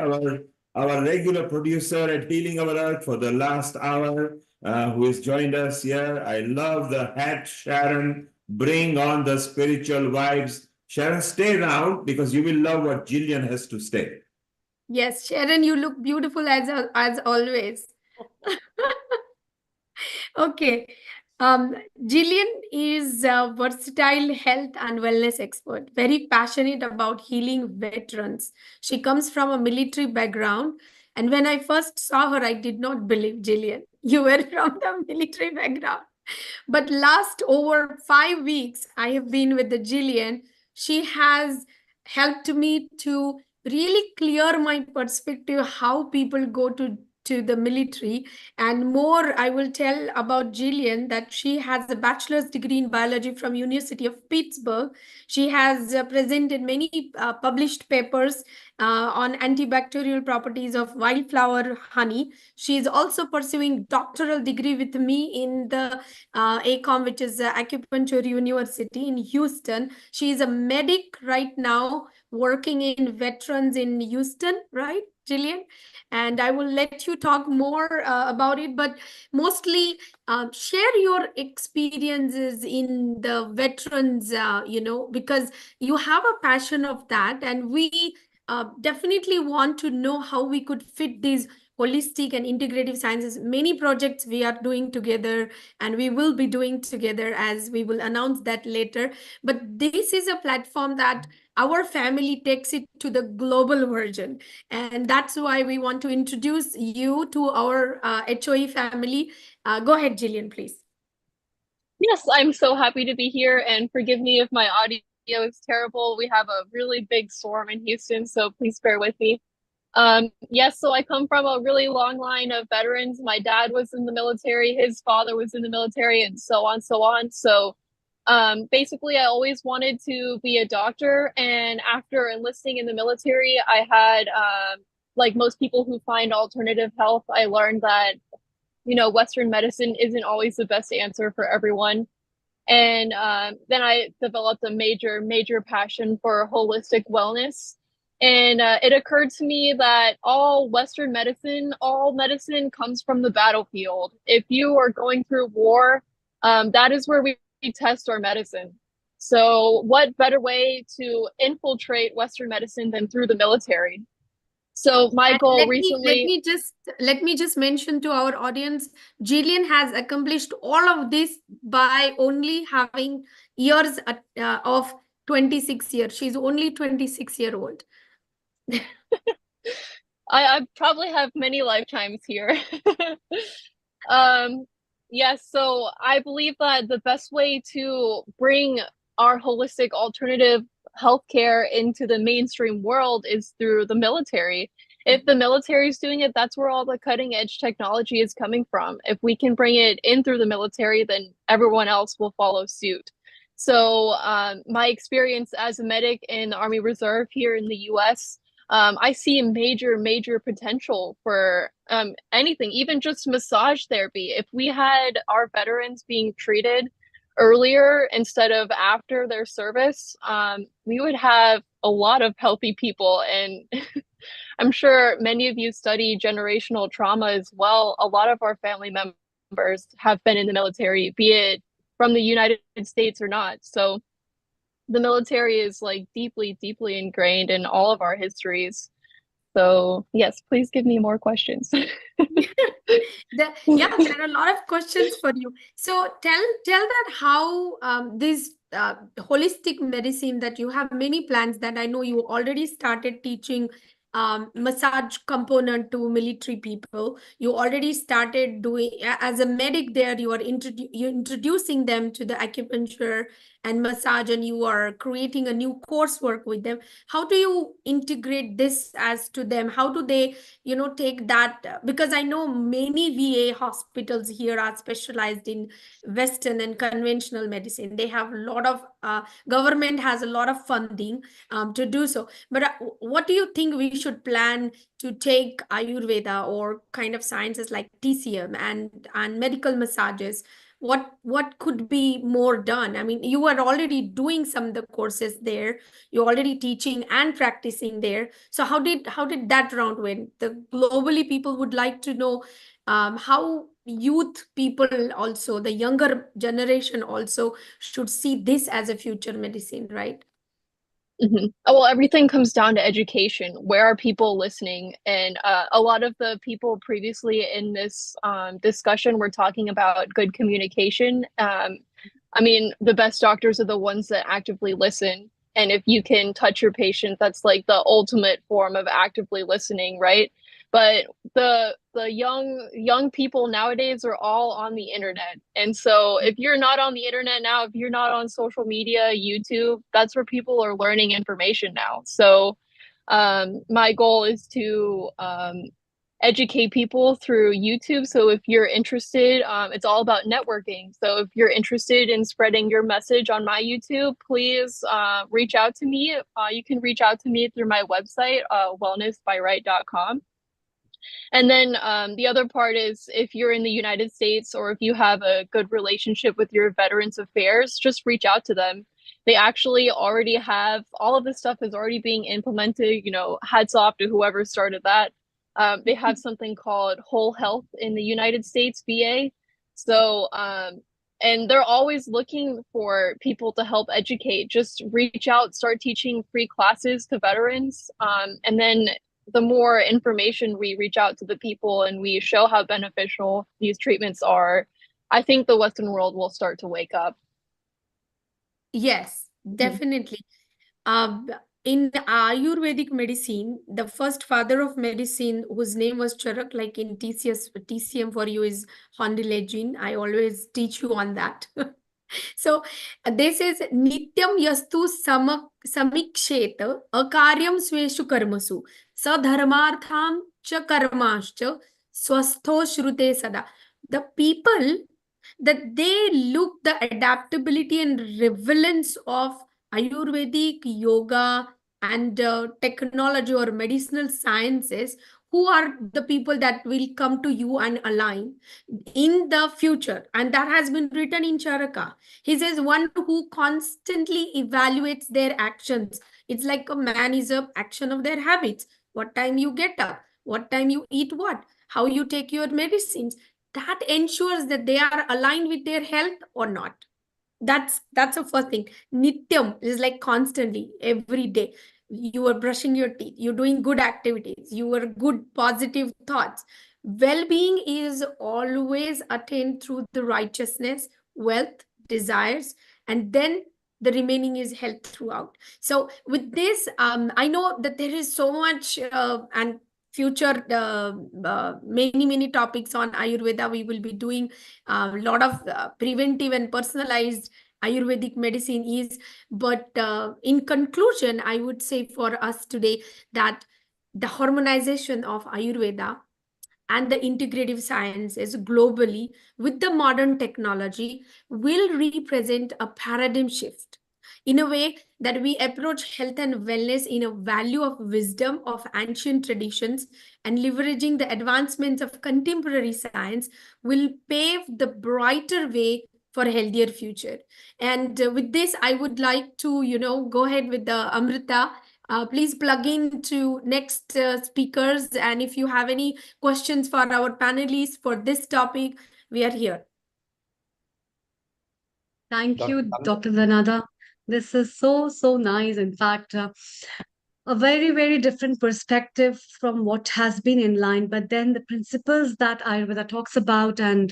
our regular producer at Healing Our Earth for the last hour. who has joined us here. I love the hat, Sharon. Bring on the spiritual vibes. Sharon, stay around because you will love what Jillian has to say. Yes, Sharon, you look beautiful as always. Okay. Jillian is a versatile health and wellness expert, very passionate about healing veterans. She comes from a military background. And when I first saw her, I did not believe, Jillian, you were from the military background. But last over 5 weeks, I have been with the Jillian. She has helped me to really clear my perspective how people go to the military. And more, I will tell about Jillian that she has a bachelor's degree in biology from University of Pittsburgh. She has presented many published papers on antibacterial properties of wildflower honey. She is also pursuing doctoral degree with me in the ACOM, which is Acupuncture University in Houston. She is a medic right now working in veterans in Houston, right, Jillian? And I will let you talk more about it, but mostly share your experiences in the veterans, because you have a passion of that, and we definitely want to know how we could fit these holistic and integrative sciences. Many projects we are doing together, and we will be doing together, as we will announce that later. But this is a platform that our family takes it to the global version. And that's why we want to introduce you to our HOE family. Go ahead, Jillian, please. Yes, I'm so happy to be here, and forgive me if my audio is terrible. We have a really big storm in Houston, so please bear with me. Yes, so I come from a really long line of veterans. My dad was in the military, his father was in the military, and so on, so on. So basically, I always wanted to be a doctor. And after enlisting in the military, I had, like most people who find alternative health, I learned that, Western medicine isn't always the best answer for everyone. And then I developed a major passion for holistic wellness. And it occurred to me that all medicine comes from the battlefield. If you are going through war, that is where we test our medicine. So what better way to infiltrate Western medicine than through the military? So my goal recently. Let me just mention to our audience, Jillian has accomplished all of this by only having years of 26 years. She's only 26-year-old. I probably have many lifetimes here. Yes, so I believe that the best way to bring our holistic alternative healthcare into the mainstream world is through the military. If the military is doing it, that's where all the cutting edge technology is coming from. If we can bring it in through the military, then everyone else will follow suit. So my experience as a medic in the Army Reserve here in the US, I see a major potential for anything, even just massage therapy. If we had our veterans being treated earlier instead of after their service, we would have a lot of healthy people. And I'm sure many of you study generational trauma as well. A lot of our family members have been in the military, be it from the United States or not. So the military is like deeply ingrained in all of our histories. So yes, please give me more questions. There are a lot of questions for you. So tell that how this holistic medicine, that you have many plans, that I know you already started teaching massage component to military people. You already started doing, as a medic there, you are introducing them to the acupuncture and massage, and you are creating a new coursework with them. How do you integrate this as to them? How do they take that? Because I know many VA hospitals here are specialized in Western and conventional medicine. They have a lot of government has a lot of funding to do so. But what do you think we should plan to take Ayurveda or kind of sciences like TCM and medical massages? What could be more done? I mean, you are already doing some of the courses there. You're already teaching and practicing there. So how did that round went? The globally people would like to know how youth people also, the younger generation also should see this as a future medicine, right? Well, everything comes down to education. Where are people listening? And a lot of the people previously in this discussion were talking about good communication. I mean, the best doctors are the ones that actively listen. And if you can touch your patient, that's like the ultimate form of actively listening, right? But the young people nowadays are all on the internet. And so if you're not on the internet now, if you're not on social media, YouTube, that's where people are learning information now. So my goal is to educate people through YouTube. So if you're interested, it's all about networking. So if you're interested in spreading your message on my YouTube, please reach out to me. You can reach out to me through my website, wellnessbyright.com. And then the other part is if you're in the United States or if you have a good relationship with your Veterans Affairs, just reach out to them. They actually already have all of this stuff is already being implemented. You know, hats off to whoever started that. They have something called Whole Health in the United States, VA. So, and they're always looking for people to help educate. Just reach out, start teaching free classes to veterans. And then the more information we reach out to the people and we show how beneficial these treatments are, I think the Western world will start to wake up. Yes, definitely. In Ayurvedic medicine, the first father of medicine, whose name was Charak, like in TCM for you is Hondilegin. I always teach you on that. So this is Nityam Yastu Samikshet Akaryam Sweshu Karmasu Sadharmartham Cha Karmascha Swastho Shrute Sada. The people that they look the adaptability and relevance of Ayurvedic yoga and technology or medicinal sciences, who are the people that will come to you and align in the future. And that has been written in Charaka. He says one who constantly evaluates their actions. It's like a man is an action of their habits. What time you get up, what time you eat what, how you take your medicines. That ensures that they are aligned with their health or not. That's the first thing. Nityam is like constantly, every day. You are brushing your teeth, you're doing good activities, you are good positive thoughts. Well-being is always attained through the righteousness, wealth, desires, and then the remaining is health throughout. So with this, I know that there is so much and future many topics on Ayurveda. We will be doing a lot of preventive and personalized Ayurvedic medicine is. But in conclusion, I would say for us today that the harmonization of Ayurveda and the integrative sciences globally with the modern technology will represent a paradigm shift in a way that we approach health and wellness in a value of wisdom of ancient traditions, and leveraging the advancements of contemporary science will pave the brighter way for a healthier future. And with this, I would like to, go ahead with the Amrita. Please plug in to next speakers. And if you have any questions for our panelists for this topic, we are here. Thank you, Dr. Dhanada. This is so nice. In fact, a very different perspective from what has been in line, but then the principles that Ayurveda talks about and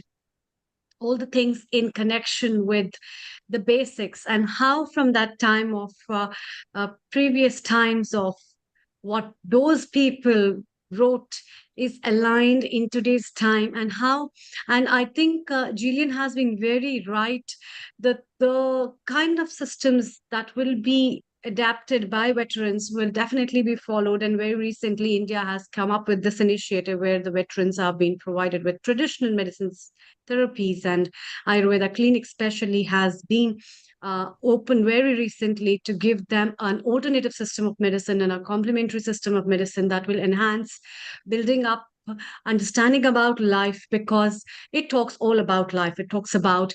all the things in connection with the basics, and how from that time of previous times of what those people wrote is aligned in today's time, and how, and I think Jillian has been very right that the kind of systems that will be adapted by veterans will definitely be followed. And very recently India has come up with this initiative where the veterans are being provided with traditional medicines therapies, and Ayurveda clinic especially has been opened very recently to give them an alternative system of medicine and a complementary system of medicine that will enhance building up understanding about life, because it talks all about life. It talks about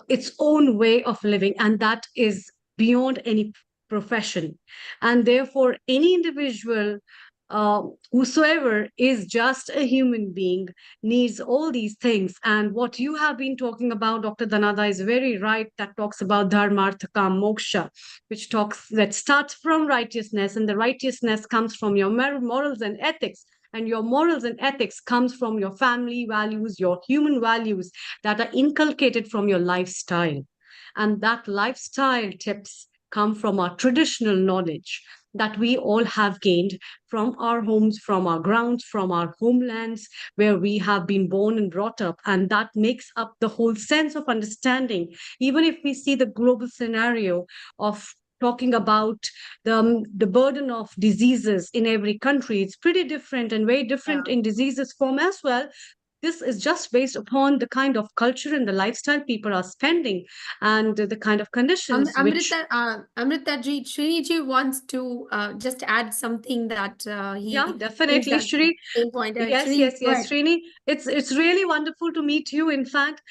its own way of living, and that is beyond any profession. And therefore, any individual whosoever is just a human being needs all these things. And what you have been talking about, Dr. Dhanada, is very right. That talks about dharma, artha, kam, moksha, which talks that starts from righteousness, and the righteousness comes from your morals and ethics. And your morals and ethics comes from your family values, your human values that are inculcated from your lifestyle. And that lifestyle tips come from our traditional knowledge that we all have gained from our homes, from our grounds, from our homelands, where we have been born and brought up. And that makes up the whole sense of understanding. Even if we see the global scenario of talking about the burden of diseases in every country, it's pretty different and very different in diseases form as well. This is just based upon the kind of culture and the lifestyle people are spending and the kind of conditions which. Amrita ji, Srini ji wants to just add something that he thinks Definitely, that Shri. same point. Yes, Srini, yes, go yes, ahead. Srini. It's really wonderful to meet you. In fact,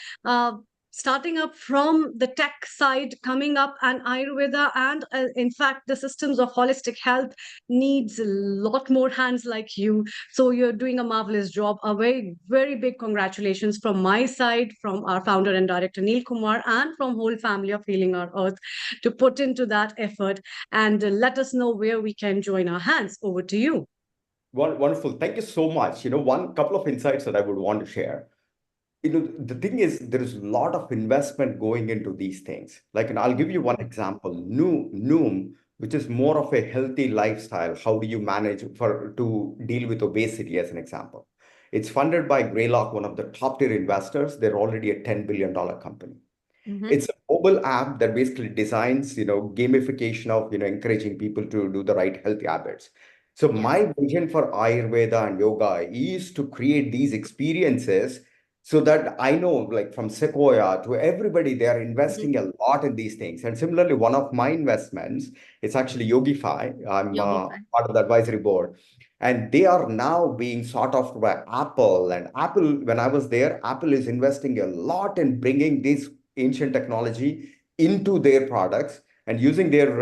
starting up from the tech side, coming up, and Ayurveda, and in fact, the systems of holistic health needs a lot more hands like you. So you're doing a marvelous job. A very, very big congratulations from my side, from our founder and director Neil Kumar, and from whole family of Healing Our Earth to put into that effort. And let us know where we can join our hands. Over to you. Wonderful. Thank you so much. One couple of insights that I would want to share. The thing is, there is a lot of investment going into these things. Like, and I'll give you one example. Noom, which is more of a healthy lifestyle. How do you manage to deal with obesity, as an example? It's funded by Greylock, one of the top tier investors. They're already a $10 billion company. It's a mobile app that basically designs, gamification of, encouraging people to do the right healthy habits. So my vision for Ayurveda and yoga is to create these experiences so that I know, like from Sequoia to everybody, they are investing a lot in these things. And similarly, one of my investments, it's actually Yogify. I'm part of the advisory board. And they are now being sought after by Apple. And Apple, when I was there, Apple is investing a lot in bringing this ancient technology into their products and using their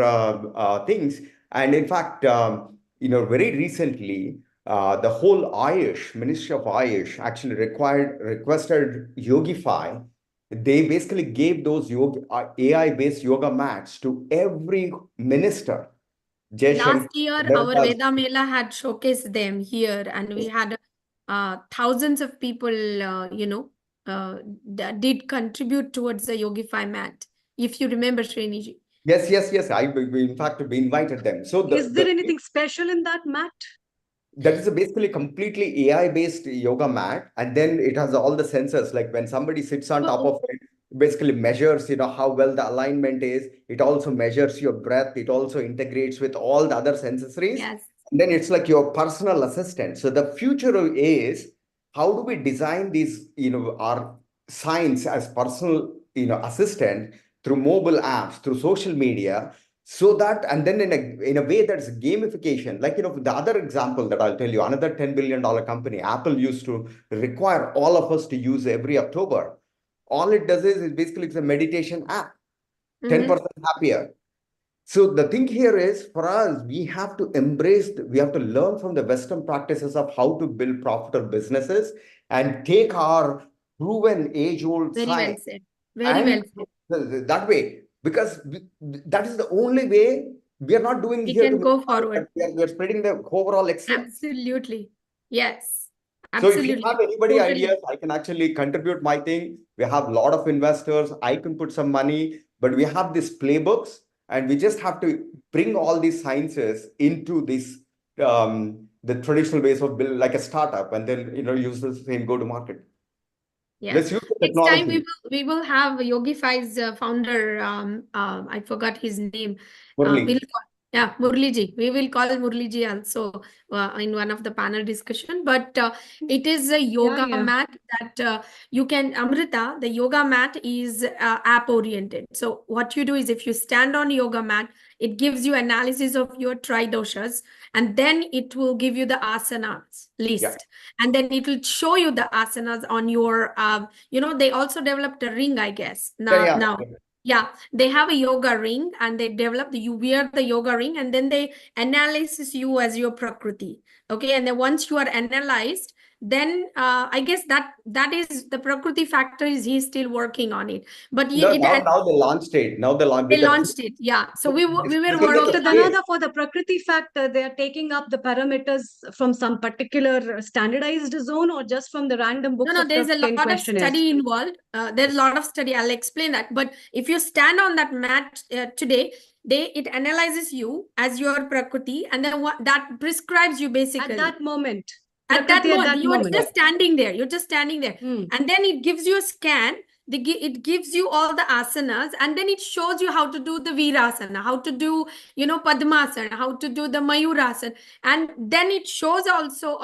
things. And in fact, very recently, the whole Ministry of Ayush actually requested Yogify. They basically gave those AI-based yoga mats to every minister. Last year, our Veda Mela had showcased them here, and we had thousands of people, that did contribute towards the Yogify mat. If you remember, Sriniji. Yes. In fact, we invited them. So is there anything special in that mat? That is basically completely AI-based yoga mat, and then it has all the sensors. Like when somebody sits on top of it, basically measures, how well the alignment is. It also measures your breath. It also integrates with all the other sensories. Yes. And then it's like your personal assistant. So the future is, how do we design these, our science as personal, assistant through mobile apps, through social media, so that, and then in a way that's gamification. Like, the other example that I'll tell you, another $10 billion company, Apple, used to require all of us to use every October. All it does is basically it's a meditation app, 10% happier. So the thing here is, for us, we have to we have to learn from the Western practices of how to build profitable businesses and take our proven age-old Very well science said. Very well said. that way. Because that is the only way. We are not doing We here can to go forward. we are spreading the overall excellence. Absolutely. Yes. So if you Absolutely. have anybody Totally. ideas, I can actually contribute my thing. We have a lot of investors. I can put some money, but we have these playbooks, and we just have to bring all these sciences into this the traditional ways of building, like a startup, and then use the same go to market. Yeah. Let's use the Next technology. time we will have Yogify's founder. I forgot his name. Murli. Murliji. We will call Murliji also in one of the panel discussion. But it is a yoga mat that you can, Amrita, the yoga mat is app oriented. So what you do is, if you stand on yoga mat, it gives you analysis of your tridoshas, and then it will give you the asanas list. And then it will show you the asanas on your, they also developed a ring, I guess, now. Yeah, they have a yoga ring and they develop you wear the yoga ring and then they analyze you as your prakriti. Okay, and then once you are analyzed, then I guess that is the prakriti factor is he's still working on it. But No, now they launched it. Now they launched it. Yeah. So we were Dr. working. Dhanada, for the Prakriti factor, they are taking up the parameters from some particular standardized zone or just from the random books No, of there's a 10 lot of questionnaires? study involved. There's a lot of study. I'll explain that. But if you stand on that mat today, it analyzes you as your prakriti, and then that prescribes you basically at that moment. At that Prakriti moment, you are moment. just standing there. You're just standing there, and then it gives you a scan. It gives you all the asanas, and then it shows you how to do the virasana, how to do padmasana, how to do the mayurasana, and then it shows also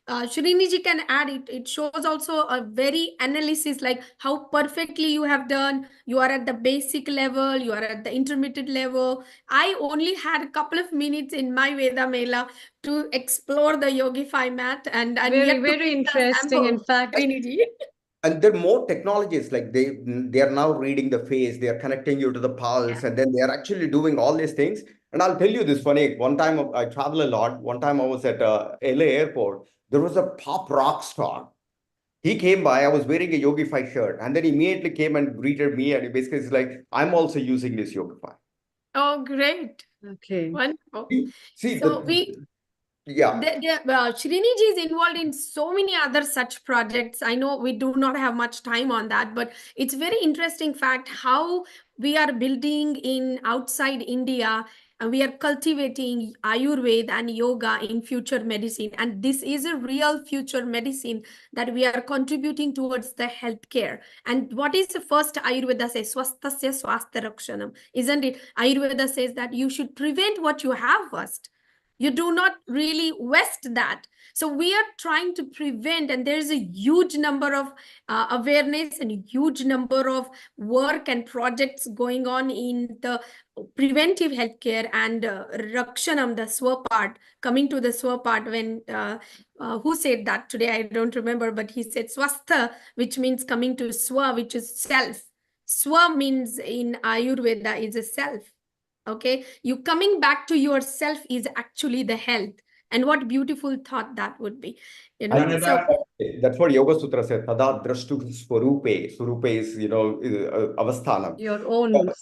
Sriniji can add it. It shows also a very analysis like how perfectly you have done. You are at the basic level. You are at the intermediate level. I only had a couple of minutes in my Veda Mela to explore the Yogify mat and very interesting. In fact, Sriniji. And there are more technologies like they are now reading the face, they are connecting you to the pulse, and then they are actually doing all these things. And I'll tell you this funny. One time I travel a lot. One time I was at LA airport. There was a pop rock star. He came by. I was wearing a Yogify shirt, and then he immediately came and greeted me. And he basically is like, "I'm also using this Yogify." Oh, great! Okay, wonderful. See, So Sriniji is involved in so many other such projects. I know we do not have much time on that, but it's very interesting fact how we are building in outside India and we are cultivating Ayurveda and yoga in future medicine. And this is a real future medicine that we are contributing towards the healthcare. And what is the first Ayurveda says? Swasthasya swastha rakshanam. Isn't it? Ayurveda says that you should prevent what you have first. You do not really waste that. So we are trying to prevent, and there's a huge number of awareness and a huge number of work and projects going on in the preventive healthcare and Rakshanam, the Swa part, coming to the Swa part when who said that today? I don't remember, but he said Swastha, which means coming to Swa, which is self. Swa means in Ayurveda is a self. Okay, you coming back to yourself is actually the health. And what beautiful thought that would be, that's what Yoga Sutra said. Tada drashtu swarupe. Swarupe is avasthanam. Your own.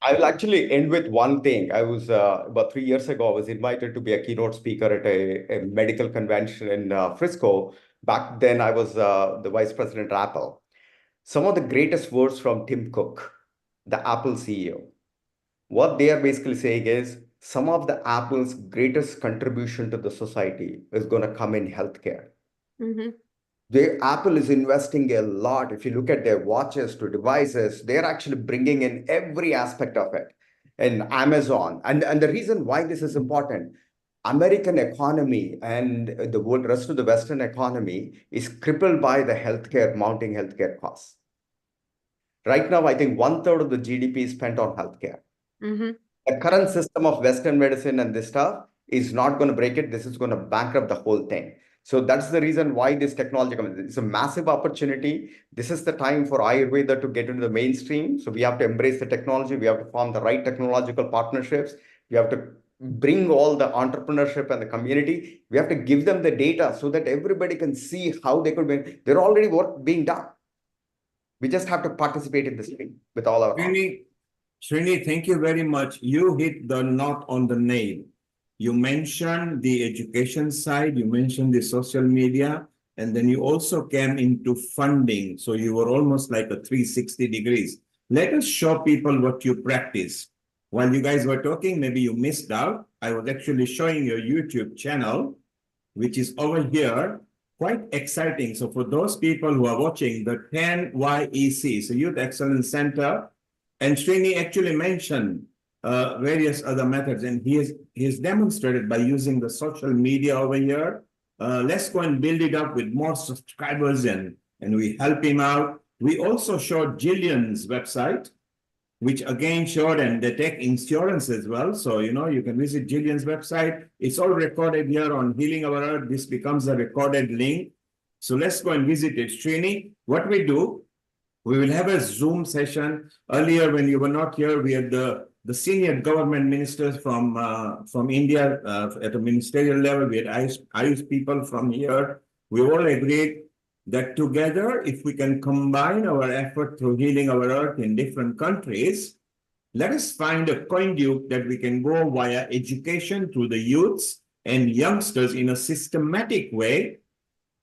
I will actually end with one thing. I was about 3 years ago. I was invited to be a keynote speaker at a medical convention in Frisco. Back then, I was the vice president at Apple. Some of the greatest words from Tim Cook, the Apple CEO. What they are basically saying is some of the Apple's greatest contribution to the society is going to come in healthcare. Apple is investing a lot. If you look at their watches to devices, they're actually bringing in every aspect of it. And Amazon. And the reason why this is important, American economy and the rest of the Western economy is crippled by the mounting healthcare costs. Right now, I think 1/3 of the GDP is spent on healthcare. The current system of Western medicine and this stuff is not going to break it. This is going to bankrupt the whole thing. So that's the reason why this technology comes. It's a massive opportunity. This is the time for Ayurveda to get into the mainstream. So we have to embrace the technology. We have to form the right technological partnerships. We have to bring all the entrepreneurship and the community. We have to give them the data so that everybody can see how they could be. They're already being done. We just have to participate in this thing with all our Srini, thank you very much. You hit the knot on the nail. You mentioned the education side, you mentioned the social media, and then you also came into funding. So you were almost like a 360 degrees. Let us show people what you practice. While you guys were talking, maybe you missed out. I was actually showing your YouTube channel, which is over here. Quite exciting. So for those people who are watching, the 10YEC, so Youth Excellence Center, and Srini actually mentioned various other methods, and he has demonstrated by using the social media over here. Let's go and build it up with more subscribers, and we help him out. We also showed Jillian's website, which again showed, and they take insurance as well. So, you can visit Jillian's website. It's all recorded here on Healing Our Earth. This becomes a recorded link. So let's go and visit it. Srini, what we do, We will have a Zoom session. Earlier, when you were not here, we had the senior government ministers from India at a ministerial level. We had Ayush people from here. We all agreed that together, if we can combine our effort through healing our earth in different countries, let us find a conduit that we can go via education through the youths and youngsters in a systematic way,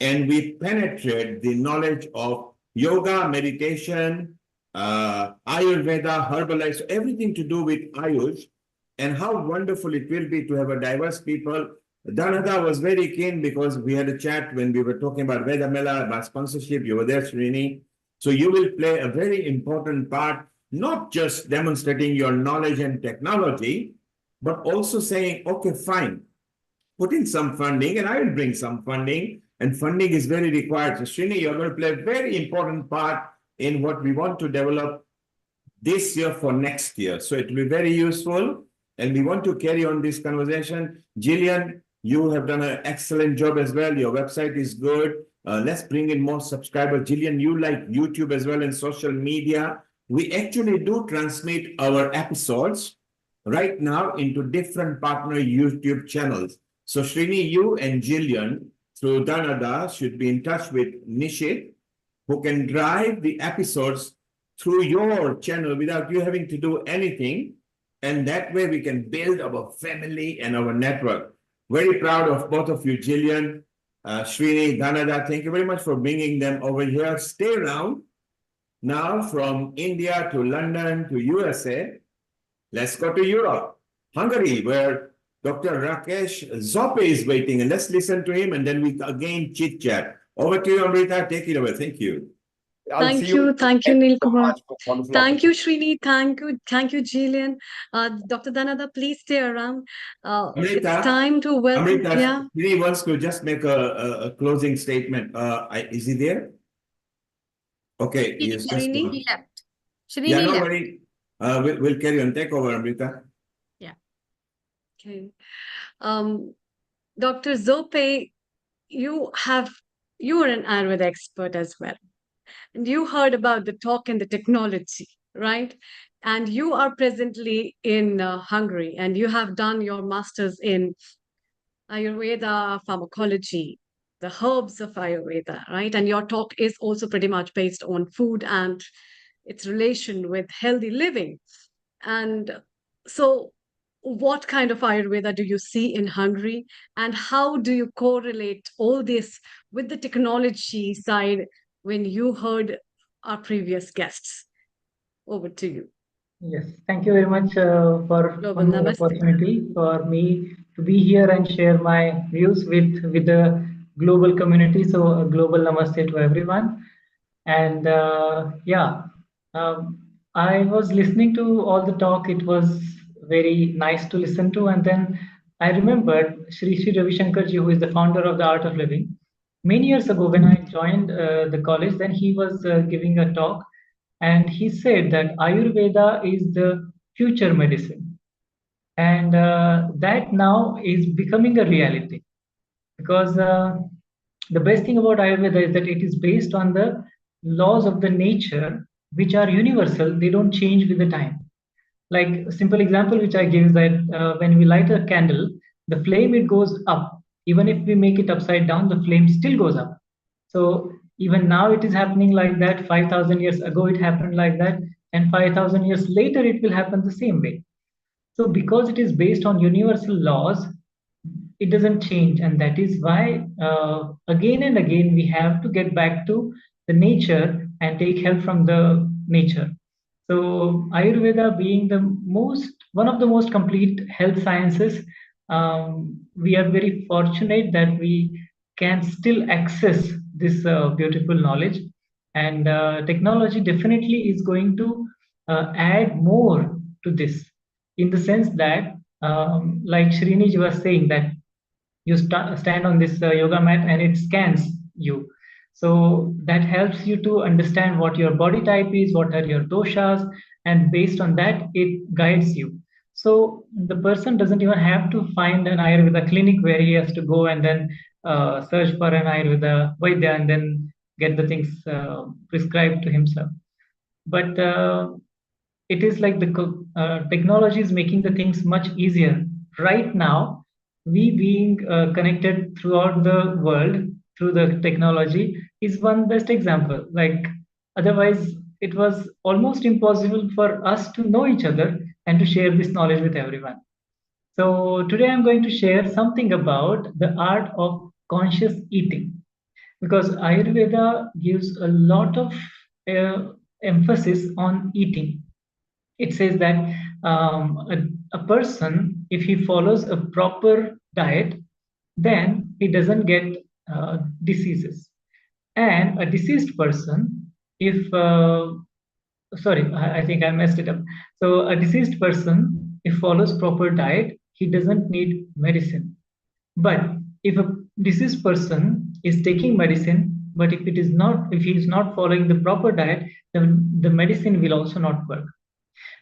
and we penetrate the knowledge of yoga, meditation, Ayurveda, herbalife, so everything to do with Ayush, and how wonderful it will be to have a diverse people. Dhanada was very keen because we had a chat when we were talking about Veda Mela, about sponsorship. You were there, Srini. So you will play a very important part, not just demonstrating your knowledge and technology, but also saying, okay, fine, put in some funding and I will bring some funding, and funding is very required. So Srini, you're going to play a very important part in what we want to develop this year for next year. So it will be very useful, and we want to carry on this conversation. Jillian, you have done an excellent job as well. Your website is good. Let's bring in more subscribers. Jillian, you like YouTube as well and social media. We actually do transmit our episodes right now into different partner YouTube channels. So Srini, you and Jillian through Dhanada should be in touch with Nishit, who can drive the episodes through your channel without you having to do anything. And that way we can build our family and our network. Very proud of both of you, Jillian, Srini, Dhanada. Thank you very much for bringing them over here. Stay around. Now from India to London to USA, let's go to Europe, Hungary, where Dr. Rakesh Zope is waiting. And let's listen to him, and then we again chit chat. Over to you, Amrita. Take it away. Thank you. Thank you, Neil Kumar. Thank you, Srini. Thank you, Jillian. Dr. Dhanada, please stay around. It's Amrita, time to welcome. Amrita, Yeah. Srini wants to just make a closing statement. Is he there? Okay, he is just Srini? gone. He left. Yeah, Srini no left. worry. We'll carry on. Take over, Amrita. Yeah. Okay. Dr. Zope, you are an Ayurveda expert as well. And you heard about the talk and the technology, right? And you are presently in Hungary, and you have done your master's in Ayurveda pharmacology, the herbs of Ayurveda, right? And your talk is also pretty much based on food and its relation with healthy living. And so, what kind of Ayurveda do you see in Hungary? And how do you correlate all this with the technology side when you heard our previous guests? Over to you. Yes, thank you very much for Global one more Namaste. opportunity for me to be here and share my views with the global community. So, a global namaste to everyone. And I was listening to all the talk. It was very nice to listen to. And then I remembered Sri Ravi Shankar ji, who is the founder of the Art of Living. Many years ago, when I joined the college, then he was giving a talk, and he said that Ayurveda is the future medicine, and that now is becoming a reality, because the best thing about Ayurveda is that it is based on the laws of the nature, which are universal. They don't change with the time. Like a simple example which I give is that when we light a candle, the flame, it goes up. Even if we make it upside down, the flame still goes up. So even now it is happening like that. 5,000 years ago it happened like that, and 5,000 years later it will happen the same way. So because it is based on universal laws, it doesn't change, and that is why again and again we have to get back to the nature and take help from the nature. So Ayurveda being one of the most complete health sciences, we are very fortunate that we can still access this beautiful knowledge, and technology definitely is going to add more to this, in the sense that like Sriniji was saying, that you stand on this yoga mat and it scans you. So that helps you to understand what your body type is, what are your doshas, and based on that, it guides you. So the person doesn't even have to find an Ayurveda clinic where he has to go and then search for an Ayurveda Vaidya and then get the things prescribed to himself. but it is like the technology is making the things much easier. Right now, we being connected throughout the world through the technology is one best example. Like otherwise, it was almost impossible for us to know each other and to share this knowledge with everyone. So today I'm going to share something about the art of conscious eating, because Ayurveda gives a lot of emphasis on eating. It says that a person, if he follows a proper diet, then he doesn't get diseases. And a diseased person, if sorry, I think I messed it up. So a diseased person, if follows proper diet, he doesn't need medicine. But if a diseased person is taking medicine, but if he is not following the proper diet, then the medicine will also not work.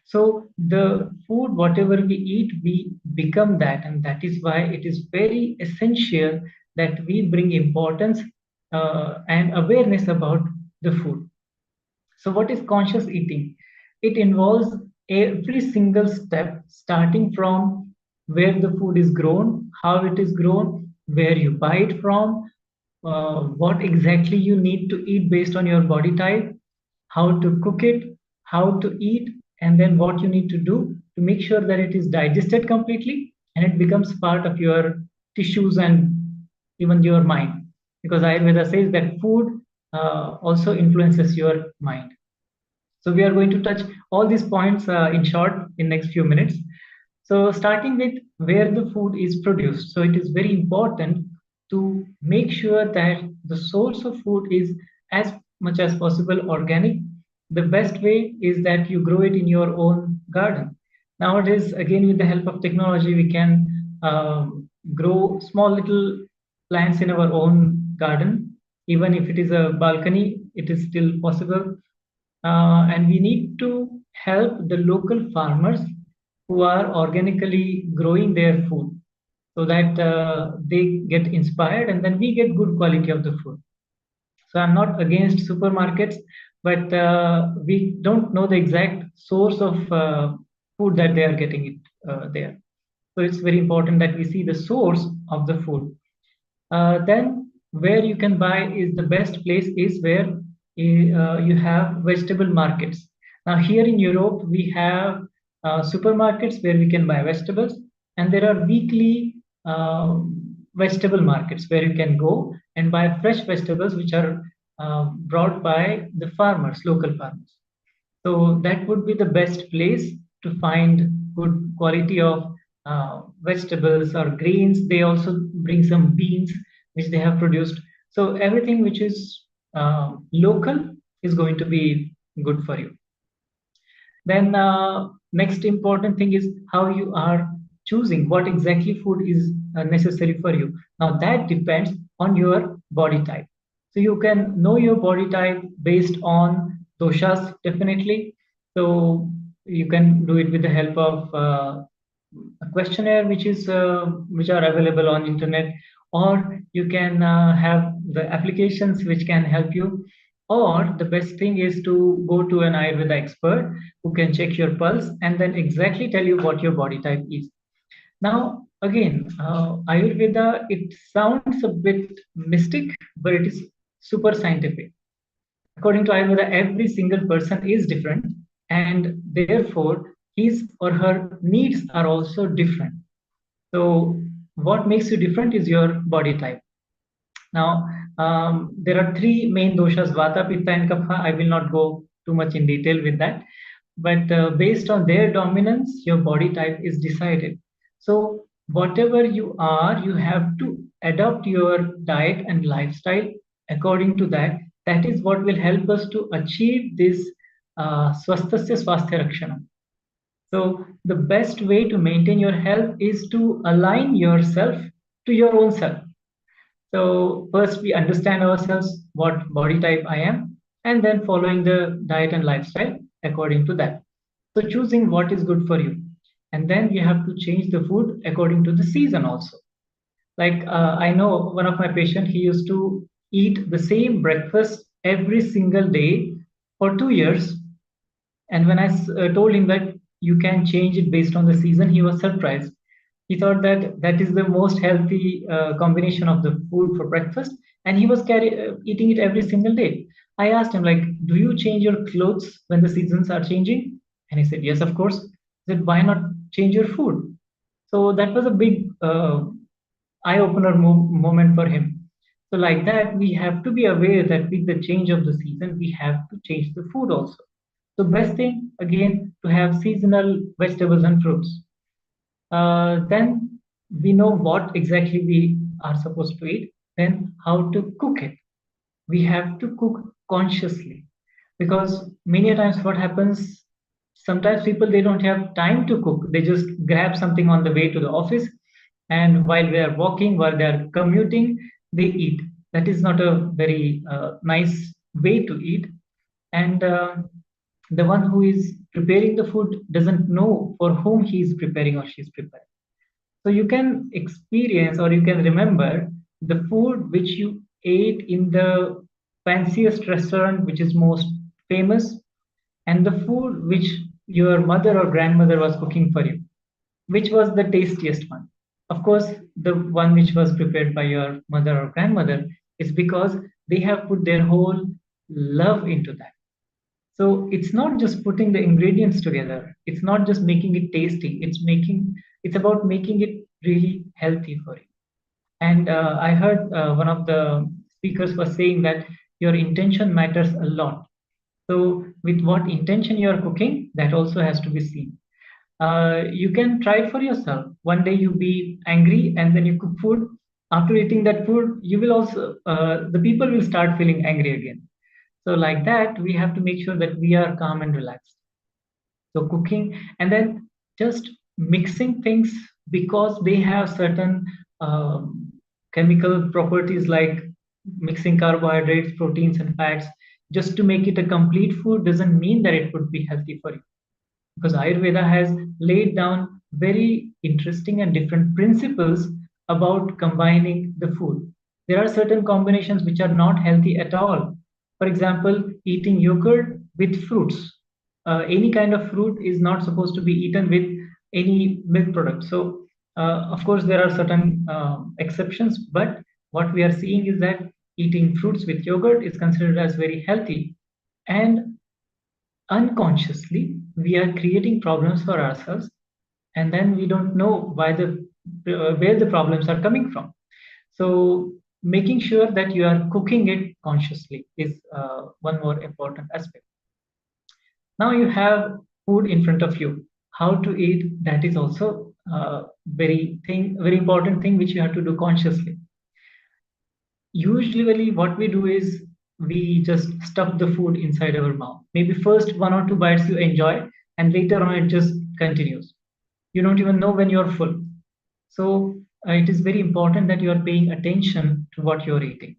So the food, whatever we eat, we become that, and that is why it is very essential that we bring importance and awareness about the food. So what is conscious eating? It involves every single step, starting from where the food is grown, how it is grown, where you buy it from, what exactly you need to eat based on your body type, how to cook it, how to eat, and then what you need to do to make sure that it is digested completely and it becomes part of your tissues and even your mind. Because Ayurveda says that food also influences your mind. So we are going to touch all these points in short in next few minutes. So starting with where the food is produced. So it is very important to make sure that the source of food is as much as possible organic. The best way is that you grow it in your own garden. Nowadays, again, with the help of technology, we can grow small little plants in our own garden. Even if it is a balcony, it is still possible. And we need to help the local farmers who are organically growing their food, so that they get inspired and then we get good quality of the food. So I'm not against supermarkets, but we don't know the exact source of food that they are getting it there. So it's very important that we see the source of the food. Then where you can buy is the best place is where you have vegetable markets. Now here in Europe, we have supermarkets where we can buy vegetables, and there are weekly vegetable markets where you can go and buy fresh vegetables which are brought by the farmers, local farmers. So that would be the best place to find good quality of vegetables or grains. They also bring some beans which they have produced. So everything which is local is going to be good for you. Then next important thing is how you are choosing what exactly food is necessary for you. Now that depends on your body type. So you can know your body type based on doshas, definitely. So you can do it with the help of a questionnaire which are available on internet, or you can have the applications which can help you, or the best thing is to go to an Ayurveda expert who can check your pulse and then exactly tell you what your body type is. Now, again, Ayurveda, it sounds a bit mystic, but it is super scientific. According to Ayurveda, every single person is different, and therefore his or her needs are also different. So, what makes you different is your body type. Now, there are three main doshas, Vata, Pitta, and Kapha. I will not go too much in detail with that. But based on their dominance, your body type is decided. So, whatever you are, you have to adopt your diet and lifestyle according to that. That is what will help us to achieve this swasthasya swasthya rakshana. So, the best way to maintain your health is to align yourself to your own self. So first we understand ourselves, what body type I am, and then following the diet and lifestyle according to that. So choosing what is good for you. And then you have to change the food according to the season also. Like I know one of my patients, he used to eat the same breakfast every single day for 2 years. And when I told him that you can change it based on the season, he was surprised. He thought that that is the most healthy combination of the food for breakfast, and he was eating it every single day. I asked him, like, do you change your clothes when the seasons are changing? And he said, yes, of course. I said, why not change your food? So that was a big eye-opener moment for him. So like that, we have to be aware that with the change of the season, we have to change the food also. So best thing, again, to have seasonal vegetables and fruits. Then we know what exactly we are supposed to eat, then how to cook it. We have to cook consciously, because many times what happens, sometimes people, they don't have time to cook. They just grab something on the way to the office, and while they are walking, while they are commuting, they eat. That is not a very nice way to eat. And the one who is preparing the food doesn't know for whom he is preparing or she is preparing. So you can experience or you can remember the food which you ate in the fanciest restaurant, which is most famous, and the food which your mother or grandmother was cooking for you. Which was the tastiest one? Of course, the one which was prepared by your mother or grandmother is because they have put their whole love into that. So it's not just putting the ingredients together. It's not just making it tasty. It's about making it really healthy for you. And I heard one of the speakers was saying that your intention matters a lot. So with what intention you are cooking, that also has to be seen. You can try it for yourself. One day you be angry and then you cook food. After eating that food, you will also, the people will start feeling angry again. So like that, we have to make sure that we are calm and relaxed. So cooking and then just mixing things because they have certain chemical properties like mixing carbohydrates, proteins, and fats just to make it a complete food doesn't mean that it would be healthy for you. Because Ayurveda has laid down very interesting and different principles about combining the food. There are certain combinations which are not healthy at all. For example, eating yogurt with fruits. Any kind of fruit is not supposed to be eaten with any milk product. So, of course, there are certain exceptions, but what we are seeing is that eating fruits with yogurt is considered as very healthy. And unconsciously, we are creating problems for ourselves, and then we don't know where the problems are coming from. So making sure that you are cooking it consciously is one more important aspect. Now you have food in front of you. How to eat, that is also very important thing which you have to do consciously. Usually what we do is we just stuff the food inside our mouth. Maybe first 1 or 2 bites you enjoy, and later on it just continues. You don't even know when you're full. So it is very important that you are paying attention to what you're eating.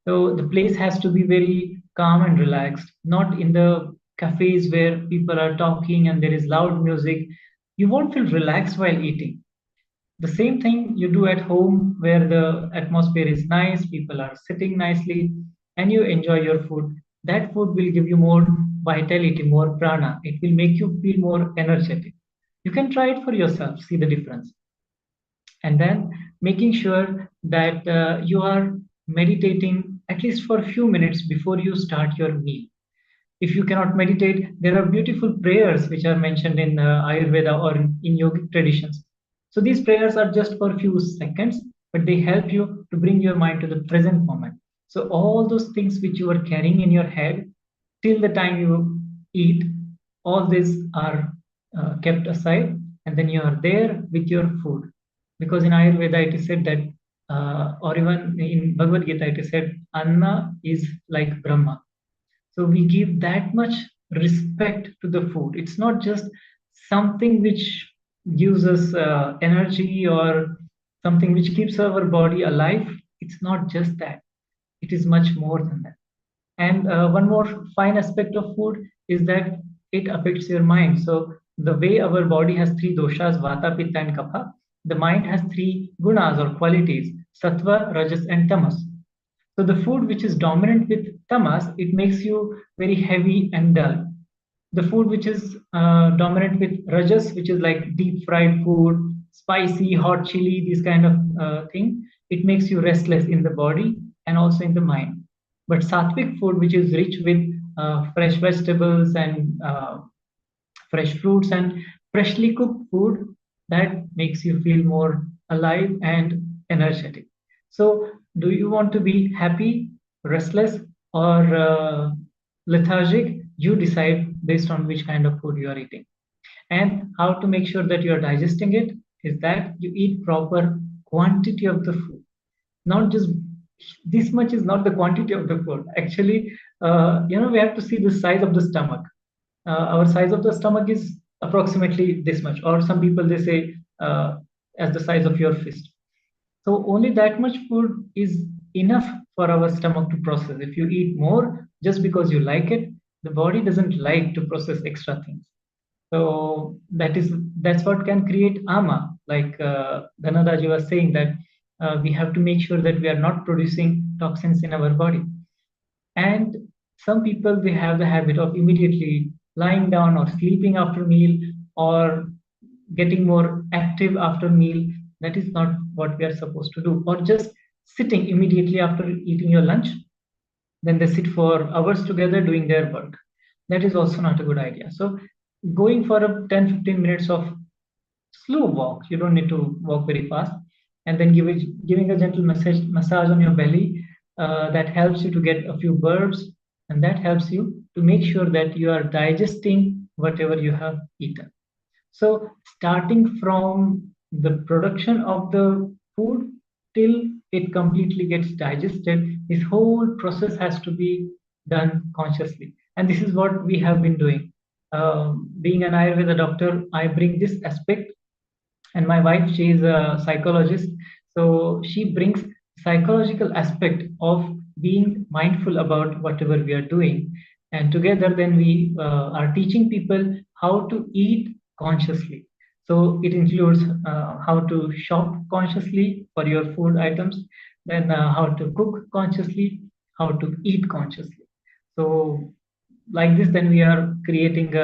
So the place has to be very calm and relaxed, not in the cafes where people are talking and there is loud music. You won't feel relaxed while eating. The same thing you do at home where the atmosphere is nice, people are sitting nicely, and you enjoy your food. That food will give you more vitality, more prana. It will make you feel more energetic. You can try it for yourself, see the difference. And then making sure that you are meditating at least for a few minutes before you start your meal. If you cannot meditate, there are beautiful prayers which are mentioned in Ayurveda or in yogic traditions. So these prayers are just for a few seconds, but they help you to bring your mind to the present moment. So all those things which you are carrying in your head till the time you eat, all these are kept aside, and then you are there with your food. Because in Ayurveda it is said that, or even in Bhagavad Gita it is said, Anna is like Brahma. So we give that much respect to the food. It's not just something which gives us energy or something which keeps our body alive. It's not just that. It is much more than that. And one more fine aspect of food is that it affects your mind. So the way our body has 3 doshas, Vata, Pitta, and Kapha, the mind has 3 gunas or qualities, Sattva, Rajas, and Tamas. So the food which is dominant with tamas, it makes you very heavy and dull. the food which is dominant with rajas, which is like deep fried food, spicy, hot chili, this kind of thing, it makes you restless in the body and also in the mind. But sattvic food, which is rich with fresh vegetables and fresh fruits and freshly cooked food, that makes you feel more alive and energetic. So, do you want to be happy, restless, or lethargic? You decide based on which kind of food you are eating. And how to make sure that you are digesting it is that you eat proper quantity of the food, not just this much is not the quantity of the food. Actually, we have to see the size of the stomach. Our size of the stomach is approximately this much, or some people they say as the size of your fist. So only that much food is enough for our stomach to process. If you eat more just because you like it, the body doesn't like to process extra things. So that's what can create ama. Like Dhanadaji was saying that we have to make sure that we are not producing toxins in our body. And some people they have the habit of immediately lying down or sleeping after meal or getting more active after meal. That is not what we are supposed to do. Or just sitting immediately after eating your lunch, then they sit for hours together doing their work. That is also not a good idea. So going for a 10-15 minutes of slow walk, you don't need to walk very fast, and then giving a gentle massage on your belly, that helps you to get a few burps, and that helps you to make sure that you are digesting whatever you have eaten. So starting from the production of the food till it completely gets digested, this whole process has to be done consciously. And this is what we have been doing. Being an Ayurveda doctor, I bring this aspect, and my wife, she is a psychologist, so she brings psychological aspect of being mindful about whatever we are doing, and together then we are teaching people how to eat consciously. So it includes how to shop consciously for your food items, then how to cook consciously, how to eat consciously. So like this, then we are creating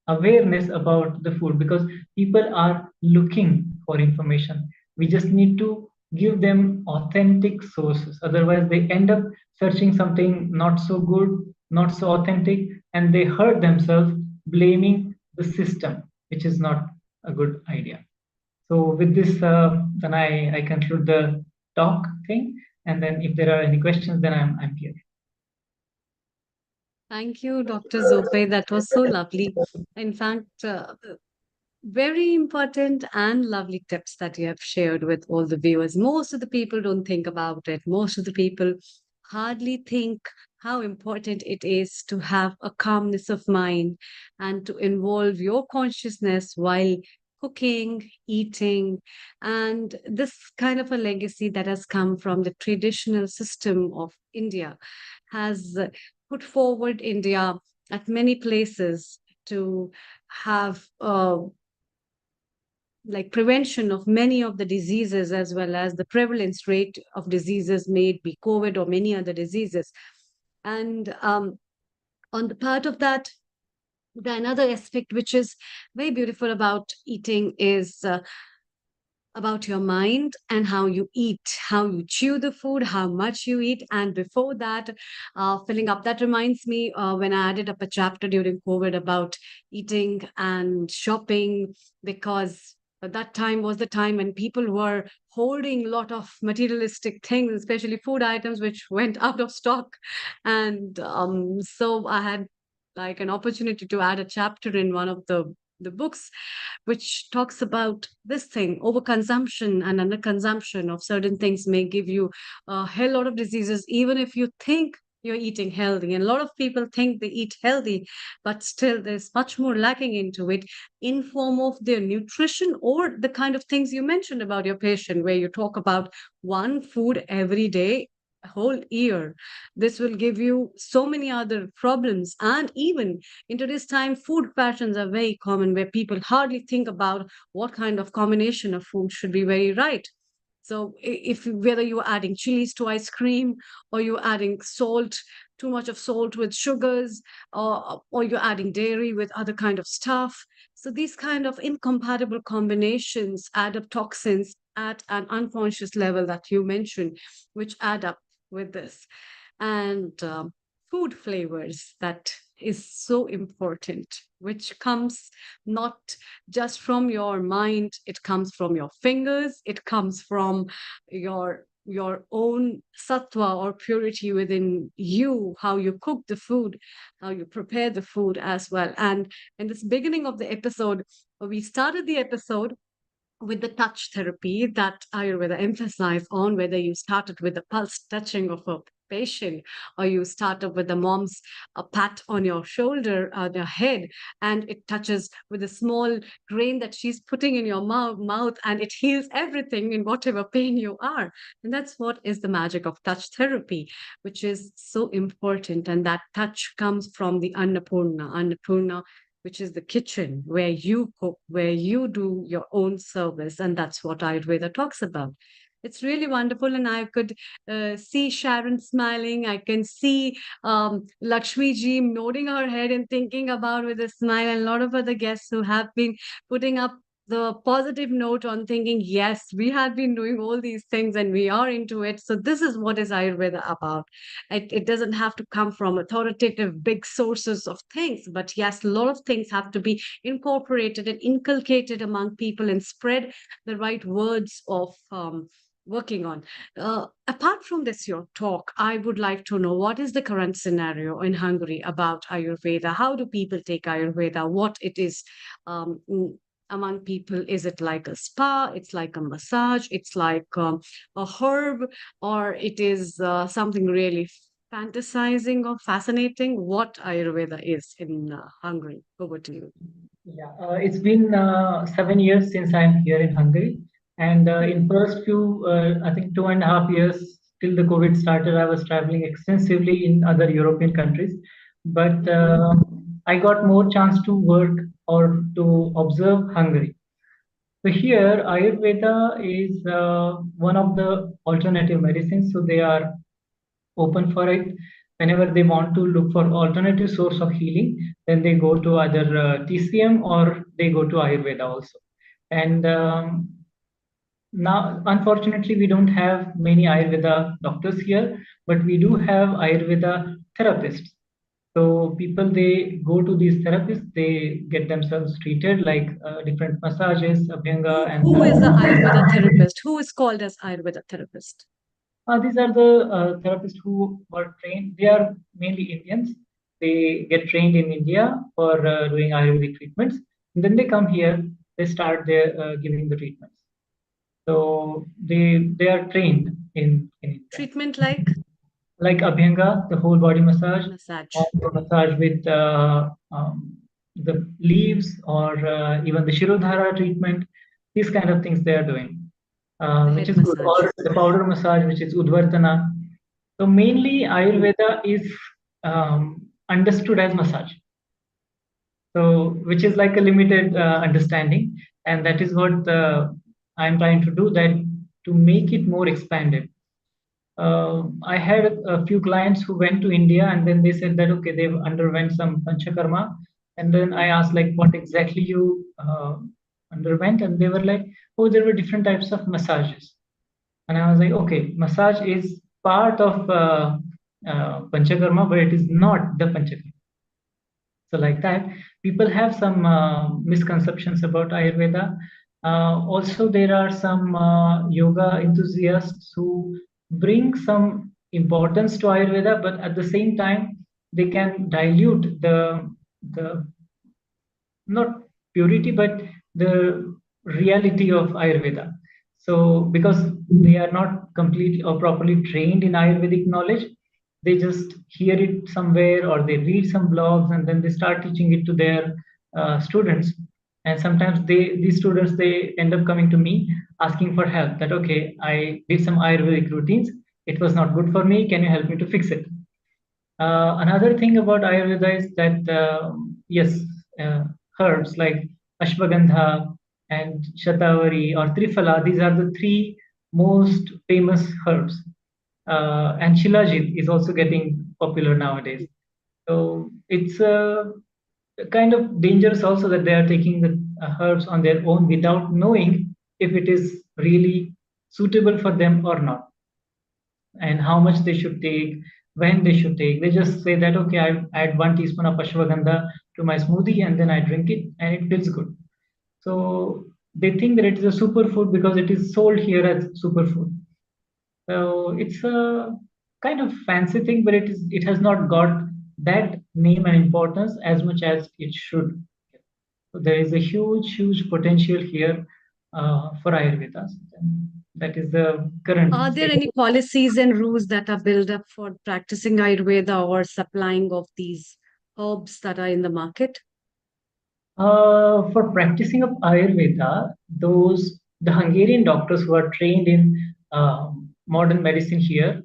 awareness about the food, because people are looking for information. We just need to give them authentic sources, otherwise they end up searching something not so good, not so authentic, and they hurt themselves blaming the system, which is not a good idea. So with this, then I conclude the talk thing, and then if there are any questions, then I'm here. Thank you, Dr. Zope. That was so lovely. In fact, very important and lovely tips that you have shared with all the viewers. Most of the people don't think about it. Most of the people hardly think how important it is to have a calmness of mind and to involve your consciousness while cooking, eating, and this kind of a legacy that has come from the traditional system of India has put forward India at many places to have like prevention of many of the diseases, as well as the prevalence rate of diseases, may it be COVID or many other diseases. And on the part of that, the another aspect which is very beautiful about eating is about your mind and how you eat, how you chew the food, how much you eat. And before that, filling up, that reminds me when I added up a chapter during COVID about eating and shopping, because that time was the time when people were holding a lot of materialistic things, especially food items, which went out of stock. And so I had like an opportunity to add a chapter in one of the books which talks about this thing: overconsumption and underconsumption of certain things may give you a hell lot of diseases, even if you think you're eating healthy. And a lot of people think they eat healthy, but still there's much more lacking into it in form of their nutrition or the kind of things you mentioned about your patient, where you talk about one food every day a whole year. This will give you so many other problems. And even in today's time, food passions are very common, where people hardly think about what kind of combination of food should be very right. So if whether you're adding chilies to ice cream or you're adding salt too much of salt with sugars, or you're adding dairy with other kind of stuff. So these kind of incompatible combinations add up toxins at an unconscious level that you mentioned, which add up with this. And food flavors, that is so important, which comes not just from your mind, it comes from your fingers, it comes from your own sattva or purity within you, how you cook the food, how you prepare the food as well. And in this beginning of the episode, we started the episode with the touch therapy that Ayurveda emphasized on, whether you started with the pulse touching of a patient, or you started with the mom's a pat on your shoulder, their head, and it touches with a small grain that she's putting in your mouth, and it heals everything in whatever pain you are. And that's what is the magic of touch therapy, which is so important. And that touch comes from the Annapurna, which is the kitchen where you cook, where you do your own service. And that's what Ayurveda talks about. It's really wonderful. And I could see Sharon smiling. I can see Lakshmi ji nodding her head and thinking about with a smile, and a lot of other guests who have been putting up the positive note on thinking, yes, we have been doing all these things and we are into it. So this is what is Ayurveda about. It doesn't have to come from authoritative big sources of things, but yes, a lot of things have to be incorporated and inculcated among people and spread the right words of working on. Apart from this, your talk, I would like to know what is the current scenario in Hungary about Ayurveda? How do people take Ayurveda? What it is among people? Is it like a spa? It's like a massage? It's like a herb? Or it is something really fantasizing or fascinating? What Ayurveda is in Hungary? Over to you. Yeah, it's been 7 years since I'm here in Hungary. And in first few, I think 2.5 years till the COVID started, I was traveling extensively in other European countries. But I got more chance to work or to observe Hungary. So here, Ayurveda is one of the alternative medicines. So they are open for it. Whenever they want to look for alternative source of healing, then they go to either TCM or they go to Ayurveda also. And now, unfortunately, we don't have many Ayurveda doctors here, but we do have Ayurveda therapists. So people, they go to these therapists, they get themselves treated like different massages, Abhyanga, and who is the Ayurveda therapist? Who is called as Ayurveda therapist? These are the therapists who were trained. They are mainly Indians. They get trained in India for doing Ayurvedic treatments. And then they come here, they start their giving the treatments. So they are trained in India. Treatment like? Like Abhyanga, the whole body massage, or massage with the leaves, or even the Shirodhara treatment. These kind of things they are doing, which is good. Or the powder massage, which is Udvartana. So mainly Ayurveda is understood as massage. So which is like a limited understanding, and that is what I'm trying to do, that to make it more expanded. I had a few clients who went to India and then they said that, okay, they've underwent some panchakarma. And then I asked, like, what exactly you underwent? And they were like, oh, there were different types of massages. And I was like, okay, massage is part of panchakarma, but it is not the panchakarma. So like that, people have some misconceptions about Ayurveda. Also, there are some yoga enthusiasts who bring some importance to Ayurveda, but at the same time, they can dilute the not purity, but the reality of Ayurveda. So because they are not completely or properly trained in Ayurvedic knowledge, they just hear it somewhere or they read some blogs and then they start teaching it to their students. And sometimes these students, they end up coming to me asking for help, that, okay, I did some Ayurvedic routines, it was not good for me, can you help me to fix it? Another thing about Ayurveda is that, yes, herbs like ashwagandha and shatavari or triphala, these are the three most famous herbs. And shilajit is also getting popular nowadays. So it's kind of dangerous also that they are taking the herbs on their own without knowing if it is really suitable for them or not, and how much they should take, when they should take. They just say that, okay, I add 1 teaspoon of ashwagandha to my smoothie and then I drink it and it feels good. So they think that it is a superfood because it is sold here as superfood. So it's a kind of fancy thing, but it has not got that name and importance as much as it should. So there is a huge potential here for Ayurveda. That is the current Are there state. any policies and rules that are built up for practicing Ayurveda or supplying of these herbs that are in the market? For practicing of Ayurveda, the Hungarian doctors who are trained in modern medicine here,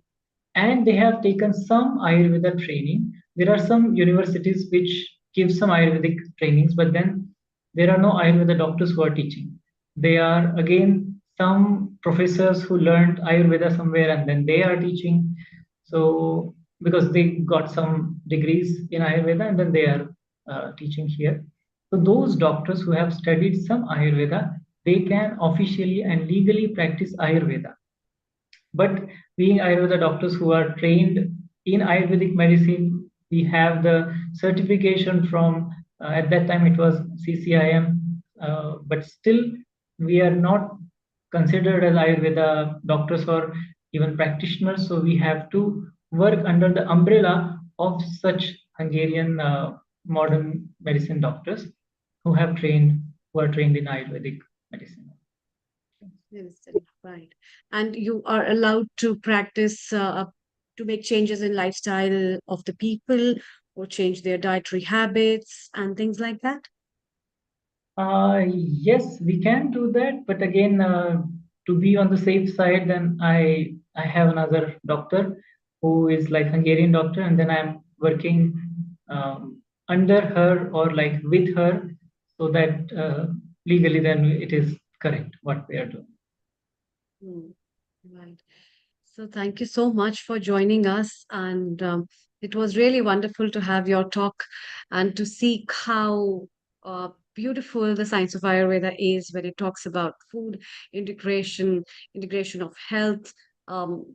and they have taken some Ayurveda training. There are some universities which give some Ayurvedic trainings, but then there are no Ayurveda doctors who are teaching. They are again some professors who learned Ayurveda somewhere and then they are teaching. So because they got some degrees in Ayurveda and then they are teaching here. So those doctors who have studied some Ayurveda, they can officially and legally practice Ayurveda. But being Ayurveda doctors who are trained in Ayurvedic medicine, we have the certification from, at that time it was CCIM, but still we are not considered as Ayurveda doctors or even practitioners. So we have to work under the umbrella of such Hungarian modern medicine doctors who are trained in Ayurvedic medicine. Right. And you are allowed to practice to make changes in lifestyle of the people or change their dietary habits and things like that? Yes, we can do that, but again, to be on the safe side, then I have another doctor who is like Hungarian doctor, and then I'm working under her or like with her, so that legally then it is correct what we are doing. Right. So thank you so much for joining us. And it was really wonderful to have your talk and to see how beautiful the science of Ayurveda is when it talks about food integration of health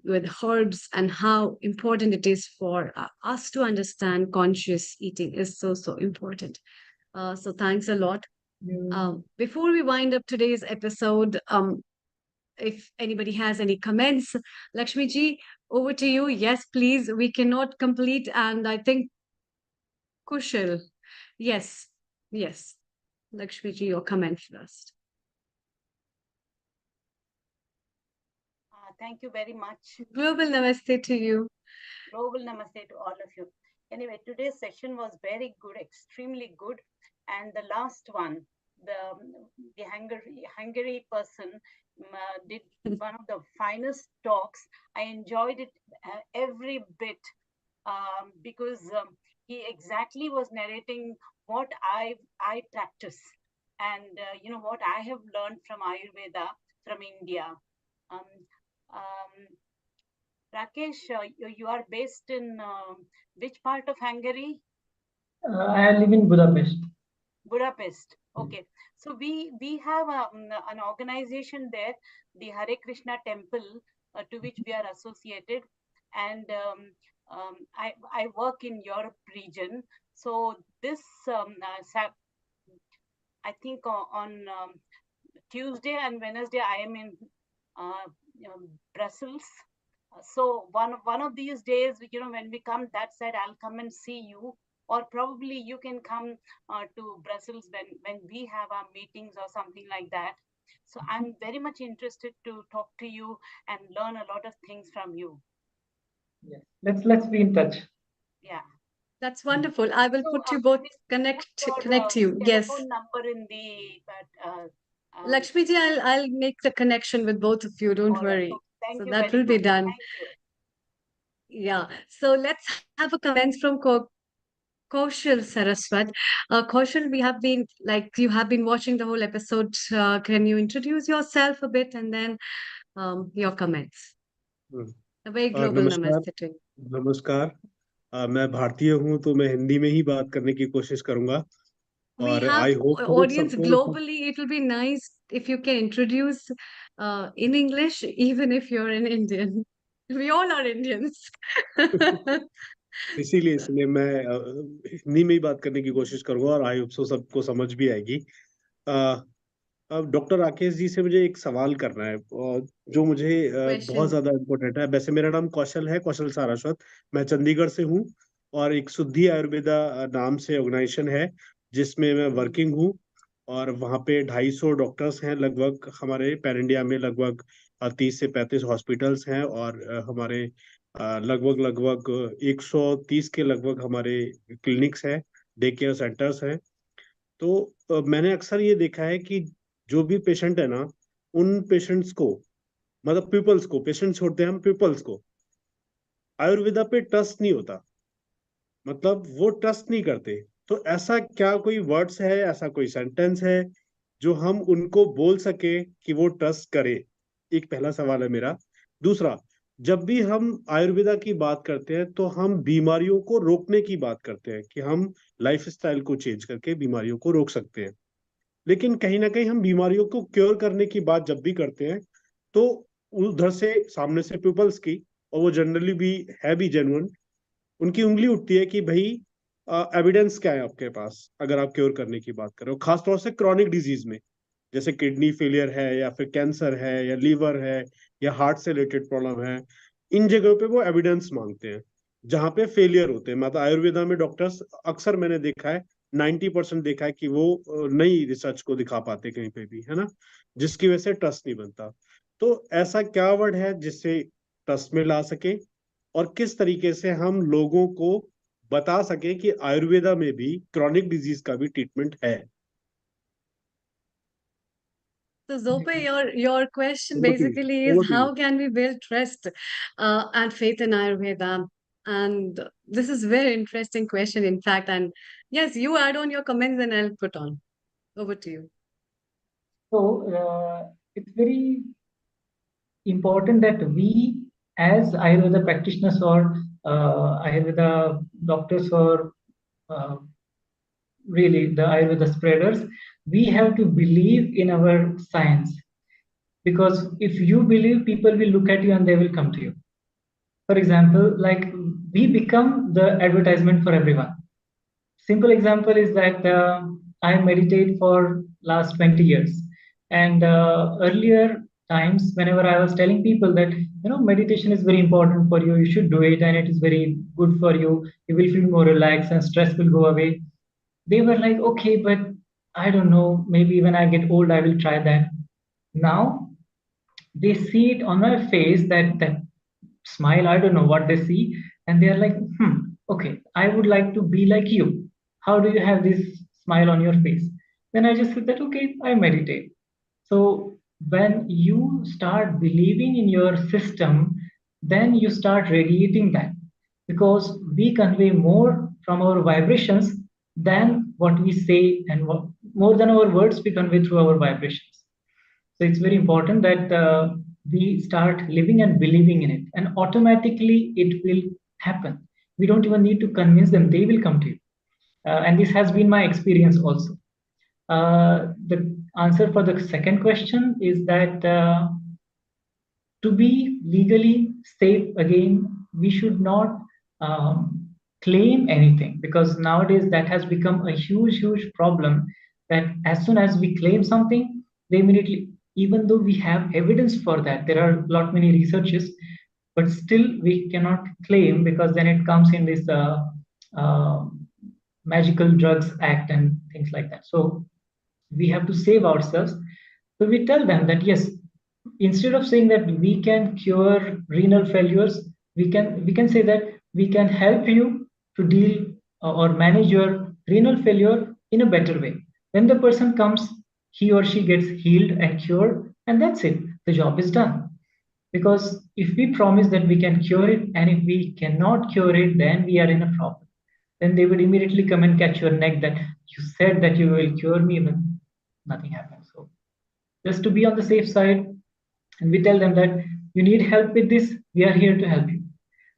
with herbs, and how important it is for us to understand conscious eating is so important. So thanks a lot. Before we wind up today's episode, if anybody has any comments, Lakshmi ji, over to you. Yes, please. We cannot complete, and I think Kushal. Yes, Lakshmi ji, your comment first. Thank you very much. Global namaste to you. Global namaste to all of you. Anyway, today's session was very good, extremely good. And the last one, the Hungary person did one of the finest talks. I enjoyed it every bit because he exactly was narrating what I practice and what I have learned from Ayurveda from India. Rakesh, you are based in which part of Hungary? I live in Budapest. Budapest. Okay. So we have an organization there, the Hare Krishna Temple, to which we are associated, and I work in Europe region. So this I think on Tuesday and Wednesday I am in Brussels. So one of these days, when we come that side, I'll come and see you, or probably you can come to Brussels when we have our meetings or something like that. So I'm very much interested to talk to you and learn a lot of things from you. Yes, let's be in touch. Yeah, that's wonderful. I will put you both connect you. Yes. Telephone number in the Lakshmi ji, I'll make the connection with both of you. Don't worry. Thank So you that very will be much. done. Thank you. Yeah. So let's have a comment from Kaushal Saraswat. Kaushal, you have been watching the whole episode. Can you introduce yourself a bit and then your comments? A very global Namaskar. namaste to you. Namaskar. मैं भारतीय हूं तो मैं हिंदी में ही बात करने की कोशिश करूंगा We और have आई होप audience सबको globally. It will be nice if you can introduce in English, even if you're an Indian. We all are Indians. इसीलिए मैं हिंदी में ही बात करने की कोशिश करूंगा और आई होप सबको समझ भी आएगी। अब डॉक्टर राकेश जी से मुझे एक सवाल करना है और जो मुझे बहुत Question. ज्यादा इम्पोर्टेंट है। वैसे मेरा नाम कौशल है, कौशल सारस्वत। मैं चंडीगढ़ से हूँ और एक शुद्धि आयुर्वेदा नाम से ऑर्गेनाइजेशन है जिसमें मैं वर्किंग हूँ और वहाँ पे 250 डॉक्टर्स हैं लगभग। हमारे पैन इंडिया में लगभग 30 से 35 हॉस्पिटल्स हैं और हमारे लगभग 130 के लगभग हमारे क्लिनिक्स हैं, डे केयर सेंटर्स हैं। तो मैंने अक्सर ये देखा है कि जो भी पेशेंट है ना, उन पेशेंट्स को, मतलब पीपल्स को, पेशेंट छोड़ते हैं हम, पीपल्स को आयुर्वेदा पे ट्रस्ट नहीं होता, मतलब वो ट्रस्ट नहीं करते। तो ऐसा क्या कोई वर्ड्स है, ऐसा कोई सेंटेंस है जो हम उनको बोल सके कि वो ट्रस्ट करे? एक पहला सवाल है मेरा। दूसरा, जब भी हम आयुर्वेदा की बात करते हैं तो हम बीमारियों को रोकने की बात करते हैं कि हम लाइफस्टाइल को चेंज करके बीमारियों को रोक सकते हैं, लेकिन कहीं ना कहीं हम बीमारियों को क्योर करने की बात जब भी करते हैं तो उधर से सामने से पीपल्स की, और वो जनरली भी है भी जेन्युइन, उनकी उंगली उठती है कि भाई एविडेंस क्या है आपके पास अगर आप क्योर करने की बात कर रहे हो, खासतौर से क्रॉनिक डिजीज में, जैसे किडनी फेलियर है या फिर कैंसर है या लीवर है या हार्ट से रिलेटेड प्रॉब्लम है। इन जगहों पे वो एविडेंस मांगते हैं जहाँ पे फेलियर होते हैं। मतलब आयुर्वेदा में डॉक्टर्स अक्सर मैंने देखा है, 90% देखा है कि वो नई रिसर्च को दिखा पाते कहीं पे भी, है ना, जिसकी वजह से ट्रस्ट नहीं बनता। तो ऐसा क्या वर्ड है जिससे ट्रस्ट में ला सके और किस तरीके से हम लोगों को बता सके कि आयुर्वेदा में भी क्रॉनिक डिजीज का भी ट्रीटमेंट है? So Zope, your question Over to you. basically is Over to how you. can we build trust and faith in Ayurveda? And this is very interesting question, in fact. And yes, you add on your comments and I'll put on. Over to you. So it's very important that we, as Ayurveda practitioners or Ayurveda doctors or really the Ayurveda spreaders, we have to believe in our science. Because if you believe, people will look at you and they will come to you. For example, like we become the advertisement for everyone. Simple example is that I meditate for last 20 years. And earlier times, whenever I was telling people that, meditation is very important for you, you should do it, and it is very good for you, you will feel more relaxed and stress will go away. They were like, okay, but I don't know, maybe when I get old, I will try that. Now they see it on my face, that smile, I don't know what they see, and they're like, okay, I would like to be like you. How do you have this smile on your face? Then I just said that, okay, I meditate. So when you start believing in your system, then you start radiating that, because we convey more from our vibrations than what we say, and more than our words we convey through our vibrations. So it's very important that we start living and believing in it, and automatically it will happen. We don't even need to convince them; they will come to you. And this has been my experience also. The answer for the second question is that to be legally safe, again, we should not claim anything, because nowadays that has become a huge problem. That as soon as we claim something, they immediately, even though we have evidence for that, there are a lot many researches, but still we cannot claim, because then it comes in this uh, magical drugs act and things like that. So we have to save ourselves. So we tell them that yes, instead of saying that we can cure renal failures, we can say that we can help you to deal or manage your renal failure in a better way. When the person comes, he or she gets healed and cured, and that's it. The job is done. Because if we promise that we can cure it, and if we cannot cure it, then we are in a problem. Then they would immediately come and catch your neck that you said that you will cure me, but nothing happens. So just to be on the safe side, and we tell them that you need help with this, we are here to help you.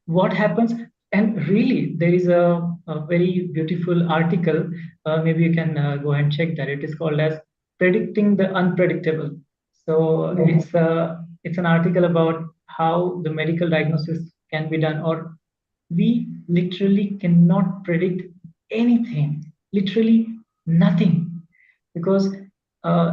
What happens? And really, there is a very beautiful article. Maybe you can go and check that. It is called as "Predicting the Unpredictable." So it's an article about how the medical diagnosis can be done, or we literally cannot predict anything, literally nothing, because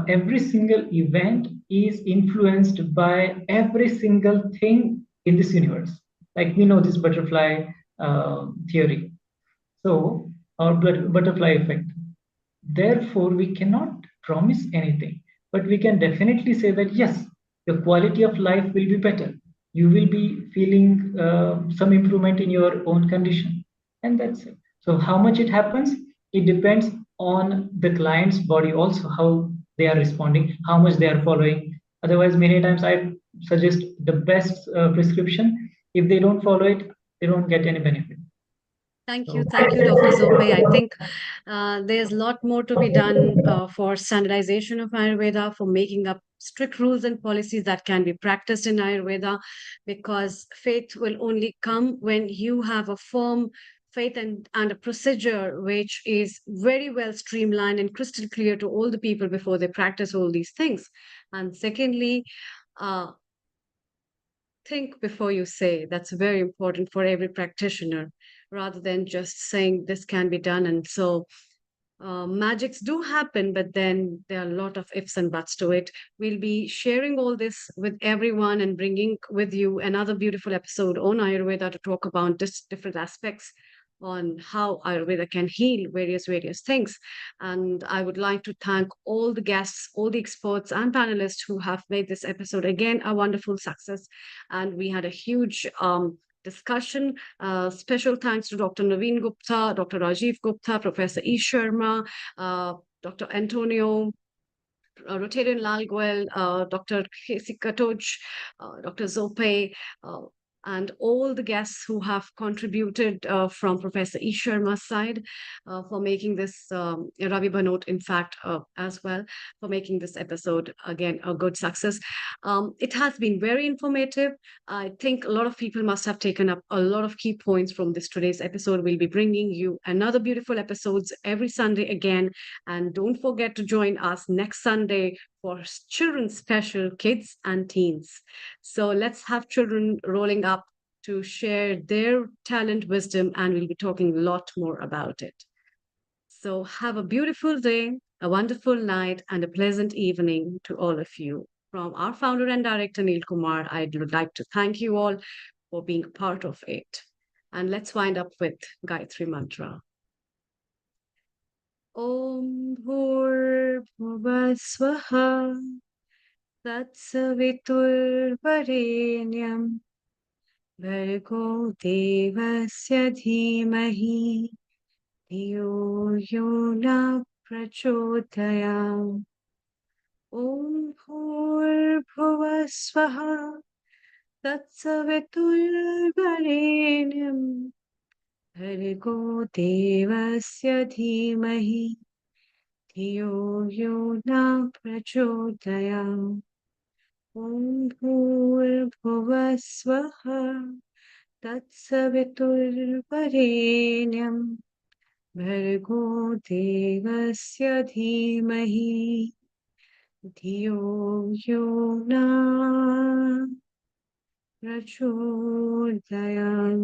every single event is influenced by every single thing in this universe. Like we know this butterfly theory, so or butterfly effect. Therefore, we cannot promise anything, but we can definitely say that yes, your quality of life will be better. You will be feeling some improvement in your own condition, and that's it. So, how much it happens, it depends on the client's body also, how they are responding, how much they are following. Otherwise, many times I suggest the best prescription. If they don't follow it, they don't get any benefit. Thank So, you. Thank you, Dr. Zope. I think there's a lot more to be done for standardization of Ayurveda, for making up strict rules and policies that can be practiced in Ayurveda, because faith will only come when you have a firm faith and a procedure which is very well streamlined and crystal clear to all the people before they practice all these things. And secondly, uh, think before you say. That's very important for every practitioner, rather than just saying this can be done. And so magics do happen, but then there are a lot of ifs and buts to it. We'll be sharing all this with everyone and bringing with you another beautiful episode on Ayurveda to talk about different aspects on how Ayurveda can heal various things. And I would like to thank all the guests, all the experts and panelists who have made this episode again a wonderful success. And we had a huge discussion. Special thanks to Dr. Naveen Gupta, Dr. Rajiv Gupta, Professor E. Sharma, Dr. Antonio Rotarian Lalgoel, Dr. Casey Katoj, Dr. Zope, and all the guests who have contributed from Professor E. Sharma's side for making this, Ravi Banot, in fact, as well, for making this episode, again, a good success. It has been very informative. I think a lot of people must have taken up a lot of key points from this today's episode. We'll be bringing you another beautiful episodes every Sunday again. And don't forget to join us next Sunday for children's special, kids and teens. So let's have children rolling up to share their talent, wisdom, and we'll be talking a lot more about it. So have a beautiful day, a wonderful night, and a pleasant evening to all of you. From our founder and director, Neil Kumar, I would like to thank you all for being a part of it. And let's wind up with Gayatri Mantra. Om Bhurbhuva Swaha Tatsaviturvarenyam Bhargo Devasya Dhimahi Dhiyo Yona Prachodayam. Om Bhurbhuva Swaha Tatsaviturvarenyam Bhargo Devasya Dhimahi Dhiyo Yona Prachodayam. Om Bhurbhuva Swaha Tatsaviturvarenyam Bhargo Devasya Dhimahi Dhiyo Yona Prachodayam.